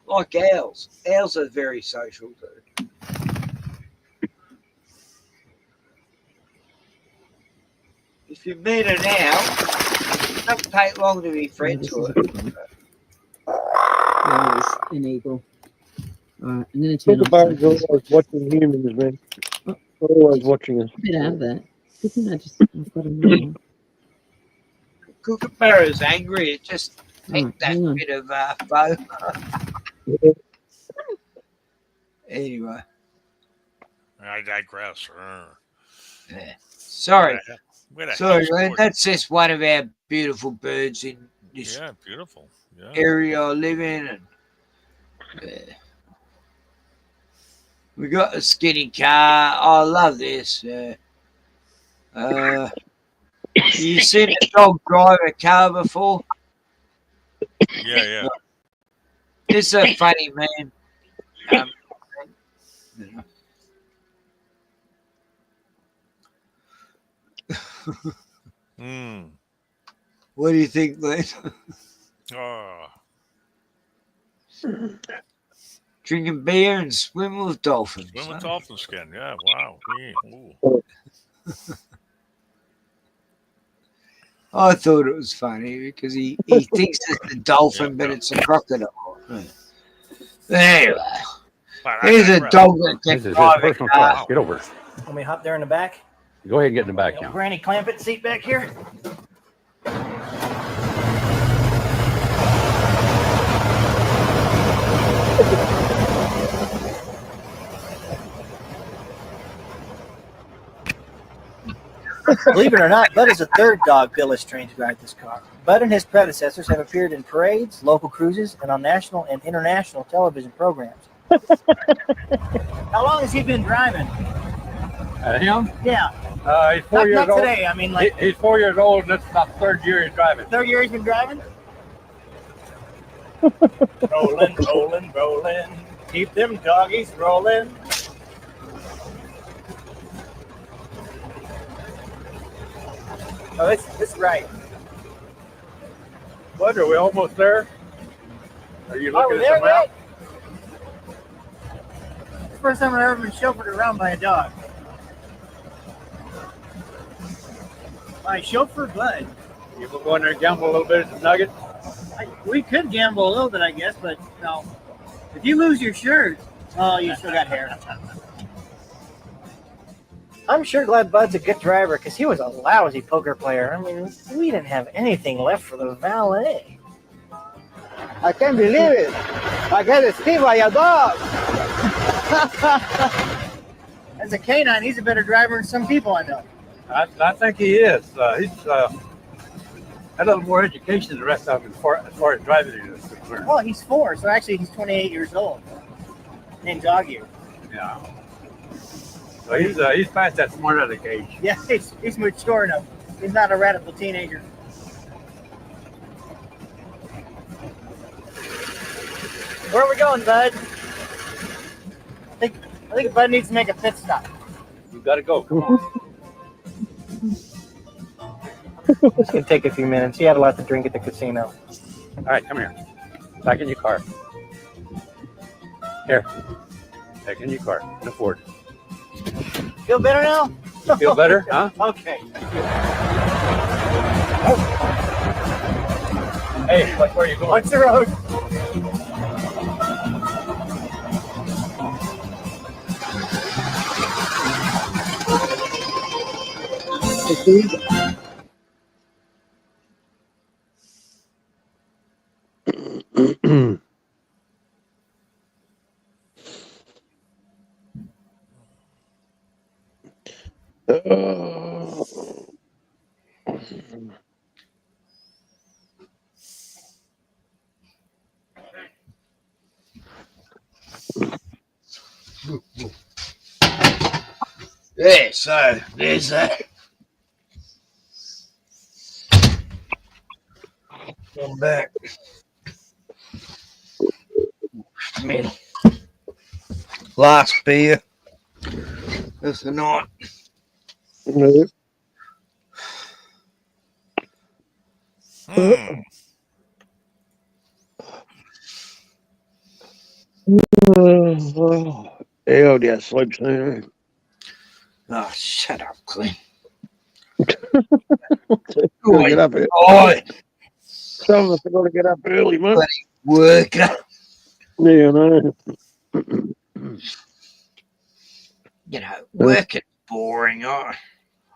Like owls. Owls are very social too. If you meet an owl, it doesn't take long to be friends with it. There's an eagle. All right, I'm going to turn off. Kookaburras are always watching humans, man. Always watching us. Get out of that. Good thing I've got a now. Kookaburra's angry. It just Right, picked that hang on. bit of foam. Anyway. I digress. Yeah. Sorry. Where the Sorry, hell's man. Gordon? That's just one of our beautiful birds in this Yeah, beautiful. Yeah. area I live in. And we got a skinny car. I love this. You seen a dog drive a car before? Yeah, yeah. It's a funny man. What do you think, Glenn? Oh. Drinking beer and swimming with dolphins. Swim with huh? dolphin skin. Yeah, wow. Yeah. Ooh. I thought it was funny because he thinks it's a dolphin, but it's a crocodile. Anyway, here's a dog that can drive a car. Get over. Let me hop there in the back. Go ahead and get in the back now. Granny Clampett seat back here. Believe it or not, Bud is the third dog Bill has trained to drive this car. Bud and his predecessors have appeared in parades, local cruises, and on national and international television programs. How long has he been driving? Him? Yeah. He's 4 years Not old. today. I mean, like He's 4 years old, and that's about the third year he's driving. third year he's been driving. Rolling, rolling, rolling. Keep them doggies rolling. Oh, this is right. Bud, are we almost there? Are you Are looking we at there the map? yet? It's the first time I've ever been chauffeured around by a dog. By chauffeur Bud. You will go in there and gamble a little bit at the Nugget? We could gamble a little bit, I guess, but no. If you lose your shirt, oh, you still got hair. I'm sure glad Bud's a good driver because he was a lousy poker player. I mean, we didn't have anything left for the valet. I can't believe it. I got to see by a dog. As a canine, he's a better driver than some people I know. I think he is. He's had a little more education than the rest of them as far as driving is concerned. Well, he's 4, so actually he's 28 years old. Named Dog Year. Yeah. So he's past that smart aleck age. Yeah, he's mature enough. He's not a radical teenager. Where are we going, Bud? I think Bud needs to make a pit stop. You gotta go. Come on. It's gonna take a few minutes. He had a lot to drink at the casino. All right, come here. Back in your car. Here. Back in your car. Can afford it. Feel better now? You feel better, huh? Okay. Hey, like where are you going? What's the road? Yeah, so there's that. I'm back. Man, last beer of the night. Oh, dear, sleep soon. Oh, shut up, Glenn. Gotta get up early. Oi. Some of us have got to get up early, mate. Bloody worker. Yeah, I know. You know, work is boring. I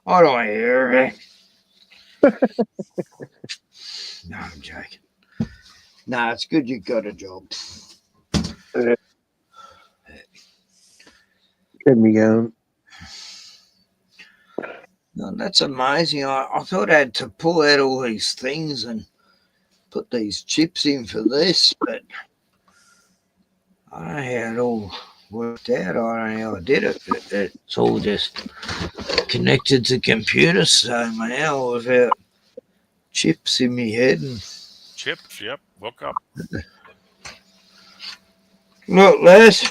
don't hear it. No, I'm joking. No, it's good you got a job. Yeah. Get me going. No, that's amazing. I thought I had to pull out all these things and put these chips in for this, but I don't know how it all worked out. I don't know how I did it, but it's all just connected to computers somehow without chips in my head. And Chips, yep. Woke up. look, Les.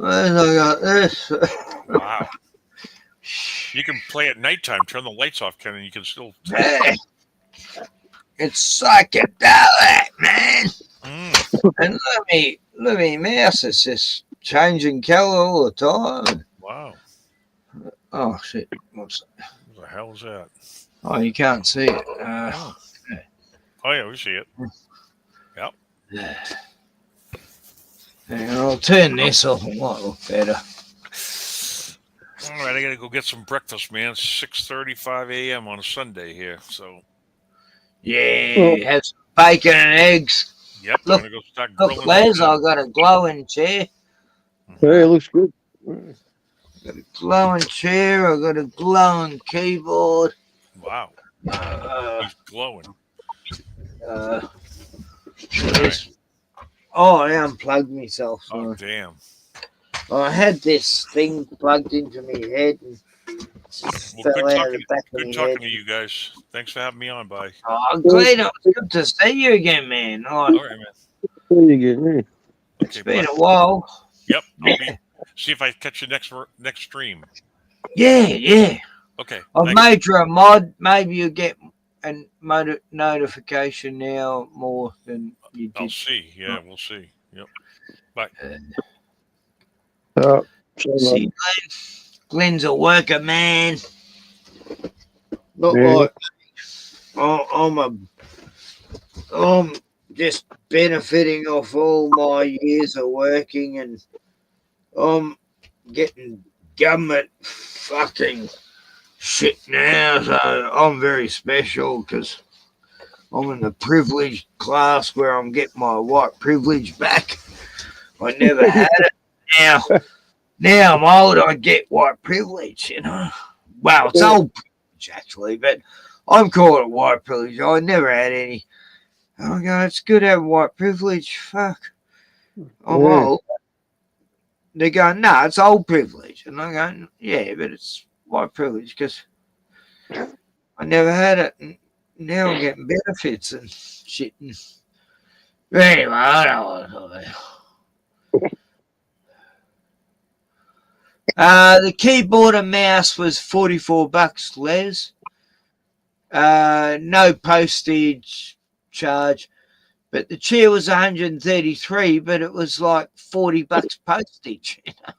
I got this. Wow. You can play at nighttime. Turn the lights off, Ken, and you can still. Hey, it's psychedelic, man. And look me mouse. It's just changing color all the time. Wow. Oh shit! What's that? What the hell is that? Oh, you can't see it. Oh yeah, we see it. Yep. Hang on, I'll turn this off. It might look better. All right, I gotta go get some breakfast, man. 6:35 a.m. on a Sunday here, so. Yeah, have some bacon and eggs. Yep. Look, I'm gonna go start look, grilling. Les, I got a glowing chair. Hey, it looks good. Got a glowing chair. I got a glowing keyboard. Wow. He's glowing. Oh, I unplugged myself. So Oh damn. I had this thing plugged into my head and Well, fell out of the back of good my talking head. to you guys. Thanks for having me on. Bye. Oh, Glenn, it was good to see you again, man. All right, man. There you go. It's been a while. Yep. See if I catch you next stream. Yeah. Okay. I've made you a mod. Maybe you get a notification now more than you did. I'll see. Yeah, we'll see. Yep. Bye. See, Glenn's a worker, man. Not Yeah. like I'm just benefiting off all my years of working, and I'm getting government fucking shit now. So I'm very special because I'm in the privileged class where I'm getting my white privilege back. I never had it. Now I'm old, I get white privilege, you know. Well, it's old privilege, actually, but I'm calling it white privilege. I never had any. I go, it's good to have white privilege. Fuck. I'm old. They go, no, it's old privilege. And I go, yeah, but it's white privilege because I never had it. And now I'm getting benefits and shit. Anyway, I don't want to talk about it. The keyboard and mouse was $44, Les. No postage charge, but the chair was $133, but it was like $40 postage. You know?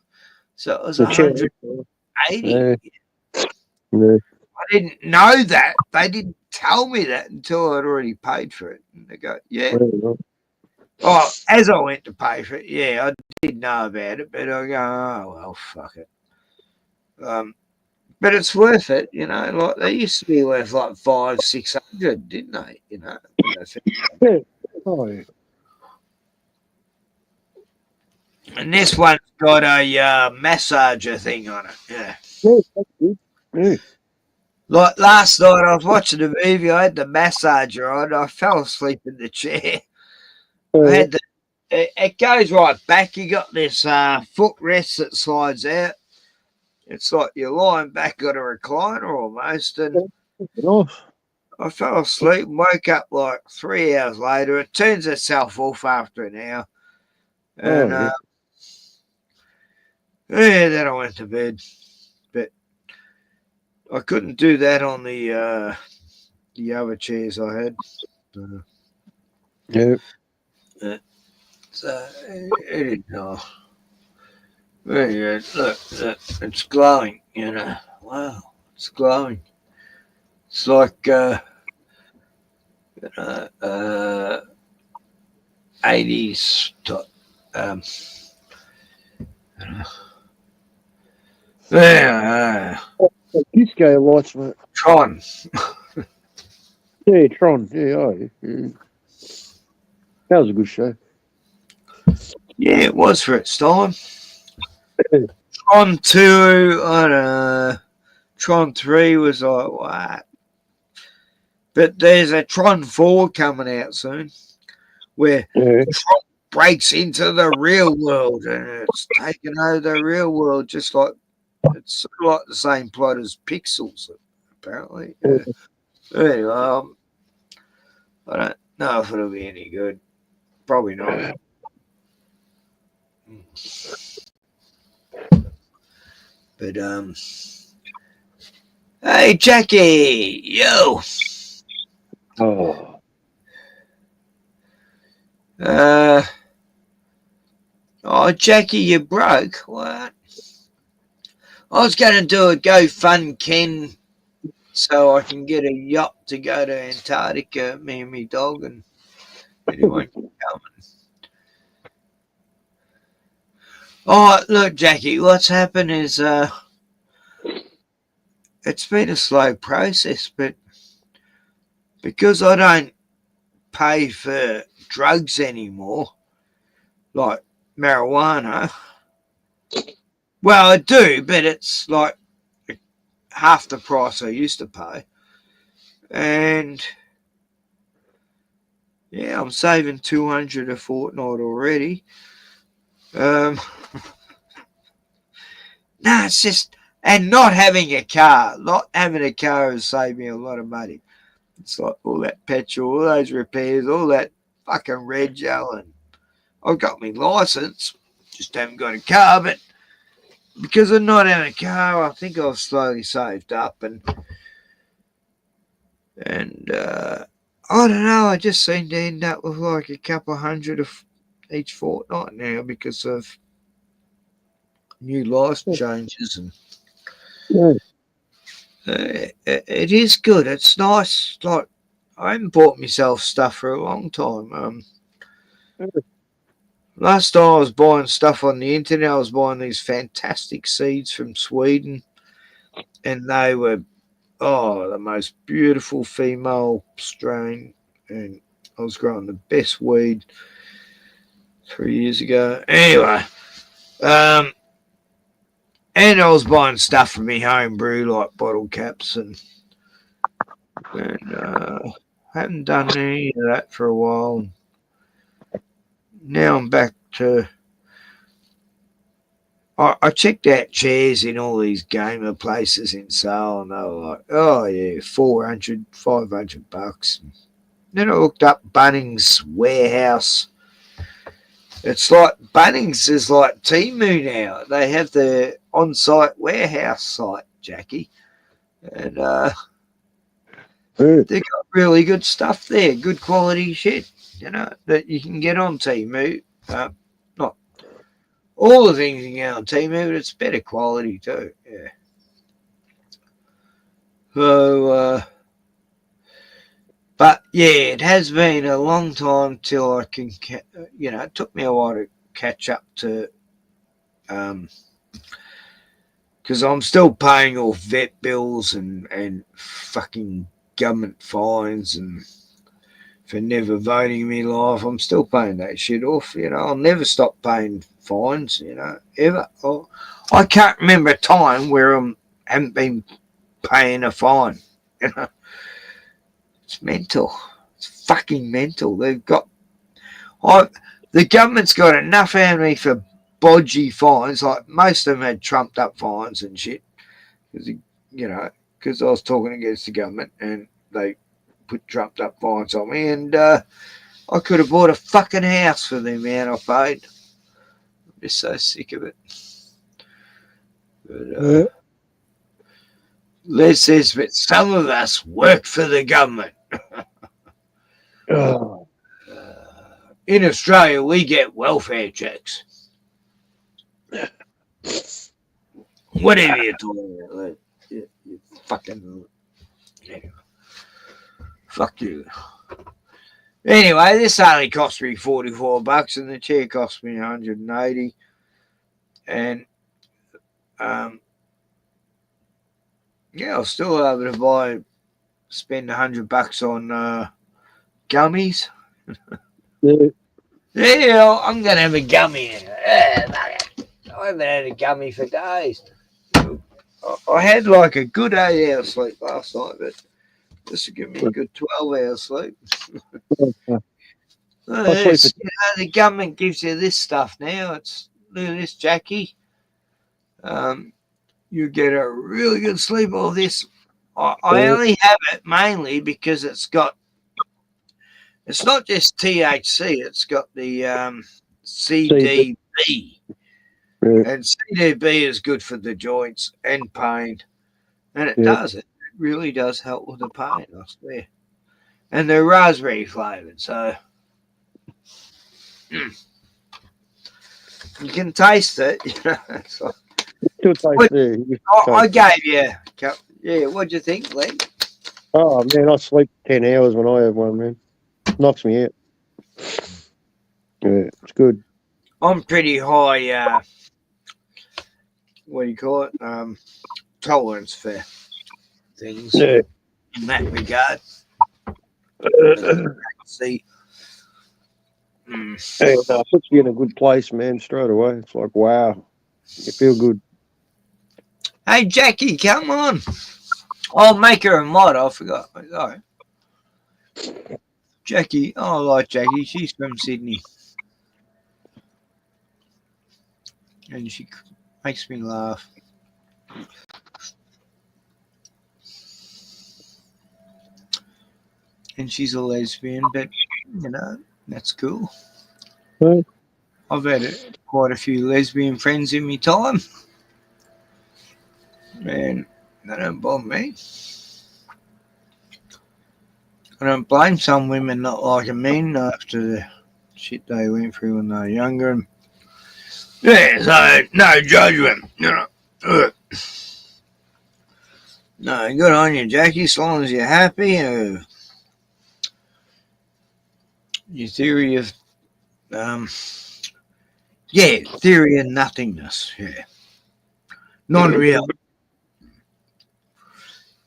So it was $180. Yeah. I didn't know that. They didn't tell me that until I'd already paid for it. And they go, yeah. Oh, as I went to pay for it, yeah, I did know about it, but I go, oh, well, fuck it. But it's worth it, you know. Like they used to be worth like 500-600, didn't they? You know. Yeah. Oh, yeah. And this one's got a massager thing on it. Yeah. Yeah, that's good. Yeah. Like last night, I was watching a movie. I had the massager on. I fell asleep in the chair. I had it goes right back. You got this footrest that slides out. It's like you're lying back on a recliner almost, and I fell asleep and woke up like 3 hours later. It turns itself off after an hour. And yeah, then I went to bed. But I couldn't do that on the other chairs I had. Yeah. So it is very good. Look, it's glowing, you know. Wow, it's glowing. It's like 80s type. Yeah. Disco lights, mate. Tron. Yeah, Tron. Yeah, yeah. That was a good show. Yeah, it was for its time. Tron 2, I don't know. Tron 3 was like, what? But there's a Tron 4 coming out soon where Tron breaks into the real world and it's taking over the real world, just like it's sort of like the same plot as Pixels, apparently. Anyway, I don't know if it'll be any good. Probably not. But hey Jackie, yo. Oh, Jackie, you broke. What? I was going to do a GoFund Ken so I can get a yacht to go to Antarctica, me and me dog, and anyone can come. Oh, look, Jackie, what's happened is it's been a slow process, but because I don't pay for drugs anymore, like marijuana, well, I do, but it's like half the price I used to pay. And yeah, I'm saving $200 a fortnight already. No, it's just, and not having a car. Not having a car has saved me a lot of money. It's like all that petrol, all those repairs, all that fucking rego, and I've got my license, just haven't got a car. But because of not having a car, I think I've slowly saved up, and I don't know. I just seem to end up with like a couple $100 of each fortnight now because of new life changes, and it is good. It's nice. Like I haven't bought myself stuff for a long time. Last time I was buying stuff on the internet, I was buying these fantastic seeds from Sweden, and they were the most beautiful female strain, and I was growing the best weed 3 years ago. Anyway, and I was buying stuff for me home brew, like bottle caps, and haven't done any of that for a while. Now I'm back to. I checked out chairs in all these gamer places in sale, and they were like, oh yeah, $400, $500. Then I looked up Bunnings Warehouse. It's like Bunnings is like Temu now. They have the on-site warehouse site, Jackie, and they've got really good stuff there, good quality shit, you know, that you can get on Temu. Not all the things you can get on Temu, but it's better quality too. So, but yeah, it has been a long time till I can, it took me a while to catch up to, because I'm still paying off vet bills and fucking government fines and for never voting in my life. I'm still paying that shit off. I'll never stop paying fines. Ever. I can't remember a time where I haven't been paying a fine. It's mental. It's fucking mental. The government's got enough out of me for bodgy fines. Like most of them had trumped up fines and shit. Because I was talking against the government and they put trumped up fines on me, and I could have bought a fucking house for the amount I paid. I'm just so sick of it. But, Les says, but some of us work for the government. In Australia, we get welfare checks. Whatever you're talking about, you fucking. Anyway. Fuck you. Anyway, this only cost me $44, and the chair cost me $180. And I'll still able to spend $100 on gummies. Yeah, I'm gonna have a gummy. I haven't had a gummy for days. I had like a good 8 hours sleep last night, but this will give me a good 12 hours sleep. The government gives you this stuff now. Look at this, Jackie. You get a really good sleep all this. I only have it mainly because it's not just THC, it's got the CDB. And CDB is good for the joints and pain. And it does. It really does help with the pain, I swear. And they're raspberry flavored, so you can taste it. So, I gave you. Yeah, what'd you think, Glenn? Oh man, I sleep 10 hours when I have one, man. Knocks me out. Yeah, it's good. I'm pretty high, what do you call it? Tolerance for things in that regard. See. It puts you in a good place, man, straight away. It's like, wow, you feel good. Hey, Jackie, come on. I'll make her a mod. I forgot. Sorry. Jackie. Oh, I like Jackie. She's from Sydney. And she makes me laugh. And she's a lesbian, but, that's cool. I've had quite a few lesbian friends in my time. Man, they don't bother me. I don't blame some women not liking men after the shit they went through when they were younger. And yeah, so no judgment, No, good on you, Jackie, as long as you're happy. Your theory of, theory of nothingness, non-real.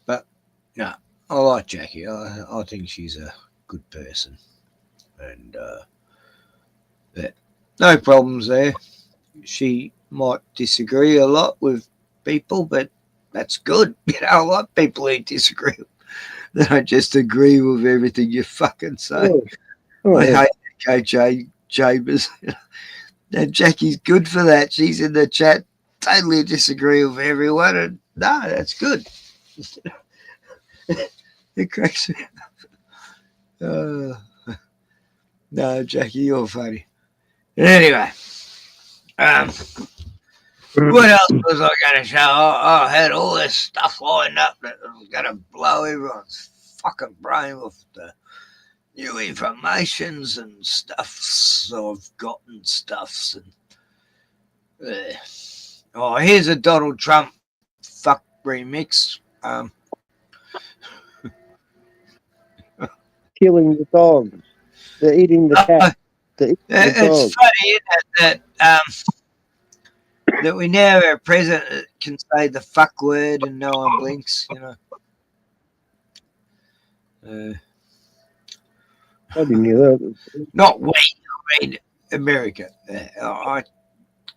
But, no, I like Jackie. I think she's a good person. And, no problems there. She might disagree a lot with people, but that's good. I like people who disagree. They don't just agree with everything you fucking say. I hate KJ Chambers. And Jackie's good for that. She's in the chat, totally disagree with everyone. And no, that's good. It cracks me up. No, Jackie, you're funny. Anyway, what else was I going to show? I had all this stuff lined up that was going to blow everyone's fucking brain with the new informations and stuffs I've gotten stuffs. And here's a Donald Trump fuck remix. killing the dogs. They're eating the cat. They're eating the It's dogs. funny, isn't it, that we now have a president that can say the fuck word and no one blinks, you know. I didn't hear that. Not we, I mean America. I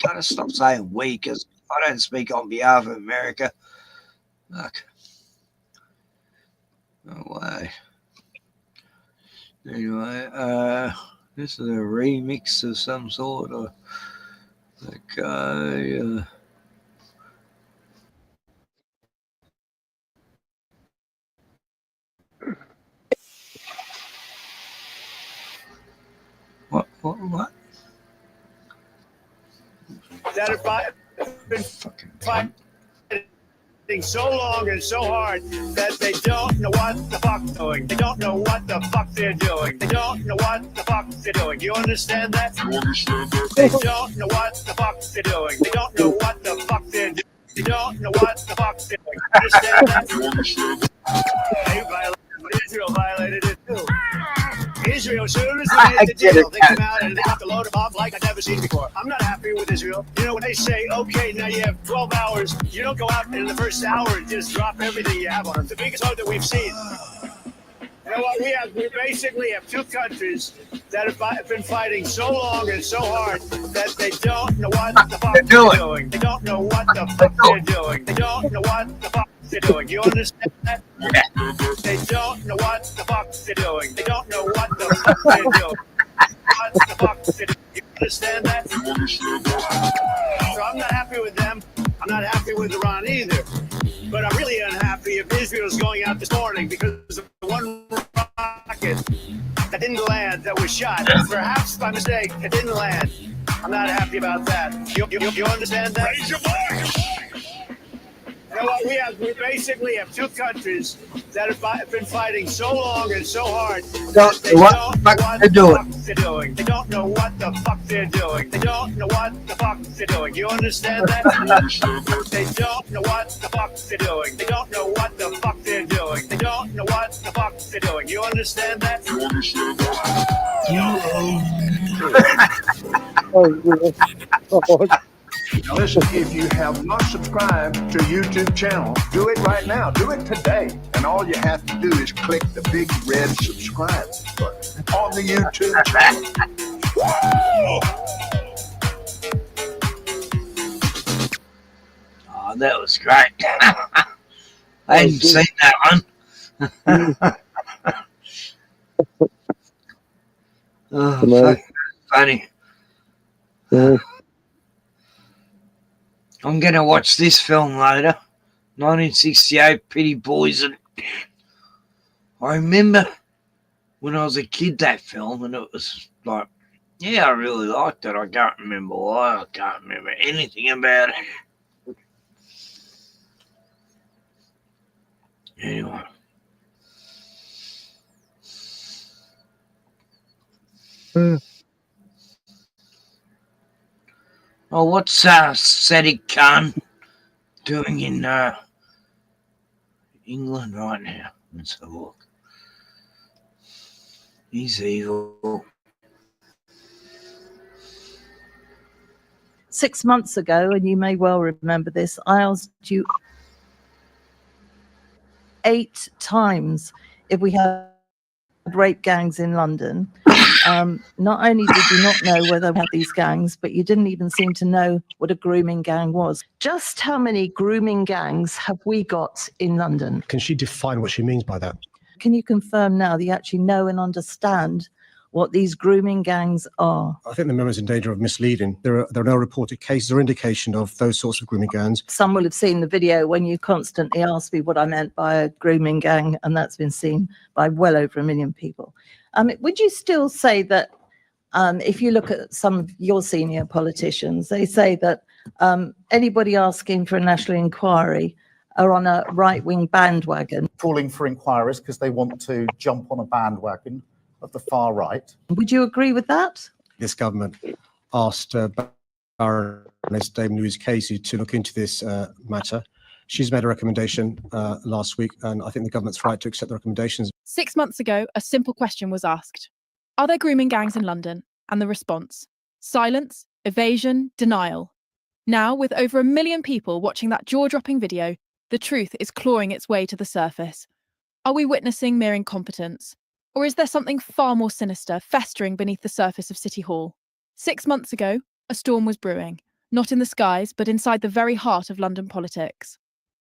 gotta stop saying we because I don't speak on behalf of America. Look. No way. Anyway, this is a remix of some sort. Or okay. What? That have been fighting so long and so hard that they don't know what the fuck they're doing. They don't know what the fuck they're doing. They don't know what the fuck they're doing. You understand that? They don't know what the fuck they're doing. They don't know what the fuck they're doing. They don't know what the fuck they're doing. You understand that? They violated, but Israel violated it too. Israel, as soon as they made the deal, they come out and they got to load them up like I've never seen before. I'm not happy with Israel. You know, when they say, okay, now you have 12 hours, you don't go out in the first hour and just drop everything you have on them. It's the biggest load that we've seen. You know what? We basically have two countries that have been fighting so long and so hard that they don't know what the fuck they're doing. They don't know what the fuck they're doing. They don't know what the fuck they're doing. You understand that? They don't know what the fuck they're doing. They don't know what the fuck they're doing. What the fuck they're doing. You understand that? So I'm not happy with them. I'm not happy with Iran either. But I'm really unhappy if Israel's going out this morning because of the one rocket that didn't land, that was shot. Perhaps by mistake, it didn't land. I'm not happy about that. You understand that? Raise your voice! You know what? We basically have two countries that have been fighting so long and so hard that they don't know what the fuck they're doing. They don't know what the fuck they're doing. They don't know what the fuck they're doing. You understand that? They don't know what the fuck they're doing. They don't know what the fuck they're doing. They don't know what the fuck they're doing. You understand that? Now listen, if you have not subscribed to YouTube channel, do it right now. Do it today. And all you have to do is click the big red subscribe button on the YouTube channel. Oh, that was great. I hadn't seen that one. Oh, funny. I'm going to watch this film later. 1968, Pretty Boys. And I remember when I was a kid that film, and it was like, yeah, I really liked it. I can't remember why. I can't remember anything about it. Anyway. Oh, what's Sadiq Khan doing in England right now? Let's have a look. He's evil. 6 months ago, and you may well remember this, I asked you 8 times if we had rape gangs in London. Not only did you not know whether we had these gangs, but you didn't even seem to know what a grooming gang was. Just how many grooming gangs have we got in London? Can she define what she means by that? Can you confirm now that you actually know and understand what these grooming gangs are? I think the memo is in danger of misleading. There are no reported cases or indication of those sorts of grooming gangs. Some will have seen the video when you constantly asked me what I meant by a grooming gang, and that's been seen by well over 1 million people. Would you still say that if you look at some of your senior politicians, they say that anybody asking for a national inquiry are on a right-wing bandwagon? Calling for inquiries because they want to jump on a bandwagon of the far right. Would you agree with that? This government asked Baroness Dame Louise Casey to look into this matter. She's made a recommendation last week, and I think the government's right to accept the recommendations. 6 months ago, a simple question was asked. Are there grooming gangs in London? And the response: silence, evasion, denial. Now, with over 1 million people watching that jaw-dropping video, the truth is clawing its way to the surface. Are we witnessing mere incompetence? Or is there something far more sinister festering beneath the surface of City Hall? 6 months ago, a storm was brewing, not in the skies, but inside the very heart of London politics.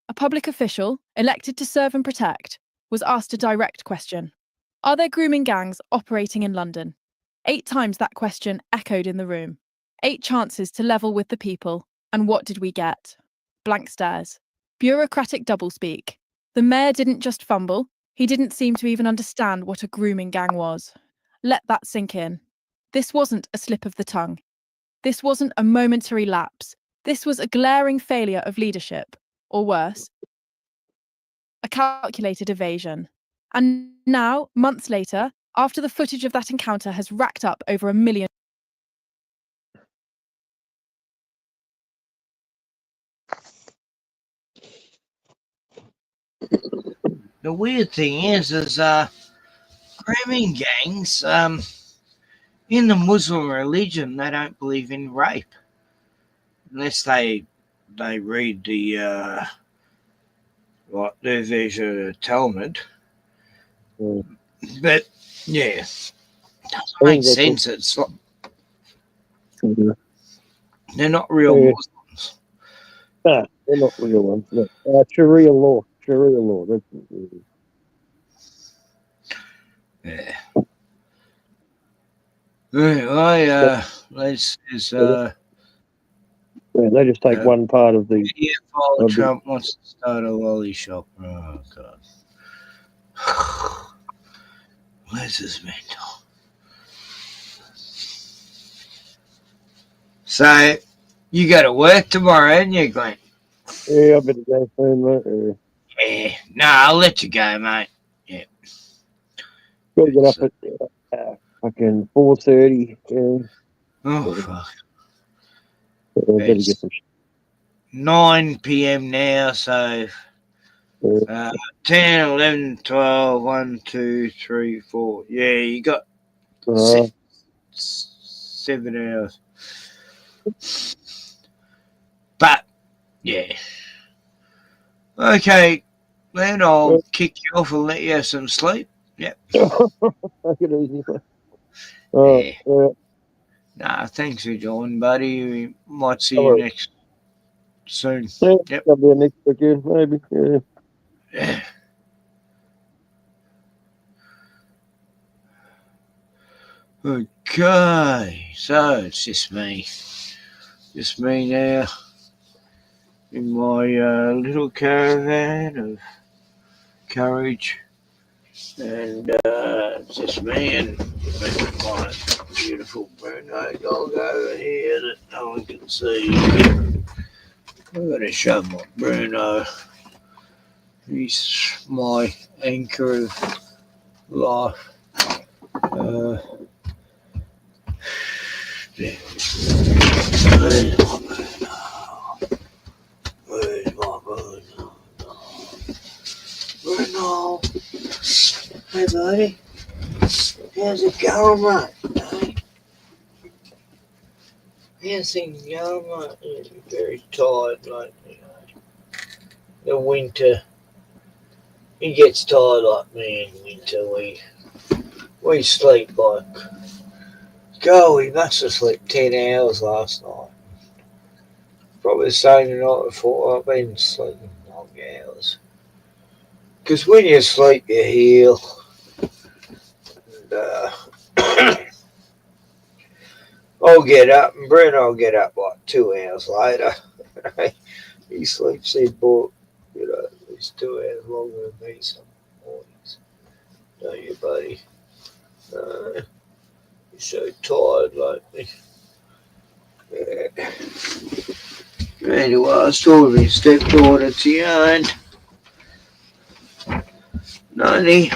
A public official, elected to serve and protect, was asked a direct question. Are there grooming gangs operating in London? 8 times that question echoed in the room. 8 chances to level with the people, and what did we get? Blank stares. Bureaucratic doublespeak. The mayor didn't just fumble, he didn't seem to even understand what a grooming gang was. Let that sink in. This wasn't a slip of the tongue. This wasn't a momentary lapse. This was a glaring failure of leadership, or worse, a calculated evasion. And now, months later, after the footage of that encounter has racked up over 1 million. The weird thing is grooming gangs, in the Muslim religion, they don't believe in rape. Unless they read the, there's a Talmud. But, yeah, doesn't make sense. It's like, they're not real Muslims. No, they're not real ones. No. Sharia law. Sharia law. That's yeah. Anyway, they just take one part of the. Trump wants to start a lolly shop. Oh God, where's this mental? So you go to work tomorrow, and you, Glenn? Yeah, I better go soon, mate. Yeah, no, I'll let you go, mate. Yeah. Got to get up at fucking 4:30. Yeah. Oh fuck. Better get some. 9 p.m. now, so 10, 11, 12, 1, 2, 3, 4. Yeah, you got 7 hours. But, yeah. Okay, then I'll kick you off and let you have some sleep. Yep. Take it easy. Yeah. Nah, thanks for joining, buddy. We might see you next soon. Yeah, yep. That'll be next weekend, maybe. Yeah. Yeah. Okay, so it's just me now in my little caravan of courage, and it's just me and my beautiful Bruno dog over here that no one can see. I'm going to show my Bruno. He's my anchor of life. Yeah. Where's my Bruno? Where's my Bruno? Bruno. Hey, buddy. How's it going, mate? How's things going, mate? Yeah, I'm very tired, mate. The winter. He gets tired like me in winter. We sleep like. God, we must have slept 10 hours last night. Probably the same the night before. I've been sleeping long hours. Because when you sleep, you heal. And, I'll get up, and Brent will get up like 2 hours later. He sleeps in book, at least 2 hours longer than me some mornings. Don't you, buddy? You're so tired lately. Yeah. Anyway, I was talking to my stepdaughter, Tian. 90.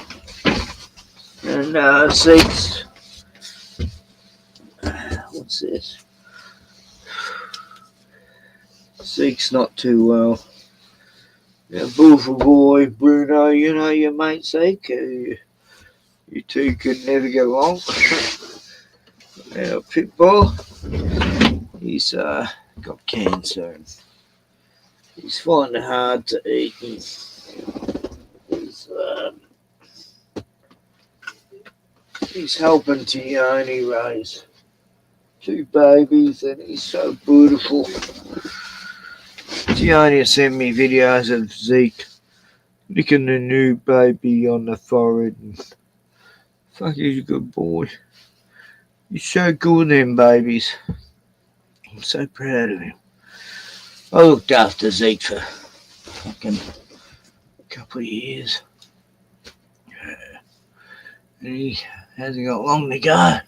And 6. What's this? 6 not too well. Now, beautiful boy, Bruno, you know your mate Zeke. You two could never go wrong. Now, Pitbull, he's got cancer. He's finding it hard to eat. He's helping Tioni raise 2 babies, and he's so beautiful. Tioni sent me videos of Zeke licking the new baby on the forehead. And fuck, he's a good boy. He's so good with them babies. I'm so proud of him. I looked after Zeke for fucking a couple of years. And he hasn't got long to go.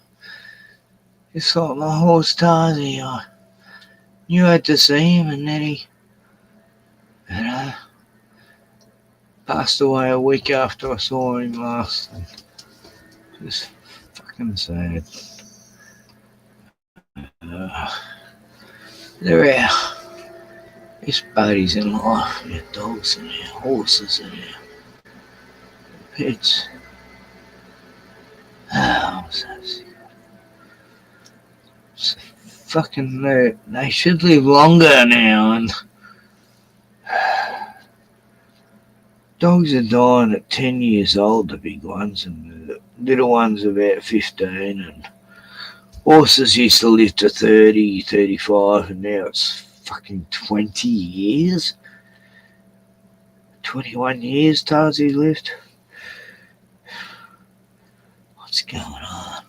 It's like my horse Tarzy. I knew I had to see him, and then he passed away a week after I saw him last. Just fucking sad. They're our best buddies in life. Our dogs and our horses and our pets. I'm so sick. It's fucking they should live longer now, and dogs are dying at 10 years old, the big ones, and the little ones about 15, and horses used to live to 30, 35, and now it's fucking 20 years. 21 years Tarzy lived. What's going on?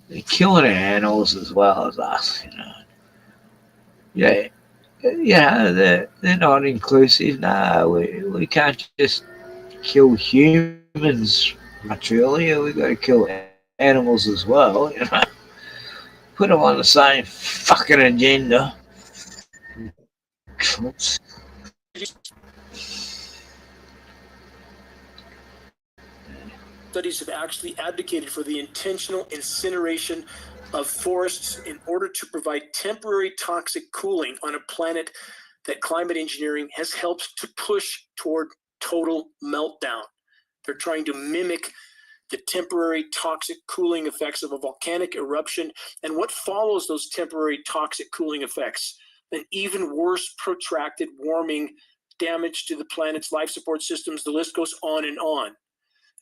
They're killing our animals as well as us, you know. Yeah, they're not inclusive. No, we can't just kill humans much earlier. We've got to kill animals as well, you know. Put them on the same fucking agenda. Studies have actually advocated for the intentional incineration of forests in order to provide temporary toxic cooling on a planet that climate engineering has helped to push toward total meltdown. They're trying to mimic the temporary toxic cooling effects of a volcanic eruption and what follows those temporary toxic cooling effects. An even worse protracted warming, damage to the planet's life support systems, the list goes on and on.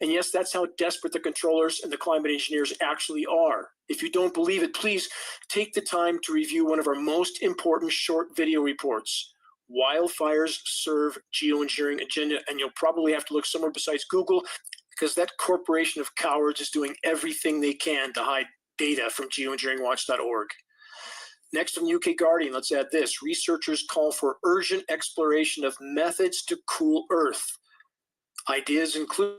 And yes, that's how desperate the controllers and the climate engineers actually are. If you don't believe it, please take the time to review one of our most important short video reports, Wildfires Serve Geoengineering Agenda, and you'll probably have to look somewhere besides Google because that corporation of cowards is doing everything they can to hide data from geoengineeringwatch.org. Next from UK Guardian, let's add this. Researchers call for urgent exploration of methods to cool Earth. Ideas include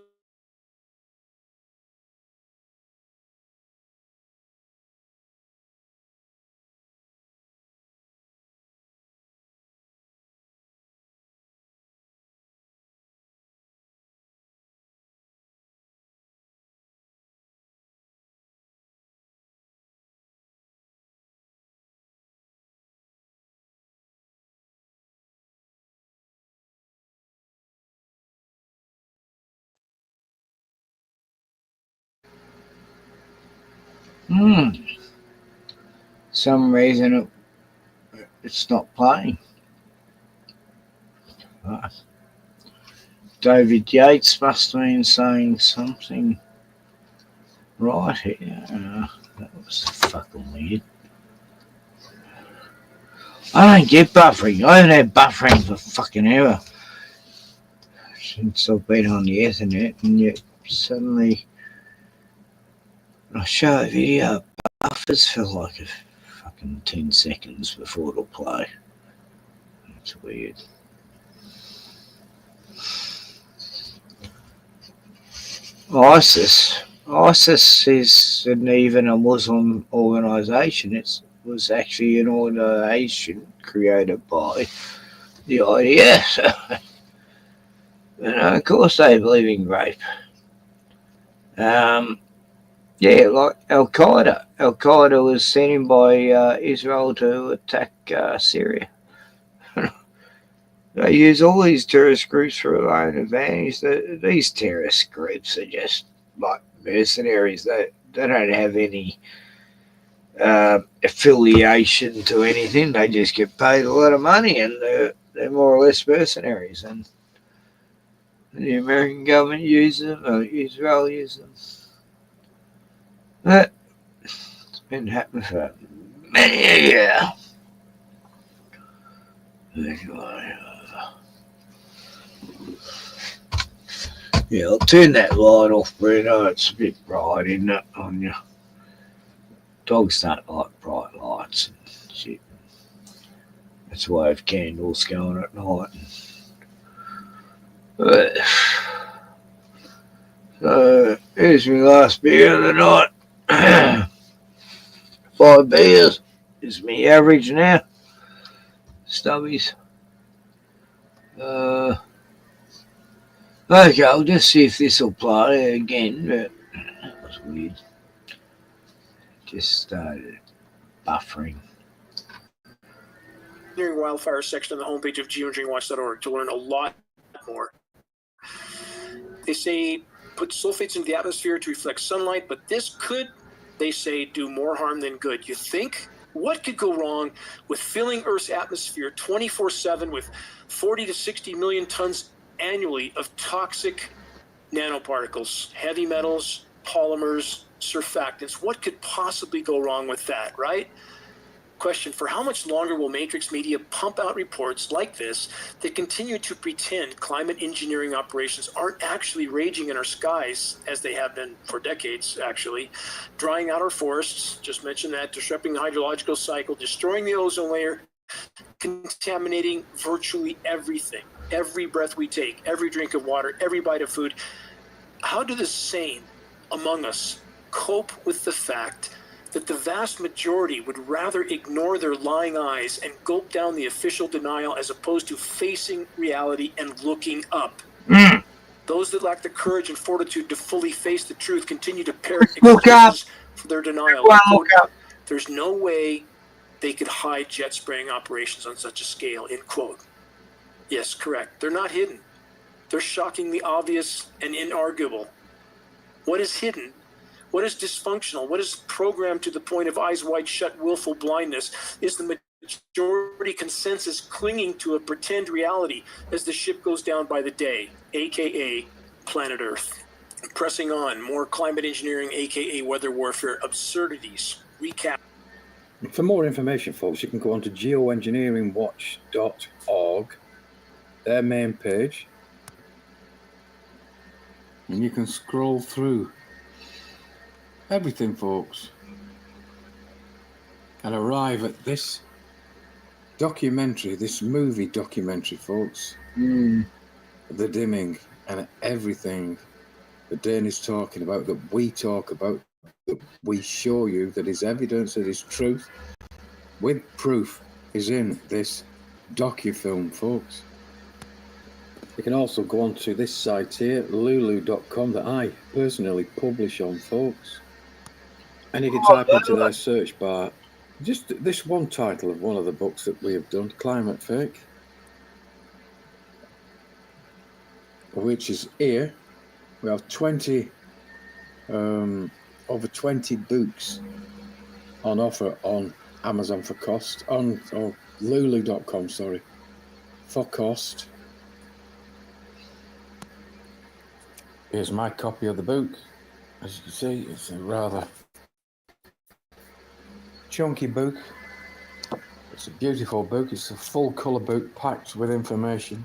Some reason it's not playing. David Yates must have been saying something right here. That was fucking weird. I don't get buffering. I haven't had buffering for fucking ever since I've been on the Ethernet, and yet suddenly when I show a video, it buffers for like a fucking 10 seconds before it'll play. It's weird. ISIS isn't even a Muslim organisation. It was actually an organisation created by the IDF. Of course they believe in rape. Yeah, like Al-Qaeda. Al-Qaeda was sent in by Israel to attack Syria. They use all these terrorist groups for their own advantage. These terrorist groups are just like mercenaries. They don't have any affiliation to anything. They just get paid a lot of money, and they're more or less mercenaries. And the American government uses them, or Israel uses them. But it's been happening for many a year. Yeah, I'll turn that light off, Bruno. It's a bit bright, isn't it, on you? Dogs don't like bright lights and shit. That's why I have candles going at night. But, so, here's my last beer of the night. 5 beers is my average now. Stubbies. Okay, I'll just see if this will play again, but that was weird. Just started buffering. Engineering wildfire section on the homepage of geoengineeringwatch.org to learn a lot more. They say put sulfates into the atmosphere to reflect sunlight, but this could, they say, do more harm than good. You think? What could go wrong with filling Earth's atmosphere 24/7 with 40 to 60 million tons annually of toxic nanoparticles, heavy metals, polymers, surfactants? What could possibly go wrong with that, right? Question, for how much longer will Matrix Media pump out reports like this that continue to pretend climate engineering operations aren't actually raging in our skies, as they have been for decades, actually, drying out our forests, just mentioned that, disrupting the hydrological cycle, destroying the ozone layer, contaminating virtually everything, every breath we take, every drink of water, every bite of food? How do the sane among us cope with the fact that the vast majority would rather ignore their lying eyes and gulp down the official denial as opposed to facing reality and looking up? Those that lack the courage and fortitude to fully face the truth continue to parrot excuses for their denial. Quote, there's no way they could hide jet spraying operations on such a scale, end quote. Yes, correct. They're not hidden. They're shockingly obvious and inarguable. What is hidden? What is dysfunctional? What is programmed to the point of eyes wide shut, willful blindness? Is the majority consensus clinging to a pretend reality as the ship goes down by the day, aka planet Earth? Pressing on, more climate engineering, aka weather warfare absurdities. Recap. For more information, folks, you can go on to geoengineeringwatch.org, their main page, and you can scroll through everything, folks, and arrive at this documentary, this movie documentary, folks. The dimming and everything that Dane is talking about, that we talk about, that we show you, that is evidence, that is truth, with proof, is in this docufilm, folks. You can also go on to this site here, lulu.com, that I personally publish on, folks. And you can type into their search bar just this one title of one of the books that we have done, Climate Fake, which is here. We have over 20 books on offer on Amazon for cost, or lulu.com, sorry, for cost. Here's my copy of the book. As you can see, it's a rather chunky book. It's a beautiful book. It's a full colour book packed with information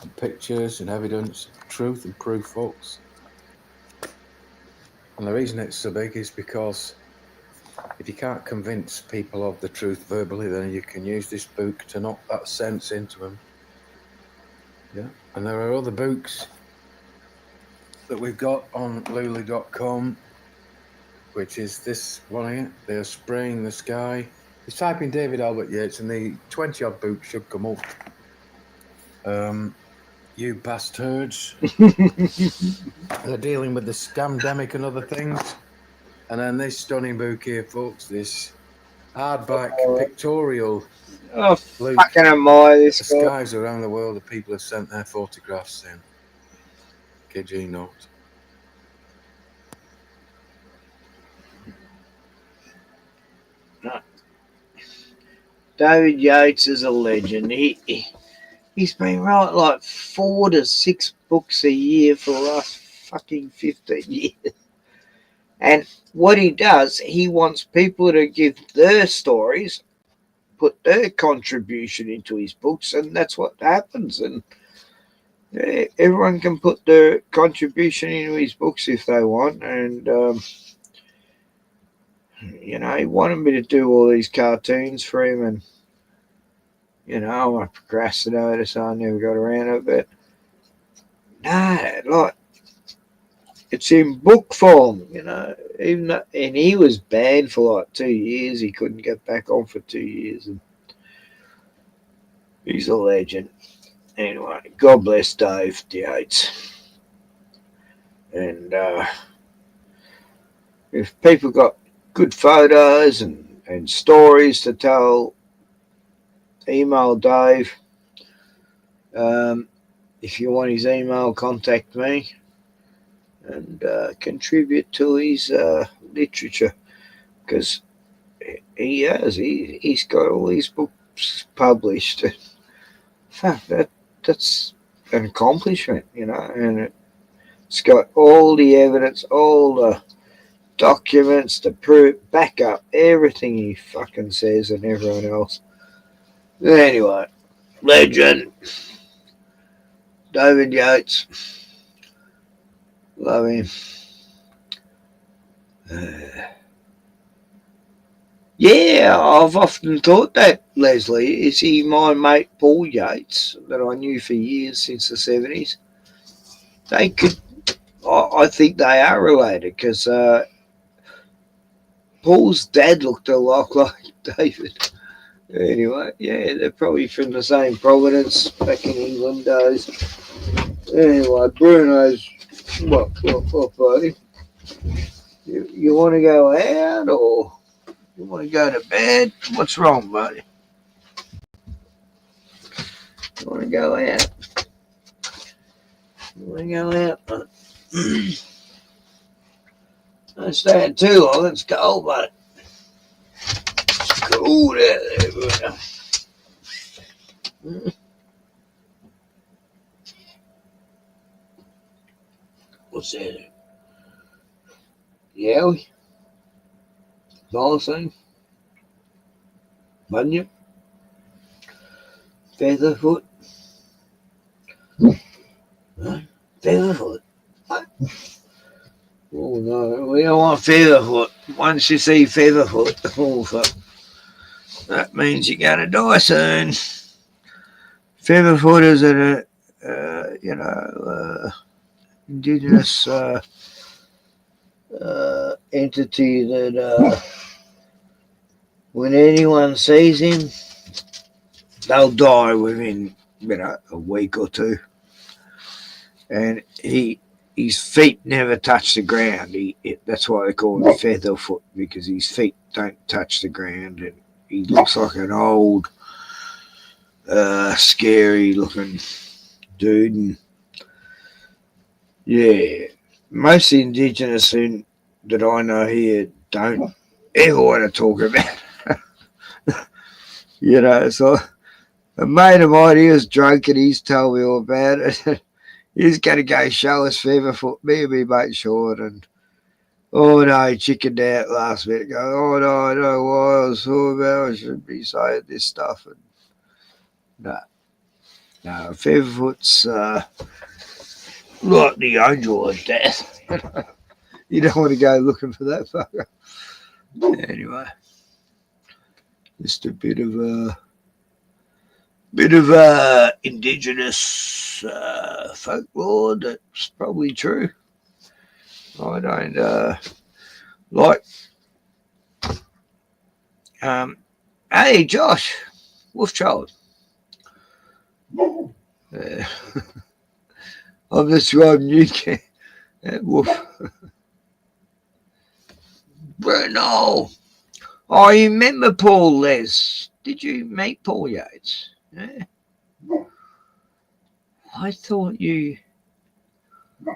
and pictures and evidence, truth and proof, folks. And the reason it's so big is because if you can't convince people of the truth verbally, then you can use this book to knock that sense into them. Yeah. And there are other books that we've got on lulu.com, which is this one here, They're Spraying the Sky. You type in David Albert Yates and the 20-odd books should come up. You bastards. They're dealing with the scamdemic and other things. And then this stunning book here, folks, this hardback, pictorial. Oh, Luke, fucking admire this the guy. skies around the world, the people have sent their photographs in. Kid you not. David Yates is a legend. He's been writing like 4 to 6 books a year for the last fucking 15 years. And what he does, he wants people to give their stories, put their contribution into his books, and that's what happens. And everyone can put their contribution into his books if they want. And he wanted me to do all these cartoons for him, and I'm a procrastinator, so I never got around to it. But like, it's in book form, even though, and he was banned for like 2 years. He couldn't get back on for 2 years, and he's a legend. Anyway, God bless Dave Yates. And if people got good photos and stories to tell, email Dave. If you want his email, contact me and contribute to his literature, because he's got all these books published. Fuck, that's an accomplishment, and it's got all the evidence, all the documents to back up everything he fucking says and everyone else. Anyway, legend. David Yates. Love him. Yeah, I've often thought that, Leslie. Is he my mate Paul Yates that I knew for years since the 70s? They could, I think they are related, because Paul's dad looked a lot like David. Anyway, yeah, they're probably from the same province back in England days. Anyway, Bruno's, what, buddy? You want to go out, or you want to go to bed? What's wrong, buddy? You want to go out? You want to go out, buddy? Don't stay out too long. It's cold, buddy. It's cold out there, Bruno. What's that? Yowie? Bolsing? Bunyip? Featherfoot? Featherfoot? What? Oh no, we don't want Featherfoot. Once you see Featherfoot, oh fuck, that means you're gonna die soon. Featherfoot is an indigenous entity that when anyone sees him, they'll die within a week or two. And his feet never touch the ground. That's why they call him Featherfoot, because his feet don't touch the ground, and he looks like an old, scary looking dude. And yeah, most indigenous that I know here don't ever want to talk about. So a mate of mine, he was drunk and he's told me all about it. He's going to go show us Featherfoot, me and me mate Sean, and oh no, he chickened out last minute. Go, oh no, I know why I was talking about. I shouldn't be saying this stuff. And no, Featherfoot's like the angel of death. You don't want to go looking for that fucker. Anyway, just a bit of indigenous folklore that's probably true. I don't like. Hey, Josh, Wolfchild. I'm describing you, Wolf. Bruno, Oh, you remember Paul Les? Did you meet Paul Yates? Yeah. I thought I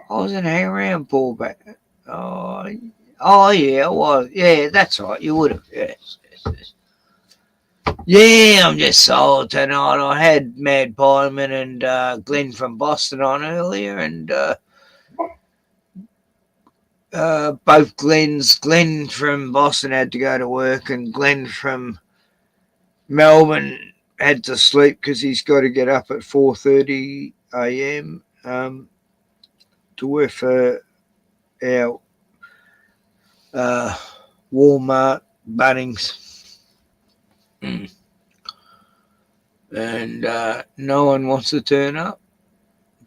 wasn't hanging around Paul back. Oh, yeah, I was. Yeah, that's right. You would have. Yes. Yeah, I'm just sold tonight. I had Mad Pieman and Glenn from Bosten on earlier, and both Glenn from Boston had to go to work, and Glenn from Melbourne had to sleep because he's got to get up at 4:30 a.m. To work for our Walmart, Bunnings, and no one wants to turn up,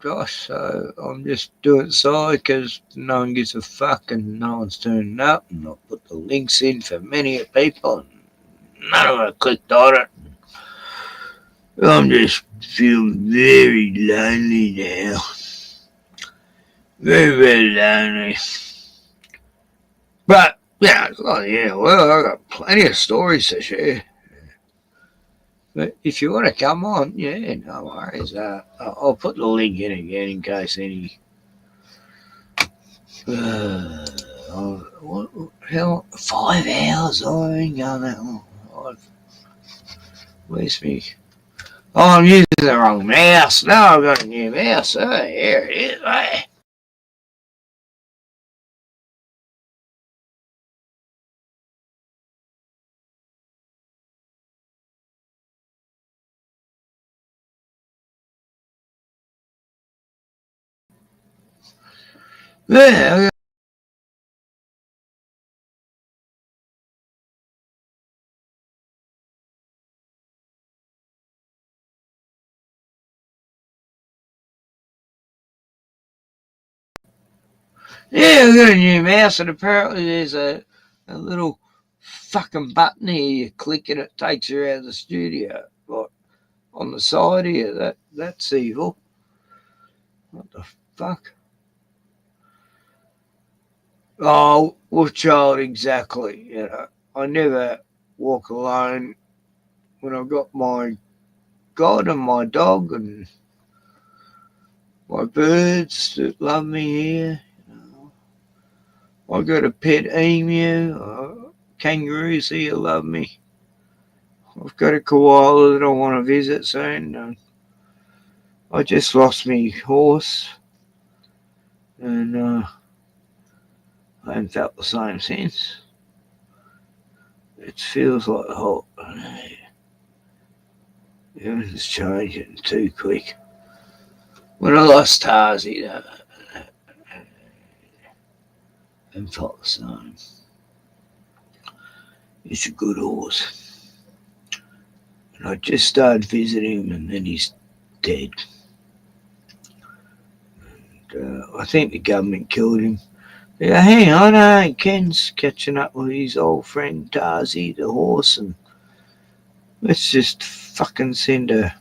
Josh. So I'm just doing it side because no one gives a fuck and no one's turning up. And I'll put the links in for many people, and none of them clicked on it. I'm just feeling very lonely now. Very, very lonely. But, yeah, it's like, yeah, well, I've got plenty of stories to share. But if you want to come on, yeah, no worries. I'll put the link in again in case any. What hell? 5 hours? I ain't going that long. Where's me? Oh, I'm using the wrong mouse. No, I've got a new mouse. Oh, here it is. Hey. Yeah, I've got a new mouse, and apparently there's a little fucking button here. You click and it takes you out of the studio. Like on the side here, that's evil. What the fuck? Oh, what child exactly? You know, I never walk alone when I've got my God and my dog and my birds that love me here. You know, I got a pet emu. Kangaroos here love me. I've got a koala that I want to visit soon. I just lost my horse, and I haven't felt the same since. It feels like the whole everything's changing too quick. When I lost Tarzy, and felt the same. He's a good horse. And I just started visiting him, and then he's dead. And I think the government killed him. Yeah, hang on, Ken's catching up with his old friend Tarzy, the horse, and let's just fucking send a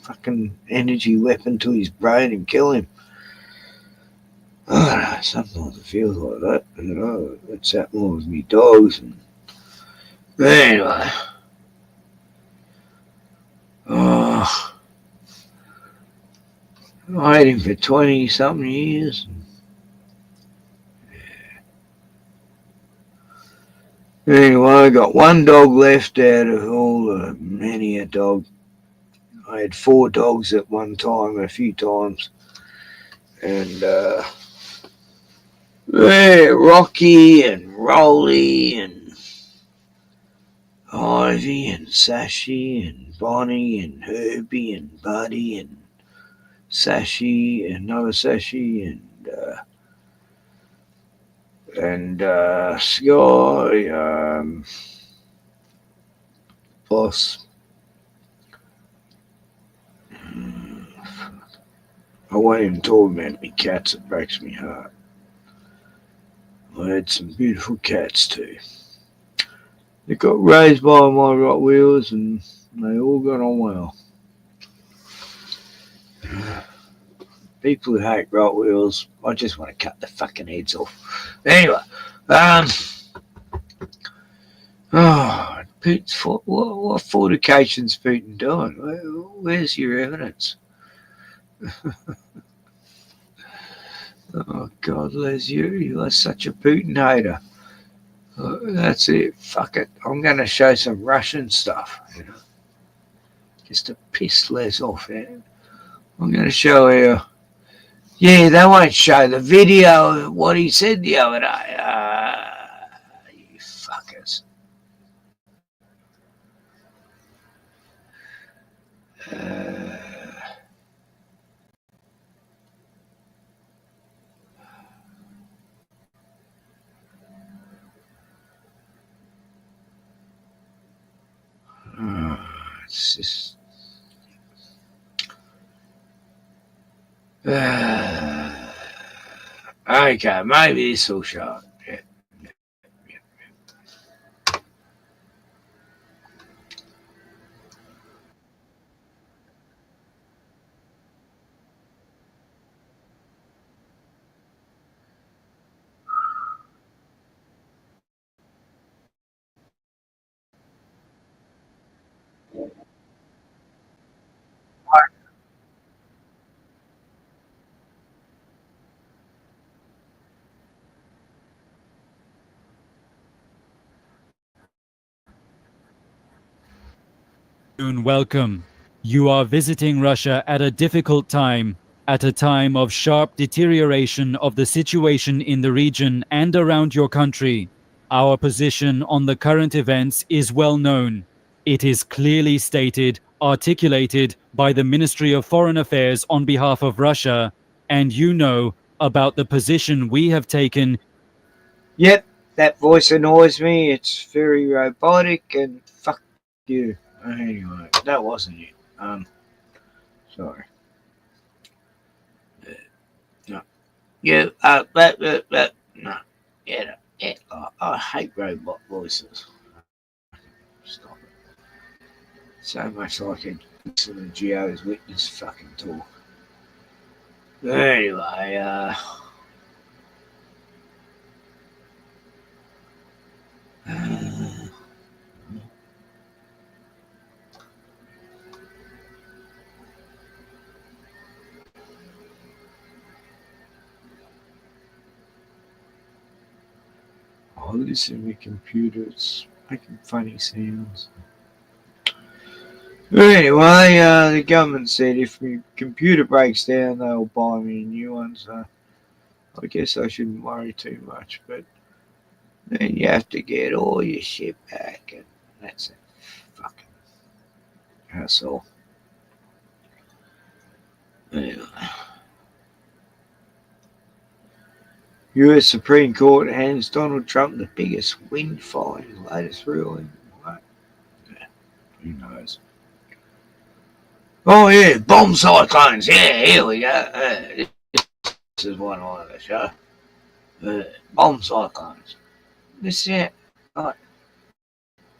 fucking energy weapon to his brain and kill him. I don't know, sometimes it feels like that, you know. It's happening with me dogs. But anyway. I had him for 20-something years. Anyway, I got one dog left out of all the many a dog. I had 4 dogs at one time, a few times. And Rocky and Rolly and Ivy and Sashi and Bonnie and Herbie and Buddy and Sashi and another Sashi and Sky, Boss. I won't even talk about me cats, it breaks me heart. I had some beautiful cats too. They got raised by my Rottweilers and they all got on well. People who hate Rottweilers, I just want to cut their fucking heads off. Anyway, Oh, Putin's what fortification's Putin doing? Where's your evidence? Oh God, Les, you are such a Putin hater. That's it. Fuck it. I'm going to show some Russian stuff, you know, just to piss Les off. Yeah? I'm going to show you. Yeah, they won't show the video of what he said the other day. You fuckers. It's just. Okay, maybe this will show it. Yeah. Welcome. You are visiting Russia at a difficult time, at a time of sharp deterioration of the situation in the region and around your country. Our position on the current events is well known. It is clearly stated, articulated by the Ministry of Foreign Affairs on behalf of Russia, and you know about the position we have taken. Yep, that voice annoys me. It's very robotic and fuck you. Anyway, that wasn't it. Sorry. No. You, no. Yeah, I hate robot voices. Stop it. So much like a listen to Geo's Witness fucking talk. Anyway, oh, listen to my computer. It's making funny sounds. Anyway, the government said if my computer breaks down, they'll buy me a new one. So I guess I shouldn't worry too much. But then you have to get all your shit back, and that's a fucking hassle. Anyway. US Supreme Court hands Donald Trump the biggest windfall in the latest ruling. What? Yeah, who knows? Oh yeah, bomb cyclones. Yeah, here we go. This is one I want to show. Bomb cyclones. This is it. Like,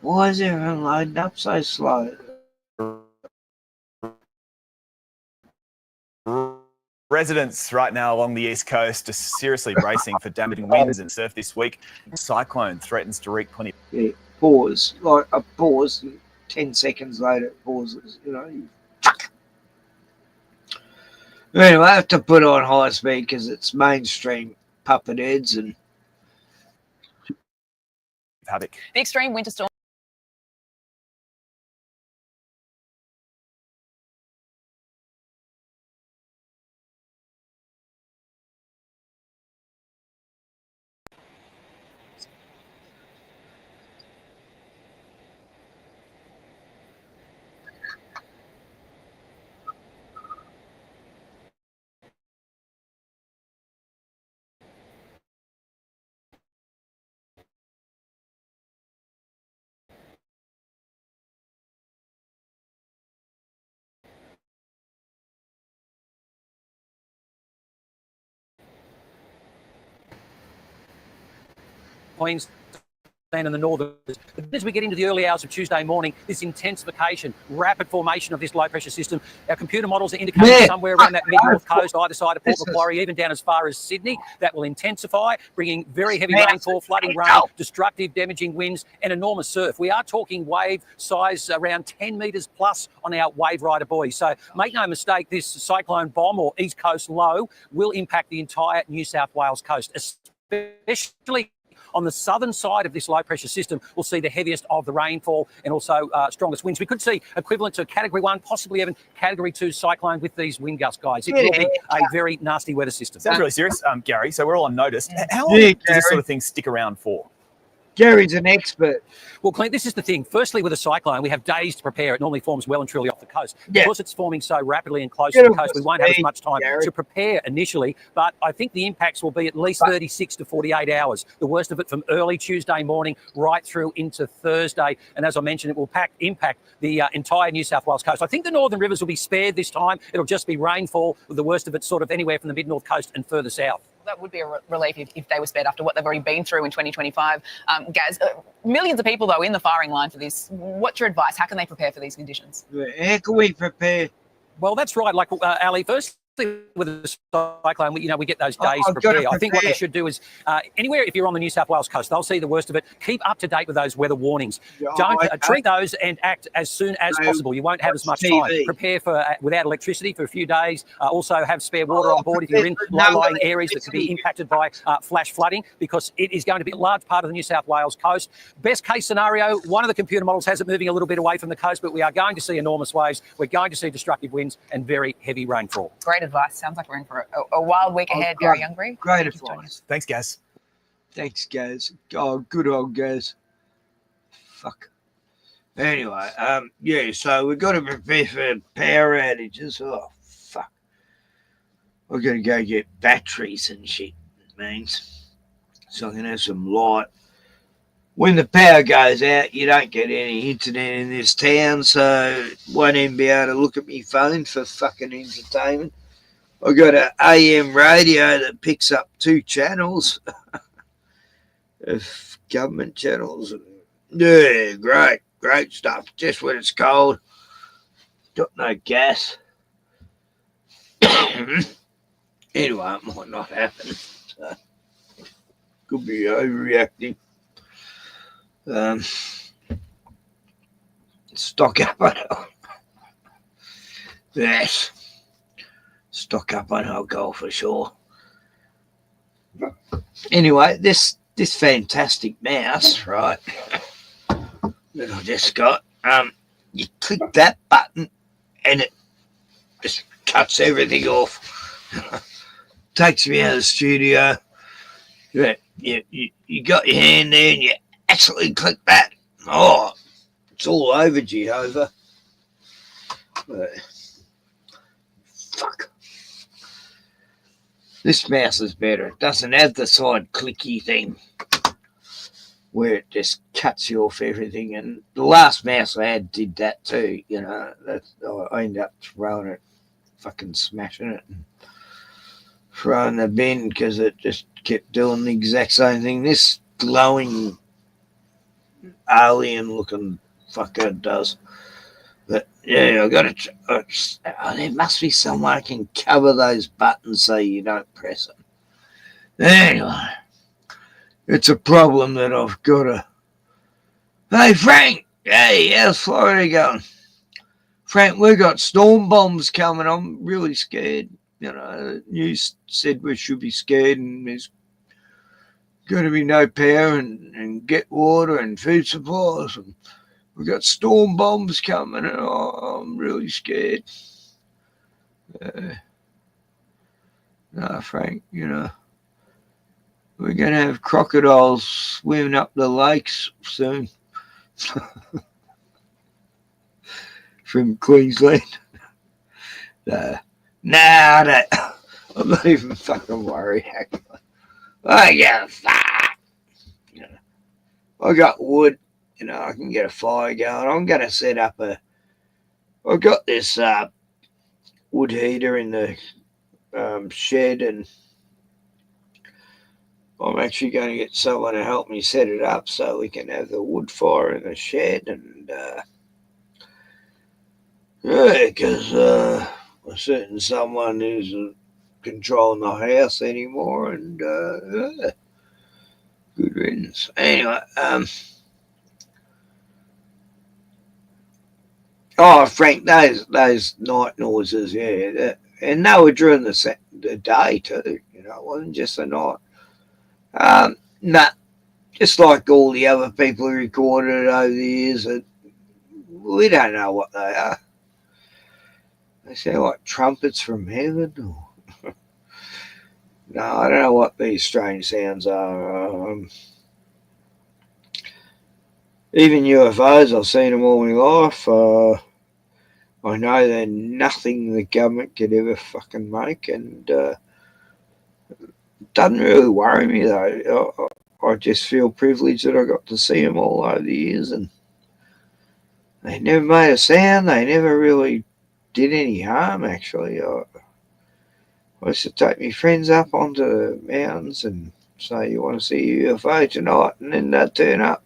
why is everyone loading up so slow? Residents right now along the east coast are seriously bracing for damaging winds and surf this week. Cyclone threatens to wreak plenty. Yeah, pause. Like a pause, and 10 seconds later it pauses. You know. Anyway, I have to put on high speed because it's mainstream puppet heads and havoc. The extreme winter storm. Planes and the northern. As we get into the early hours of Tuesday morning, this intensification, rapid formation of this low pressure system, our computer models are indicating somewhere around that mid-north coast, either side of Port Macquarie, even down as far as Sydney, that will intensify, bringing very heavy rainfall, flooding rain, destructive, damaging winds, and enormous surf. We are talking wave size around 10 metres plus on our wave rider buoys. So make no mistake, this cyclone bomb or east coast low will impact the entire New South Wales coast, especially on the southern side of this low pressure system. We'll see the heaviest of the rainfall and also strongest winds. We could see equivalent to Category 1, possibly even Category 2 cyclone with these wind gusts, guys. It will be a very nasty weather system. Sounds really serious, Gary. So we're all on notice. How long does this sort of thing stick around for? Gary's an expert. Well, Clint, this is the thing. Firstly, with a cyclone, we have days to prepare. It normally forms well and truly off the coast. Yeah. Because it's forming so rapidly and close to the coast, we won't have as much time to prepare initially. But I think the impacts will be at least 36 to 48 hours. The worst of it from early Tuesday morning right through into Thursday. And as I mentioned, it will impact the entire New South Wales coast. I think the northern rivers will be spared this time. It'll just be rainfall, with the worst of it sort of anywhere from the mid-north coast and further south. That would be a relief if they were spared after what they've already been through in 2025. Gaz, millions of people, though, in the firing line for this. What's your advice? How can they prepare for these conditions? How can we prepare? Well, that's right. Like, Ali, first, with a cyclone, we get those days to prepare. I think what they should do is, anywhere, if you're on the New South Wales coast, they'll see the worst of it. Keep up to date with those weather warnings. Don't treat those and act as soon as possible. You won't have as much time. Prepare for without electricity for a few days. Also have spare water on board if you're in low-lying areas that could be impacted by flash flooding, because it is going to be a large part of the New South Wales coast. Best case scenario, one of the computer models has it moving a little bit away from the coast, but we are going to see enormous waves. We're going to see destructive winds and very heavy rainfall. Great advice. Sounds like we're in for a wild week ahead, Gary Youngbury. Great advice. Thanks, Gaz. Thanks, Gaz. Oh, good old Gaz. Fuck. Anyway, yeah, so we've got to prepare for power outages. Oh, fuck. We're going to go get batteries and shit, it means. So I can have some light. When the power goes out, you don't get any internet in this town, so won't even be able to look at my phone for fucking entertainment. I got an AM radio that picks up 2 channels of government channels. Yeah, great stuff. Just when it's cold. Got no gas. Anyway, it might not happen. So, could be overreacting. Stock up on yes. Stock up on alcohol for sure. Anyway, this fantastic mouse, right, that I just got, you click that button and it just cuts everything off. Takes me out of the studio. You got your hand there and you actually click that. Oh, it's all over Jehovah. Fuck. This mouse is better. It doesn't have the side clicky thing where it just cuts you off everything. And the last mouse I had did that too. I ended up throwing it, fucking smashing it, and throwing the bin because it just kept doing the exact same thing. This glowing alien-looking fucker does. But yeah, I got to. There must be someone I can cover those buttons so you don't press them. Anyway, it's a problem that I've got to. Hey Frank, hey, how's Florida going? Frank, we got storm bombs coming. I'm really scared. The news said we should be scared, and there's going to be no power and get water and food supplies, and we got storm bombs coming, and I'm really scared. No, Frank, we're going to have crocodiles swimming up the lakes soon from Queensland. I'm not even fucking worried, actually. I get fuck. I got wood. I can get a fire going. I'm going to set up I've got this wood heater in the shed, and I'm actually going to get someone to help me set it up so we can have the wood fire in the shed. And yeah, because a certain someone isn't controlling the house anymore. And yeah, good riddance. Anyway, oh, Frank, those night noises, yeah, and they were during the day too. You know, it wasn't just the night. Nah, just like all the other people who recorded it over the years, that we don't know what they are. They sound like trumpets from heaven. Or no, I don't know what these strange sounds are. Even UFOs, I've seen them all my life. I know they're nothing the government could ever fucking make, and doesn't really worry me though. I just feel privileged that I got to see them all over the years, and they never made a sound. They never really did any harm, actually. I used to take my friends up onto the mountains and say, "You want to see a UFO tonight?" And then they'd turn up.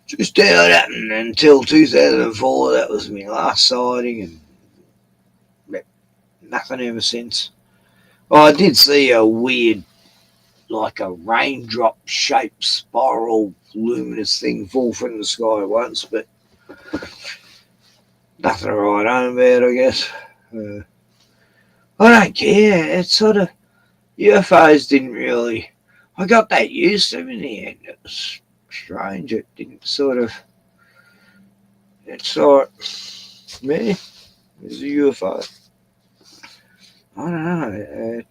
Just how it happened until 2004. That was my last sighting, and nothing ever since. Oh, I did see a weird, like a raindrop-shaped spiral luminous thing fall from the sky once, but nothing to write home about, I guess. I don't care. It's sort of UFOs didn't really. I got that used to them in the end. It was strange. It didn't sort of. It's sort of me. It's a UFO. I don't know.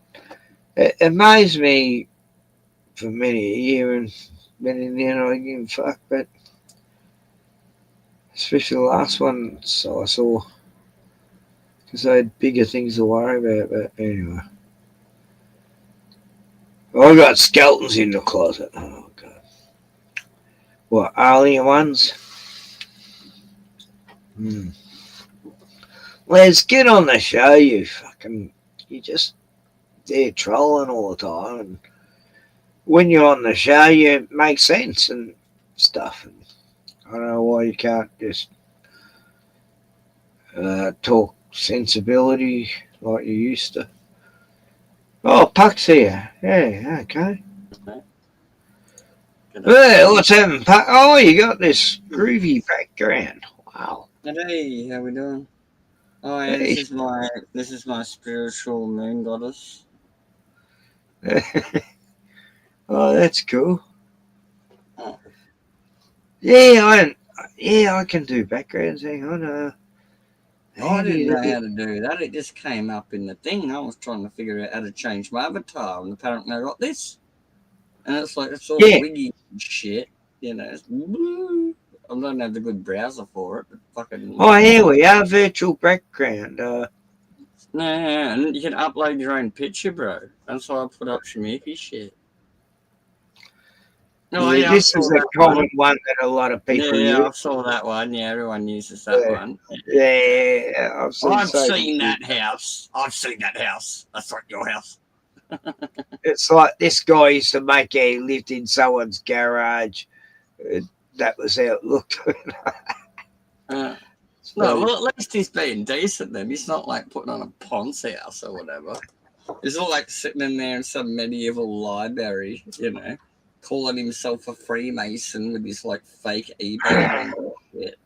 It amazed me for many a year, and many then I didn't give a fuck. But especially the last one I saw, because I had bigger things to worry about. But anyway, I got skeletons in the closet. Oh god, what alien ones? Les, get on the show, you just there trolling all the time, and when you're on the show, you make sense and stuff. And I don't know why you can't just talk sensibility like you used to. Oh, Puck's here. Yeah, okay. Hey, what's happening, Puck? Oh, you got this groovy background. Wow. Hey, how we doing? Oh yeah, Hey. this is my spiritual moon goddess. Oh, that's cool. Yeah, I can do backgrounds. Hang on. I didn't know how to do that. It just came up in the thing. I was trying to figure out how to change my avatar, and apparently I got this. And it's like it's all wiggy and shit. You know, I don't have the good browser for it, but fucking. Oh, here we are, virtual background. No, and you can upload your own picture, bro. That's why I put up Shmiki shit. Oh, yeah, this is a common one that a lot of people use. Yeah, I saw that one. Yeah, everyone uses that one. Yeah, I've seen that house. I've seen that house. That's not your house. It's like this guy used to make he lived in someone's garage. That was how it looked. No, well, at least he's being decent then. He's not like putting on a Ponce house or whatever. He's not like sitting in there in some medieval library, you know, calling himself a Freemason with his like fake eBay shit.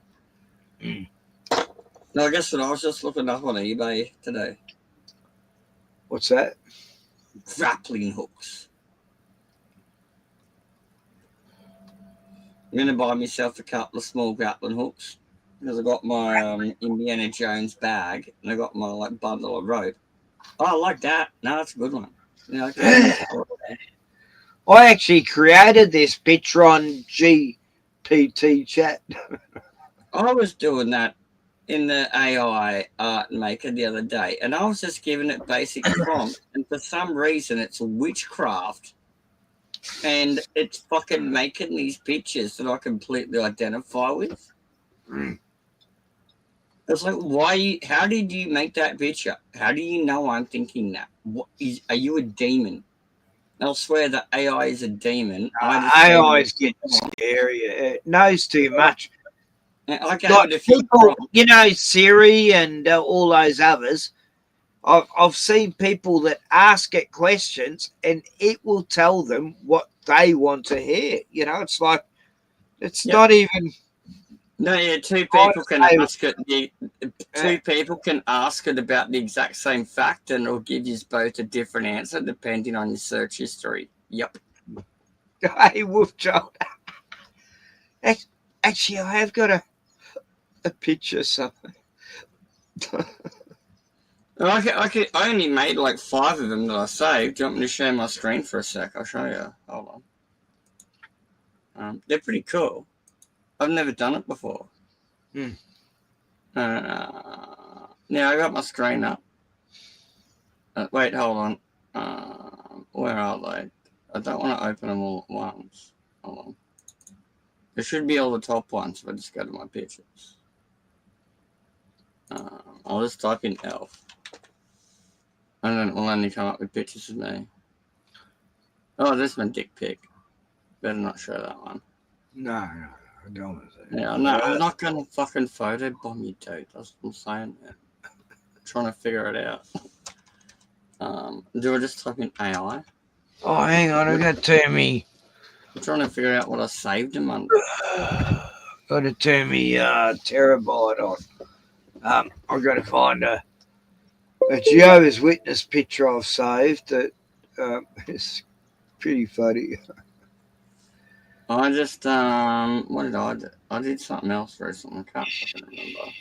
No, I guess what I was just looking up on eBay today. What's that? Grappling hooks. I'm gonna buy myself a couple of small grappling hooks because I got my Indiana Jones bag and I got my like bundle of rope. Oh, I like that. No, that's a good one. Yeah, okay. I actually created this picture on GPT chat. I was doing that in the AI art maker the other day, and I was just giving it basic prompt, and for some reason it's witchcraft, and it's fucking making these pictures that I completely identify with. It's like, how did you make that picture? How do you know I'm thinking that? Are you a demon? I'll swear that AI is a demon. AI's getting scary. It knows too much. I gave Like it a few people, you know, Siri and all those others. I've seen people that ask it questions and it will tell them what they want to hear. You know, it's like it's not even. No, yeah, two people can ask it. Two people can ask it about the exact same fact, and it'll give you both a different answer depending on your search history. Yep. Hey, Wolf Joel. Actually, I have got a picture of something. I only made like 5 of them that I saved. Do you want me to share my screen for a sec? I'll show you. Hold on. They're pretty cool. I've never done it before. Now I got my screen up. Wait, hold on. Where are they? I don't want to open them all at once. Hold on. There should be all the top ones if I just go to my pictures. I'll just type in elf. And then it will only come up with pictures of me. Oh, there's my dick pic. Better not show that one. No, I don't want to say. Yeah, no, I'm not going to fucking photobomb you, dude. That's what I'm saying, man. Trying to figure it out. Do I just type in AI? Oh, hang on, I got to turn me. I'm trying to figure out what I saved him under. Got to turn me terabyte on. I've got to find a Jehovah's Witness picture I've saved that is pretty funny. I just what did I do? I did something else recently. I can't fucking remember.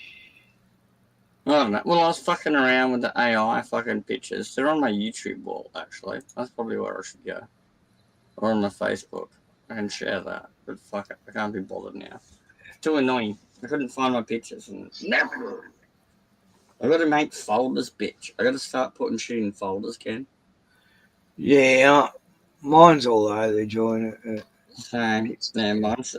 I don't know. Well, I was fucking around with the AI fucking pictures. They're on my YouTube wall, actually. That's probably where I should go. Or on my Facebook. I can share that. But fuck it. I can't be bothered now. It's too annoying. I couldn't find my pictures. And never. I gotta make folders, bitch. I gotta start putting shit in folders, Ken. Yeah, mine's all over the joint. Same. Yeah, mine's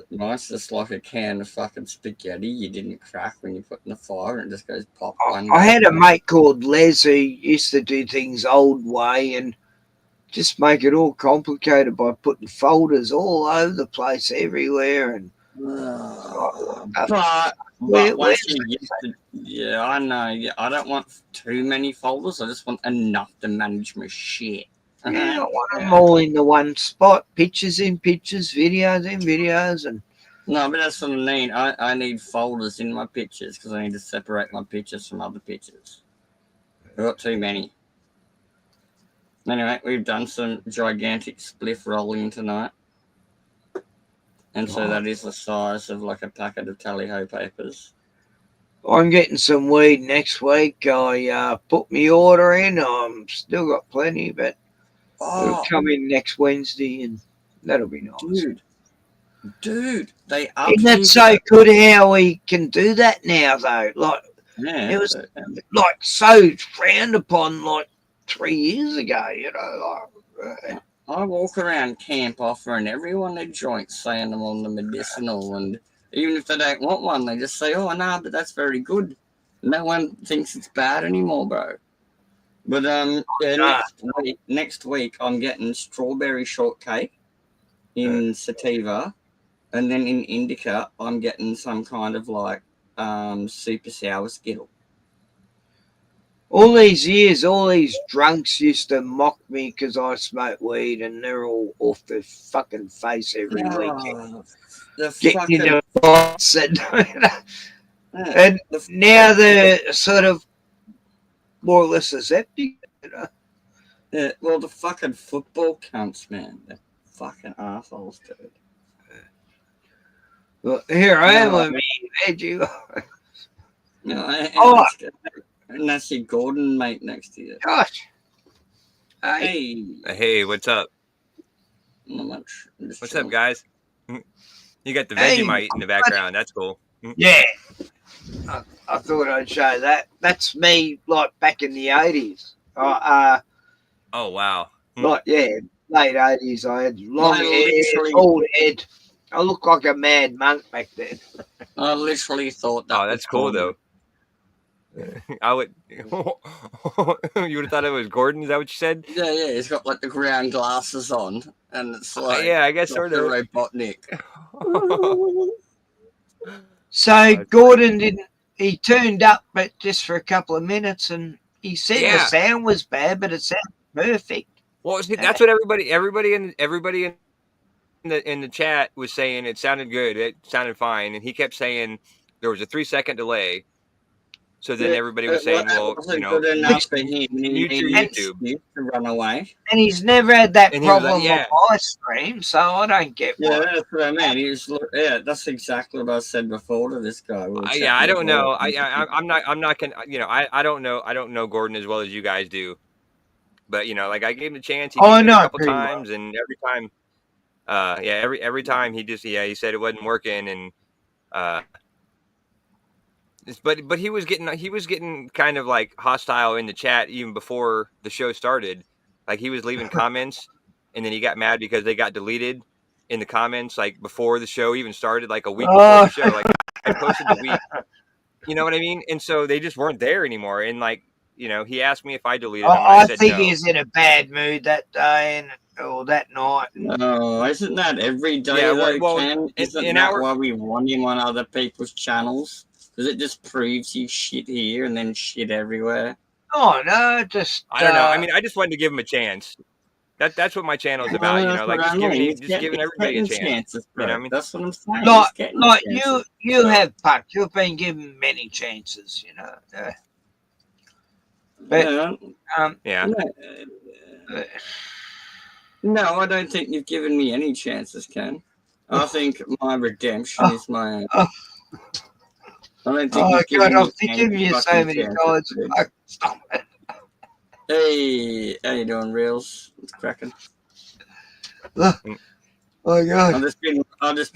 just like a can of fucking spaghetti you didn't crack when you put in the fire and it just goes pop one. I had a mate called Les who used to do things old way and just make it all complicated by putting folders all over the place everywhere. And but once you get to, yeah, I know. Yeah, I don't want too many folders. I just want enough to manage my shit. Yeah, I want them all in the one spot. Pictures in pictures, videos in videos, and no, but that's what I need. I need folders in my pictures because I need to separate my pictures from other pictures. I've got too many. Anyway, we've done some gigantic spliff rolling tonight. And so that is the size of like a packet of tally-ho papers. I'm getting some weed next week. I put my order in. I'm still got plenty, but it'll come in next Wednesday, and that'll be nice. Dude, they Isn't that so good how we can do that now, though? Like, yeah, it was like so frowned upon like 3 years ago, you know. Like, I walk around camp offering everyone a joint, saying I'm on the medicinal, and even if they don't want one, they just say, "Oh no, but that's very good." No one thinks it's bad anymore, bro. But yeah, next week I'm getting strawberry shortcake in sativa, and then in indica I'm getting some kind of like super sour Skittle. all these years, all these drunks used to mock me because I smoke weed, and they're all off their fucking face every weekend. Getting into fights and now they're sort of more or less accepting, you know. Yeah, well, the fucking football cunts, man. They're fucking assholes, dude. Well, here I am with me, and you. No, Oh. And that's your Gordon mate next to you. Gosh. Hey. Hey, what's up? Not much. What's up, guys? You got the Hey, Vegemite in the background. That's cool. Yeah. I thought I'd show that. That's me, like, back in the 80s. Oh, wow. Like, yeah, late 80s. I had long I hair, literally- bald head. I looked like a mad monk back then. I literally thought that. Oh, that's cool, though. I would. You would have thought it was Gordon. Is that what you said? Yeah, yeah. He's got like the ground glasses on, and it's like yeah, I guess Dr. sort of. Robotnik. So Gordon didn't. He turned up, but just for a couple of minutes, and he said the Yeah. sound was bad, but it sounded perfect. Well, see, that's what everybody in the chat was saying. It sounded good. It sounded fine, and he kept saying there was a 3-second delay. So then everybody was saying, "Well, wasn't good enough for him. He mute your needed YouTube." to run away. And he's never had that And he was like, problem yeah. on my stream, so I don't get Yeah, why. that's what I mean. He was, that's exactly what I said before to this guy. Yeah, I don't know. I'm not gonna. I don't know. I don't know Gordon as well as you guys do. But like I gave him a chance. He came in a couple times, and every time, every time he said it wasn't working, and but he was getting kind of like hostile in the chat even before the show started. Like he was leaving comments, and then he got mad because they got deleted in the comments like before the show even started, like a week before the show. Like I posted the week, you know what I mean? And so they just weren't there anymore. And like he asked me if I deleted them. I said think no. he's in a bad mood that day or that night. No, isn't that every day? Yeah, though, well, Ken? Isn't in that our- why we want him on other people's channels? Because it just proves you shit here and then shit everywhere. Oh no, just I don't know. I mean, I just wanted to give him a chance. That's what my channel is about. That's Like what just I mean. giving He's getting everybody a chance. chances, bro. You know what I mean? That's what I'm saying. like He's getting you chances. have, Puck. You've been given many chances, But yeah. No, I don't think you've given me any chances, Ken. I think my redemption is my own. I don't think you've given I've me forgiven any you so fucking many chances, times. dude. Fuck, stop it. Hey, how you doing, Reels? It's cracking. Oh God! I've just been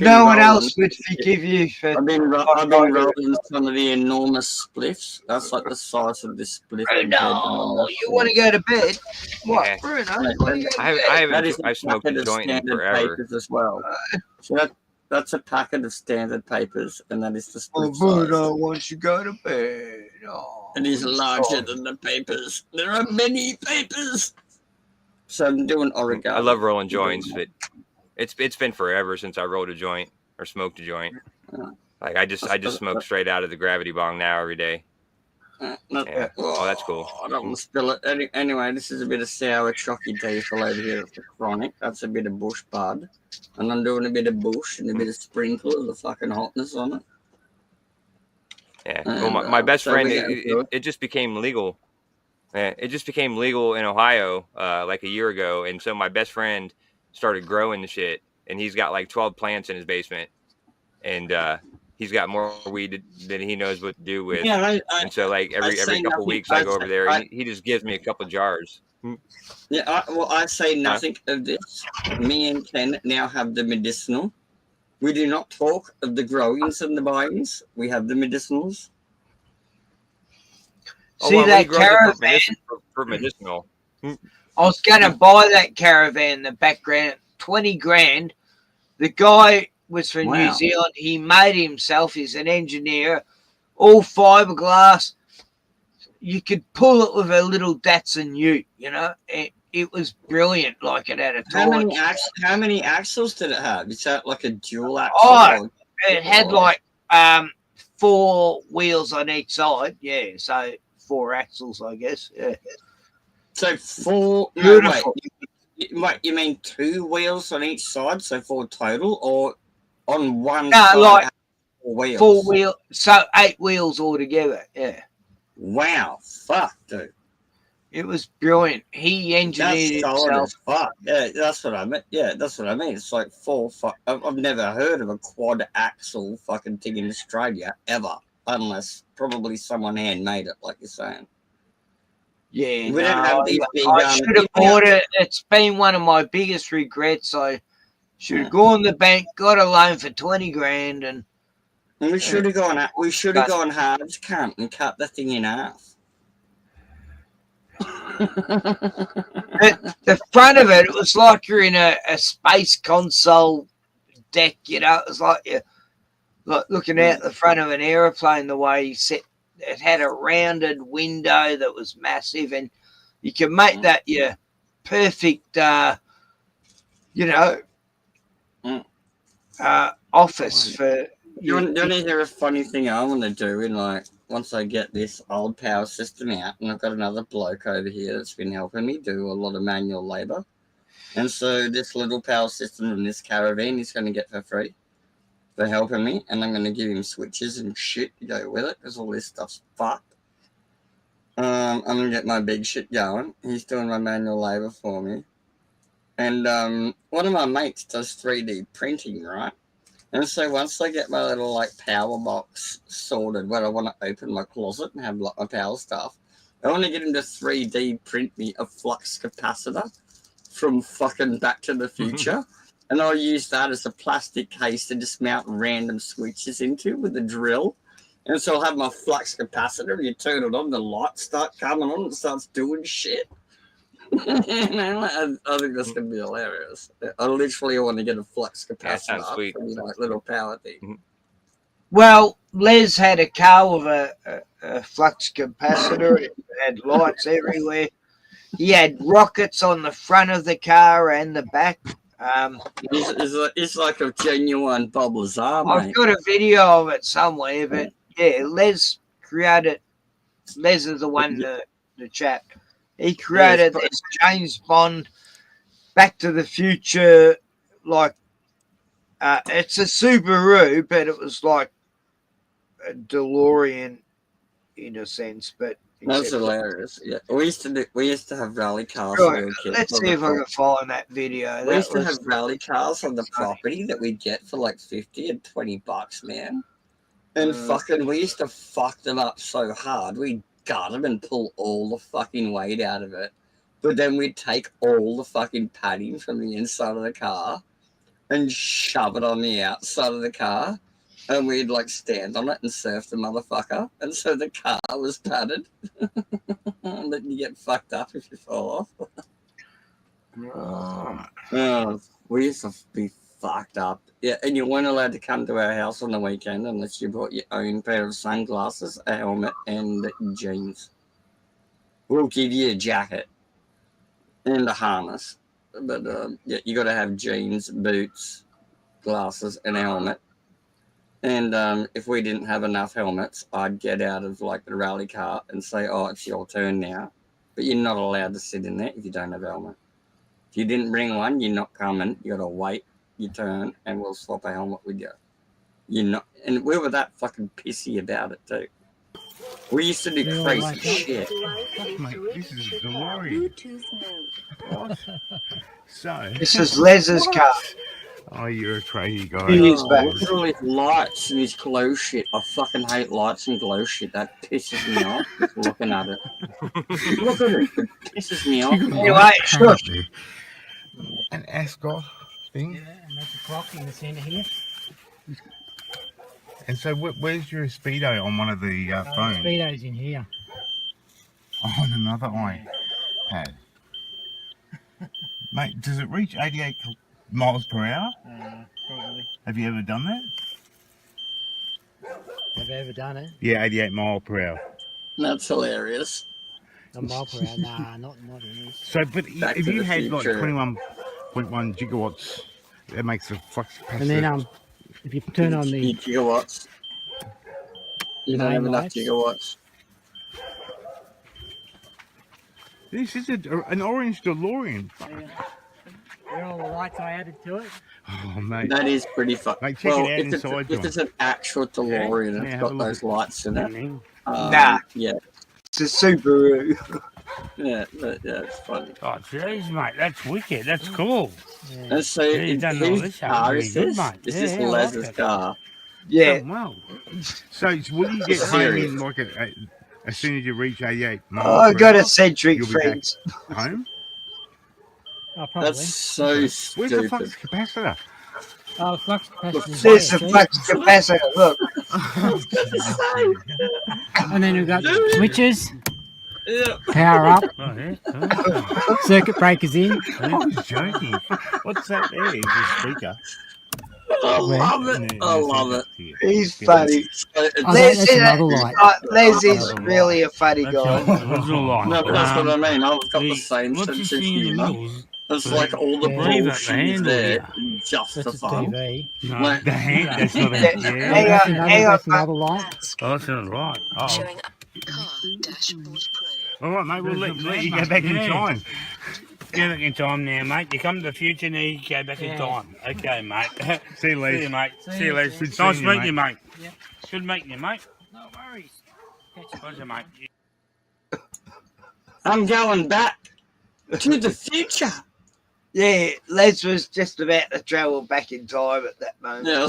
No one rolling. else would forgive you for. I've been rolling some of the enormous spliffs. That's like the size of this spliff. No, you want to go to bed? What, Yeah. Bruno? I've smoked a joint in forever. Papers as well. So that's a packet of standard papers, and that is the Oh, spliff Bruno size. wants you go to bed. Oh, It is larger than the papers. There are many papers. So I'm doing origami. I love rolling joints, but it's been forever since I rolled a joint or smoked a joint. Like I just smoke straight out of the gravity bong now every day. Yeah. Oh, that's cool. I don't want to spill it. Anyway, this is a bit of sour chalky diesel over here. It's the chronic. That's a bit of bush bud. And I'm doing a bit of bush and a bit of sprinkle of the fucking hotness on it. Yeah. Well, my best so friend, we get into it just became legal. Yeah, it just became legal in Ohio like a year ago. And so my best friend started growing the shit. And he's got like 12 plants in his basement. And he's got more weed than he knows what to do with. Yeah, and so like every say couple nothing- weeks I go I over say- there I- and he just gives me a couple jars. Yeah, I say nothing of this. Me and Ken now have the medicinal. We do not talk of the growings and the buyings. We have the medicinals. See well, that he grows it caravan? for medicinal. I was going to buy that caravan in the background, 20 grand. The guy was from New Wow. Zealand. He made himself. He's an engineer, all fiberglass. You could pull it with a little Datsun ute, It was brilliant, like it had a How torch. how many axles did it have? Is that like a dual axle? Oh, it had like 4 wheels on each side. Yeah, so 4 axles, I guess. Yeah. So 4. No, Beautiful. wait, you mean 2 wheels on each side, so 4 total, or on one No, side? like 4 wheels. 4 wheel, so 8 wheels altogether. Yeah. Wow, fuck, dude. It was brilliant. He engineered That's solid himself. as fuck. Yeah, that's what I mean. Yeah, that's what I mean. It's like 4. I've never heard of a quad axle fucking thing in Australia ever, unless probably someone handmade it, like you're saying. Yeah, We don't have these big. I should have bought it. It's been one of my biggest regrets. I should have gone to the bank, got a loan for 20 grand, and We should have gone. We should have gone halves, camp, and cut the thing in half. the front of it, it was like you're in a space console deck. It was like you're like looking out the front of an aeroplane. The way you set it had a rounded window that was massive, and you can make that your perfect, office for. You want to hear a funny thing I want to do in like once I get this old power system out, and I've got another bloke over here that's been helping me do a lot of manual labour, and so this little power system in this caravan he's going to get for free for helping me, and I'm going to give him switches and shit to go with it because all this stuff's fucked. I'm going to get my big shit going. He's doing my manual labour for me, and one of my mates does 3D printing, right? And so once I get my little like power box sorted where I want to open my closet and have like my power stuff, I want to get him to 3D print me a flux capacitor from fucking Back to the Future. And I'll use that as a plastic case to just mount random switches into with a drill. And so I'll have my flux capacitor, you turn it on, the lights start coming on, it starts doing shit. I think that's going to be hilarious. I literally want to get a flux capacitor for like little power thing. Well, Les had a car with a flux capacitor. It had lights everywhere. He had rockets on the front of the car and the back. It's like a genuine Bob Lazar, I've got a video of it somewhere, but yeah, Les created. Les is the one, the chap. He created this James Bond Back to the Future, like it's a Subaru, but it was like a DeLorean in a sense. But that's hilarious. Yeah, we used to have rally cars. Right, let's see if I can find that video. We used to have rally cars on the property that we'd get for like $50 and $20, man. And fucking, we used to fuck them up so hard. We'd gut them and pull all the fucking weight out of it. But then we'd take all the fucking padding from the inside of the car and shove it on the outside of the car. And we'd like stand on it and surf the motherfucker. And so the car was padded. And then you get fucked up if you fall off. Oh, we used to be fucked up. Yeah, and you weren't allowed to come to our house on the weekend unless you brought your own pair of sunglasses, a helmet, and jeans. We'll give you a jacket and a harness. But yeah, you got to have jeans, boots, glasses, and a helmet. And if we didn't have enough helmets, I'd get out of like the rally car and say, "Oh, it's your turn now." But you're not allowed to sit in there if you don't have a helmet. If you didn't bring one, you're not coming. You got to wait your turn, and we'll swap a helmet with you. You're not, and we were that fucking pissy about it too. We used to do crazy shit. Mate, this is DeLorean. What? So this is Les's car. Oh, you're a crazy guy. Look at all his lights and his glow shit. I fucking hate lights and glow shit. That pisses me off just looking at it. Look at it. It pisses me off. Anyway, shush. An ascot thing. Yeah, and that's a clock in the centre here. And so, where's your speedo on one of the phones? Speedo's in here. On another iPad. Mate, does it reach 88 miles per hour? Probably. Have you ever done that? Have you ever done it? Yeah, 88 mile per hour. That's hilarious. A mile per hour? Nah, not in this. So, but Back if to you the had like future. 21.1 gigawatts, that makes the flux capacitor. And then if you turn on the gigawatts, you don't have enough gigawatts. This is an orange DeLorean. They're all the lights I added to it. Oh, mate. That is pretty fun. Mate, check Well, it out if inside, if it's an actual DeLorean, Yeah, it's have got a look. those lights in it. Nah. Yeah. It's a Subaru. Yeah, it's funny. Oh, jeez, mate, that's wicked. That's cool. And so, Yeah, you've done all whose this, car very is good, this? mate. This Yeah, is I like Les's it. car. Yeah. Oh, wow. So, will you get home Serious. in like as soon as you reach 88 miles? Oh, I per got hour, a Centric you'll be back friends. home? Oh, probably. That's so Where's stupid. the flux capacitor? Oh, flux capacitor. There's the flux capacitor. Look. And then we've got switches. Yeah. Power up. Oh, yeah. Oh. Circuit breakers in. I was joking. What's that there? Is a speaker? I love it. I love it. He's funny. Oh, that's another light. Les is really a funny guy. Original light. No, but that's what I mean. I've got the same sense of humour. It's like all the bullshit is there just for fun. No, Like, the hand, that's not a Hang on, that's another light. Oh, that's another light. Oh. Showing car dashboard pro. All right, mate. We'll let you go back in time. Go back in time now, mate. You come to the future now. You go back in time. Okay, mate. See you, Les. See you, mate. See you, Les. Nice meeting you, mate. Yeah. Good meeting you, mate. No worries. Pleasure, mate. I'm going back to the future. Yeah, Les was just about to travel back in time at that moment. Yeah,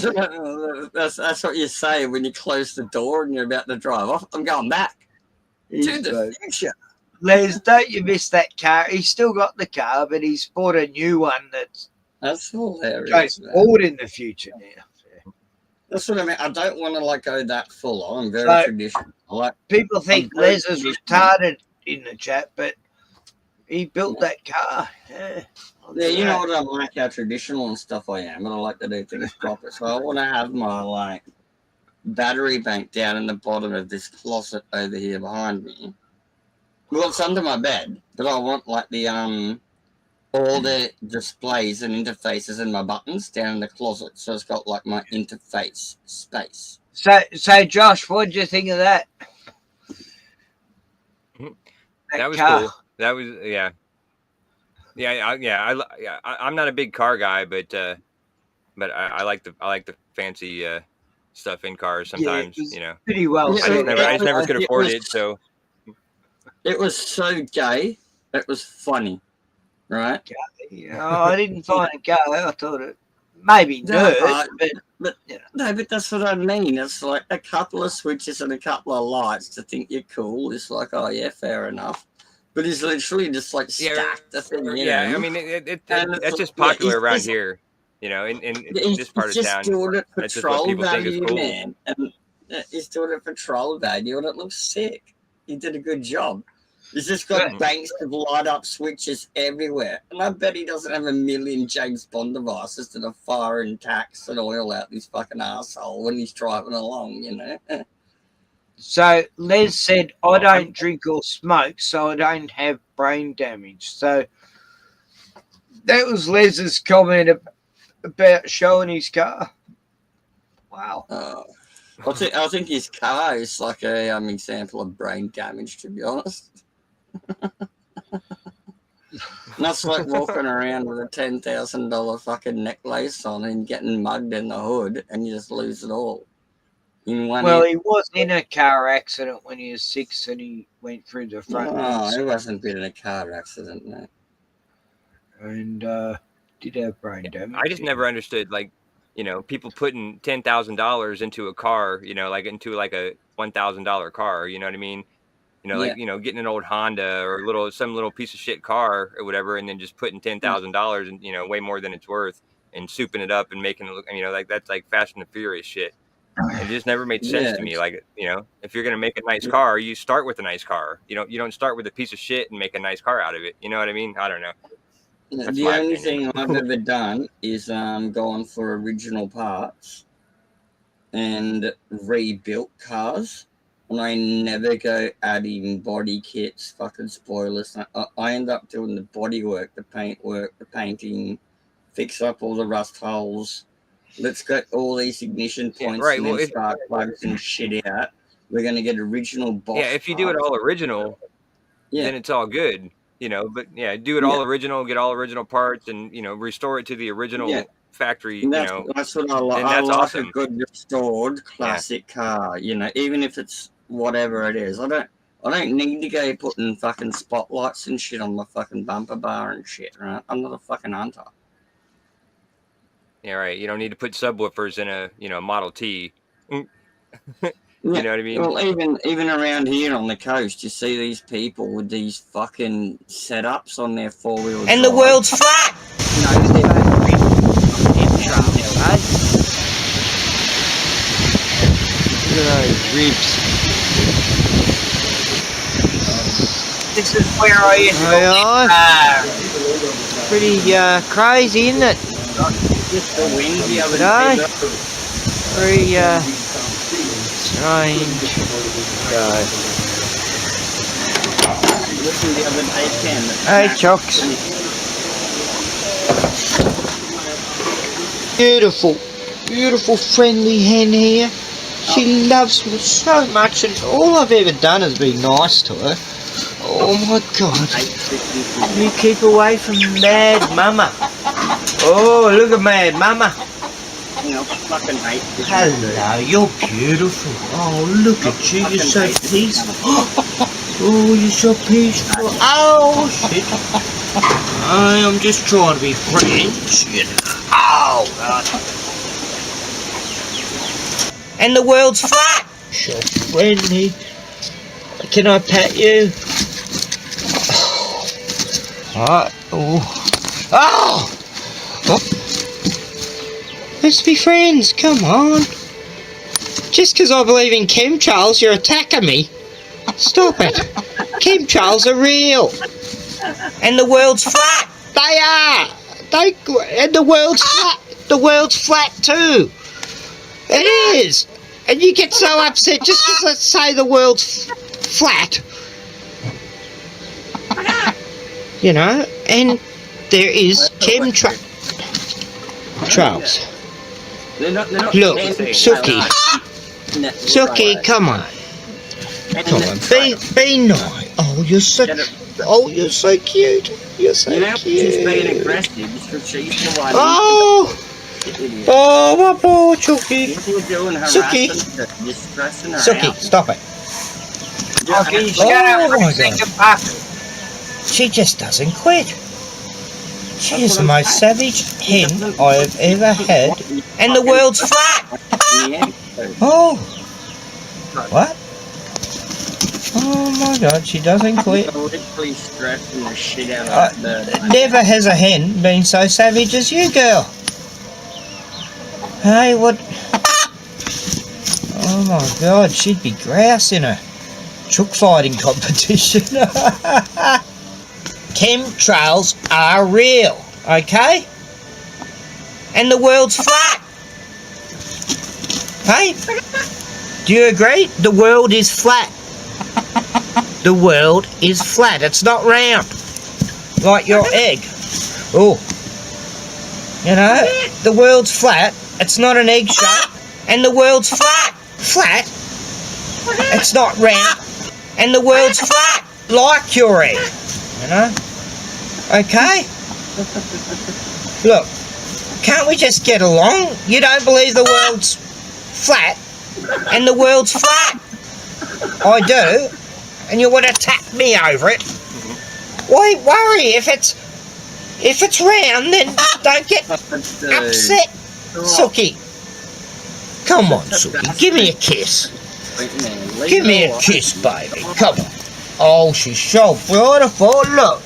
that's what you say when you close the door and you're about to drive off. I'm going back to the future. Les, don't you miss that car? He's still got the car, but he's bought a new one that's hilarious. goes forward in the future now. That's what I mean. I don't want to like go that full on. I'm very So, traditional. People think I'm very Les is traditional. retarded in the chat, but he built that car. Yeah, you know what I'm like, how traditional and stuff I am, but I like to do things proper. So I want to have my like battery bank down in the bottom of this closet over here behind me. Well, it's under my bed, but I want like the all the displays and interfaces and my buttons down in the closet, so it's got like my interface space. So Josh, what did you think of that? That was car. cool. That was I'm not a big car guy, but I like the fancy stuff in cars sometimes. was You know, pretty well I just never could afford it. So it was so gay. It was funny, right? I didn't find it go. I thought it maybe nerd, but no, but that's what I mean. It's like a couple of switches and a couple of lights to think you're cool. It's like, oh yeah, fair enough. But it's literally just like stacked the thing. You know? I mean, that's just popular around here. You know, in this part of town, doing it for that's just what troll people think is value, cool. man. And he's doing it for troll value, and it looks sick. He did a good job. He's just got banks of light up switches everywhere. And I bet he doesn't have a million James Bond devices that are firing tax and oil out this fucking asshole when he's driving along, you know. So Les said, I don't drink or smoke, so I don't have brain damage. So that was Les's comment about showing his car. Wow. I think his car is like a example of brain damage, to be honest. That's like walking around with a $10,000 fucking necklace on and getting mugged in the hood, and you just lose it all. Well, he was in a car accident when he was 6 and he went through the front. No, he wasn't been in a car accident, no. And did have brain damage. I just never understood, like, you know, people putting $10,000 into a car, you know, like into like a $1,000 car, you know what I mean? You know, like, you know, getting an old Honda or some little piece of shit car or whatever, and then just putting $10,000 and, you know, way more than it's worth and souping it up and making it look, you know, like that's like Fast and the Furious shit. It just never made sense to me. Like, you know, if you're gonna make a nice car, you start with a nice car. You don't start with a piece of shit and make a nice car out of it. You know what I mean? I don't know. That's The my only opinion. thing I've ever done is gone for original parts and rebuilt cars. And I never go adding body kits, fucking spoilers. I end up doing the body work, the paint work, the painting, fix up all the rust holes. Let's get all these ignition points right, and well, then spark plugs and shit out. We're going to get original box Yeah, if you do it parts. all original, then it's all good. You know, but yeah, do it all original, get all original parts, and you know, restore it to the original factory. And You that's know, what I like. and I that's like awesome. a good restored classic car. You know, even if it's whatever it is. I don't need to go putting fucking spotlights and shit on my fucking bumper bar and shit. Right? I'm not a fucking hunter. Yeah, right. You don't need to put subwoofers in a Model T. You know what I mean? Well, even around here on the coast, you see these people with these fucking setups on their four-wheel And the world's flat! No, they're Look at those ribs. This is where I Pretty crazy, isn't it? Just the wind the other G'day. day. Very strange guy. Listen the other day, Ken. Hey, Chocks. Beautiful, beautiful, friendly hen here. She loves me so much, and all I've ever done is be nice to her. Oh my God. You keep away from Mad Mama. Oh, look at Mad Mama. Fucking hate this. Hello, you're beautiful. Oh, look at you, you're so peaceful. Oh, you're so peaceful. Oh, shit. I am just trying to be friends, you know. Oh, God. And the world's flat. So friendly. Can I pat you? Oh. Oh. Let's be friends, come on. Just because I believe in chemtrails, you're attacking me. Stop it. Chemtrails are real. And the world's flat. They are. And the world's flat. The world's flat too. It is. And you get so upset just because let's say the world's flat. You know, and there is chemtrails. Look, Suki. Suki, come on. Come on, be nice. Oh, you're so cute. You're so cute. She's being aggressive because she's the one. Oh, my poor Suki. You're doing Suki. harassment. You're stressing her Suki, out. stop it. Okay, Oh my God. She just doesn't quit. She is the most savage hen I have ever had. And the world's flat. Oh. What? Oh my God, she doesn't quit. Literally stressing the shit out of the Never has a hen been so savage as you, girl. Hey, what? Oh my God, she'd be grousing a chook fighting competition. Chemtrails are real, okay? And the world's flat. Hey? Do you agree? The world is flat. The world is flat. It's not round. Like your egg. Oh. You know, the world's flat. It's not an egg shape. And the world's flat. Flat? It's not round. And the world's flat. Like your egg. You know? Okay? Look, can't we just get along? You don't believe the world's flat, and the world's flat. I do, and you want to attack me over it. Why worry if it's round? Then don't get upset, Suki. Come on, Suki, give me a kiss. Give me a kiss, baby. Come on. Oh, she's so beautiful. Look,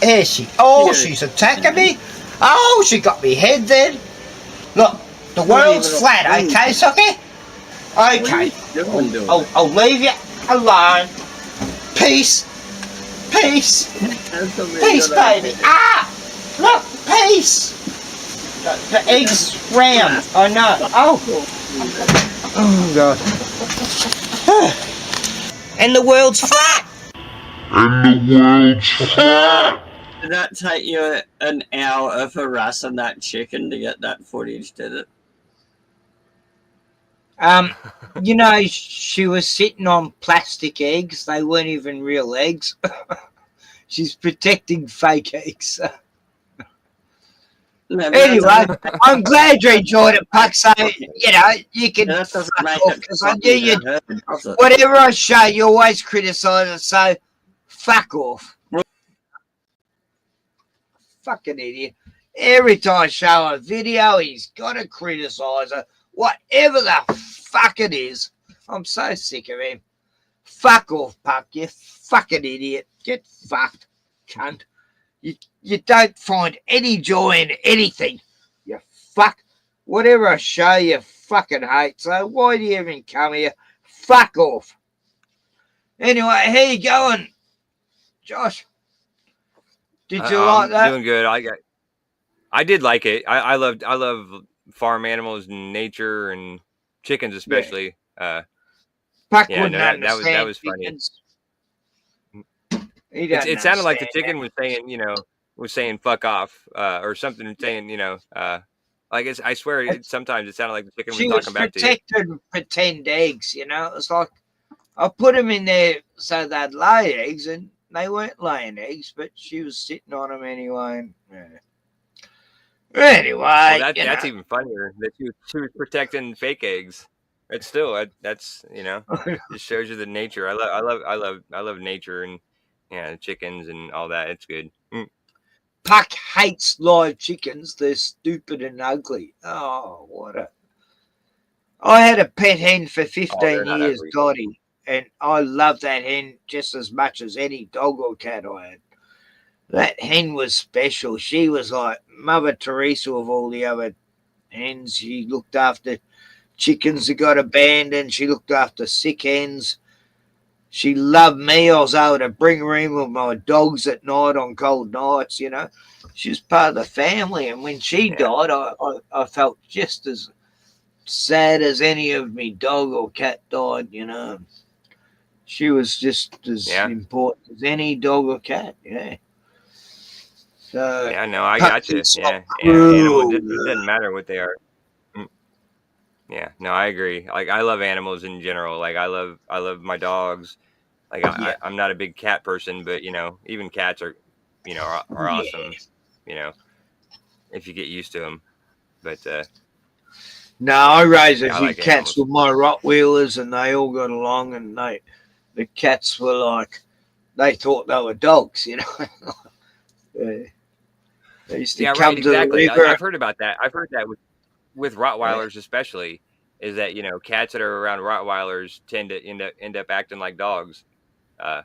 here she. Oh, she's attacking me. Oh, she got me head then. Look, the world's flat, okay, Suki? Okay. I'll leave you alone. Peace. Peace, baby. Ah! Look, peace. The egg's round. I know. Oh. Oh, God. And the world's flat. Did that take you an hour of harassing that chicken to get that footage, did it? You know, she was sitting on plastic eggs. They weren't even real eggs. She's protecting fake eggs. Anyway, I'm glad you enjoyed it, Puck. So, you know, you can fuck off, because I knew you. Whatever I show, you always criticise it. So, fuck off. Fucking idiot. Every time I show a video, he's got to criticise it. Whatever the fuck it is. I'm so sick of him. Fuck off, Puck, you fucking idiot. Get fucked, cunt. You don't find any joy in anything. You fuck. Whatever I show you fucking hate. So why do you even come here? Fuck off. Anyway, how you going, Josh? Did you like that? Doing good. I did like it. I love farm animals and nature and chickens especially. Puck Yeah, no, wouldn't that understand was funny. chickens. He doesn't It sounded like the understand chicken was saying, was saying "fuck off" or something, saying, like I swear, sometimes it sounded like the chicken was She was talking back to you. protecting pretend eggs, you know. It's like I put them in there so they'd lay eggs, and they weren't laying eggs, but she was sitting on them anyway. And, Anyway, Well, that's know. even funnier that she was protecting fake eggs. It's still that's just shows you the nature. I love nature and chickens and all that. It's good. Puck hates live chickens. They're stupid and ugly. Oh, what a! I had a pet hen for 15 not years, ugly. Dottie, and I loved that hen just as much as any dog or cat I had. That hen was special. She was like Mother Teresa of all the other hens. She looked after chickens that got abandoned. She looked after sick hens. She loved me. I was able to bring her in with my dogs at night on cold nights, you know. She was part of the family. And when she died, I felt just as sad as any of me dog or cat died, you know. She was just as important as any dog or cat, yeah. So, Yeah, no, I got you. Yeah, animals. It doesn't matter what they are. Yeah, no, I agree. Like I love animals in general. Like I love my dogs. Like I'm not a big cat person, but even cats are, are awesome. If you get used to them. But no, I raised a I few like cats animals. with my Rottweilers, and they all got along, and the cats were like, they thought they were dogs, you know. They used to come right, to the exactly. river. I've heard about that. I've heard that with Rottweilers especially, is that cats that are around Rottweilers tend to end up acting like dogs. I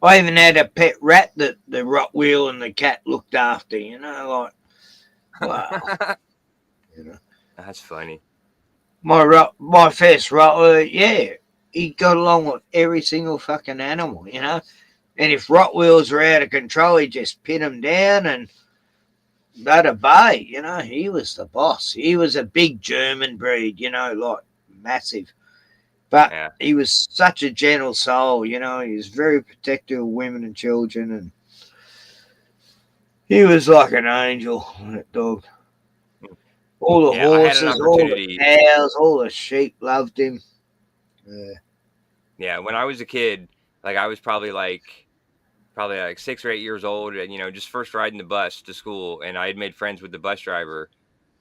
even had a pet rat that the Rottweiler and the cat looked after, you know, like, wow. That's funny. My first Rottweiler, he got along with every single fucking animal, you know. And if Rottweilers were out of control, he'd just pin them down and they'd obey, you know. He was the boss. He was a big German breed, you know, like massive. But he was such a gentle soul, you know. He was very protective of women and children, and he was like an angel, that dog. All the horses, all the cows, all the sheep loved him. Yeah, when I was a kid, like I was probably like 6 or 8 years old, and just first riding the bus to school, and I had made friends with the bus driver,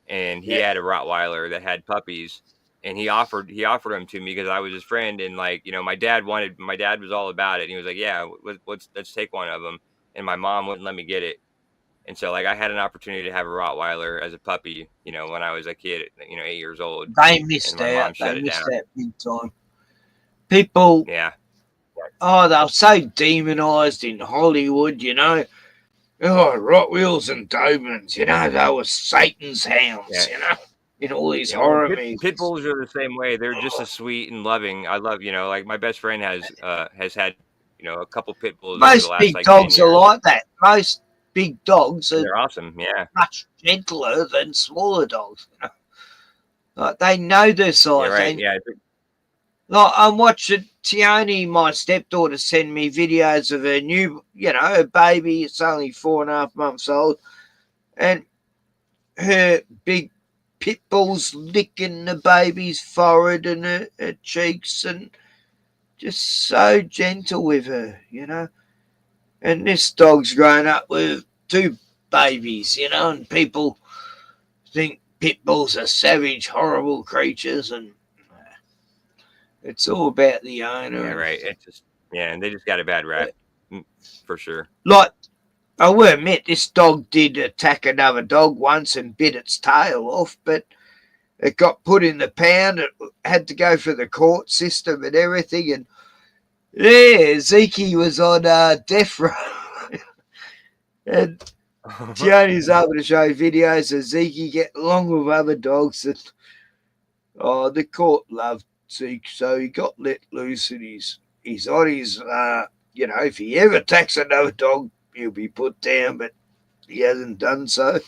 and he had a Rottweiler that had puppies, and he offered them to me because I was his friend, and my dad was all about it, and he was like, yeah, let's take one of them, and my mom wouldn't let me get it, and so I had an opportunity to have a Rottweiler as a puppy, when I was a kid, 8 years old. They missed and my mom out. shut They it missed down. out big time. People, oh, they were so demonized in Hollywood, you know. Oh, Rottweilers and Dobermans, you know, they were Satan's hounds, you know, in all these horror movies. Pit bulls are the same way. They're just as sweet and loving. I love, like my best friend has had, a couple pit bulls over the Most last big 10 dogs are years. like that. Most big dogs are They're awesome, yeah. much gentler than smaller dogs. You know? Like they know their size. Yeah, right. Like I'm watching Tioni, my stepdaughter, send me videos of her new, her baby. It's only 4.5 months old, and her big pit bulls licking the baby's forehead and her cheeks, and just so gentle with her, you know. And this dog's grown up with 2 babies, and people think pit bulls are savage, horrible creatures, and it's all about the owner. Yeah, right. It's just and they just got a bad rap, for sure. Like, I will admit, this dog did attack another dog once and bit its tail off, but it got put in the pound. It had to go through the court system and everything, and Zeke was on death row. And Tioni's able to show videos of Zeke getting along with other dogs, and the court loved Zeke, so he got let loose, and he's on his, if he ever attacks another dog, he'll be put down. But he hasn't done so.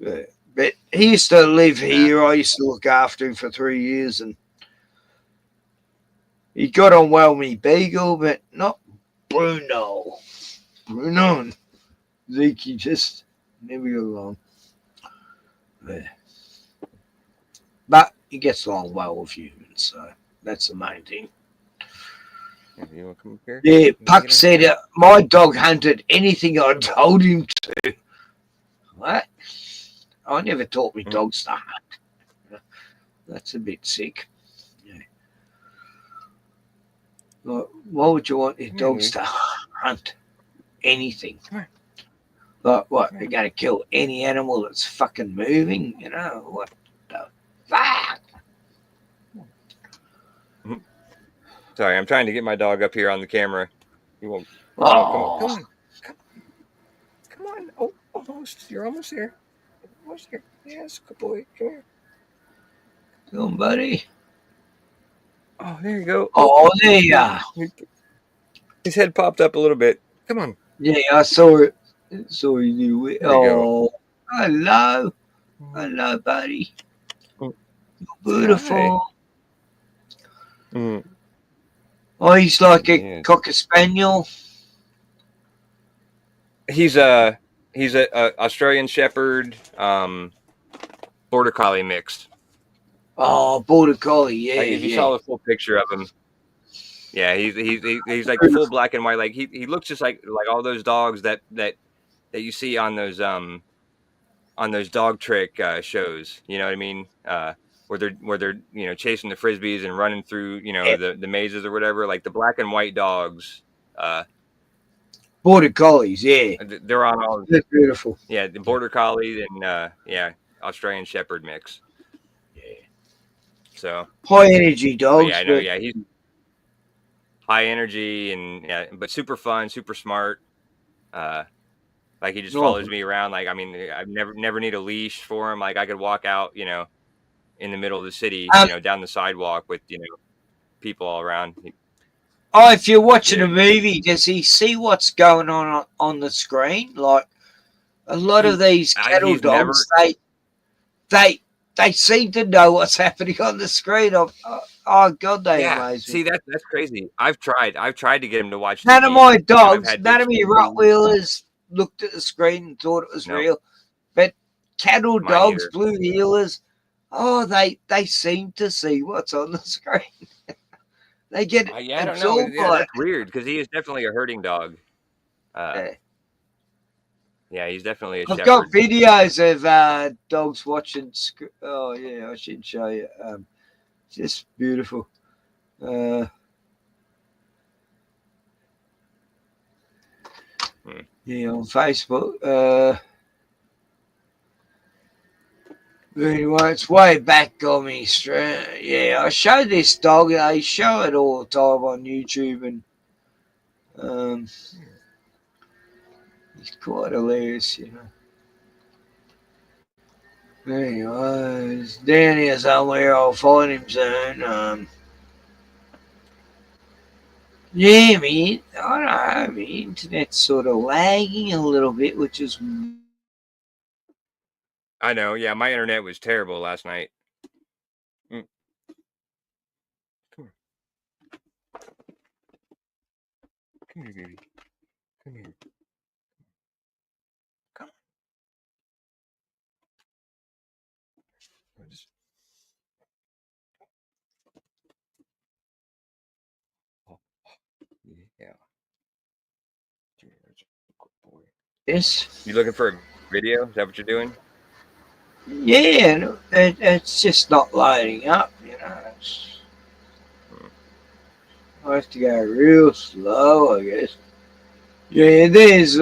But he used to live here. I used to look after him for 3 years, and he got on well with me Beagle, but not Bruno. Bruno and Zeke just never got along. Yeah. But he gets along well with humans, so that's the main thing. You want to come up here? Yeah, Puck said my dog hunted anything I told him to. What? I never taught me dogs to hunt. That's a bit sick. Yeah. Like, why would you want your dogs to hunt anything? Like, what? They're going to kill any animal that's fucking moving? You know, what the fuck? Sorry, I'm trying to get my dog up here on the camera. He won't. Oh, Come on. Come on. Oh, almost. You're almost there. Almost here. Yes, good boy. Come here. Come on, buddy. Oh, there you go. Oh, there you are. His head popped up a little bit. Come on. Yeah, I saw it. Saw you do it. There you go. Oh, hello. Hello, buddy. You're beautiful. Oh, he's like a cocker spaniel. He's a Australian Shepherd, Border Collie mixed. Oh, Border Collie, yeah. Like, if you saw the full picture of him, yeah, he's like full black and white. Like he looks just like all those dogs that you see on those dog trick shows. You know what I mean? Where they're chasing the frisbees and running through the mazes or whatever. Like the black and white dogs. Border Collies, yeah. They're on all. They're beautiful. Yeah, the Border Collie and Australian Shepherd mix. Yeah. So high energy dogs. Yeah, I know. Yeah, he's high energy and but super fun, super smart. Like he just follows me around. Like, I mean, I never need a leash for him. Like I could walk out, in the middle of the city, down the sidewalk with people all around. Oh, if you're watching a movie, does he see what's going on the screen? Like a lot of these cattle dogs, they seem to know what's happening on the screen. Oh God, they amaze me. See, that's crazy. I've tried to get him to watch. None TV. of my dogs, None none of my Rottweilers looked at the screen and thought it was real. But cattle dogs, blue heelers, they seem to see what's on the screen. They get I don't know. absorbed Yeah, by that's weird because he is definitely a herding dog. Yeah, he's definitely a I've shepherd. got videos of dogs watching. Oh yeah, I should show you. Just beautiful. Yeah, on Facebook. Anyway, it's way back on me. Yeah, I show this dog. I show it all the time on YouTube, and he's quite hilarious, Anyway, he's down here somewhere. I'll find him soon. Yeah, man. I don't know. My internet's sort of lagging a little bit, which is. I know. Yeah, my internet was terrible last night. Come here. Come here, baby. Come here. Come on. Yeah. Yes. You looking for a video? Is that what you're doing? Yeah, it's just not loading up, I have to go real slow, I guess. Yeah, there's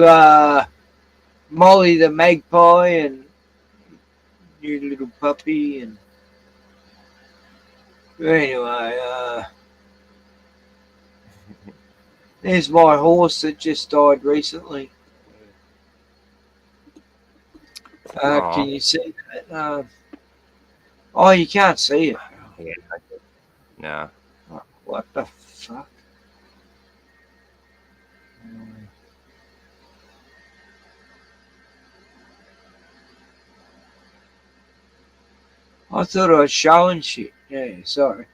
Molly the magpie and new little puppy, and anyway, there's my horse that just died recently. Can you see that? Oh, you can't see it. Yeah. No. What the fuck? I thought I was showing shit. Yeah, sorry.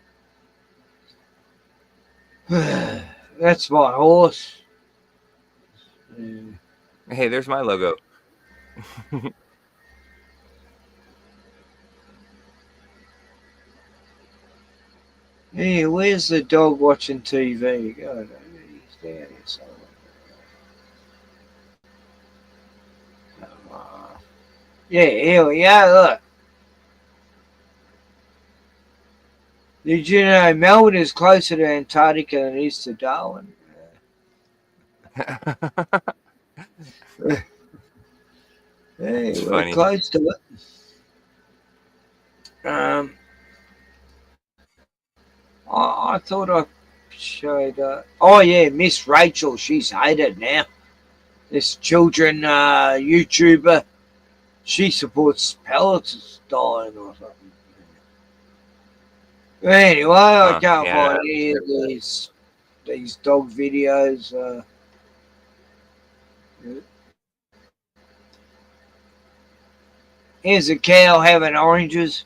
That's my horse. Hey, there's my logo. Hey, where's the dog watching TV? God, he's down here somewhere. Yeah, here we are, look. Did you know Melbourne is closer to Antarctica than it is to Darwin? Hey, It's we're funny. close to it. I thought I showed. Oh yeah, Miss Rachel. She's hated now. This children YouTuber. She supports pellets dying or something. Anyway, I can't Yeah, find any of these dog videos. Here's a cow having oranges.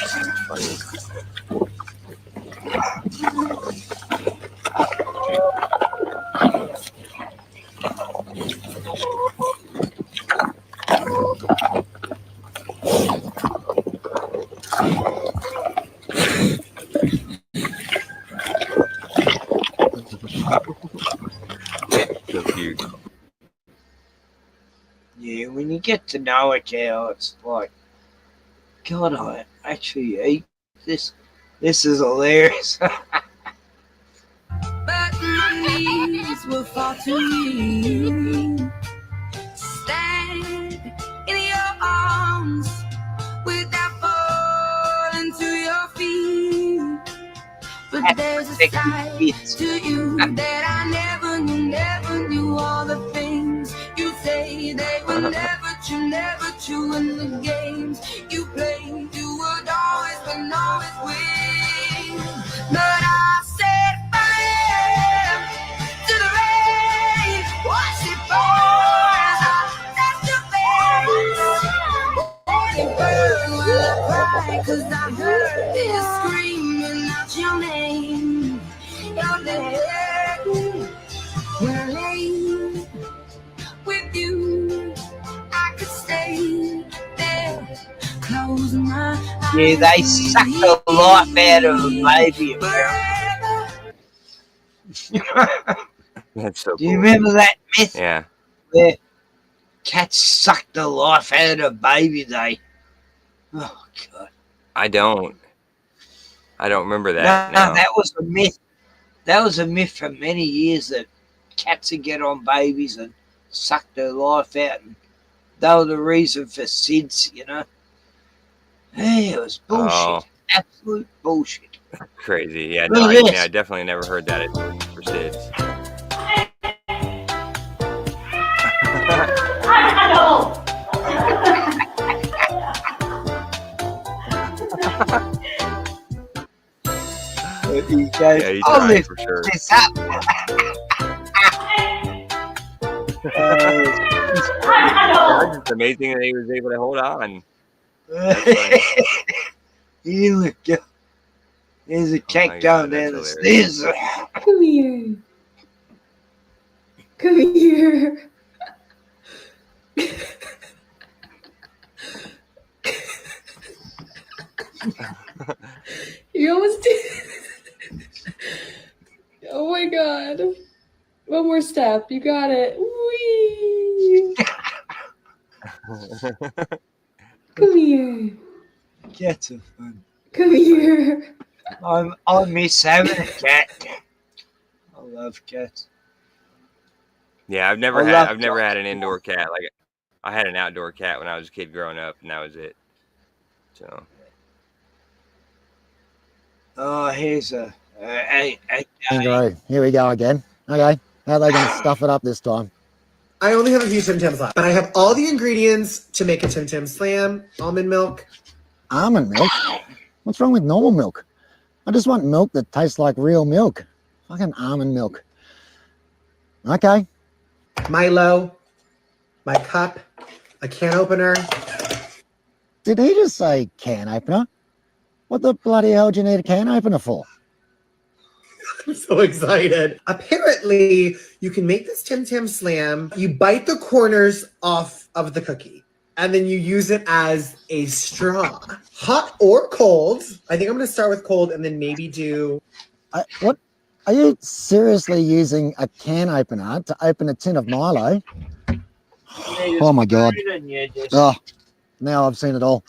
It's funny. So cute. Yeah, when you get to know a cow, it's like, God, I actually eat this. This is hilarious. But my knees were far too weak. Stand in your arms without falling to your feet. But there's a side to you that I never knew all the things you say they were never true in the games you played. You would always win. But I set fire to the rain, watch it pour as I let the veins burn while I cry, 'cause I heard you screaming out your name. When I lay with you, I could stay there, close my eyes. Yeah, they suck the life out of a baby. That's so Do you cool. remember that myth? Yeah. Where cats suck the life out of babies, eh? Oh, God. I don't remember No, that now. that was a myth. That was a myth for many years that cats would get on babies and suck their life out. And they were the reason for SIDS, you know? Hey, it was bullshit. Oh, Absolute bullshit. crazy. Yeah, Look no, at this. I definitely never heard that for SIDS. He goes, Yeah, he's I'll right lift for sure. this up. It's just amazing that he was able to hold on. That's funny. You look, there's a cat my going God, down the that's stairs. Come here. Come here. You almost did. Oh my God. One more step. You got it. Whee! Come here. Cats are fun. Come here. I miss having a cat. I love cats. Yeah, I've never had an indoor cat. Like I had an outdoor cat when I was a kid growing up, and that was it. So Oh, here's a Kangaroo. Here we go again. Okay, how are they going to stuff it up this time? I only have a few Tim Tams left, but I have all the ingredients to make a Tim Tam Slam. Almond milk. Almond milk? What's wrong with normal milk? I just want milk that tastes like real milk. Fucking almond milk. Okay. Milo. My cup. A can opener. Did he just say can opener? What the bloody hell do you need a can opener for? I'm so excited. Apparently, you can make this Tim Tam Slam. You bite the corners off of the cookie, and then you use it as a straw. Hot or cold. I think I'm going to start with cold and then maybe do... What? Are you seriously using a can opener to open a tin of Milo? Oh my God. Oh, now I've seen it all.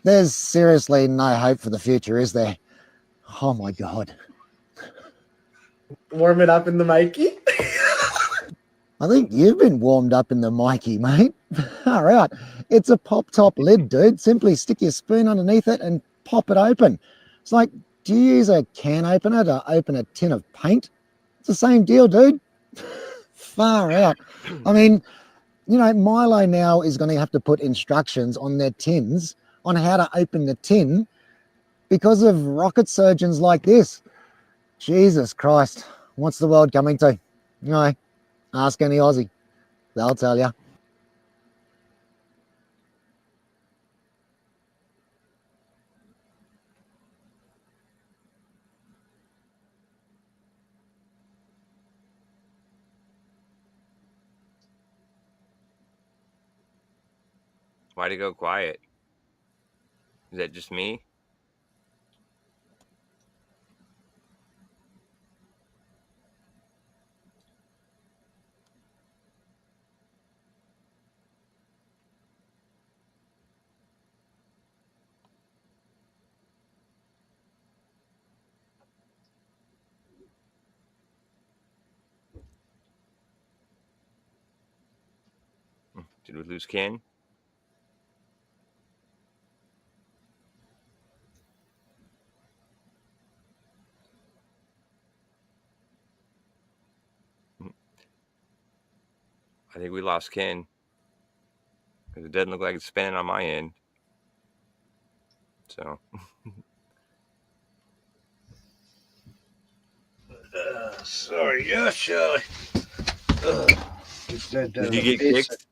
There's seriously no hope for the future, is there? Oh my God. Warm it up in the Mikey. I think you've been warmed up in the Mikey, mate. All right. It's a pop top lid, dude. Simply stick your spoon underneath it and pop it open. It's like, do you use a can opener to open a tin of paint? It's the same deal, dude. Far out. I mean, you know, Milo now is going to have to put instructions on their tins on how to open the tin because of rocket surgeons like this. Jesus Christ. What's the world coming to? You know, ask any Aussie. They'll tell you. Why'd it go quiet? Is that just me? Did we lose Ken? I think we lost Ken. Because it doesn't look like it's spinning on my end. So. Sorry, yeah, Charlie. Did you get kicked?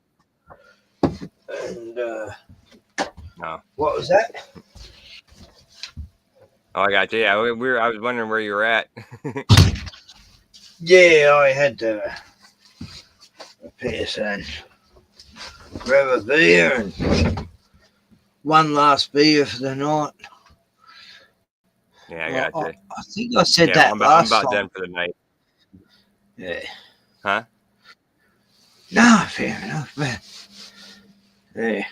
And No. what was that? Oh, I got you. Yeah, I was wondering where you were at. Yeah, I had a piss and grab a beer and one last beer for the night. Yeah, I got you. I think I said that I'm last about time. done for the night. Yeah. Huh? No, fair enough, man. Yeah.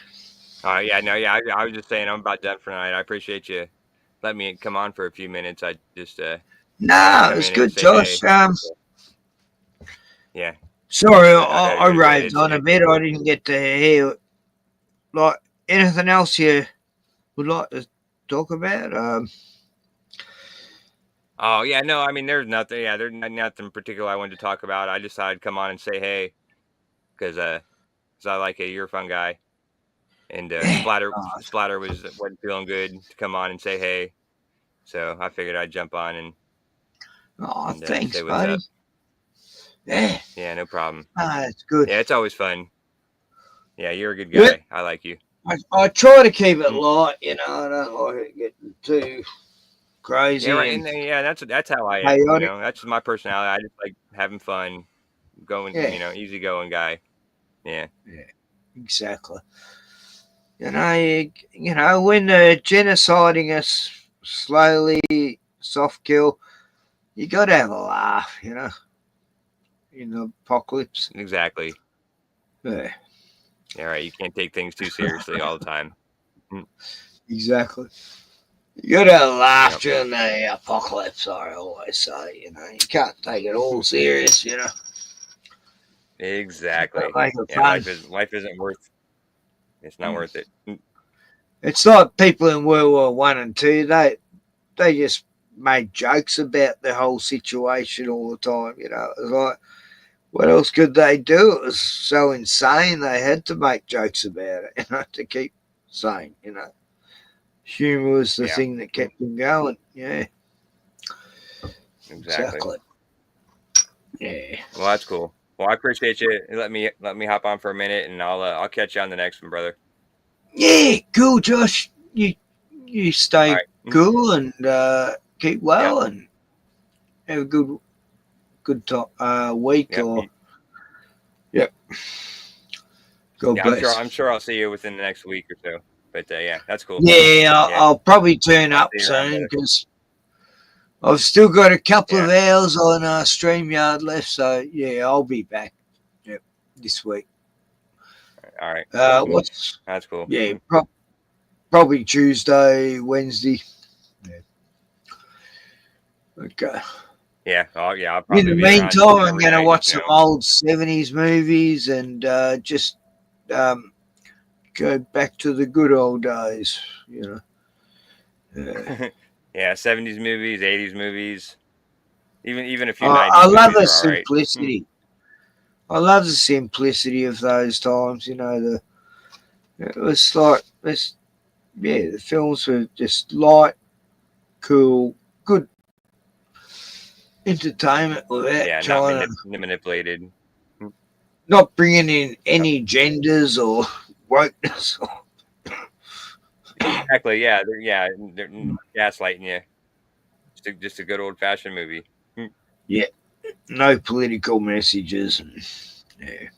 Oh, yeah, no, yeah. I was just saying I'm about done for the night. I appreciate you letting me come on for a few minutes. I just No, it's good, Josh. Hey. Yeah. Sorry, I I raved on a bit. I didn't get to hear. Like, anything else you would like to talk about? Oh, yeah, no, I mean, there's nothing. Yeah, there's nothing particular I wanted to talk about. I decided to come on and say hey because I like it. You're a fun guy. And Splatter wasn't feeling good to come on and say hey. So I figured I'd jump on and thanks, say what's buddy. up. Yeah. Yeah, no problem. That's good. Yeah, it's always fun. Yeah, you're a good guy. Yeah. I like you. I try to keep it light, you know. I don't like it getting too crazy. Yeah, right. and And yeah, that's how I am. You chaotic. know, that's just my personality. I just like having fun, going, Yeah. you know, easy going guy. Yeah. Yeah, exactly. You know, when they're genociding us slowly, soft kill, you got to have a laugh, you know, in the apocalypse. Exactly. Yeah. Yeah, right. You can't take things too seriously all the time. Exactly. You got to have a laugh during the apocalypse, I always say, you know. You can't take it all serious, you know. Exactly. Make it Yeah, fun. life isn't worth. It's not worth it. It's like people in World War I and II. They just made jokes about the whole situation all the time. You know, it was like, what else could they do? It was so insane they had to make jokes about it, you know, to keep sane, you know. Humour was the thing that kept them going. Yeah. Exactly. Yeah. Well, that's cool. Well, I appreciate you. Let me hop on for a minute, and I'll catch you on the next one, brother. Yeah, cool, Josh. You stay cool and keep well and have a good week or yep. God Yeah, bless. I'm sure I'll see you within the next week or so. But yeah, that's cool. Yeah, I'll probably turn I'll up see you around, soon brother. because I've still got a couple of hours on StreamYard left. So yeah, I'll be back. Yep, this week. All right. What's That's cool. yeah, probably Tuesday, Wednesday. Yeah. Okay. Yeah. Oh, yeah. I'll In probably the be around meantime, I'm every going to night, watch you some know. old 70s movies and just go back to the good old days, you know. Yeah, 70s movies, 80s movies, even a few I 90s love movies the are all right. simplicity. I love the simplicity of those times, you know. It was like this. Yeah, the films were just light, cool, good entertainment without Yeah, not trying to manipulated. not bringing in any genders or wokeness. Exactly. Yeah. They're gaslighting you. Just a good old fashioned movie. Yeah, no political messages. Yeah.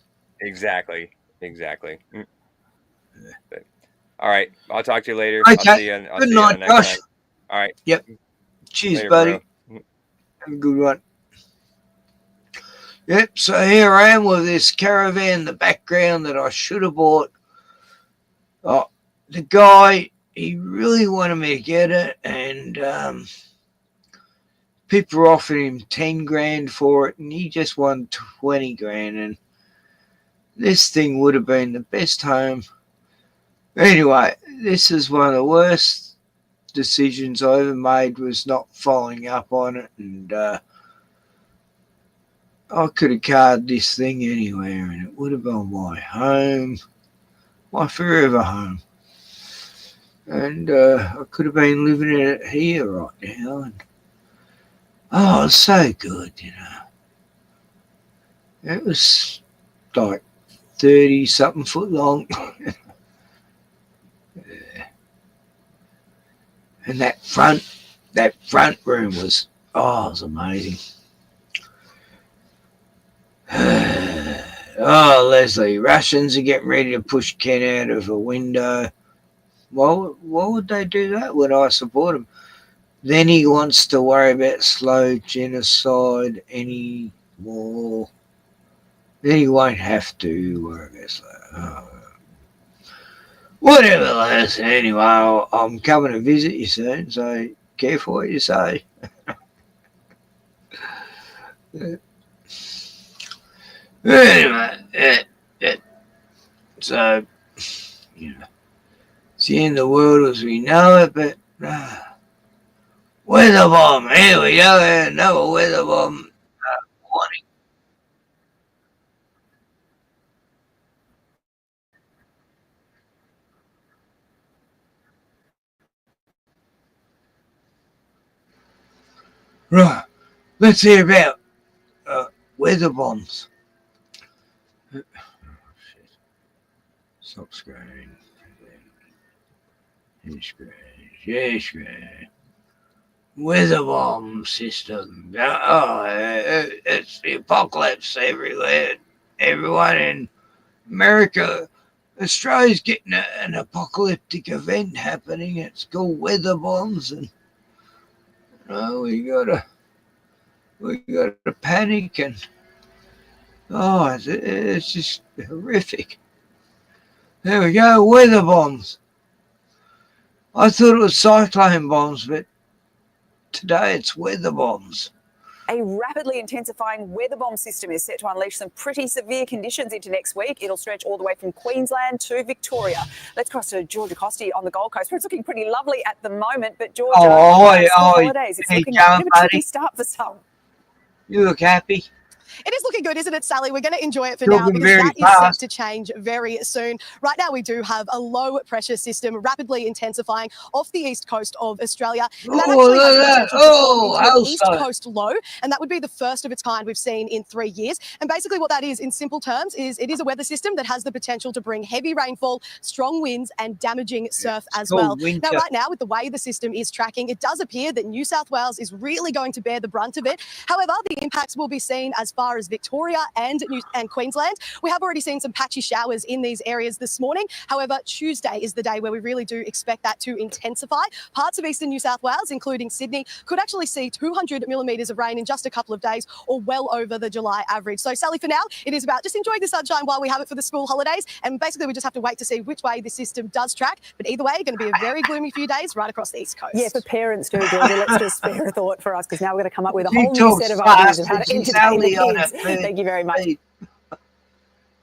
Exactly. But, all right. I'll talk to you later. Okay. I'll Good see you on night, the next Josh. one. All right. Yep. Cheers, Later, buddy. bro. Have a good one. Yep. So here I am with this caravan in the background that I should have bought. Oh, the guy, he really wanted me to get it, and people offered him 10 grand for it, and he just won 20 grand. And this thing would have been the best home. Anyway, this is one of the worst decisions I ever made, was not following up on it. And I could have carved this thing anywhere, and it would have been my home, my forever home. And I could have been living in it here right now. And, oh, it's so good, you know. It was like 30-something foot long. And that front room was, it was amazing. Oh, Leslie, Russians are getting ready to push Ken out of a window. Why would they do that when I support him? Then he wants to worry about slow genocide anymore. Then he won't have to worry about slow. Whatever, Les. Anyway, I'm coming to visit you soon, so careful what you say. Anyway, so, you know, it's the end of the world as we know it, but weather bomb, here we go, another weather bomb warning. Right, let's hear about weather bombs. Stop screen. Share screen. Weather bomb system. Oh, it's the apocalypse everywhere. Everyone in America, Australia's getting an apocalyptic event happening. It's called weather bombs, and we gotta panic, and it's just horrific. There we go, weather bombs. I thought it was cyclone bombs, but today it's weather bombs. A rapidly intensifying weather bomb system is set to unleash some pretty severe conditions into next week. It'll stretch all the way from Queensland to Victoria. Let's cross to Georgia Costi on the Gold Coast, where it's looking pretty lovely at the moment. But Georgia, school holidays, it's looking like a bit of a tricky start for some. You look happy. It is looking good, isn't it, Sally? We're going to enjoy it for Talking now because very that is fast. set to change very soon. Right now, we do have a low pressure system rapidly intensifying off the east coast of Australia. And that actually has the potential to form into an east coast low, and that would be the first of its kind we've seen in 3 years. And basically what that is, in simple terms, is it is a weather system that has the potential to bring heavy rainfall, strong winds and damaging surf as well. winter. Now, right now, with the way the system is tracking, it does appear that New South Wales is really going to bear the brunt of it. However, the impacts will be seen as far as Victoria and Queensland. We have already seen some patchy showers in these areas this morning. However, Tuesday is the day where we really do expect that to intensify. Parts of eastern New South Wales, including Sydney, could actually see 200 millimetres of rain in just a couple of days, or well over the July average. So, Sally, for now, it is about just enjoying the sunshine while we have it for the school holidays. And basically, we just have to wait to see which way the system does track. But either way, going to be a very gloomy few days right across the east coast. Yeah, for parents too, Georgia, let's just spare a thought for us, because now we're going to come up with a whole new set of ideas of how to entertain the kids. Thank you very much.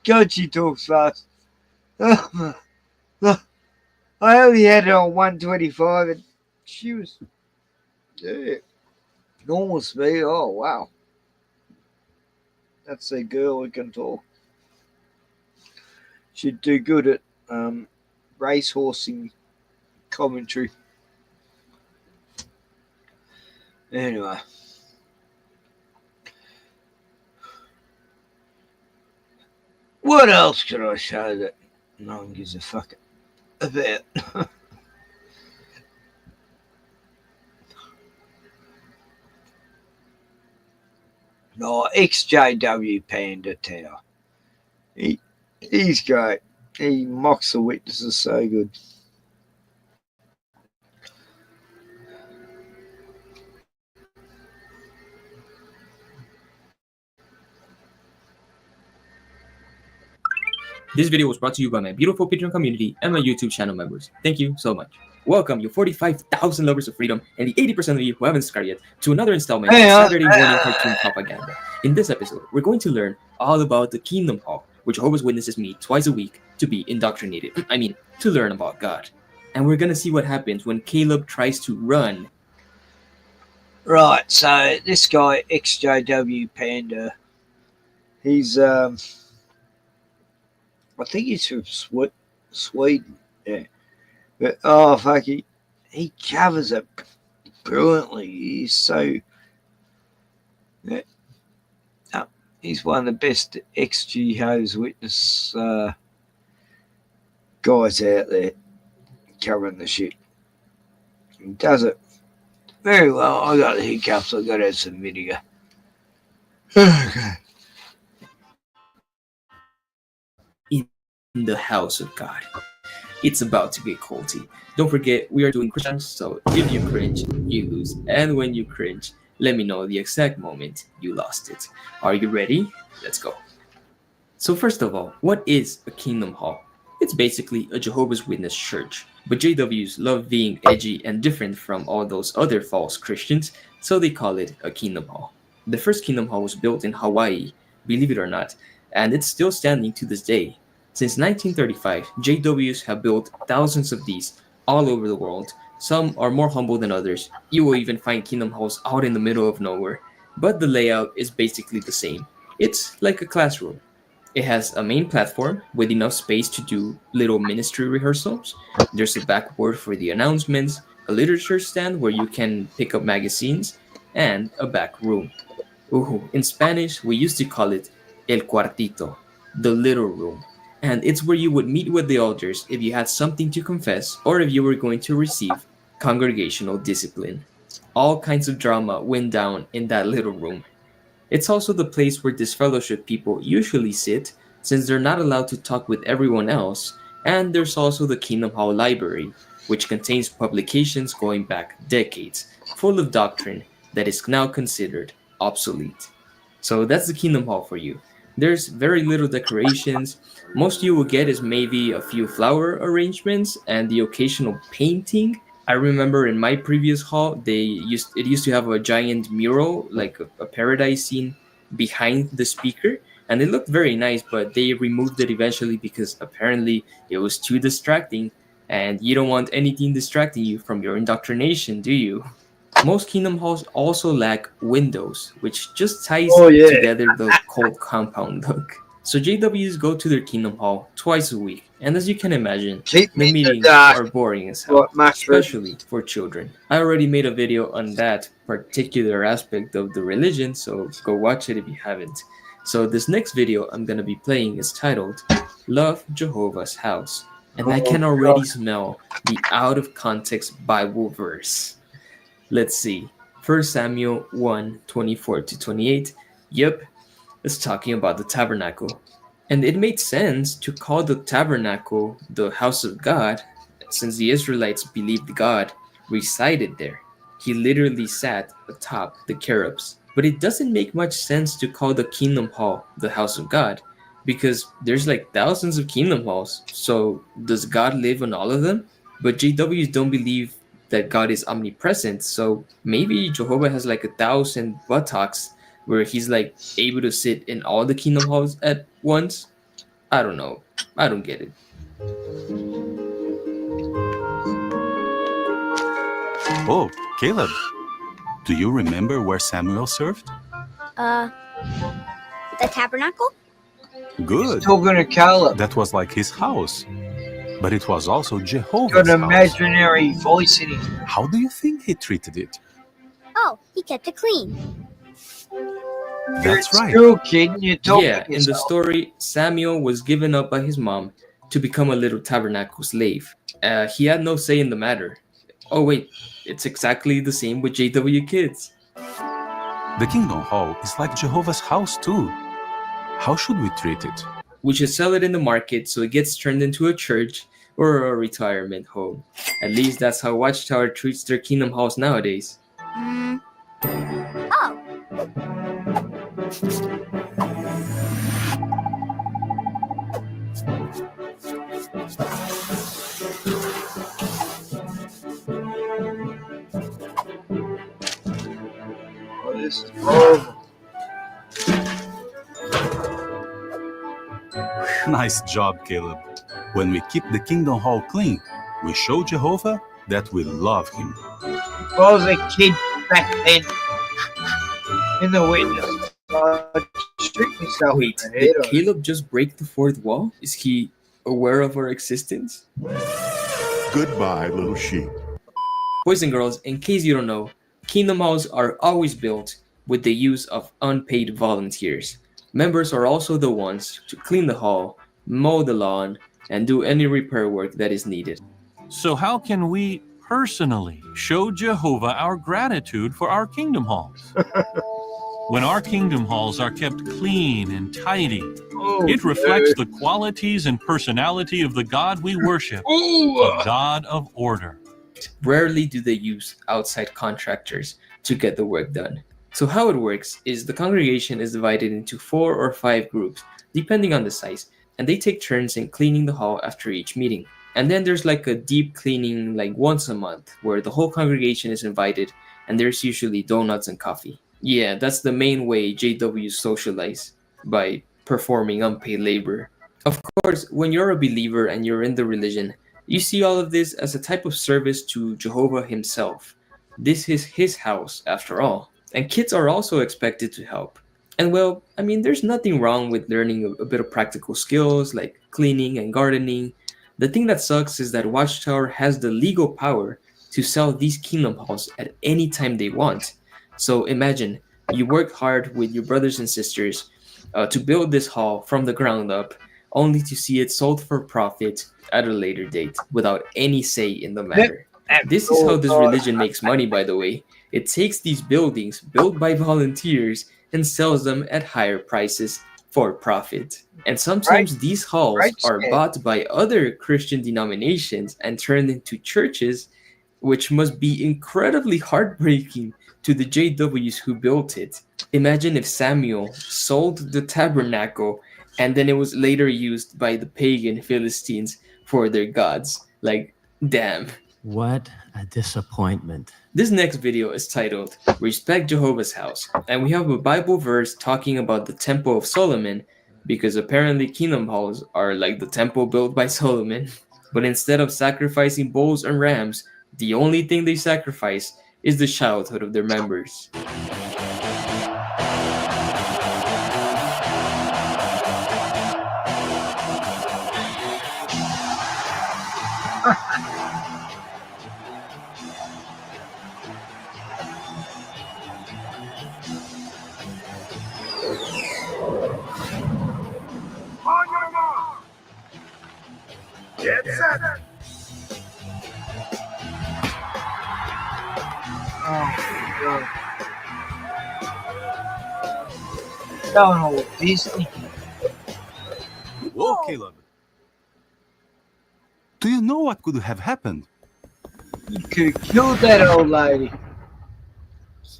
God, she talks fast. I only had it on 125 and she was normal speed. Oh, wow. That's a girl who can talk. She'd do good at racehorsing commentary. Anyway. What else could I show that no one gives a fuck about? No, XJW Panda Tower. He's great. He mocks the witnesses so good. This video was brought to you by my beautiful Patreon community and my YouTube channel members. Thank you so much. Welcome, you 45,000 lovers of freedom and the 80% of you who haven't subscribed yet to another installment of Saturday morning cartoon propaganda. In this episode, we're going to learn all about the Kingdom Hall, where Jehovah's Witnesses meet twice a week to be indoctrinated. To learn about God. And we're going to see what happens when Caleb tries to run. Right, so this guy, XJW Panda, he's, I think he's from Sweden, yeah. But, oh, fuck, he covers it brilliantly. He's so, yeah. He's one of the best ex-Jehovah's Witness guys out there covering the shit. He does it very well. I got the hiccups. I got to have some vinegar. Okay. In the house of God. It's about to get culty. Don't forget, we are doing Christians, so if you cringe, you lose. And when you cringe, let me know the exact moment you lost it. Are you ready? Let's go. So first of all, what is a Kingdom Hall? It's basically a Jehovah's Witness church. But JWs love being edgy and different from all those other false Christians, so they call it a Kingdom Hall. The first Kingdom Hall was built in Hawaii, believe it or not, and it's still standing to this day. Since 1935, JWs have built thousands of these all over the world. Some are more humble than others. You will even find Kingdom Halls out in the middle of nowhere. But the layout is basically the same. It's like a classroom. It has a main platform with enough space to do little ministry rehearsals. There's a backboard for the announcements, a literature stand where you can pick up magazines, and a back room. In Spanish, we used to call it El Cuartito, the little room. And it's where you would meet with the elders if you had something to confess or if you were going to receive congregational discipline. All kinds of drama went down in that little room. It's also the place where disfellowship people usually sit, since they're not allowed to talk with everyone else, and there's also the Kingdom Hall Library, which contains publications going back decades, full of doctrine that is now considered obsolete. So that's the Kingdom Hall for you. There's very little decorations. Most you will get is maybe a few flower arrangements and the occasional painting I remember in my previous hall, it used to have a giant mural, like a paradise scene behind the speaker, and it looked very nice. But they removed it eventually because apparently it was too distracting, and you don't want anything distracting you from your indoctrination, do you? Most Kingdom Halls also lack windows, which just ties Oh, yeah. together the cult compound look. So JWs go to their Kingdom Hall twice a week, and as you can imagine, Keep the me in the meetings dark. are boring as hell, Like mushrooms. especially for children. I already made a video on that particular aspect of the religion, so go watch it if you haven't. So this next video I'm gonna be playing is titled Love Jehovah's House, and I can already smell the out of context Bible verse. Let's see. 1 Samuel 1:24-28. Yep, it's talking about the tabernacle. And it made sense to call the tabernacle the house of God, since the Israelites believed God resided there. He literally sat atop the cherubs. But it doesn't make much sense to call the kingdom hall the house of God, because there's like thousands of kingdom halls. So does God live in all of them? But JWs don't believe that God is omnipresent, so maybe Jehovah has like 1,000 buttocks where he's like able to sit in all the kingdom halls at once. I don't know. I don't get it. Oh, Caleb, do you remember where Samuel served? The tabernacle? Good. Talking to Caleb. That was like his house. But it was also Jehovah's Got an house. imaginary voice in it. How do you think he treated it? Oh, he kept it clean. That's right. True, kid. You told Yeah, in the story, Samuel was given up by his mom to become a little tabernacle slave. He had no say in the matter. Oh wait, it's exactly the same with JW kids. The Kingdom Hall is like Jehovah's house too. How should we treat it? We should sell it in the market so it gets turned into a church or a retirement home. At least that's how Watchtower treats their Kingdom Halls nowadays. Oh. Oh, this is horrible. Nice job, Caleb. When we keep the Kingdom Hall clean, we show Jehovah that we love him. If I was a kid back then in the witness, I'd shoot myself Wait, in the did head. Caleb just break the fourth wall? Is he aware of our existence? Goodbye, little sheep. Boys and girls, in case you don't know, Kingdom Halls are always built with the use of unpaid volunteers. Members are also the ones to clean the hall, mow the lawn, and do any repair work that is needed. So how can we personally show Jehovah our gratitude for our kingdom halls? When our kingdom halls are kept clean and tidy, it reflects the qualities and personality of the God we worship, a God of order. Rarely do they use outside contractors to get the work done. So how it works is the congregation is divided into 4 or 5 groups, depending on the size, and they take turns in cleaning the hall after each meeting. And then there's like a deep cleaning like once a month, where the whole congregation is invited, and there's usually donuts and coffee. Yeah, that's the main way JWs socialize, by performing unpaid labor. Of course, when you're a believer and you're in the religion, you see all of this as a type of service to Jehovah himself. This is his house, after all. And kids are also expected to help. And well, I mean, there's nothing wrong with learning a bit of practical skills like cleaning and gardening. The thing that sucks is that Watchtower has the legal power to sell these kingdom halls at any time they want. So imagine, you work hard with your brothers and sisters to build this hall from the ground up, only to see it sold for profit at a later date without any say in the matter. This is how this religion makes money, by the way. It takes these buildings built by volunteers and sells them at higher prices for profit. And sometimes these halls are bought by other Christian denominations and turned into churches, which must be incredibly heartbreaking to the JWs who built it. Imagine if Samuel sold the tabernacle and then it was later used by the pagan Philistines for their gods. Like, damn. What a disappointment. This next video is titled Respect Jehovah's House, and we have a Bible verse talking about the Temple of Solomon, because apparently kingdom halls are like the temple built by Solomon, but instead of sacrificing bulls and rams, the only thing they sacrifice is the childhood of their members. On your mark. Get set. Oh, God. Going all Disney. Whoa, Caleb. Do you know what could have happened? You could have killed that old lady.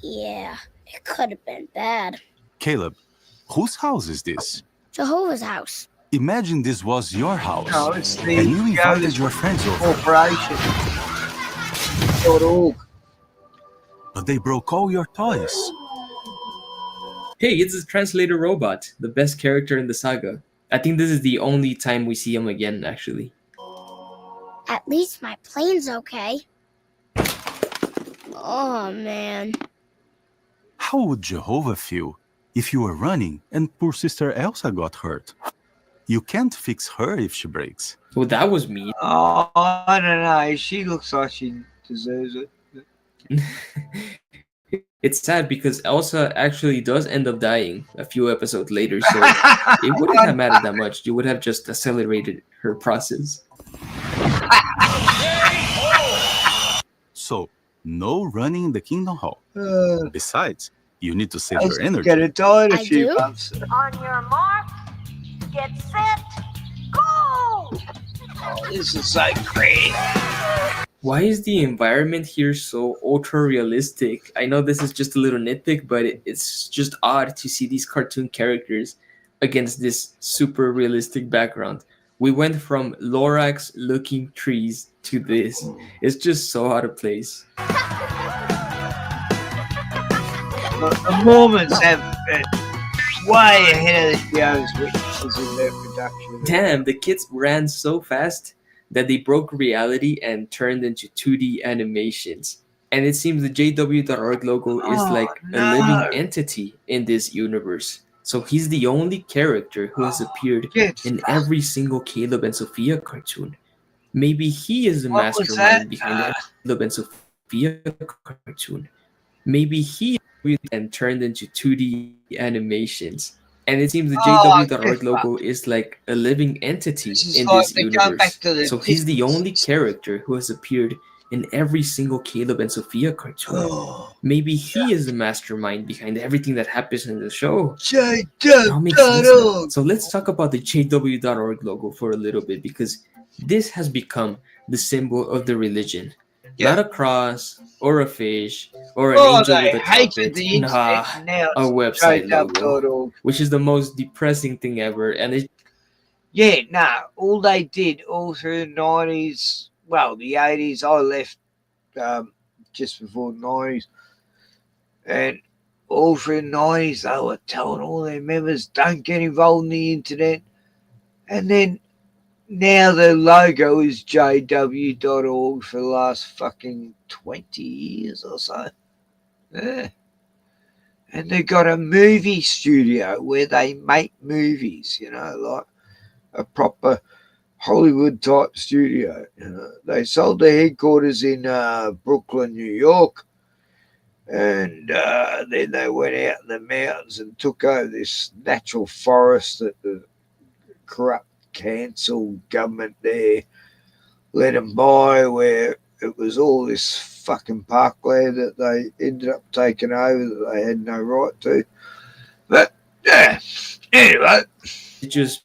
Yeah, it could have been bad. Caleb, whose house is this? Jehovah's house. Imagine this was your house. No, it's the and you invited your friends over. Corporation. .org. But they broke all your toys. Hey, it's the translator robot, the best character in the saga. I think this is the only time we see him again, actually. At least my plane's okay. Oh, man. How would Jehovah feel if you were running and poor sister Elsa got hurt? You can't fix her if she breaks. Well, that was mean. Oh, I don't know. She looks like she deserves it. It's sad because Elsa actually does end up dying a few episodes later, so it wouldn't have mattered that much. You would have just accelerated her process. So, no running in the Kingdom Hall. Besides, you need to save your energy. Get it done. I do? On your mark. Get set. Go. Oh, this is so great. Why is the environment here so ultra realistic? I know this is just a little nitpick, but it's just odd to see these cartoon characters against this super realistic background. We went from Lorax looking trees to this. It's just so out of place. The Mormons have way ahead of the Jehovah's Witnesses in their production. Damn, the kids ran so fast that they broke reality and turned into 2D animations. And it seems the JW.org logo is like a living entity in this universe. So he's the only character who has appeared in every single Caleb and Sophia cartoon. Maybe he is the mastermind behind the Caleb and Sophia cartoon. Maybe he and turned into 2D animations. And it seems the JW.org logo is like a living entity in this universe. So he's the only character who has appeared in every single Caleb and Sophia cartoon. Maybe he is the mastermind behind everything that happens in the show. JW.org. So let's talk about the JW.org logo for a little bit, because this has become the symbol of the religion. Not a cross or a fish or an angel with a trumpet. Nah, a website logo, which is the most depressing thing ever. And all they did all through the 90s, well, the 80s, I left just before the 90s, and all through the 90s, they were telling all their members, don't get involved in the internet. And then now the logo is JW.org for the last fucking 20 years or so. Yeah. And they've got a movie studio where they make movies, you know, like a proper Hollywood type studio. You know, they sold their headquarters in Brooklyn, New York. And then they went out in the mountains and took over this natural forest that the corrupt cancelled government there let them buy, where it was all this fucking parkland that they ended up taking over that they had no right to. But yeah, anyway, it just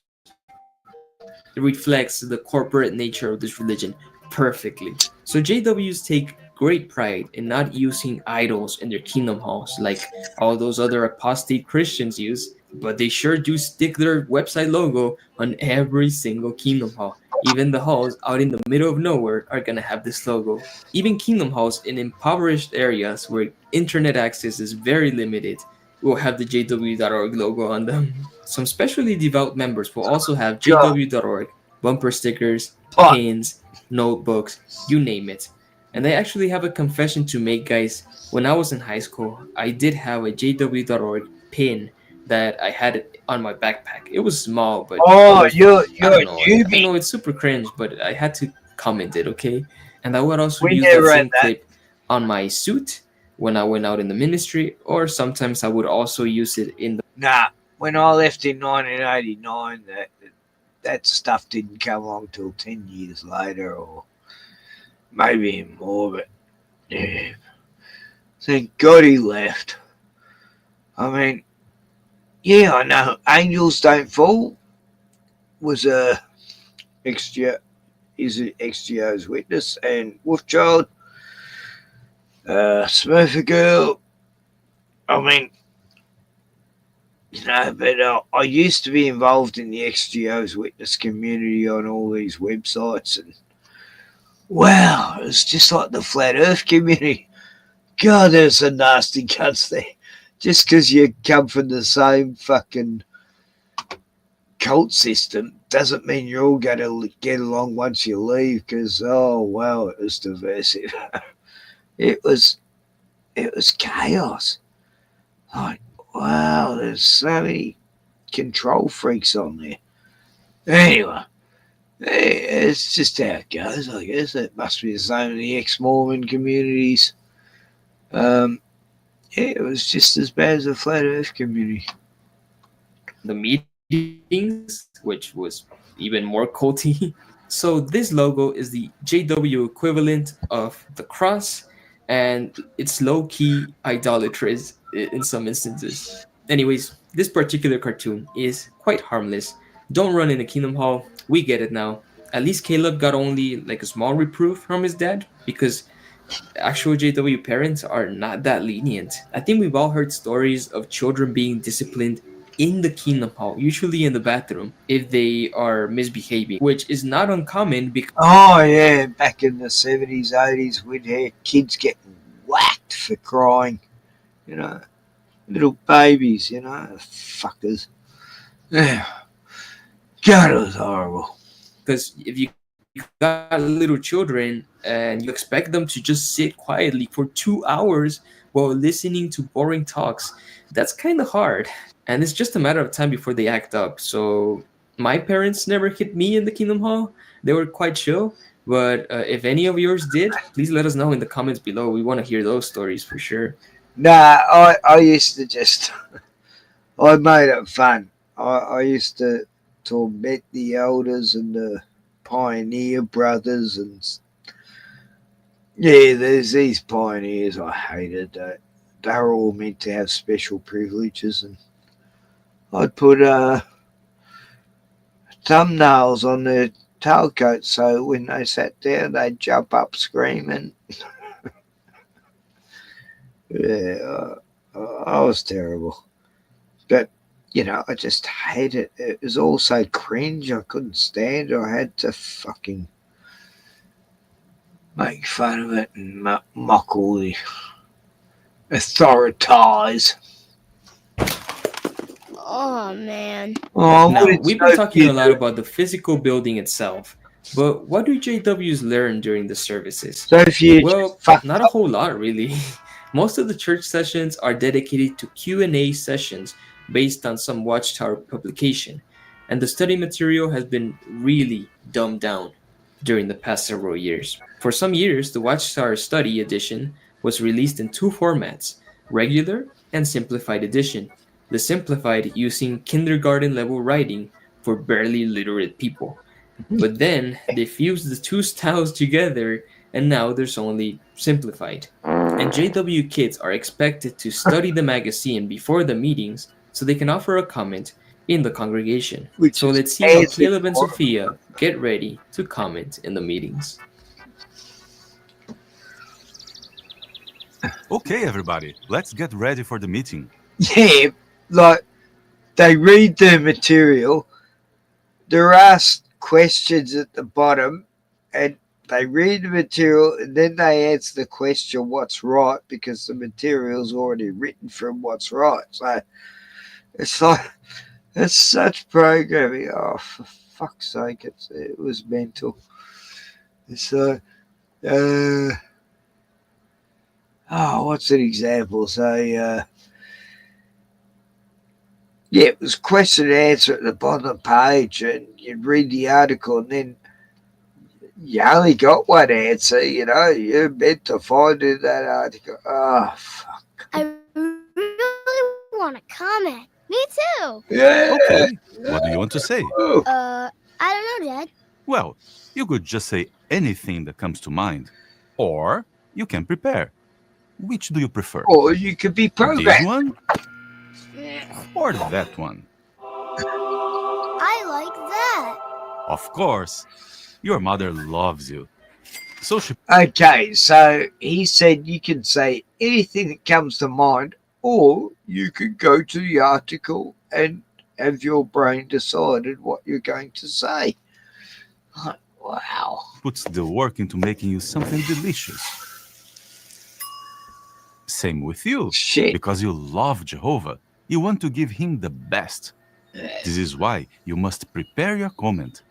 reflects the corporate nature of this religion perfectly. So JWs take great pride in not using idols in their kingdom halls like all those other apostate Christians use. but they sure do stick their website logo on every single Kingdom Hall. Even the halls out in the middle of nowhere are gonna have this logo. Even Kingdom Halls in impoverished areas where internet access is very limited will have the JW.org logo on them. Some specially devout members will also have JW.org bumper stickers, pins, notebooks, you name it. And I actually have a confession to make, guys. When I was in high school, I did have a JW.org pin that I had it on my backpack. It was small, but Oh, I you're don't a know. I newbie. know it's super cringe, but I had to comment it, okay? And I would also We use that never had same that. clip on my suit when I went out in the ministry, or sometimes I would also use it in the. Nah, when I left in 1989, that stuff didn't come along till 10 years later, or maybe even more. But yeah, thank God he left. I mean, yeah, I know Angels Don't Fall was a XGO, is an XGO's witness, and Wolfchild, Smurfer Girl. I mean, but I used to be involved in the XGO's witness community on all these websites, and wow, it's just like the flat Earth community. God, there's some nasty cunts there. Just because you come from the same fucking cult system doesn't mean you're all going to get along once you leave. Because oh wow, it was divisive. it was chaos. Like wow, there's so many control freaks on there. Anyway, it's just how it goes, I guess. It must be the same in the ex-Mormon communities. It was just as bad as the flat Earth community. The meetings, which was even more culty. So this logo is the JW equivalent of the cross, and it's low-key idolatrous in some instances. Anyways, this particular cartoon is quite harmless. Don't run in a Kingdom Hall. We get it now. At least Caleb got only like a small reproof from his dad because actual JW parents are not that lenient. I think we've all heard stories of children being disciplined in the Kingdom Hall, usually in the bathroom, if they are misbehaving, which is not uncommon because. Oh, yeah, back in the 70s, 80s, we'd hear kids getting whacked for crying. You know, little babies, you know, fuckers. Yeah. God, it was horrible. Because if you got little children and you expect them to just sit quietly for 2 hours while listening to boring talks, that's kind of hard. And it's just a matter of time before they act up. So my parents never hit me in the Kingdom Hall. They were quite chill. But if any of yours did, please let us know in the comments below. We want to hear those stories for sure. Nah, I used to just, I made it fun. I used to torment the elders and the pioneer brothers, and yeah, there's these pioneers I hated. They were all meant to have special privileges, and I'd put thumbnails on their tailcoats so when they sat down they'd jump up screaming. Yeah, I was terrible. But, you know, I just hate it. It was all so cringe. I couldn't stand it. I had to fucking make fun of it and mock all the authorities. Oh, man. Oh, now, what we've been talking a lot about the physical building itself, but what do JWs learn during the services? So if you well, not a whole lot, really. Most of the church sessions are dedicated to Q&A sessions based on some Watchtower publication, and the study material has been really dumbed down during the past several years. For some years, the Watchtower Study Edition was released in two formats, regular and simplified edition. The simplified using kindergarten level writing for barely literate people. But then they fused the two styles together and now there's only simplified. And JW kids are expected to study the magazine before the meetings so they can offer a comment in the congregation. So let's see how Caleb and Sophia get ready to comment in the meetings. Okay, everybody, let's get ready for the meeting. Yeah, like they read the material. They're asked questions at the bottom, and they read the material, and then they answer the question what's right, because the material's already written from what's right. So it's like, it's such programming. Oh, for fuck's sake, it was mental. So, what's an example? So, yeah, it was question and answer at the bottom of the page, and you'd read the article, and then you only got one answer, you're meant to find in that article. Oh, fuck. I really want to comment. Me too. Yeah. Okay. What do you want to say? I don't know, Dad. Well, you could just say anything that comes to mind. Or you can prepare. Which do you prefer? Or you could be programmed. This one? Or that one? I like that. Of course. Your mother loves you. So she... Okay, so he said you can say anything that comes to mind, or you could go to the article and have your brain decided what you're going to say. Wow. puts the work into making you something delicious. Same with you. Shit. Because you love Jehovah. You want to give him the best. This is why you must prepare your comment.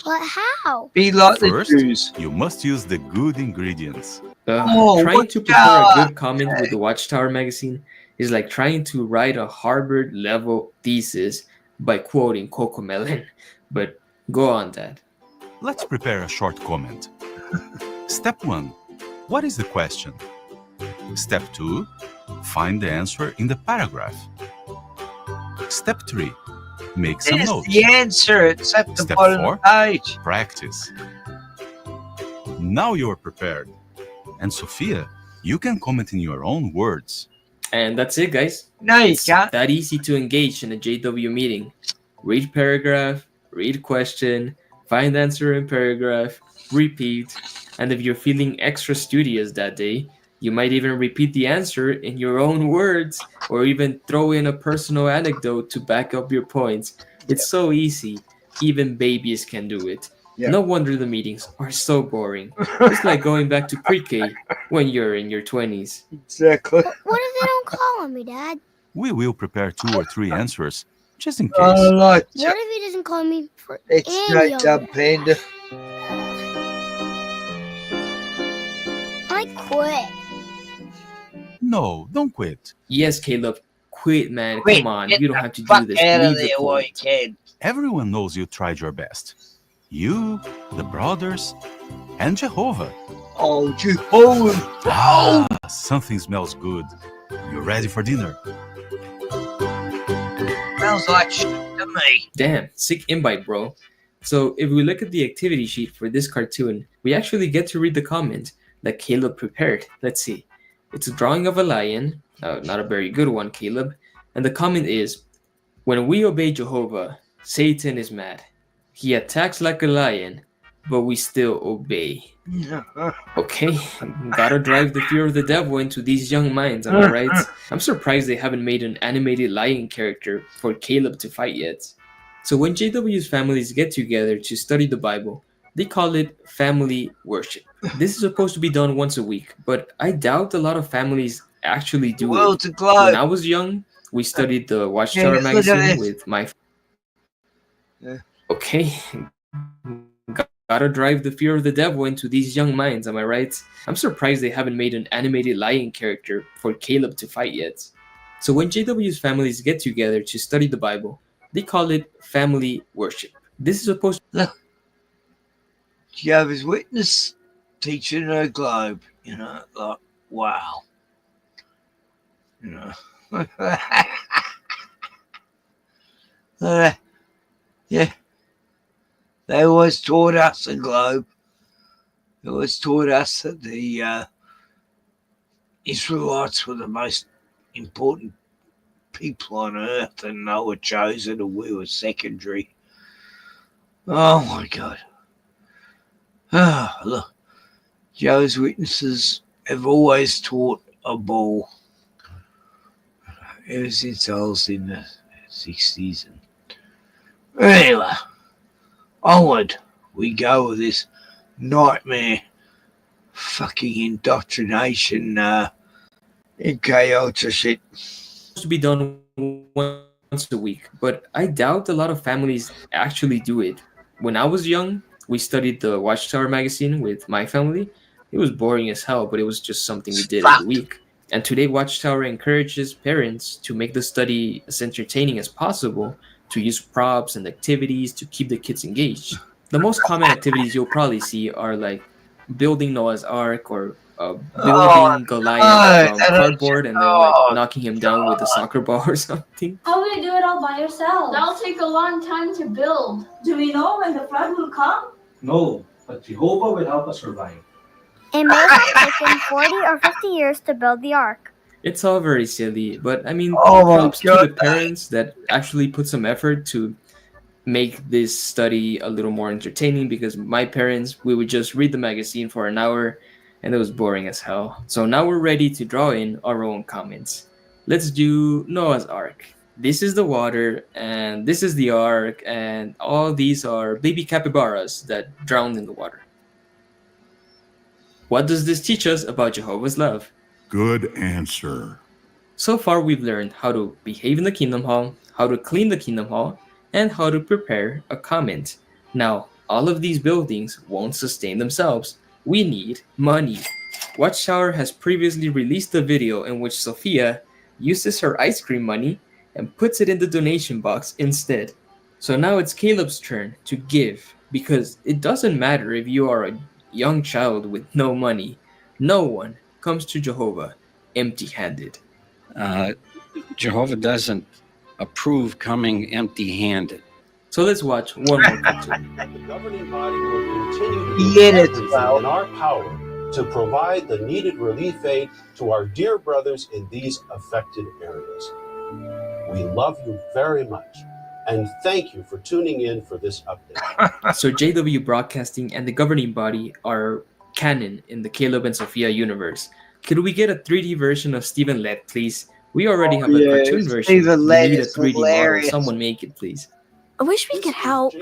But how? Be like First, the Jews. you must use the good ingredients. Trying to prepare a good comment with the Watchtower magazine is like trying to write a Harvard level thesis by quoting Cocomelon. But go on, Dad. Let's prepare a short comment. Step 1. What is the question? Step 2. Find the answer in the paragraph. Step 3. Make some There's notes. the answer. It's at the Step bottom 4. of the page. Practice. Now you are prepared. And Sophia, you can comment in your own words. And that's it, guys. No, you it's can't. that easy to engage in a JW meeting. Read paragraph, read question, find answer in paragraph, repeat. And if you're feeling extra studious that day, you might even repeat the answer in your own words or even throw in a personal anecdote to back up your points. It's so easy. Even babies can do it. No wonder the meetings are so boring. It's like going back to pre-K when you're in your 20s. Exactly. What if they don't call on me, Dad? We will prepare 2 or 3 answers, just in case. What if he doesn't call me for It's any straight of up, Panda. I quit. No, don't quit. Yes, Caleb. Quit, man. Quit. Come on. Get You don't the have to do fuck this. out of Leave the there while you cult. can. Everyone knows you tried your best. You, the brothers, and Jehovah. Oh, Jehovah. Ah, something smells good. You ready for dinner? Smells like shit to me. Damn, sick invite, bro. So if we look at the activity sheet for this cartoon, we actually get to read the comment that Caleb prepared. Let's see. It's a drawing of a lion. Not a very good one, Caleb. And the comment is, when we obey Jehovah, Satan is mad. He attacks like a lion, but we still obey. Okay, gotta drive the fear of the devil into these young minds, am I right? I'm surprised they haven't made an animated lion character for Caleb to fight yet. So when JW's families get together to study the Bible, they call it family worship. This is supposed to be done once a week, but I doubt a lot of families actually do World it. to globe. When I was young, we studied the Watchtower Yeah, look at magazine this. with my... Yeah. Okay, gotta drive the fear of the devil into these young minds, am I right? I'm surprised they haven't made an animated lion character for Caleb to fight yet. So when JW's families get together to study the Bible, they call it family worship. This is supposed to... Look. Jehovah's Witness teaching a globe, like, wow. Yeah. They always taught us a globe. They always taught us that the Israelites were the most important people on earth and they were chosen and we were secondary. Oh my God. Look. Jehovah's Witnesses have always taught a ball. Ever since I was in the 60s. And anyway, onward we go with this nightmare fucking indoctrination MK Ultra shit. To be done once a week, but I doubt a lot of families actually do it. When I was young, we studied the Watchtower magazine with my family. It was boring as hell, but it was just something we did every week. And today, Watchtower encourages parents to make the study as entertaining as possible, to use props and activities to keep the kids engaged. The most common activities you'll probably see are like building Noah's Ark or building Goliath from cardboard and then like knocking him down with a soccer ball or something. How will you do it all by yourself? That'll take a long time to build. Do we know when the flood will come? No, but Jehovah will help us survive. It may have taken 40 or 50 years to build the ark. It's all very silly, but I mean, Oh my props to God. the parents that actually put some effort to make this study a little more entertaining, because my parents, we would just read the magazine for an hour and it was boring as hell. So now we're ready to draw in our own comments. Let's do Noah's Ark. This is the water and this is the ark, and all these are baby capybaras that drowned in the water. What does this teach us about Jehovah's love? Good answer. So far, we've learned how to behave in the Kingdom Hall, how to clean the Kingdom Hall, and how to prepare a comment. Now, all of these buildings won't sustain themselves. We need money. Watchtower has previously released a video in which Sophia uses her ice cream money and puts it in the donation box instead. So now it's Caleb's turn to give, because it doesn't matter if you are a young child with no money. No one comes to Jehovah empty-handed. Jehovah doesn't approve coming empty-handed. So let's watch one more cartoon. The governing body will continue to do everything in our power to provide the needed relief aid to our dear brothers in these affected areas. We love you very much, and thank you for tuning in for this update. So JW Broadcasting and the governing body are canon in the Caleb and Sophia universe. Could we get a 3D version of Stephen Lett, please? We already have a cartoon version. Stephen We Lett need a is 3D model. hilarious. Someone make it, please. I wish we could help.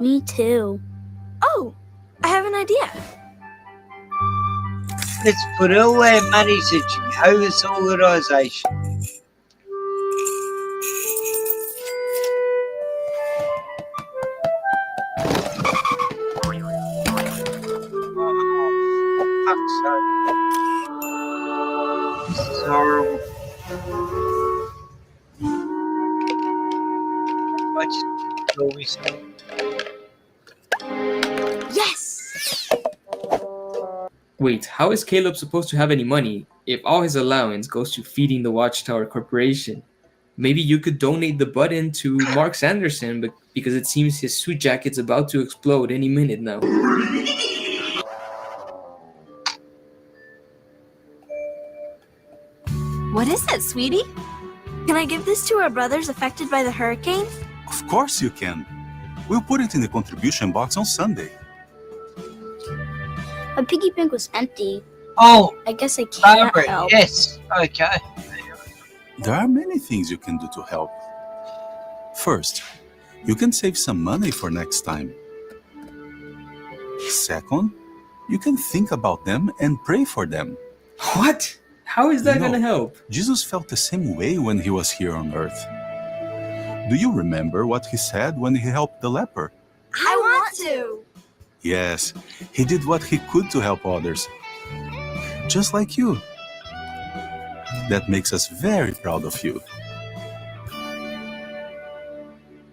Me too. Oh, I have an idea. Let's put all our money to Jehovah's organisation. This is horrible. I just always Yes! Wait, how is Caleb supposed to have any money if all his allowance goes to feeding the Watchtower Corporation? Maybe you could donate the button to Mark Sanderson, but because it seems his suit jacket's about to explode any minute now. What is it, sweetie? Can I give this to our brothers affected by the hurricane? Of course you can. We'll put it in the contribution box on Sunday. My piggy bank was empty. Oh, I guess I can't Barbara, help. yes. Okay. There are many things you can do to help. First, you can save some money for next time. Second, you can think about them and pray for them. What? How is that You know, gonna help? Jesus felt the same way when he was here on earth. Do you remember what he said when he helped the leper? I want to. Yes, he did what he could to help others. Just like you. That makes us very proud of you.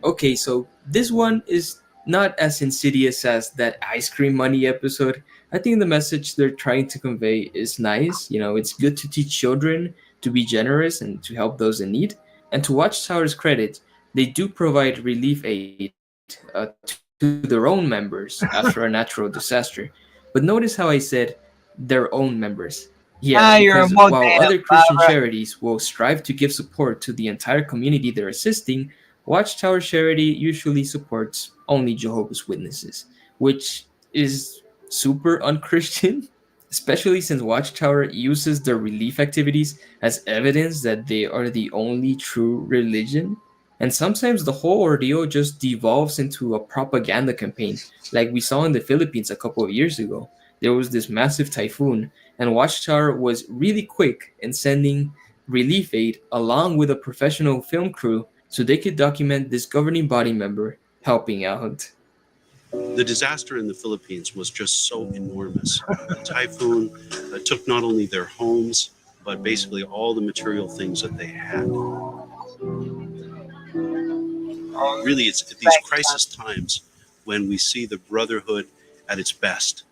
Okay, so this one is not as insidious as that ice cream money episode. I think the message they're trying to convey is nice. You know, it's good to teach children to be generous and to help those in need. And to Watchtower's credit, they do provide relief aid to their own members after a natural disaster. But notice how I said their own members. Yeah, You're a because mod while man, other Christian Barbara. charities will strive to give support to the entire community they're assisting, Watchtower Charity usually supports only Jehovah's Witnesses, which is super unchristian, especially since Watchtower uses their relief activities as evidence that they are the only true religion. And sometimes the whole ordeal just devolves into a propaganda campaign, like we saw in the Philippines a couple of years ago. There was this massive typhoon, and Watchtower was really quick in sending relief aid along with a professional film crew so they could document this governing body member helping out. The disaster in the Philippines was just so enormous. The typhoon took not only their homes, but basically all the material things that they had. Really, it's at these crisis times when we see the brotherhood at its best.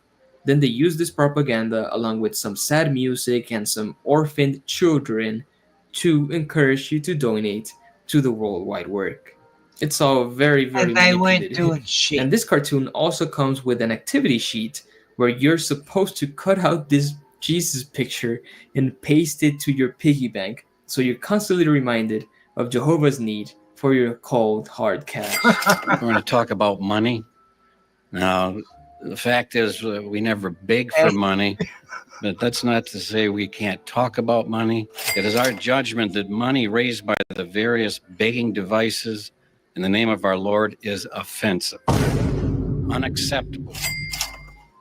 Then they use this propaganda along with some sad music and some orphaned children to encourage you to donate to the worldwide work. It's all very, very And they weren't manipulative. doing shit. And this cartoon also comes with an activity sheet where you're supposed to cut out this Jesus picture and paste it to your piggy bank so you're constantly reminded of Jehovah's need for your cold, hard cash. We're going to talk about money. Now, the fact is, we never beg for money, but that's not to say we can't talk about money. It is our judgment that money raised by the various begging devices in the name of our Lord is offensive, unacceptable.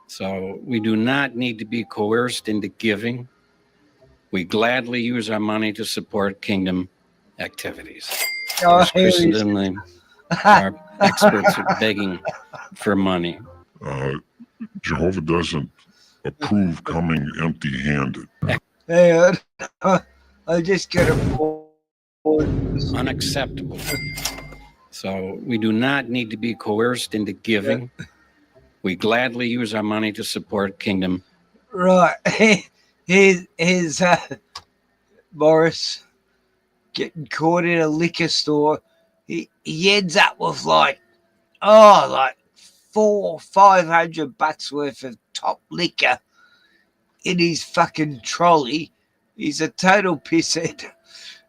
So we do not need to be coerced into giving. We gladly use our money to support kingdom activities. As Christendom, our experts are begging for money. Jehovah doesn't approve coming empty-handed. Hey, I just got a Unacceptable. So we do not need to be coerced into giving. We gladly use our money to support kingdom. Right. Here's Morris getting caught in a liquor store. He ends up with like 400-500 worth of top liquor in his fucking trolley. He's a total pisshead.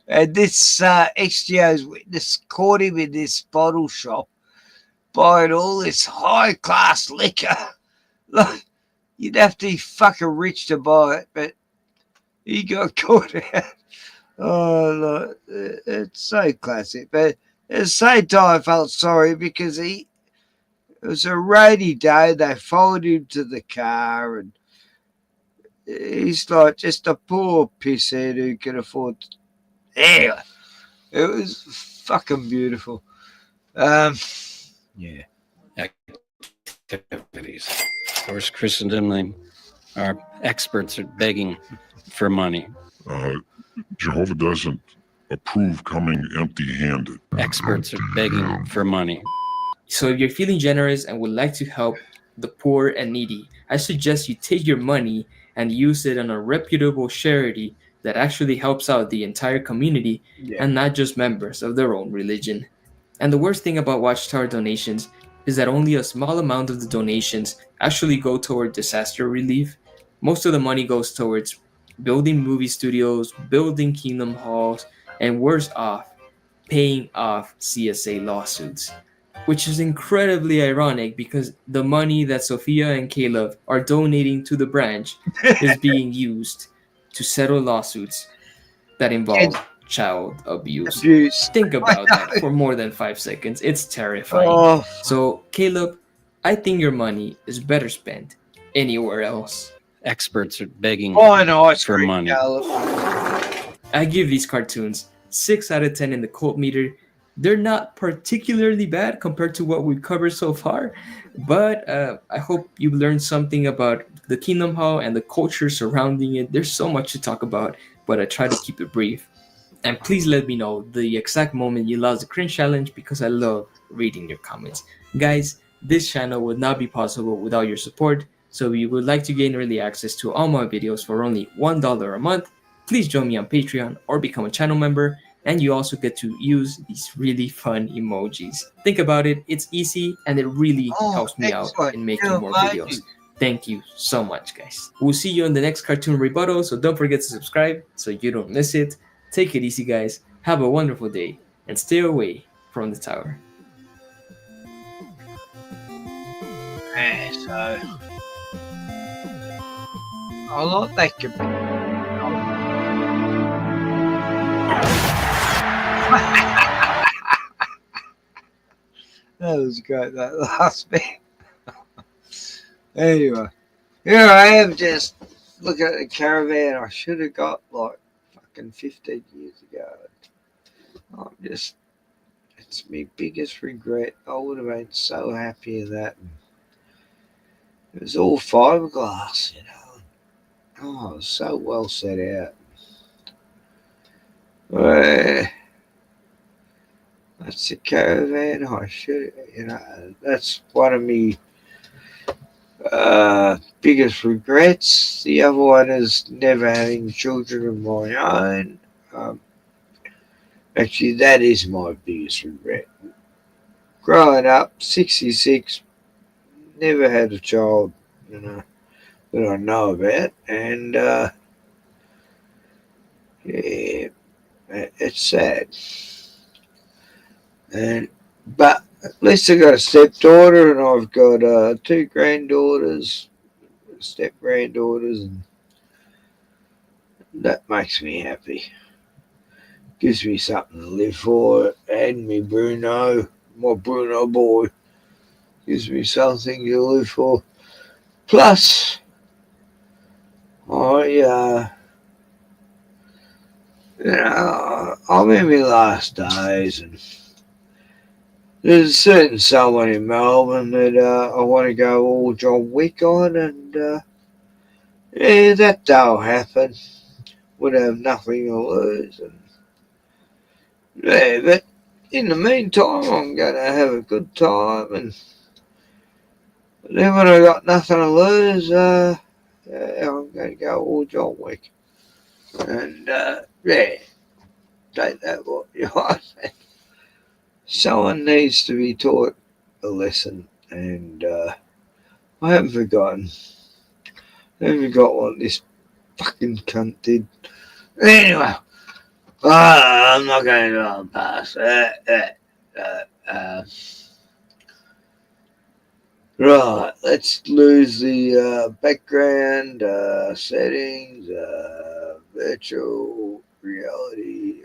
And this XGO's witness caught him in this bottle shop buying all this high-class liquor. Like, you'd have to be fucking rich to buy it, but he got caught out. Oh, look, it's so classic. But at the same time, I felt sorry because it was a rainy day. They followed him to the car, and he's like just a poor pisshead who can afford to. Anyway, it was fucking beautiful. Yeah. Activities. Of course, Christendom, our experts are begging for money. Jehovah doesn't approve coming empty-handed. Experts are begging for money. So if you're feeling generous and would like to help the poor and needy, I suggest you take your money and use it on a reputable charity that actually helps out the entire community and not just members of their own religion. And the worst thing about Watchtower donations is that only a small amount of the donations actually go toward disaster relief. Most of the money goes towards building movie studios, building kingdom halls, and worse off, paying off CSA lawsuits. Which is incredibly ironic because the money that Sophia and Caleb are donating to the branch is being used to settle lawsuits that involve child abuse. Think about that for more than 5 seconds. It's terrifying. So, Caleb, I think your money is better spent anywhere else. Experts are begging for money. I give these cartoons 6 out of 10 in the cult meter. They're not particularly bad compared to what we've covered so far, but I hope you learned something about the Kingdom Hall and the culture surrounding it. There's so much to talk about, but I try to keep it brief. And please let me know the exact moment you lost the cringe challenge because I love reading your comments. Guys, this channel would not be possible without your support, so if you would like to gain early access to all my videos for only $1 a month, please join me on Patreon or become a channel member. And you also get to use these really fun emojis. Think about it, it's easy and it really helps me out in making more videos. Thank you so much, guys. We'll see you in the next cartoon rebuttal, so don't forget to subscribe so you don't miss it. Take it easy, guys. Have a wonderful day and stay away from the tower. Yeah, so I like that could be. That was great, that last bit. Anyway, here I am just looking at the caravan I should have got like fucking 15 years ago. I'm just, it's my biggest regret. I would have been so happy with that. It was all fiberglass, you know. Oh, it was so well set out. That's the caravan I should, you know, that's one of me biggest regrets. The other one is never having children of my own. Actually, that is my biggest regret. Growing up, 66, never had a child, you know, that I know about, and yeah, it's sad. But at least I got a stepdaughter, and I've got 2 granddaughters, step granddaughters, and that makes me happy. Gives me something to live for, and me Bruno, my Bruno boy, gives me something to live for. Plus, I'm in my last days, and there's a certain someone in Melbourne that I want to go all John Wick on, and yeah, that day'll happen. Would have nothing to lose, and yeah, but in the meantime, I'm going to have a good time, and then when I got nothing to lose, yeah, I'm going to go all John Wick, and yeah, take that what you want. Someone needs to be taught a lesson, and I haven't forgotten. I haven't forgot what this fucking cunt did. Anyway, I'm not going to go past. Right, let's lose the background settings, virtual reality.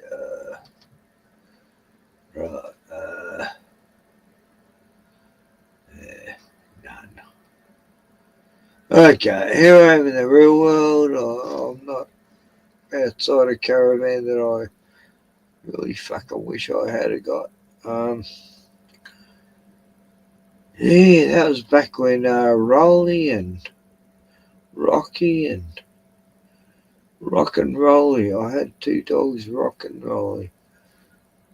Right, none. Okay, here I am in the real world. I'm not outside a caravan that I really fucking wish I had got. Yeah, that was back when Rolly and Rocky and Rock and Rolly. I had 2 dogs, Rock and Rolly.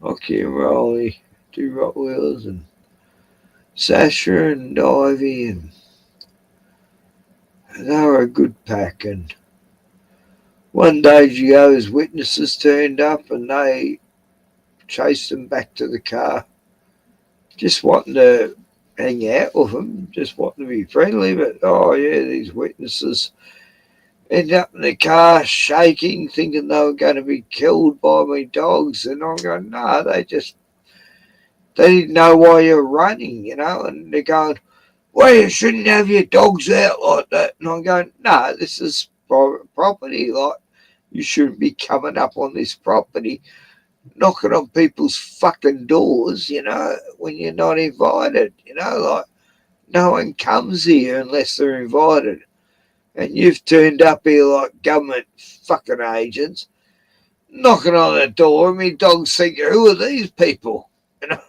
Rocky and Rolly, 2 Rottweilers, and Sasha and Ivy, and they were a good pack. And one day Jehovah's Witnesses turned up, and they chased them back to the car, just wanting to hang out with them, just wanting to be friendly. But oh yeah, these witnesses ended up in the car shaking, thinking they were going to be killed by me dogs. And I'm going, no, they didn't know why you're running, you know. And they're going, well, you shouldn't have your dogs out like that. And I'm going, no, this is private property. Like, you shouldn't be coming up on this property, knocking on people's fucking doors, you know, when you're not invited, you know. Like, no one comes here unless they're invited. And you've turned up here like government fucking agents, knocking on the door, and me dogs think, who are these people? You know?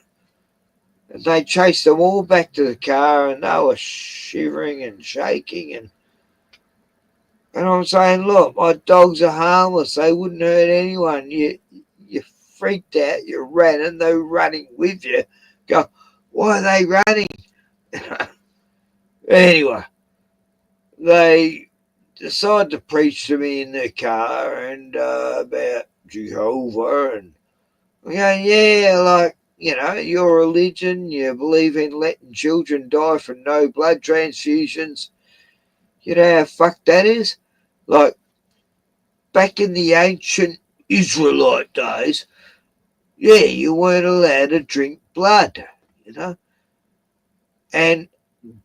And they chased them all back to the car, and they were shivering and shaking. And I'm saying, look, my dogs are harmless. They wouldn't hurt anyone. You freaked out. You ran, and they're running with you. Go, why are they running? Anyway, they decided to preach to me in their car and about Jehovah, and I'm going, yeah, like, you know, your religion, you believe in letting children die from no blood transfusions. You know how fucked that is? Like, back in the ancient Israelite days, yeah, you weren't allowed to drink blood, you know. And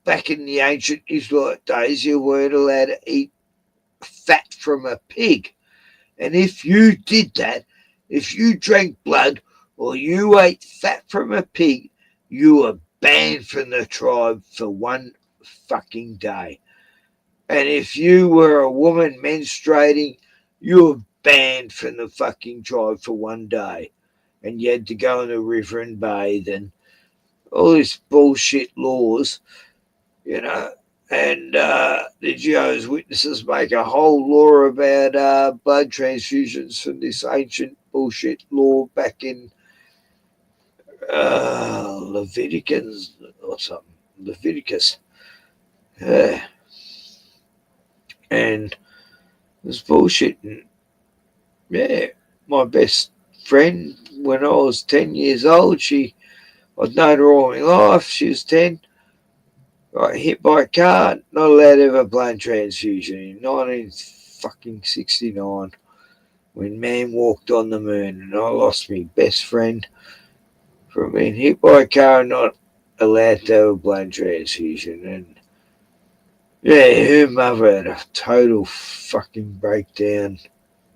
back in the ancient Israelite days, you weren't allowed to eat fat from a pig. And if you did that, if you drank blood or you ate fat from a pig, you were banned from the tribe for one fucking day. And if you were a woman menstruating, you were banned from the fucking tribe for one day. And you had to go in the river and bathe and all these bullshit laws, you know. And the Jehovah's Witnesses make a whole law about blood transfusions from this ancient bullshit law back in Leviticus or something. Leviticus. Yeah. And it's bullshit. And yeah, my best friend, when I was 10 years old, I'd known her all my life. She was 10. Got hit by a car, not allowed to have a blood transfusion in 1969 when man walked on the moon, and I lost my best friend from being hit by a car and not allowed to have a blood transfusion. And yeah, her mother had a total fucking breakdown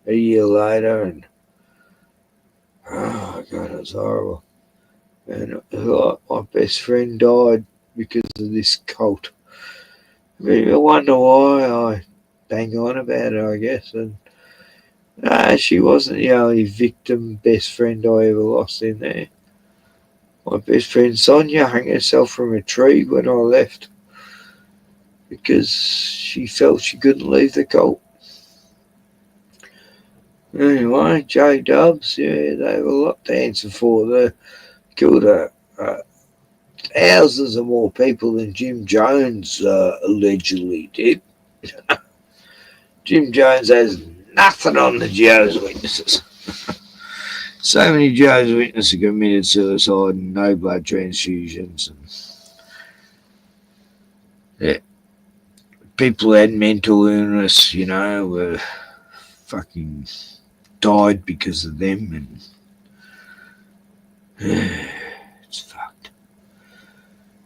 a year later, and oh god, it was horrible. And like, my best friend died because of this cult. I mean, I wonder why I bang on about it, I guess. And she wasn't the only victim best friend I ever lost in there. My best friend Sonia hung herself from a tree when I left because she felt she couldn't leave the cult. Anyway, J Dubs, yeah, they have a lot to answer for. They killed thousands of more people than Jim Jones allegedly did. Jim Jones has nothing on the Jehovah's Witnesses. So many Jehovah's Witnesses committed suicide and no blood transfusions. And yeah, people who had mental illness, you know, were fucking died because of them. And it's fucked.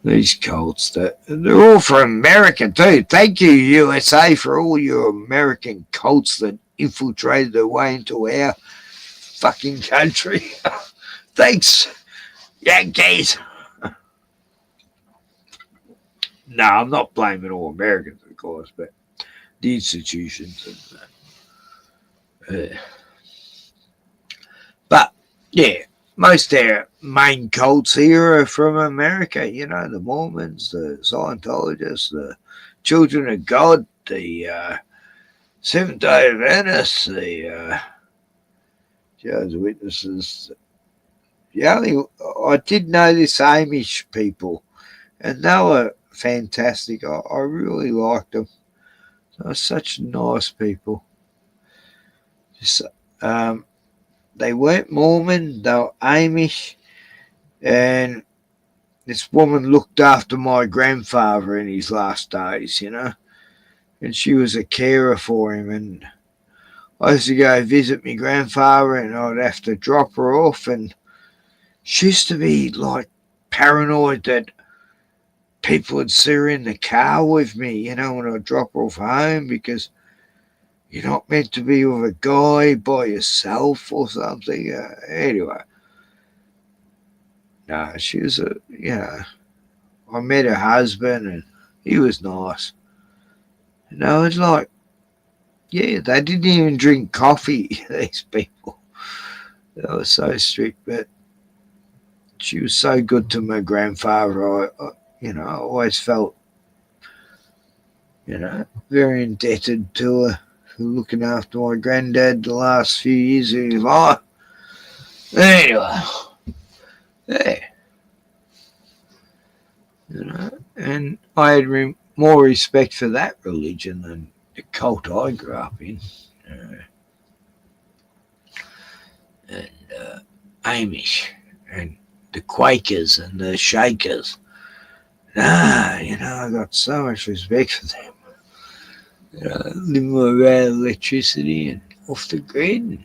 These cults, they're all from America too. Thank you, USA, for all your American cults that infiltrated their way into our fucking country. Thanks, Yankees. No, I'm not blaming all Americans, of course, but the institutions. And, but, yeah, most of our main cults here are from America, you know, the Mormons, the Scientologists, the Children of God, the Seventh-day Adventists, the Jehovah's Witnesses. I did know this Amish people, and they were fantastic. I really liked them. They were such nice people. Just, they weren't Mormon, they were Amish, and this woman looked after my grandfather in his last days, you know, and she was a carer for him, and I used to go visit my grandfather and I'd have to drop her off, and she used to be like paranoid that people would see her in the car with me, you know, when I drop her off home, because you're not meant to be with a guy by yourself or something. Anyway, no, she was I met her husband and he was nice. And I was like, yeah, they didn't even drink coffee, these people. They were so strict, but she was so good to my grandfather. I always felt, very indebted to her for looking after my granddad the last few years of his life. Anyway, yeah. And I had more respect for that religion than the cult I grew up in. And Amish and the Quakers and the Shakers. I got so much respect for them. Living without electricity and off the grid.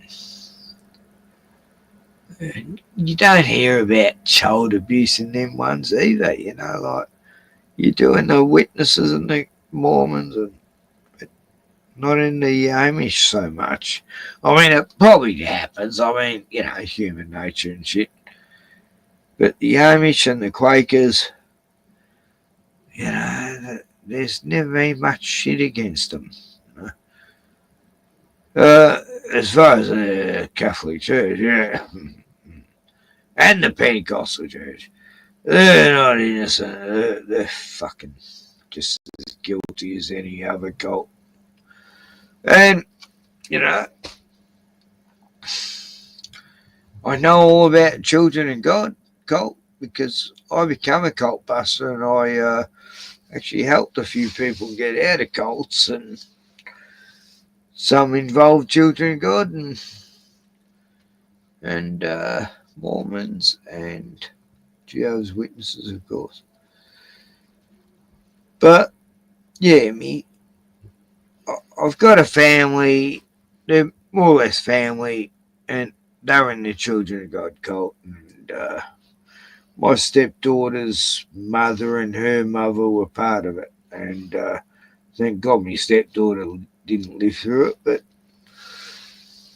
And you don't hear about child abuse in them ones either, like you're doing the Witnesses and the Mormons, and not in the Amish so much. I mean, it probably happens. I mean, human nature and shit. But the Amish and the Quakers, there's never been much shit against them. As far as the Catholic Church, yeah, and the Pentecostal Church, they're not innocent. They're fucking just as guilty as any other cult. And, I know all about Children of God cult because I became a cult buster and I actually helped a few people get out of cults, and some involved Children of God and Mormons and Jehovah's Witnesses, of course. But yeah, I've got a family. They're more or less family, and they're in the Children of God cult. And my stepdaughter's mother and her mother were part of it. And thank God my stepdaughter didn't live through it. But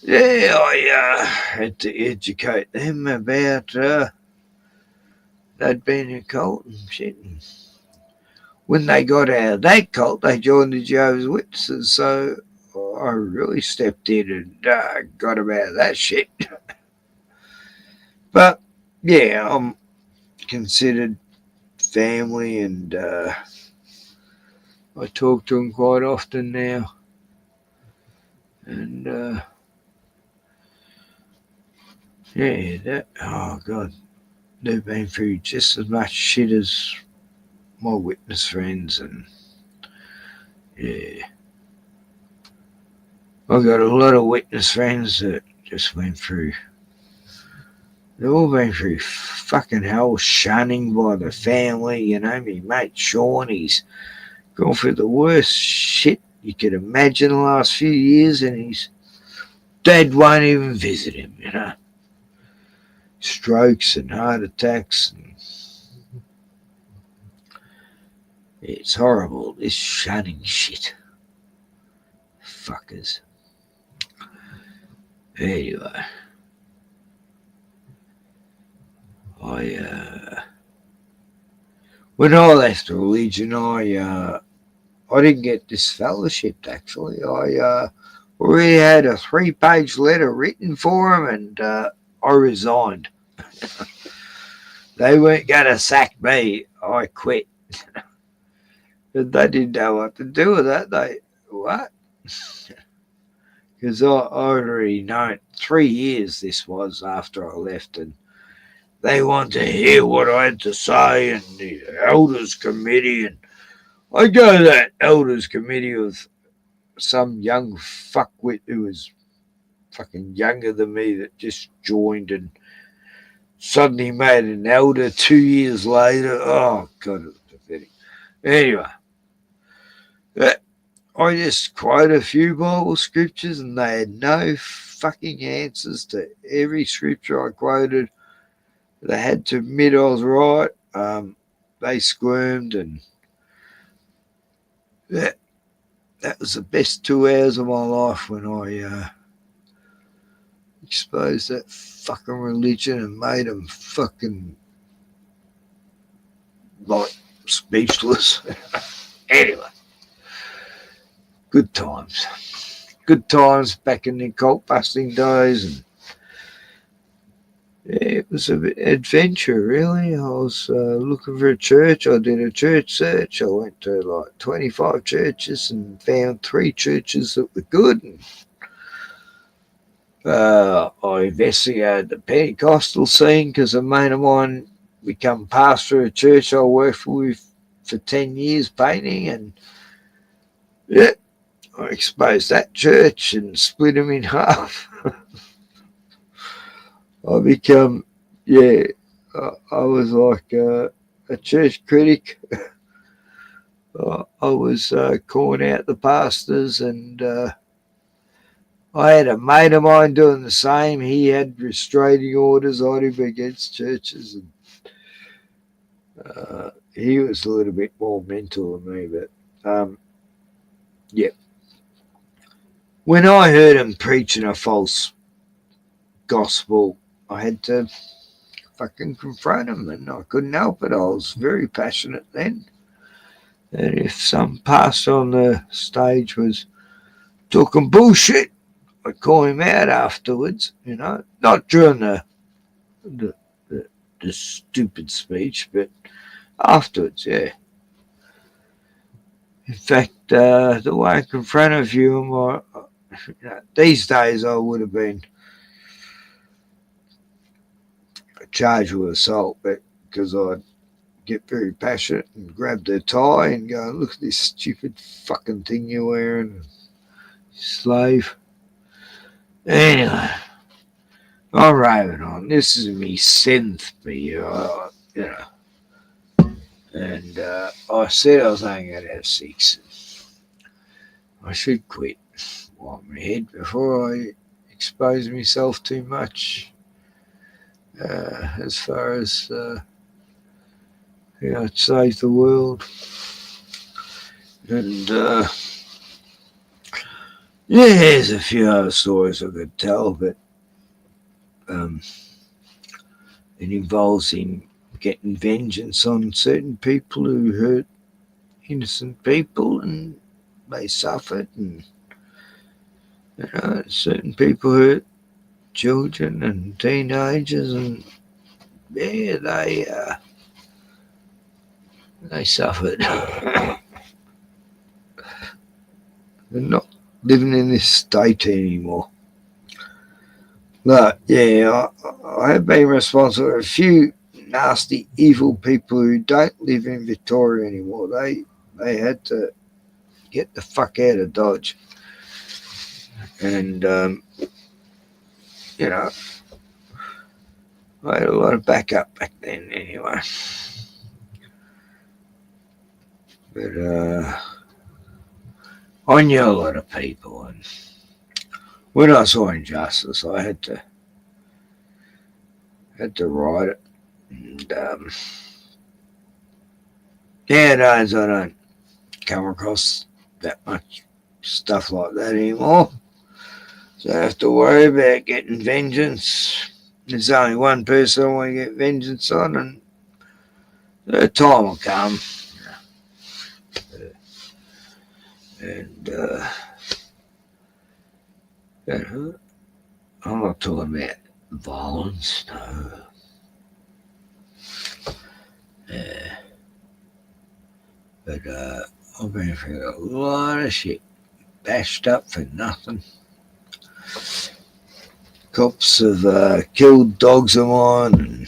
yeah, I had to educate them about they'd been in a cult and shit. And when they got out of that cult, they joined the Jehovah's Witnesses. So I really stepped in and got them out of that shit. But yeah, I'm considered family, and I talk to them quite often now. And oh God, they've been through just as much shit as my witness friends, and yeah, I've got a lot of witness friends that just went through. They've all been through fucking hell, shunning by the family. My mate Sean, he's gone through the worst shit you could imagine the last few years, and his dad won't even visit him, Strokes and heart attacks. And it's horrible, this shunning shit. Fuckers. Anyway. When I left religion, I didn't get disfellowshipped, actually. I already had a 3-page letter written for them, and I resigned. They weren't going to sack me. I quit. But they didn't know what to do with that. What? Because I already known 3 years this was after I left, and they wanted to hear what I had to say, and the elders committee, and I go to that elders committee with some young fuckwit who was fucking younger than me that just joined and suddenly made an elder 2 years later. Oh God, it was pathetic. Anyway, I just quote a few Bible scriptures, and they had no fucking answers to every scripture I quoted. They had to admit I was right. They squirmed, and that was the best 2 hours of my life when I exposed that fucking religion and made them fucking like speechless. Anyway, good times. Good times back in the cult busting days, and yeah, it was an adventure, really. I was looking for a church. I did a church search. I went to like 25 churches and found 3 churches that were good. And I investigated the Pentecostal scene because a mate of mine become pastor of a church I worked with for 10 years painting, and yeah, I exposed that church and split them in half. I become, I was like a church critic. I was calling out the pastors, and I had a mate of mine doing the same. He had restraining orders on him against churches, and he was a little bit more mental than me, but yeah. When I heard him preaching a false gospel, I had to fucking confront him, and I couldn't help it. I was very passionate then. And if some pastor on the stage was talking bullshit, I'd call him out afterwards, you know, not during the stupid speech, but afterwards, yeah. In fact, the way I confronted you, these days I would have been charged with assault, but because I'd get very passionate and grab their tie and go, look at this stupid fucking thing you're wearing, slave. Anyway, I'm raving on. This is me 7th beer, you know. And I said I was only going to have 6. I should quit while I'm ahead before I expose myself too much. As far as save the world. And yeah, there's a few other stories I could tell, but it involves in getting vengeance on certain people who hurt innocent people, and they suffered, and certain people hurt children and teenagers, and yeah, they suffered. They're not living in this state anymore. But yeah, I have been responsible for a few nasty, evil people who don't live in Victoria anymore. They had to get the fuck out of Dodge. And, you know, I had a lot of backup back then anyway. But I knew a lot of people, and when I saw injustice, I had to write it. And nowadays I don't come across that much stuff like that anymore. So I don't have to worry about getting vengeance. There's only one person I want to get vengeance on, and the time will come. And I'm not talking about violence, no. But I've been through a lot of shit, bashed up for nothing. Cops have killed dogs of mine. And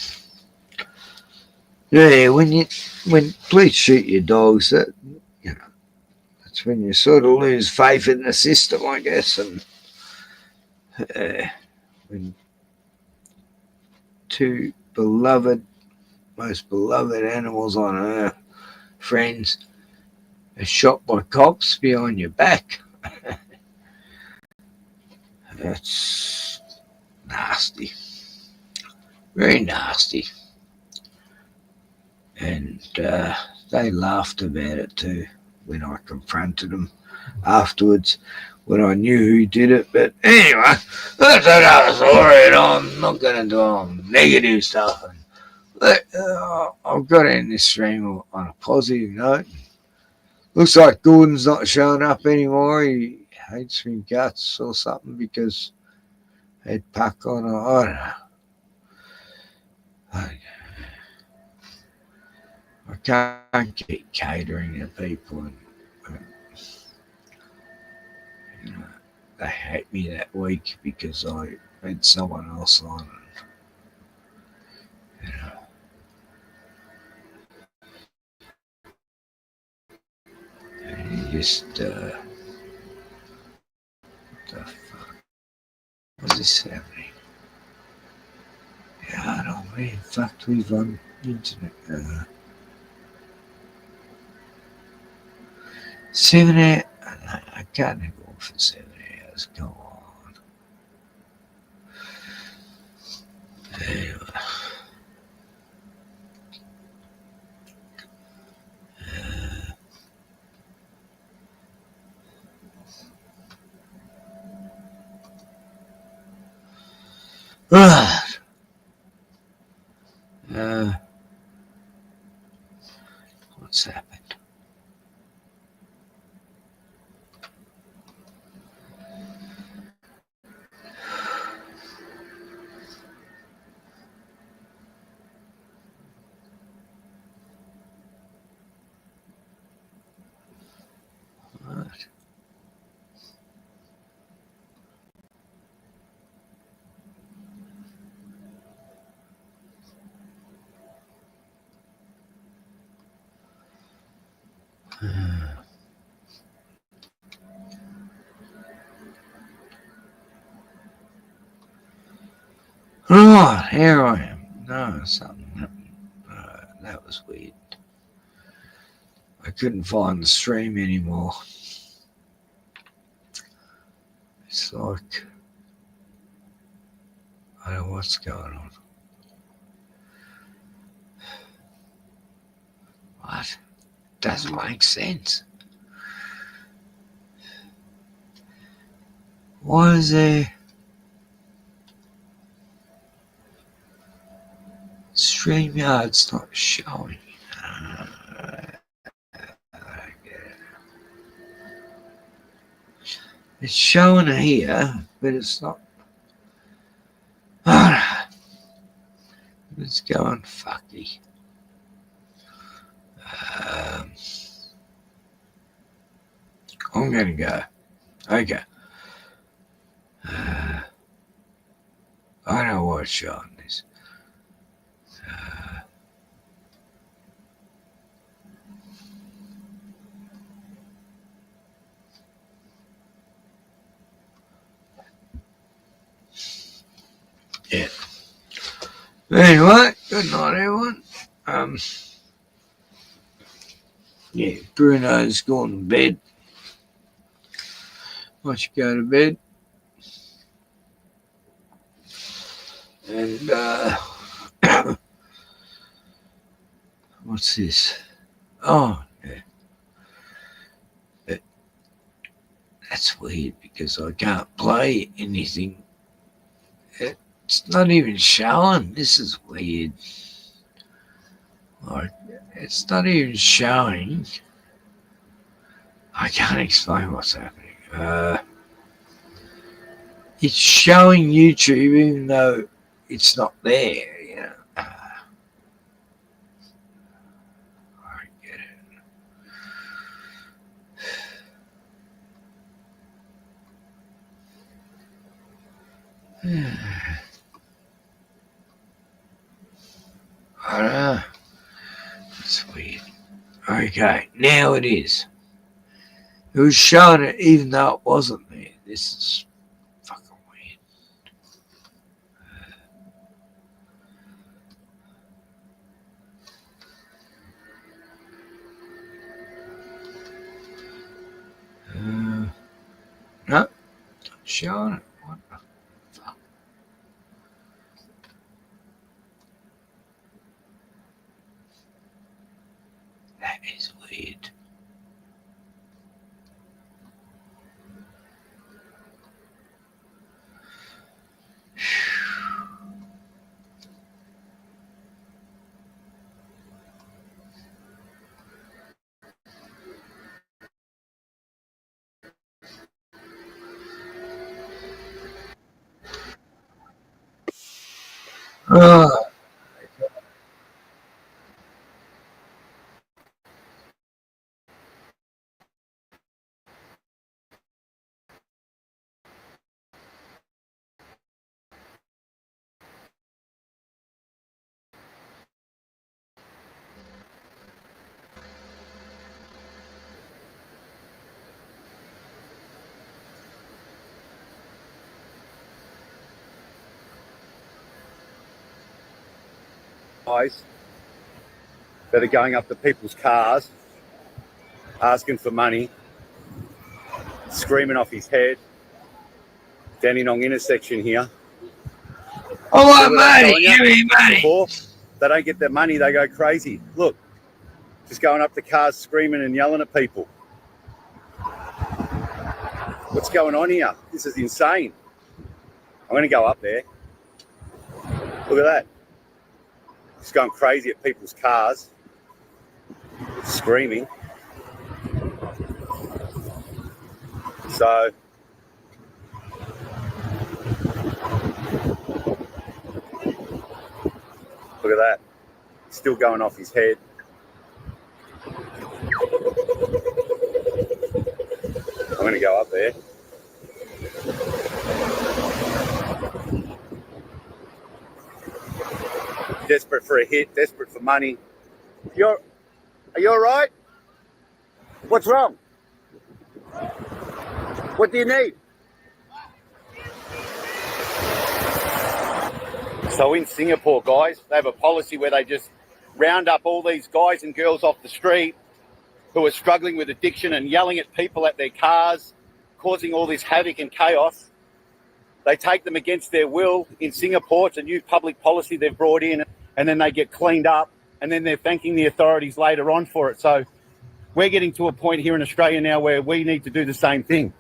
yeah, when police shoot your dogs, that's when you sort of lose faith in the system, I guess. And when two most beloved animals on earth, friends, are shot by cops behind your back, that's nasty. Very nasty. And they laughed about it too when I confronted them afterwards, when I knew who did it. But anyway, that's another story, and I'm not going to do negative stuff. But I've got to end this stream on a positive note. Looks like Gordon's not showing up anymore. He hates me guts or something because I had puck on. I don't know. I can't keep catering to people, and they hate me that week because I had someone else on. And you just what the fuck? What's this happening? Yeah, I don't really fucked with on the internet. 7 hours. I can't go for 7 hours. Go on. Anyway. Right. What's happened? Right, here I am. No, something happened. That was weird. I couldn't find the stream anymore. It's like, I don't know what's going on. What? Doesn't make sense. Why is there StreamYard's not showing? It's showing here, but it's not. It's going fucky. I'm gonna go. Okay. I know what's showing this. Yeah. Anyway, good night, everyone. Yeah, Bruno's gone to bed. I should go to bed. And what's this? Oh, yeah. That's weird because I can't play anything. It's not even showing. This is weird. Like, it's not even showing. I can't explain what's happening. It's showing YouTube even though it's not there, you know. I get it. I don't know. It's weird. Okay, now it is. It was showing it even though it wasn't there. This is fucking weird. No, not showing it. What the fuck? That is weird. Oh. Guys that are going up to people's cars, asking for money, screaming off his head. Dandenong intersection here. Oh, money, give me money. Before they don't get their money, they go crazy. Look, just going up to cars, screaming and yelling at people. What's going on here? This is insane. I'm going to go up there. Look at that. Just going crazy at people's cars, screaming. So, look at that. Still going off his head. I'm going to go up there. Desperate for a hit, desperate for money. Are you all right? What's wrong? What do you need? So in Singapore, guys, they have a policy where they just round up all these guys and girls off the street who are struggling with addiction and yelling at people at their cars, causing all this havoc and chaos. They take them against their will in Singapore. It's a new public policy they've brought in, and then they get cleaned up, and then they're thanking the authorities later on for it. So we're getting to a point here in Australia now where we need to do the same thing.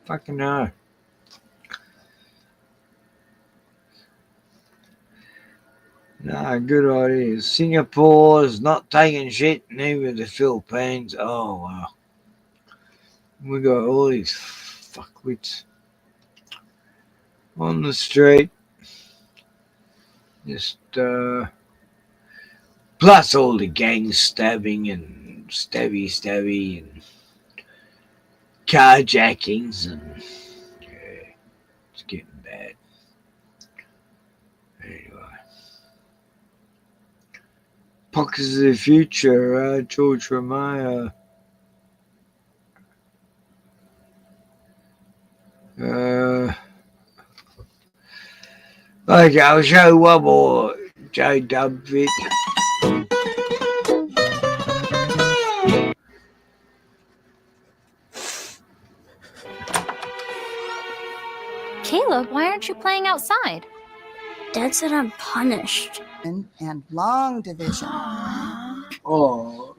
Fucking no. No, good idea. Singapore's not taking shit, neither the Philippines. Oh, wow. We got all these fuckwits on the street. Just, plus all the gang stabbing and stabby and carjackings and yeah, it's getting bad. Anyway. Pockets of the Future, George Romeo. Okay, I'll show you one more J-Dub vid. Caleb, why aren't you playing outside? Dad said I'm punished. And long division. Oh.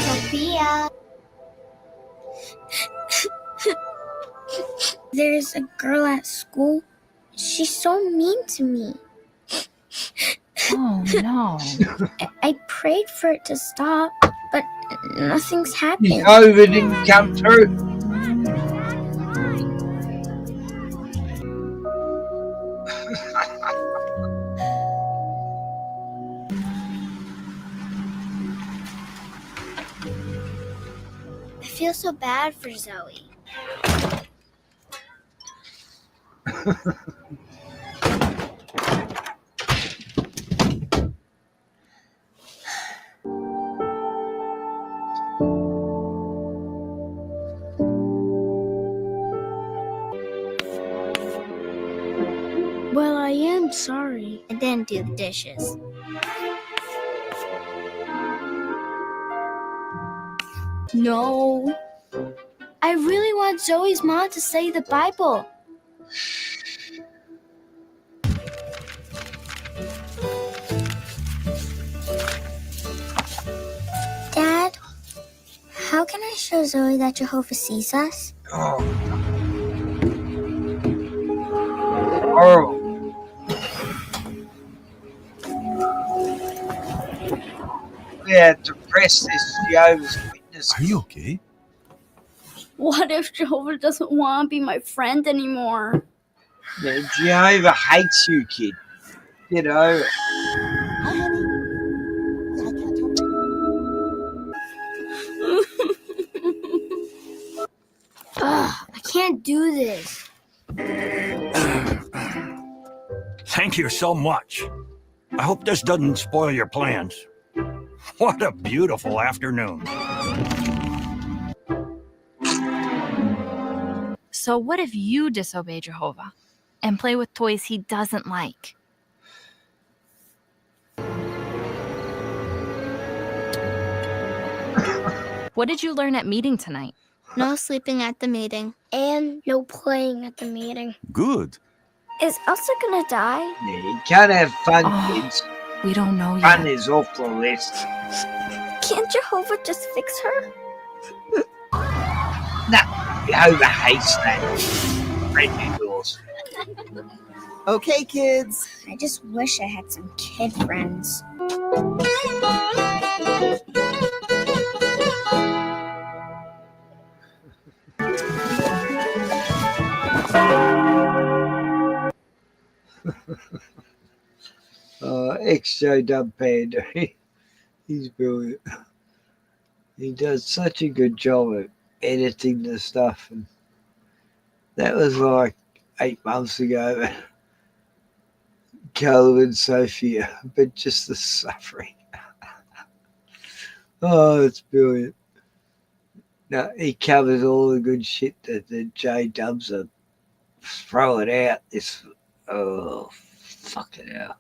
Sophia. There's a girl at school. She's so mean to me. Oh, no. I prayed for it to stop, but nothing's happened. COVID didn't come through. I feel so bad for Zoe. Well, I am sorry. I didn't do the dishes. No. I really want Zoe's mom to study the Bible. Dad, how can I show Zoe that Jehovah sees us? Oh. Horrible. We had to press this Jehovah's Witness. Are you okay? What if Jehovah doesn't want to be my friend anymore? Yeah, Jehovah hates you, kid. Get over it. Hi, honey. Yeah, I can't talk to you. Ugh, I can't do this. Thank you so much. I hope this doesn't spoil your plans. What a beautiful afternoon. So what if you disobey Jehovah and play with toys he doesn't like? What did you learn at meeting tonight? No sleeping at the meeting. And no playing at the meeting. Good. Is Elsa gonna die? Yeah, you can't have fun, kids. We don't know Fun yet. is off the list. Can't Jehovah just fix her? No, Jehovah hates that. Friend yours. Okay, kids. I just wish I had some kid friends. XJ Panda. He's brilliant. He does such a good job of editing the stuff. And that was like 8 months ago. Caleb and Sophia, but just the suffering. Oh, it's brilliant. No, he covers all the good shit that the J-dubs are throwing out. This, oh, fucking hell.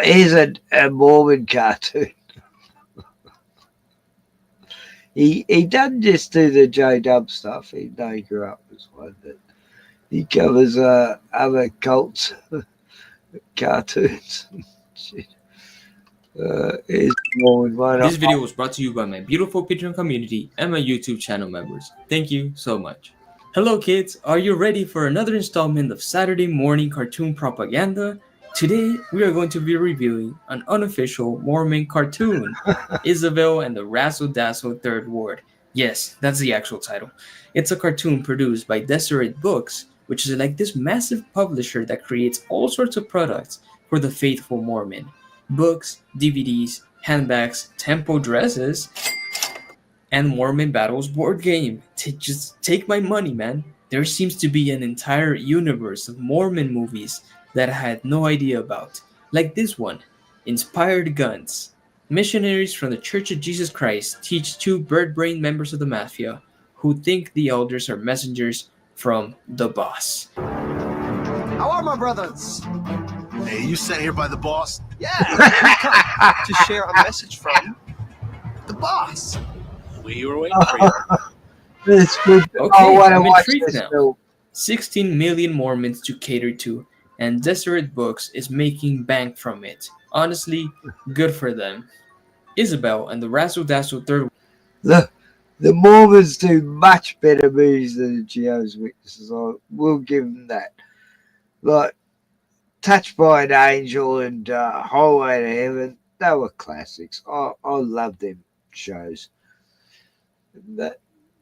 Here's a Mormon cartoon. He doesn't just do the J-dub stuff. He grew up as one, but he covers other cults, cartoons. Shit. Here's Mormon one. This video was brought to you by my beautiful Patreon community and my YouTube channel members. Thank you so much. Hello kids, are you ready for another installment of Saturday morning cartoon propaganda? Today we are going to be reviewing an unofficial Mormon cartoon, Isabel and the Razzle Dazzle Third Ward. Yes, that's the actual title. It's a cartoon produced by Deseret Books, which is like this massive publisher that creates all sorts of products for the faithful Mormon. Books, DVDs, handbags, temple dresses, and Mormon Battles board game. Just take my money, man. There seems to be an entire universe of Mormon movies that I had no idea about. Like this one, Inspired Guns. Missionaries from the Church of Jesus Christ teach two bird-brained members of the mafia who think the elders are messengers from the boss. How are my brothers? Hey, you sent here by the boss? Yeah, to share a message from the boss. We were waiting for you. This good. Okay, I I'm watch intrigued this now. film. 16 million Mormons to cater to, and Deseret Books is making bank from it. Honestly, good for them. Isabel and the Razzle Dazzle Third. The Mormons do much better movies than the Jehovah's Witnesses. We'll give them that. Like Touched by an Angel and Highway to Heaven, they were classics. I love them shows.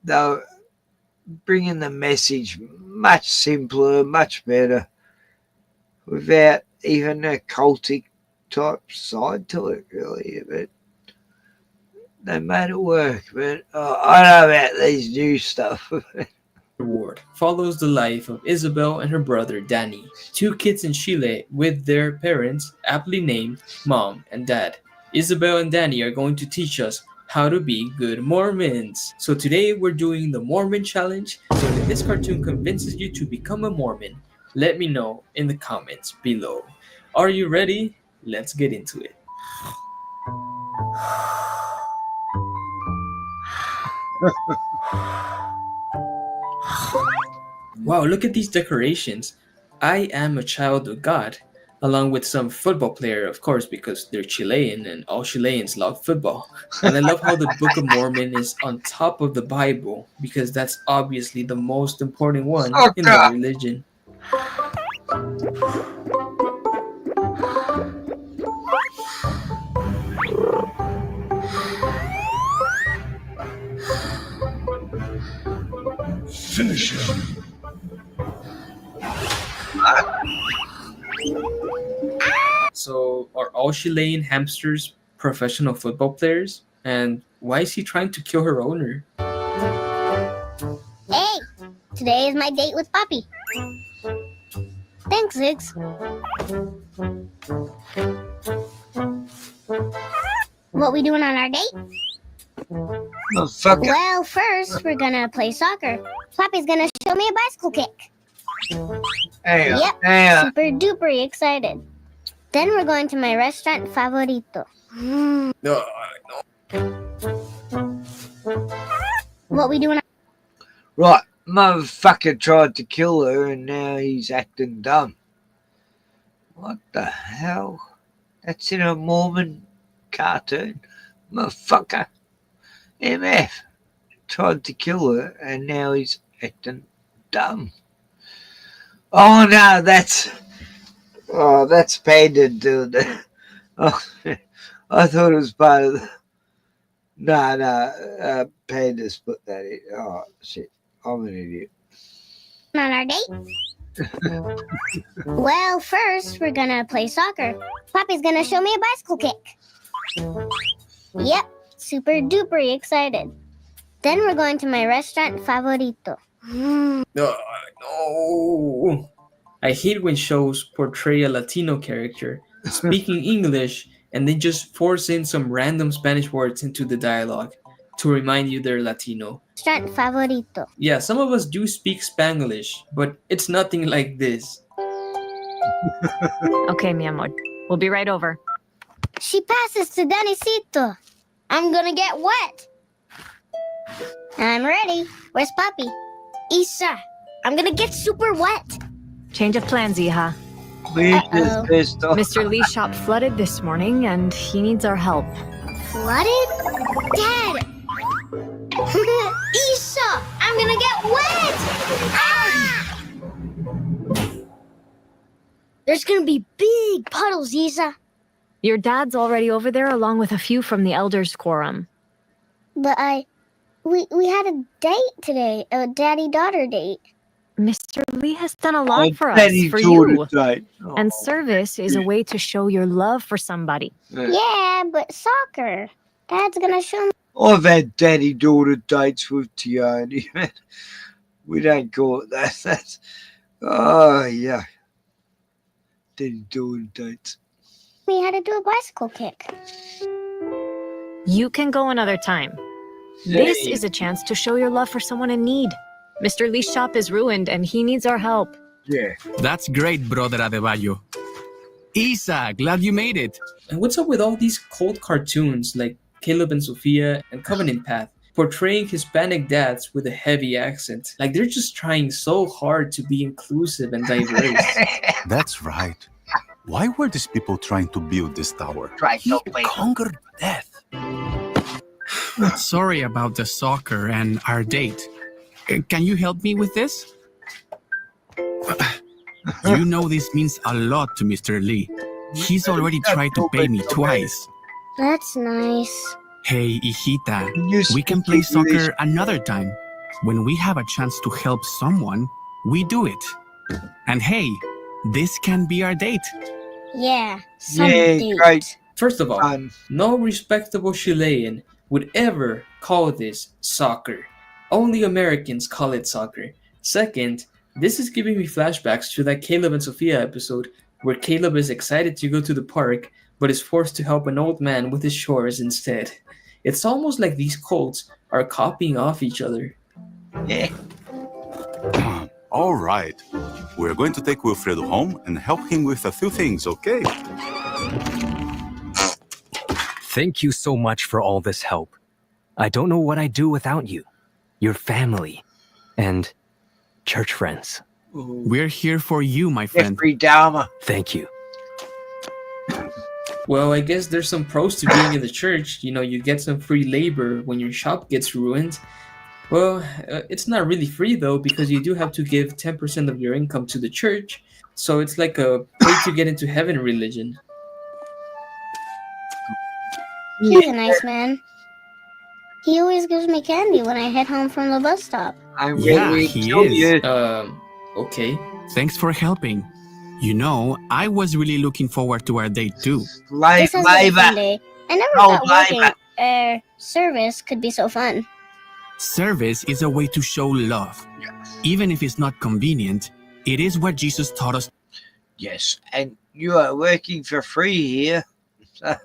They're bringing the message much simpler, much better, without even a cultic type side to it, really. But they made it work. But I know about these new stuff. Ward follows the life of Isabel and her brother Danny, two kids in Chile with their parents aptly named Mom and Dad. Isabel and Danny are going to teach us how to be good Mormons. So today we're doing the Mormon challenge. So if this cartoon convinces you to become a Mormon, let me know in the comments below. Are you ready? Let's get into it. Wow, look at these decorations. I am a child of God, along with some football player, of course, because they're Chilean and all Chileans love football. And I love how the Book of Mormon is on top of the Bible, because that's obviously the most important one in the religion. Finish him. So, are all Chilean hamsters professional football players? And why is he trying to kill her owner? Hey, today is my date with Poppy. Thanks, Ziggs. What we doing on our date? Well, first we're gonna play soccer. Poppy's gonna show me a bicycle kick. Yep, super duper excited. Then we're going to my restaurant favorito. What we doing? Right, motherfucker tried to kill her and now he's acting dumb. What the hell? That's in a Mormon cartoon. Motherfucker. MF tried to kill her and now he's acting dumb. Oh no, that's Panda doing that. Oh, I thought it was part of the... No, Panda's put that in. Oh shit, I'm an idiot. On our date? Well, first we're gonna play soccer. Poppy's gonna show me a bicycle kick. Yep, super duper excited. Then we're going to my restaurant favorito. No. I hate when shows portray a Latino character speaking English and then just force in some random Spanish words into the dialogue to remind you they're Latino. Restaurant favorito. Yeah, some of us do speak Spanglish, but it's nothing like this. Okay, mi amor. We'll be right over. She passes to Danicito. I'm gonna get wet. I'm ready. Where's Papi? Isa, I'm gonna get super wet. Change of plans, Iha. Mr. Lee's shop flooded this morning, and he needs our help. Flooded? Dad! Isa, I'm gonna get wet! Ah! There's gonna be big puddles, Isa. Your dad's already over there, along with a few from the elders' quorum. But we had a date today, a daddy-daughter date. Mr. Lee has done a lot for us, for you. And service is a way to show your love for somebody. Yeah, but soccer. Dad's gonna show me. I've had daddy-daughter dates with Tiani. We don't call it that. That's, oh, yeah. Daddy-daughter dates. Me how to do a bicycle kick. You can go another time. This is a chance to show your love for someone in need. Mr. Lee's shop is ruined and he needs our help. Yeah. That's great, brother Adebayo. Isa, glad you made it. And what's up with all these cult cartoons like Caleb and Sophia and Covenant Path portraying Hispanic dads with a heavy accent? Like they're just trying so hard to be inclusive and diverse. That's right. Why were these people trying to build this tower? He conquered death. Sorry about the soccer and our date. Can you help me with this? You know this means a lot to Mr. Lee. He's already tried to pay me twice. That's nice. Hey, hijita, we can play soccer another time. When we have a chance to help someone, we do it. And hey, this can be our date. Yeah, some date. Great. First of all, no respectable Chilean would ever call this soccer. Only Americans call it soccer. Second, this is giving me flashbacks to that Caleb and Sophia episode where Caleb is excited to go to the park but is forced to help an old man with his chores instead. It's almost like these cults are copying off each other. Yeah. All right. We're going to take Wilfredo home and help him with a few things, okay? Thank you so much for all this help. I don't know what I'd do without you, your family, and church friends. We're here for you, my friend. Jeffrey Dahmer. Thank you. Well, I guess there's some pros to being in the church. You know, you get some free labor when your shop gets ruined. Well, it's not really free, though, because you do have to give 10% of your income to the church. So it's like a pay to get into heaven religion. He's a nice man. He always gives me candy when I head home from the bus stop. He is. Okay. Thanks for helping. You know, I was really looking forward to our date too. This has been a fun day. I never thought working service could be so fun. Service is a way to show love. Even if it's not convenient, it is what Jesus taught us. Yes, and you are working for free here. So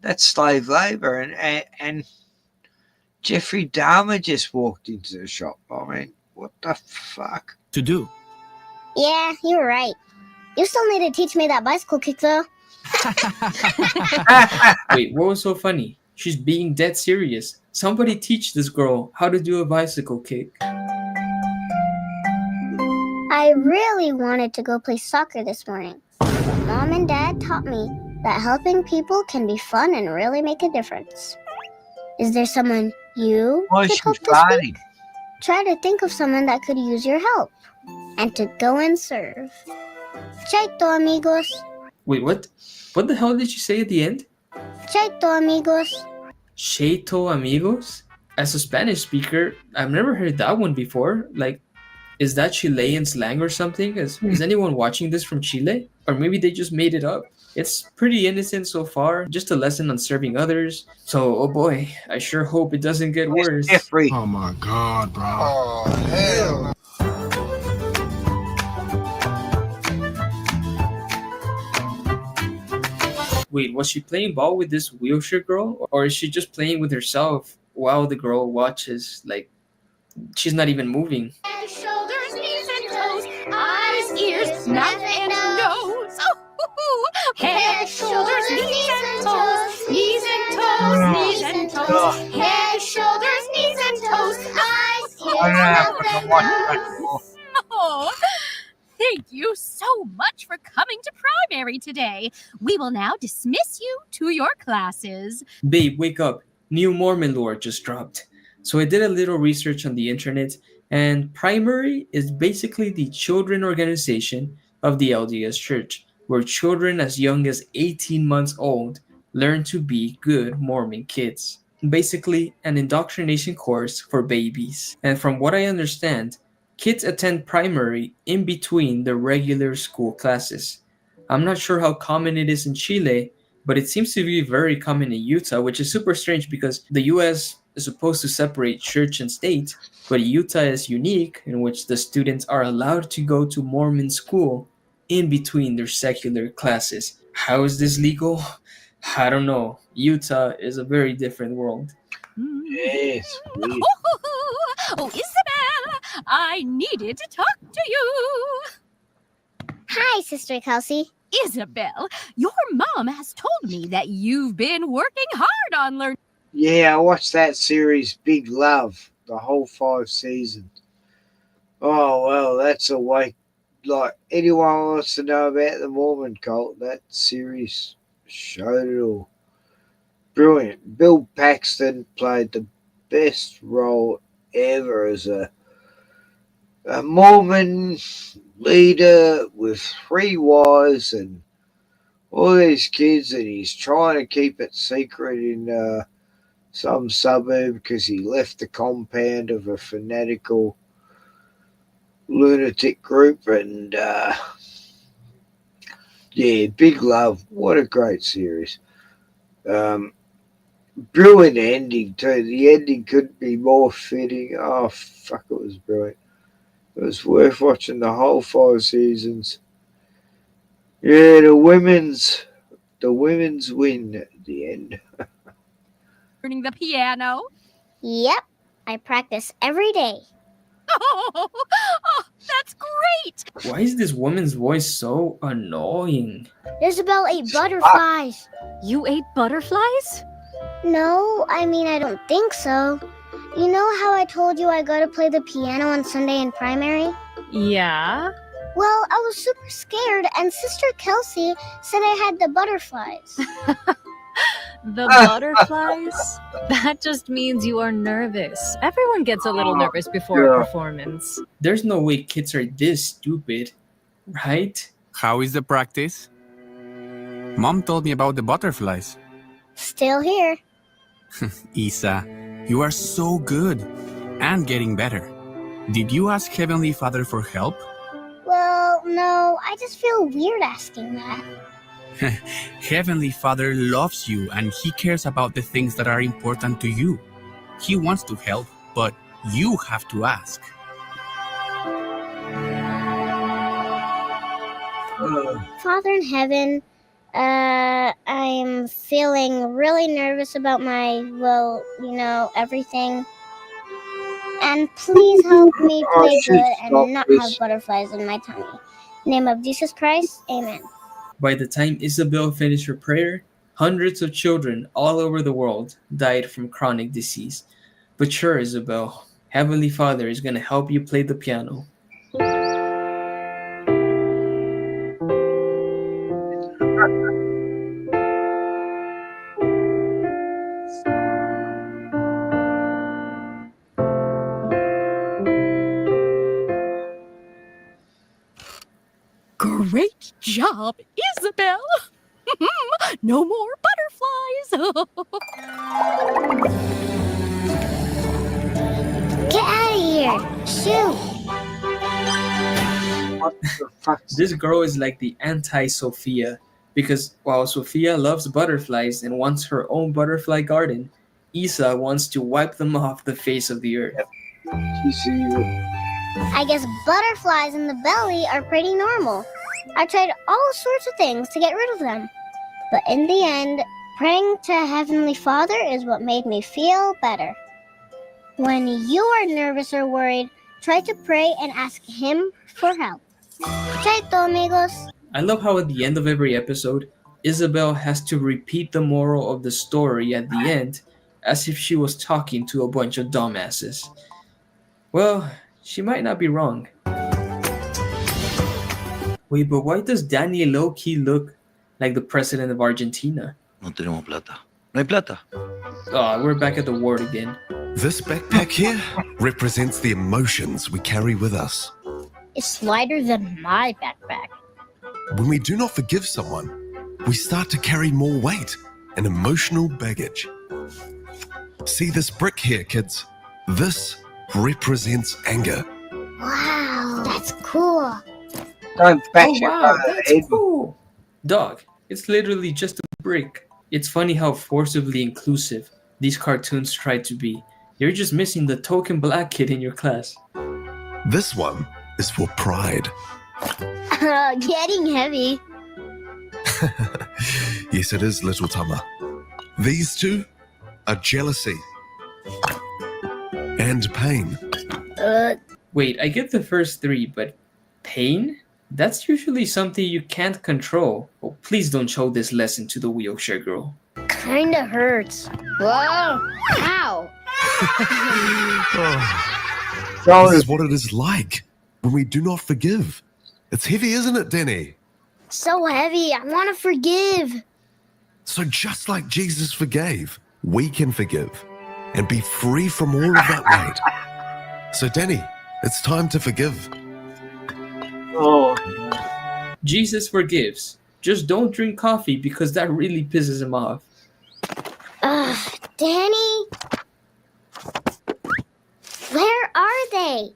that's slave labor. And Jeffrey Dahmer just walked into the shop. I mean, what the fuck? To do. Yeah, you're right. You still need to teach me that bicycle kick, though. Wait, what was so funny? She's being dead serious. Somebody teach this girl how to do a bicycle kick. I really wanted to go play soccer this morning. Mom and Dad taught me that helping people can be fun and really make a difference. Is there someone you could help this week? Try to think of someone that could use your help. And to go and serve. Chaito, amigos. Wait, what? What the hell did you say at the end? Chaito, amigos. Chaito, amigos? As a Spanish speaker, I've never heard that one before. Like, is that Chilean slang or something? Is anyone watching this from Chile? Or maybe they just made it up? It's pretty innocent so far, just a lesson on serving others. So, oh boy, I sure hope it doesn't get worse. Oh my God, bro. Oh, hell. Wait, was she playing ball with this wheelchair girl? Or is she just playing with herself while the girl watches? Like, she's not even moving. Head, shoulders, knees and toes, eyes, ears, mouth and nose. Oh, head, shoulders, knees and toes, knees and toes, knees and toes. Head, shoulders, knees and toes, eyes, ears, mouth and nose. Oh, thank you so much for coming to primary today. We will now dismiss you to your classes. Babe, wake up. New Mormon lore just dropped. So I did a little research on the internet, and primary is basically the children organization of the LDS Church, where children as young as 18 months old learn to be good Mormon kids. Basically, an indoctrination course for babies. And from what I understand, kids attend primary in between the regular school classes. I'm not sure how common it is in Chile, but it seems to be very common in Utah, which is super strange because the US is supposed to separate church and state, but Utah is unique in which the students are allowed to go to Mormon school in between their secular classes. How is this legal? I don't know. Utah is a very different world. Yes. Oh, Isabel, I needed to talk to you. Hi, Sister Kelsey. Isabel, your mom has told me that you've been working hard on learning. Yeah, I watched that series, Big Love, the whole 5 seasons. Oh, well, that's a way. Like, anyone wants to know about the Mormon cult, that series showed it all. Brilliant. Bill Paxton played the best role ever as a Mormon leader with 3 wives and all these kids, and he's trying to keep it secret in some suburb because he left the compound of a fanatical lunatic group. And yeah, Big Love, what a great series. Brilliant ending too. The ending couldn't be more fitting. Oh fuck, it was brilliant. It was worth watching the whole 5 seasons. Yeah, the women's win at the end. Learning the piano. Yep, I practice every day. Oh, that's great. Why is this woman's voice so annoying? Isabel ate butterflies. You ate butterflies? No, I mean, I don't think so. You know how I told you I go to play the piano on Sunday in primary? Yeah. Well, I was super scared, and Sister Kelsey said I had the butterflies. The butterflies? That just means you are nervous. Everyone gets a little nervous before a performance. There's no way kids are this stupid, right? How is the practice? Mom told me about the butterflies. Still here. Isa, you are so good and getting better. Did you ask Heavenly Father for help? Well, no, I just feel weird asking that. Heavenly Father loves you and He cares about the things that are important to you. He wants to help, but you have to ask. Father in heaven, I'm feeling really nervous about my, everything. And please help me play good and not have butterflies in my tummy. In the name of Jesus Christ, amen. By the time Isabel finished her prayer, hundreds of children all over the world died from chronic disease. But sure, Isabel, Heavenly Father is going to help you play the piano. Great job, Isabel. No more butterflies. Get out of here. Shoot. This girl is like the anti-Sophia, because while Sophia loves butterflies and wants her own butterfly garden, Isa wants to wipe them off the face of the earth. I guess butterflies in the belly are pretty normal. I tried all sorts of things to get rid of them. But in the end, praying to Heavenly Father is what made me feel better. When you are nervous or worried, try to pray and ask Him for help. Chaito, amigos. I love how at the end of every episode, Isabel has to repeat the moral of the story at the end as if she was talking to a bunch of dumbasses. Well, she might not be wrong. Wait, but why does Danny low-key look like the president of Argentina? No tenemos plata. No hay plata. Oh, we're back at the ward again. This backpack here represents the emotions we carry with us. It's lighter than my backpack. When we do not forgive someone, we start to carry more weight and emotional baggage. See this brick here, kids? This represents anger. Wow, that's cool. Don't bash Oh wow, that's cool. Dog, it's literally just a brick. It's funny how forcibly inclusive these cartoons try to be. You're just missing the token black kid in your class. This one is for pride. Getting heavy. Yes, it is, little Tama. These two are jealousy and pain. Wait, I get the first three, but pain? That's usually something you can't control. Oh, please don't show this lesson to the wheelchair girl. Kinda hurts. Whoa! Ow! This is what it is like when we do not forgive. It's heavy, isn't it, Danny? So heavy. I want to forgive. So just like Jesus forgave, we can forgive and be free from all of that weight. So Danny, it's time to forgive. Oh. Jesus forgives. Just don't drink coffee because that really pisses him off. Danny? Where are they?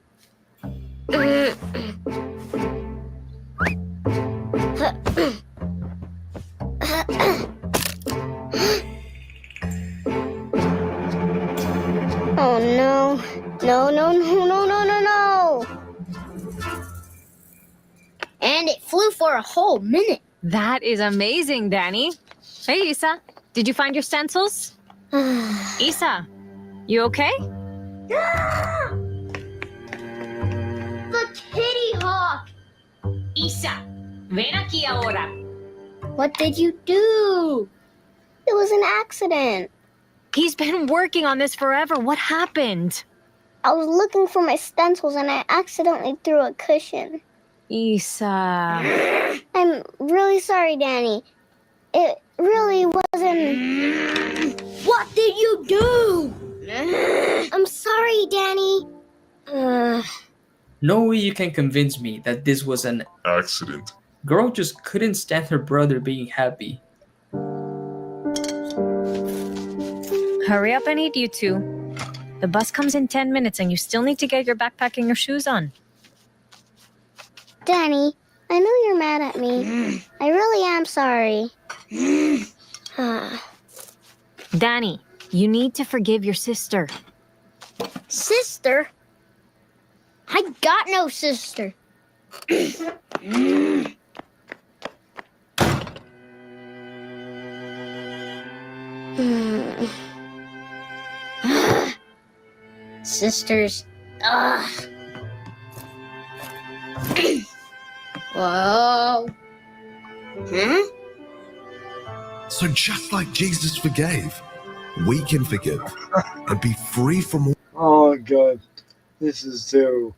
Oh no. No, no, no, no, no, no, no. And it flew for a whole minute. That is amazing, Danny. Hey, Isa. Did you find your stencils? Isa, you okay? The kitty hawk. Isa, ven aquí ahora. What did you do? It was an accident. He's been working on this forever. What happened? I was looking for my stencils and I accidentally threw a cushion. Isa. I'm really sorry, Danny. It really wasn't... What did you do? I'm sorry, Danny. No way you can convince me that this was an accident. Girl just couldn't stand her brother being happy. Hurry up and eat, you two. The bus comes in 10 minutes and you still need to get your backpack and your shoes on. Danny, I know you're mad at me. I really am sorry. Danny, you need to forgive your sister. Sister? I got no sister. Sisters. Whoa. Huh? So just like Jesus forgave, we can forgive and be free from all. Oh God, this is terrible.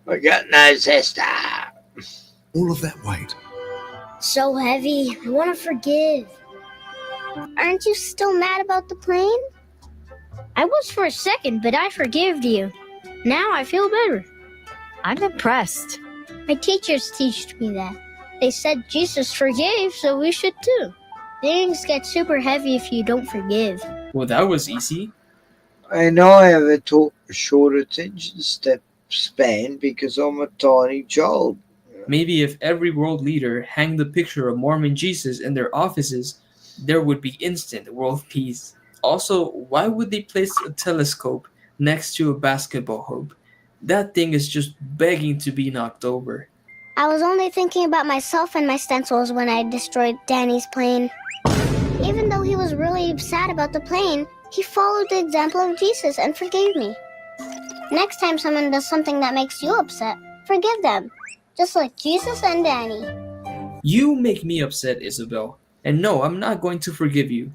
I got no sister. All of that weight. So heavy. I want to forgive. Aren't you still mad about the plane? I was for a second, but I forgave you. Now I feel better. I'm impressed. My teachers taught me that. They said Jesus forgave, so we should too. Things get super heavy if you don't forgive. Well, that was easy. I know I have a short attention span because I'm a tiny child. Maybe if every world leader hanged a picture of Mormon Jesus in their offices, there would be instant world peace. Also, why would they place a telescope next to a basketball hoop? That thing is just begging to be knocked over. I was only thinking about myself and my stencils when I destroyed Danny's plane. Even though he was really sad about the plane, he followed the example of Jesus and forgave me. Next time someone does something that makes you upset, forgive them. Just like Jesus and Danny. You make me upset, Isabel. And no, I'm not going to forgive you.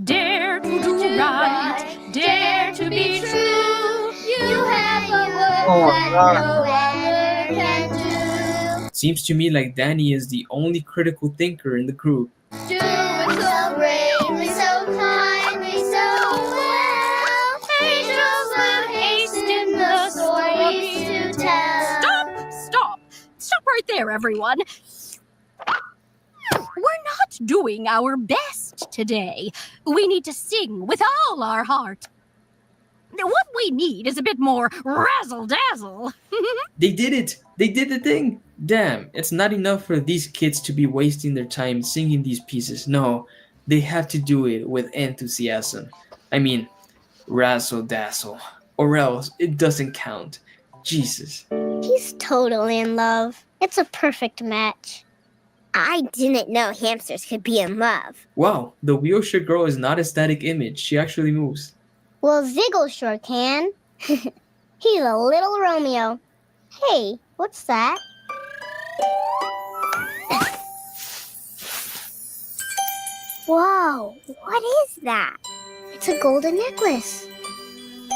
Dare to do right, dare to be true. You have a work that no other can do. Seems to me like Danny is the only critical thinker in the group. Do it so bravely, so kindly, so well. Angels will hasten the stories to tell. Stop right there, everyone. We're not doing our best today. We need to sing with all our heart. What we need is a bit more razzle-dazzle. They did it! They did the thing! Damn, it's not enough for these kids to be wasting their time singing these pieces. No, they have to do it with enthusiasm. I mean, razzle-dazzle. Or else it doesn't count. Jesus. He's totally in love. It's a perfect match. I didn't know hamsters could be in love. Wow, the wheelchair girl is not a static image. She actually moves. Well, Ziggle sure can. He's a little Romeo. Hey, what's that? Whoa, what is that? It's a golden necklace.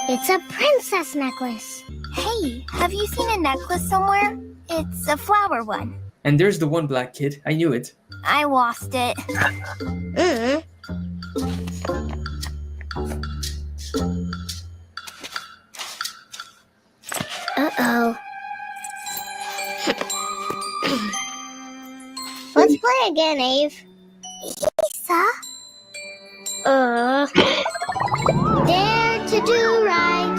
It's a princess necklace. Hey, have you seen a necklace somewhere? It's a flower one. And there's the one black kid. I knew it. I lost it. Uh-oh. Let's play again, Ave. Lisa? Dare to do right.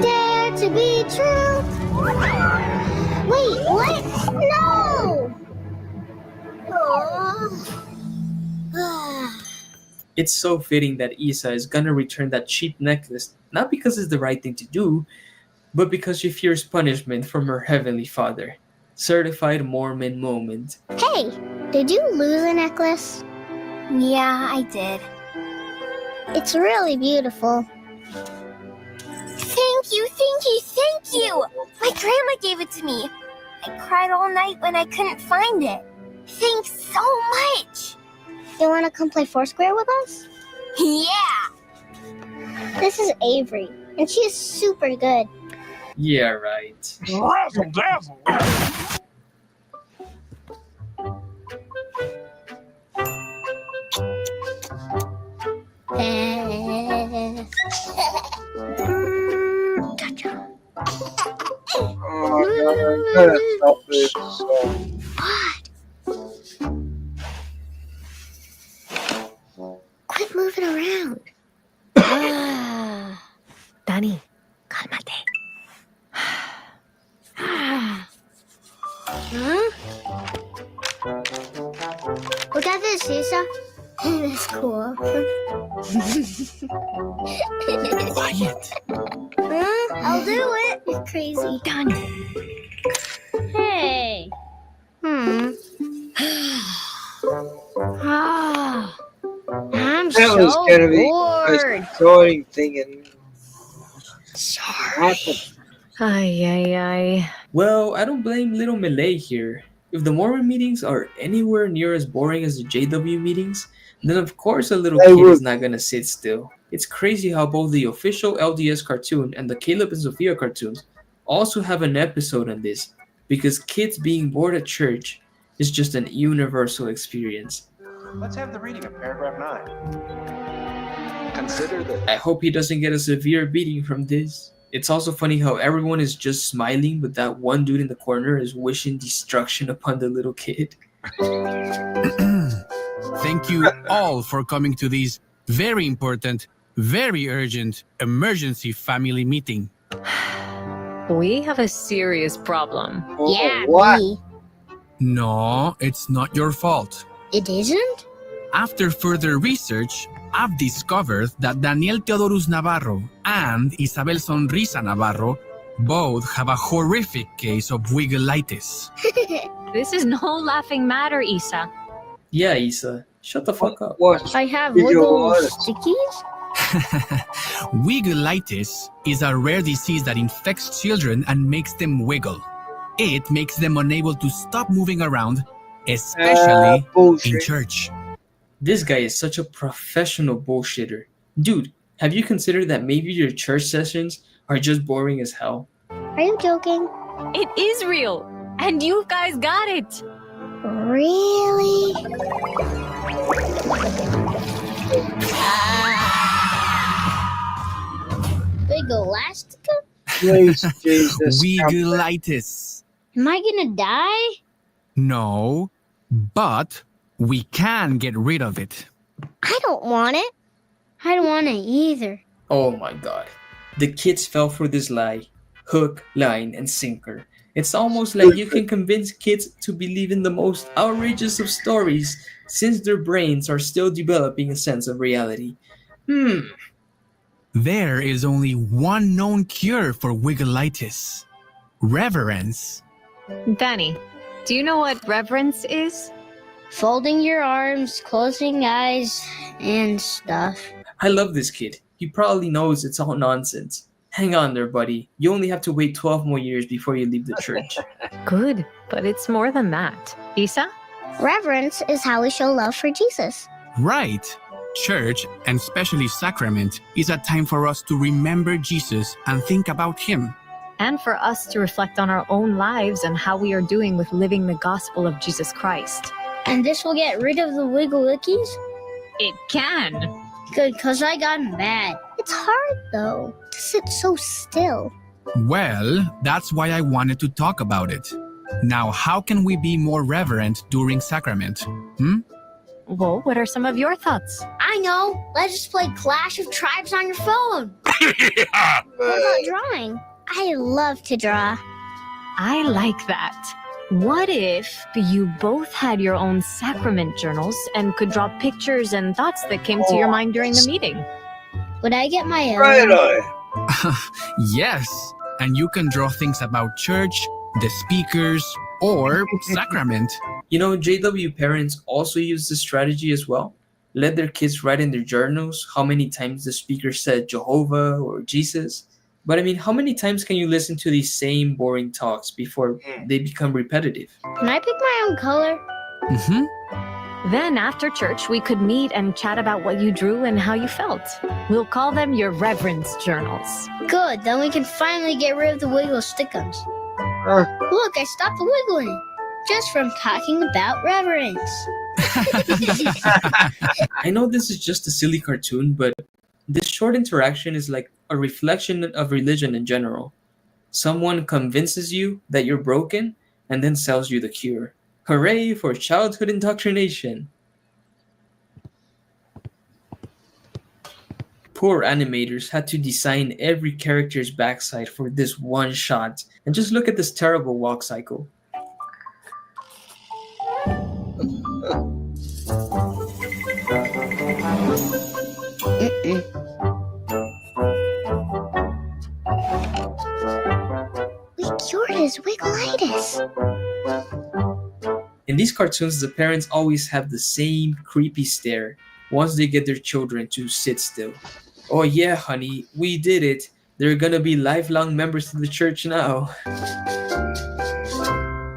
Dare to be true. Wait, what? No! It's so fitting that Isa is gonna return that cheap necklace, not because it's the right thing to do, but because she fears punishment from her heavenly father. Certified Mormon moment. Hey, did you lose a necklace? Yeah, I did. It's really beautiful. Thank you, thank you, thank you! My grandma gave it to me. I cried all night when I couldn't find it. Thanks so much! You want to come play Foursquare with us? Yeah! This is Avery, and she is super good. Yeah, right. Razzle dazzle! Quit moving around. Danny, cálmate. Huh? Look at this, Isa. That's cool. Quiet. Huh? I'll do it. You're crazy. Done. Hey. I'm That was gonna be the most exciting thing in happened. Ay, ay, ay. Well, I don't blame little Malay here. If the Mormon meetings are anywhere near as boring as the JW meetings, then of course a little kid is not gonna sit still. It's crazy how both the official LDS cartoon and the Caleb and Sophia cartoons also have an episode on this, because kids being bored at church is just an universal experience. Let's have the reading of paragraph 9. Consider that. I hope he doesn't get a severe beating from this. It's also funny how everyone is just smiling, but that one dude in the corner is wishing destruction upon the little kid. Thank you all for coming to this very important, very urgent, emergency family meeting. We have a serious problem. Yeah, what? me. No, it's not your fault. It isn't? After further research, I've discovered that Daniel Teodorus Navarro and Isabel Sonrisa Navarro Both have a horrific case of wiggleitis. This is no laughing matter, Isa. Yeah, Isa, shut the fuck up. I have wiggle stickies? Wiggleitis is a rare disease that infects children and makes them wiggle. It makes them unable to stop moving around, especially in church. This guy is such a professional bullshitter. Dude, have you considered that maybe your church sessions are just boring as hell? Are you joking? It is real, and you guys got it. Really? Wiggle-lastica? Please, Jesus. Wiggleitis. Am I gonna die? No, but we can get rid of it. I don't want it. I don't want it either. Oh my god. The kids fell for this lie. Hook, line, and sinker. It's almost like you can convince kids to believe in the most outrageous of stories since their brains are still developing a sense of reality. There is only one known cure for wiggleitis. Reverence. Danny, do you know what reverence is? Folding your arms, closing eyes, and stuff. I love this kid. He probably knows it's all nonsense. Hang on there, buddy. You only have to wait 12 more years before you leave the church. Good, but it's more than that. Isa? Reverence is how we show love for Jesus. Right. Church, and especially sacrament, is a time for us to remember Jesus and think about him. And for us to reflect on our own lives and how we are doing with living the gospel of Jesus Christ. And this will get rid of the wiggle-lickies? It can. Good, because I got mad. It's hard, though, to sit so still. Well, that's why I wanted to talk about it. Now, how can we be more reverent during sacrament? Well, what are some of your thoughts? I know. Let's just play Clash of Tribes on your phone. What about drawing? I love to draw. I like that. What if you both had your own sacrament journals and could draw pictures and thoughts that came to your mind during the meeting? Would I get my own? Yes, and you can draw things about church, the speakers, or sacrament. You know, JW parents also use this strategy as well. Let their kids write in their journals how many times the speaker said Jehovah or Jesus. But I mean, how many times can you listen to these same boring talks before they become repetitive? Can I pick my own color? Then after church, we could meet and chat about what you drew and how you felt. We'll call them your reverence journals. Good, then we can finally get rid of the wiggle stickums. Look, I stopped wiggling. Just from talking about reverence. I know this is just a silly cartoon, but this short interaction is like a reflection of religion in general. Someone convinces you that you're broken and then sells you the cure. Hooray for childhood indoctrination! Poor animators had to design every character's backside for this one shot. And just look at this terrible walk cycle. We cured his wiggleitis. In these cartoons, the parents always have the same creepy stare once they get their children to sit still. Oh yeah, honey, we did it. They're gonna be lifelong members of the church now.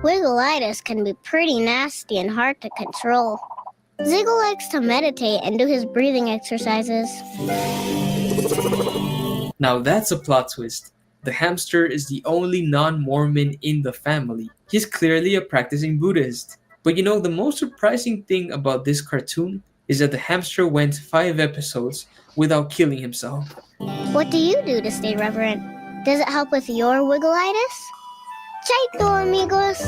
Wiggleitis can be pretty nasty and hard to control. Ziggle likes to meditate and do his breathing exercises. Now that's a plot twist. The hamster is the only non-Mormon in the family. He's clearly a practicing Buddhist. But you know, the most surprising thing about this cartoon is that the hamster went 5 episodes without killing himself. What do you do to stay reverent? Does it help with your wiggleitis? Chaito, amigos!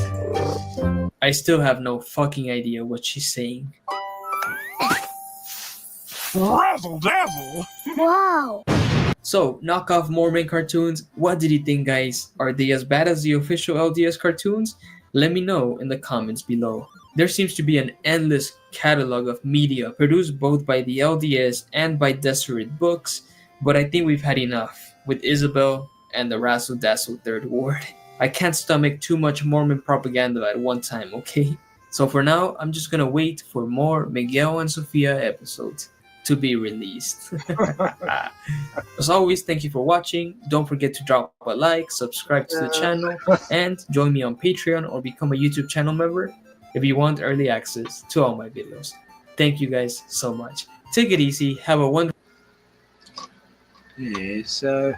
I still have no fucking idea what she's saying. Razzle dazzle! Wow! So, knockoff Mormon cartoons, what did you think, guys? Are they as bad as the official LDS cartoons? Let me know in the comments below. There seems to be an endless catalog of media produced both by the LDS and by Deseret Books, but I think we've had enough with Isabel and the razzle dazzle third ward. I can't stomach too much Mormon propaganda at one time, okay? So for now, I'm just gonna wait for more Miguel and Sofia episodes to be released. As always, thank you for watching. Don't forget to drop a like, subscribe to the channel, and join me on Patreon or become a YouTube channel member if you want early access to all my videos. Thank you guys so much. Take it easy. Have a wonderful... Yeah, so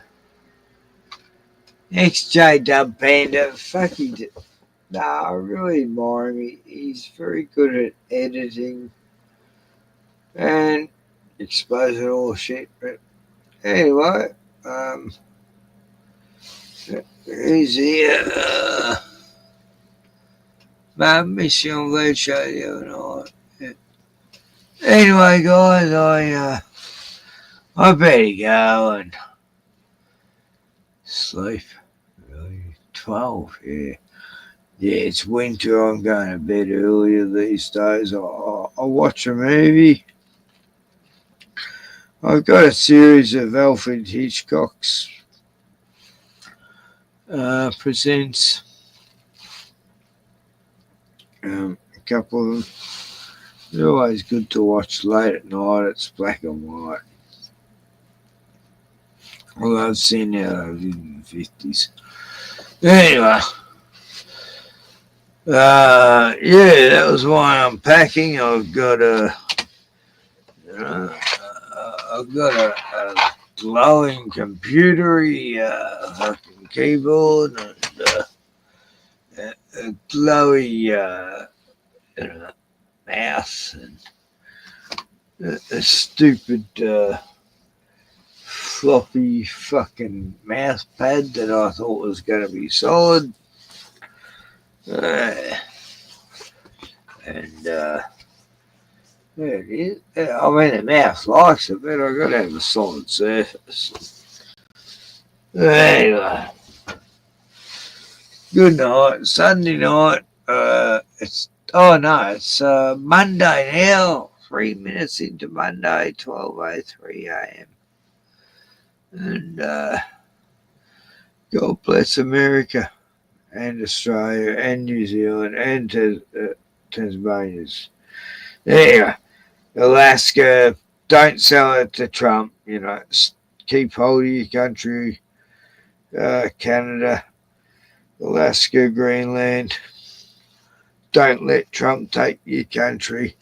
XJ Dub Panda, fucking I really admire him. He's very good at editing and exposing all the shit. But anyway, he's here. My mission will show you and all. Anyway, guys, I better go and sleep. Really? 12, yeah. Yeah, it's winter. I'm going to bed earlier these days. I'll watch a movie. I've got a series of Alfred Hitchcock's presents. A couple of them. They're always good to watch late at night. It's black and white. Although I've seen it in the 50s. Anyway. Yeah, that was why I'm packing. I've got a glowing computery fucking keyboard and a glowy mouse and a stupid floppy fucking mouse pad that I thought was going to be solid. There it is. I mean, the mouse likes it, but I've got to have a solid surface. Anyway, good night. Sunday night. It's Monday now. 3 minutes into Monday, 12:03 a.m. And God bless America and Australia and New Zealand and Tasmania's. Anyway, Alaska, don't sell it to Trump. You know, keep hold of your country. Canada, Alaska, Greenland. Don't let Trump take your country.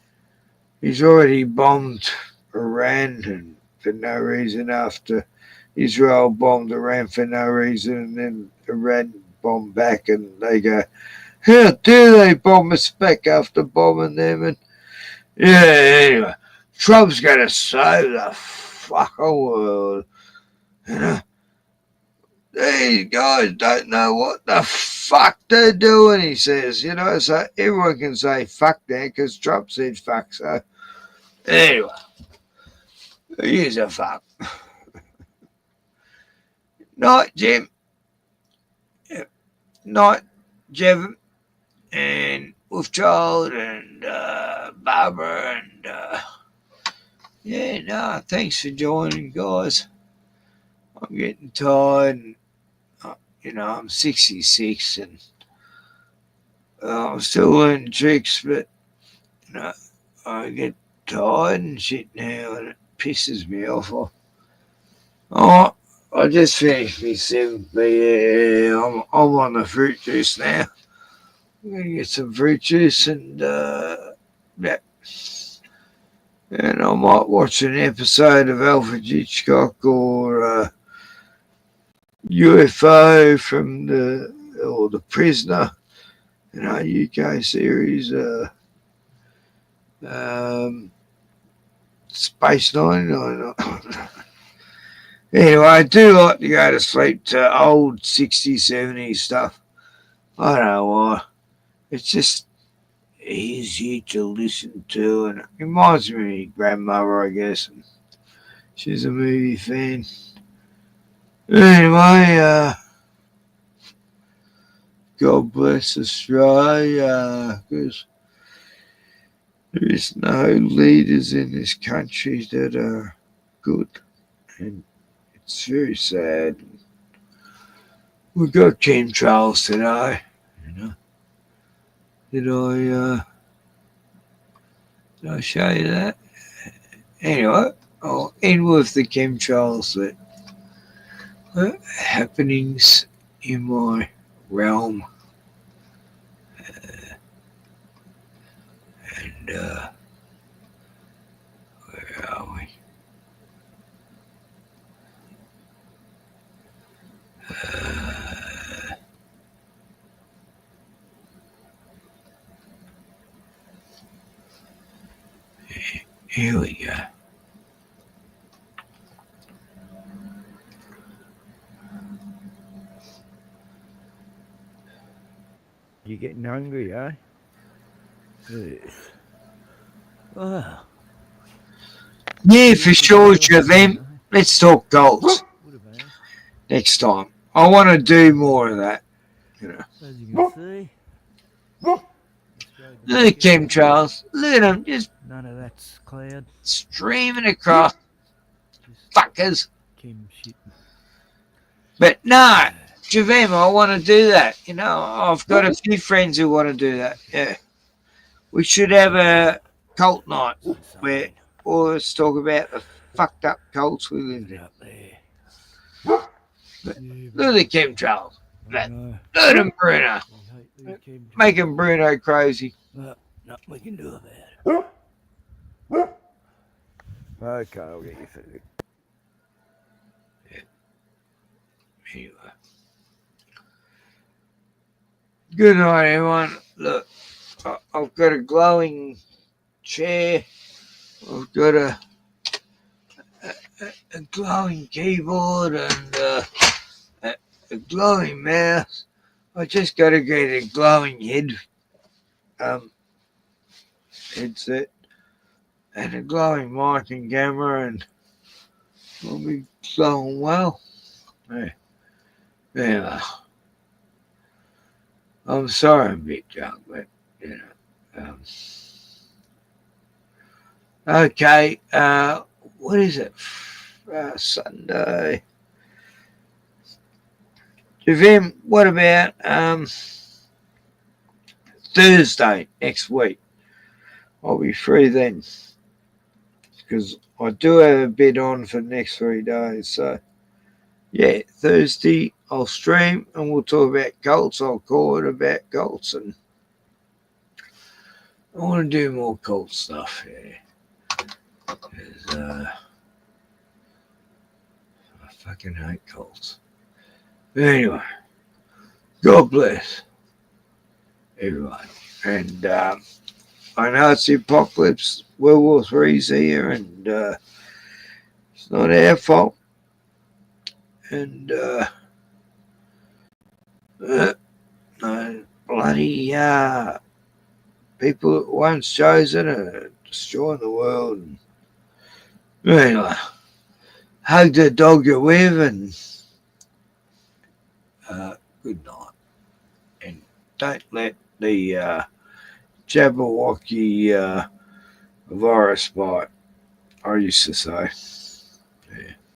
He's already bombed Iran and for no reason after Israel bombed Iran for no reason, and then Iran bombed back, and they go, how dare they bomb us back after bombing them? And yeah, anyway, Trump's going to save the fucking world. You know, these guys don't know what the fuck they're doing, he says. You know, so everyone can say fuck that because Trump said fuck. So anyway, here's a fuck. Night, Jim. Yep. Night, Jevon. And Wolfchild and Barbara and thanks for joining, guys. I'm getting tired, and I'm 66 and I'm still learning tricks, but I get tired and shit now, and it pisses me off. I just finished my 7 p.m. I'm on the fruit juice now. I'm going to get some fruit juice and and I might watch an episode of Alfred Hitchcock or UFO from the Prisoner, UK series, Space Nine. Anyway, I do like to go to sleep to old 60s, 70s stuff. I don't know why. It's just easy to listen to, and it reminds me of my grandmother, I guess. And she's a movie fan. Anyway, God bless Australia, because there is no leaders in this country that are good, and it's very sad. We got chemtrails today. Did I show you that? Anyway, I'll end with the chemtrails that happenings in my realm. And where are we? Here we go. You're getting hungry, eh? Yes. Oh. Yeah, for sure, Javim. Let's talk goals next time. I want to do more of that. As you can see, Look at chemtrails. Look at them just none of that's cloud. streaming across. Fuckers. Chem shit. But no, Javim, I want to do that. I've got a few friends who want to do that. Yeah. We should have a cult night where all of us talk about the fucked up cults we live in. Look at the chemtrails. Look at them, Bruno. Making Bruno crazy. Nothing we can do about it. Okay, I'll get you food. Anyway. Good night, everyone. Look, I've got a glowing chair. I've got a glowing keyboard and a glowing mouse. I just got to get a glowing headset and a glowing mic and camera, and I'll be glowing well. Yeah. I'm sorry I'm a bit drunk, but okay. What is it? Sunday. Javim, what about Thursday next week? I'll be free then, because I do have a bit on for the next 3 days. So, yeah, Thursday I'll stream and we'll talk about cults. I'll call it about cults, and I want to do more cult stuff. Yeah, because I fucking hate cults. Anyway, God bless everyone. And I know it's the apocalypse. World War III's here, and it's not our fault. And no bloody people that once chosen are destroying the world. And anyway, hug the dog you're with, and good night. And don't let the Jabberwocky virus bite, I used to say.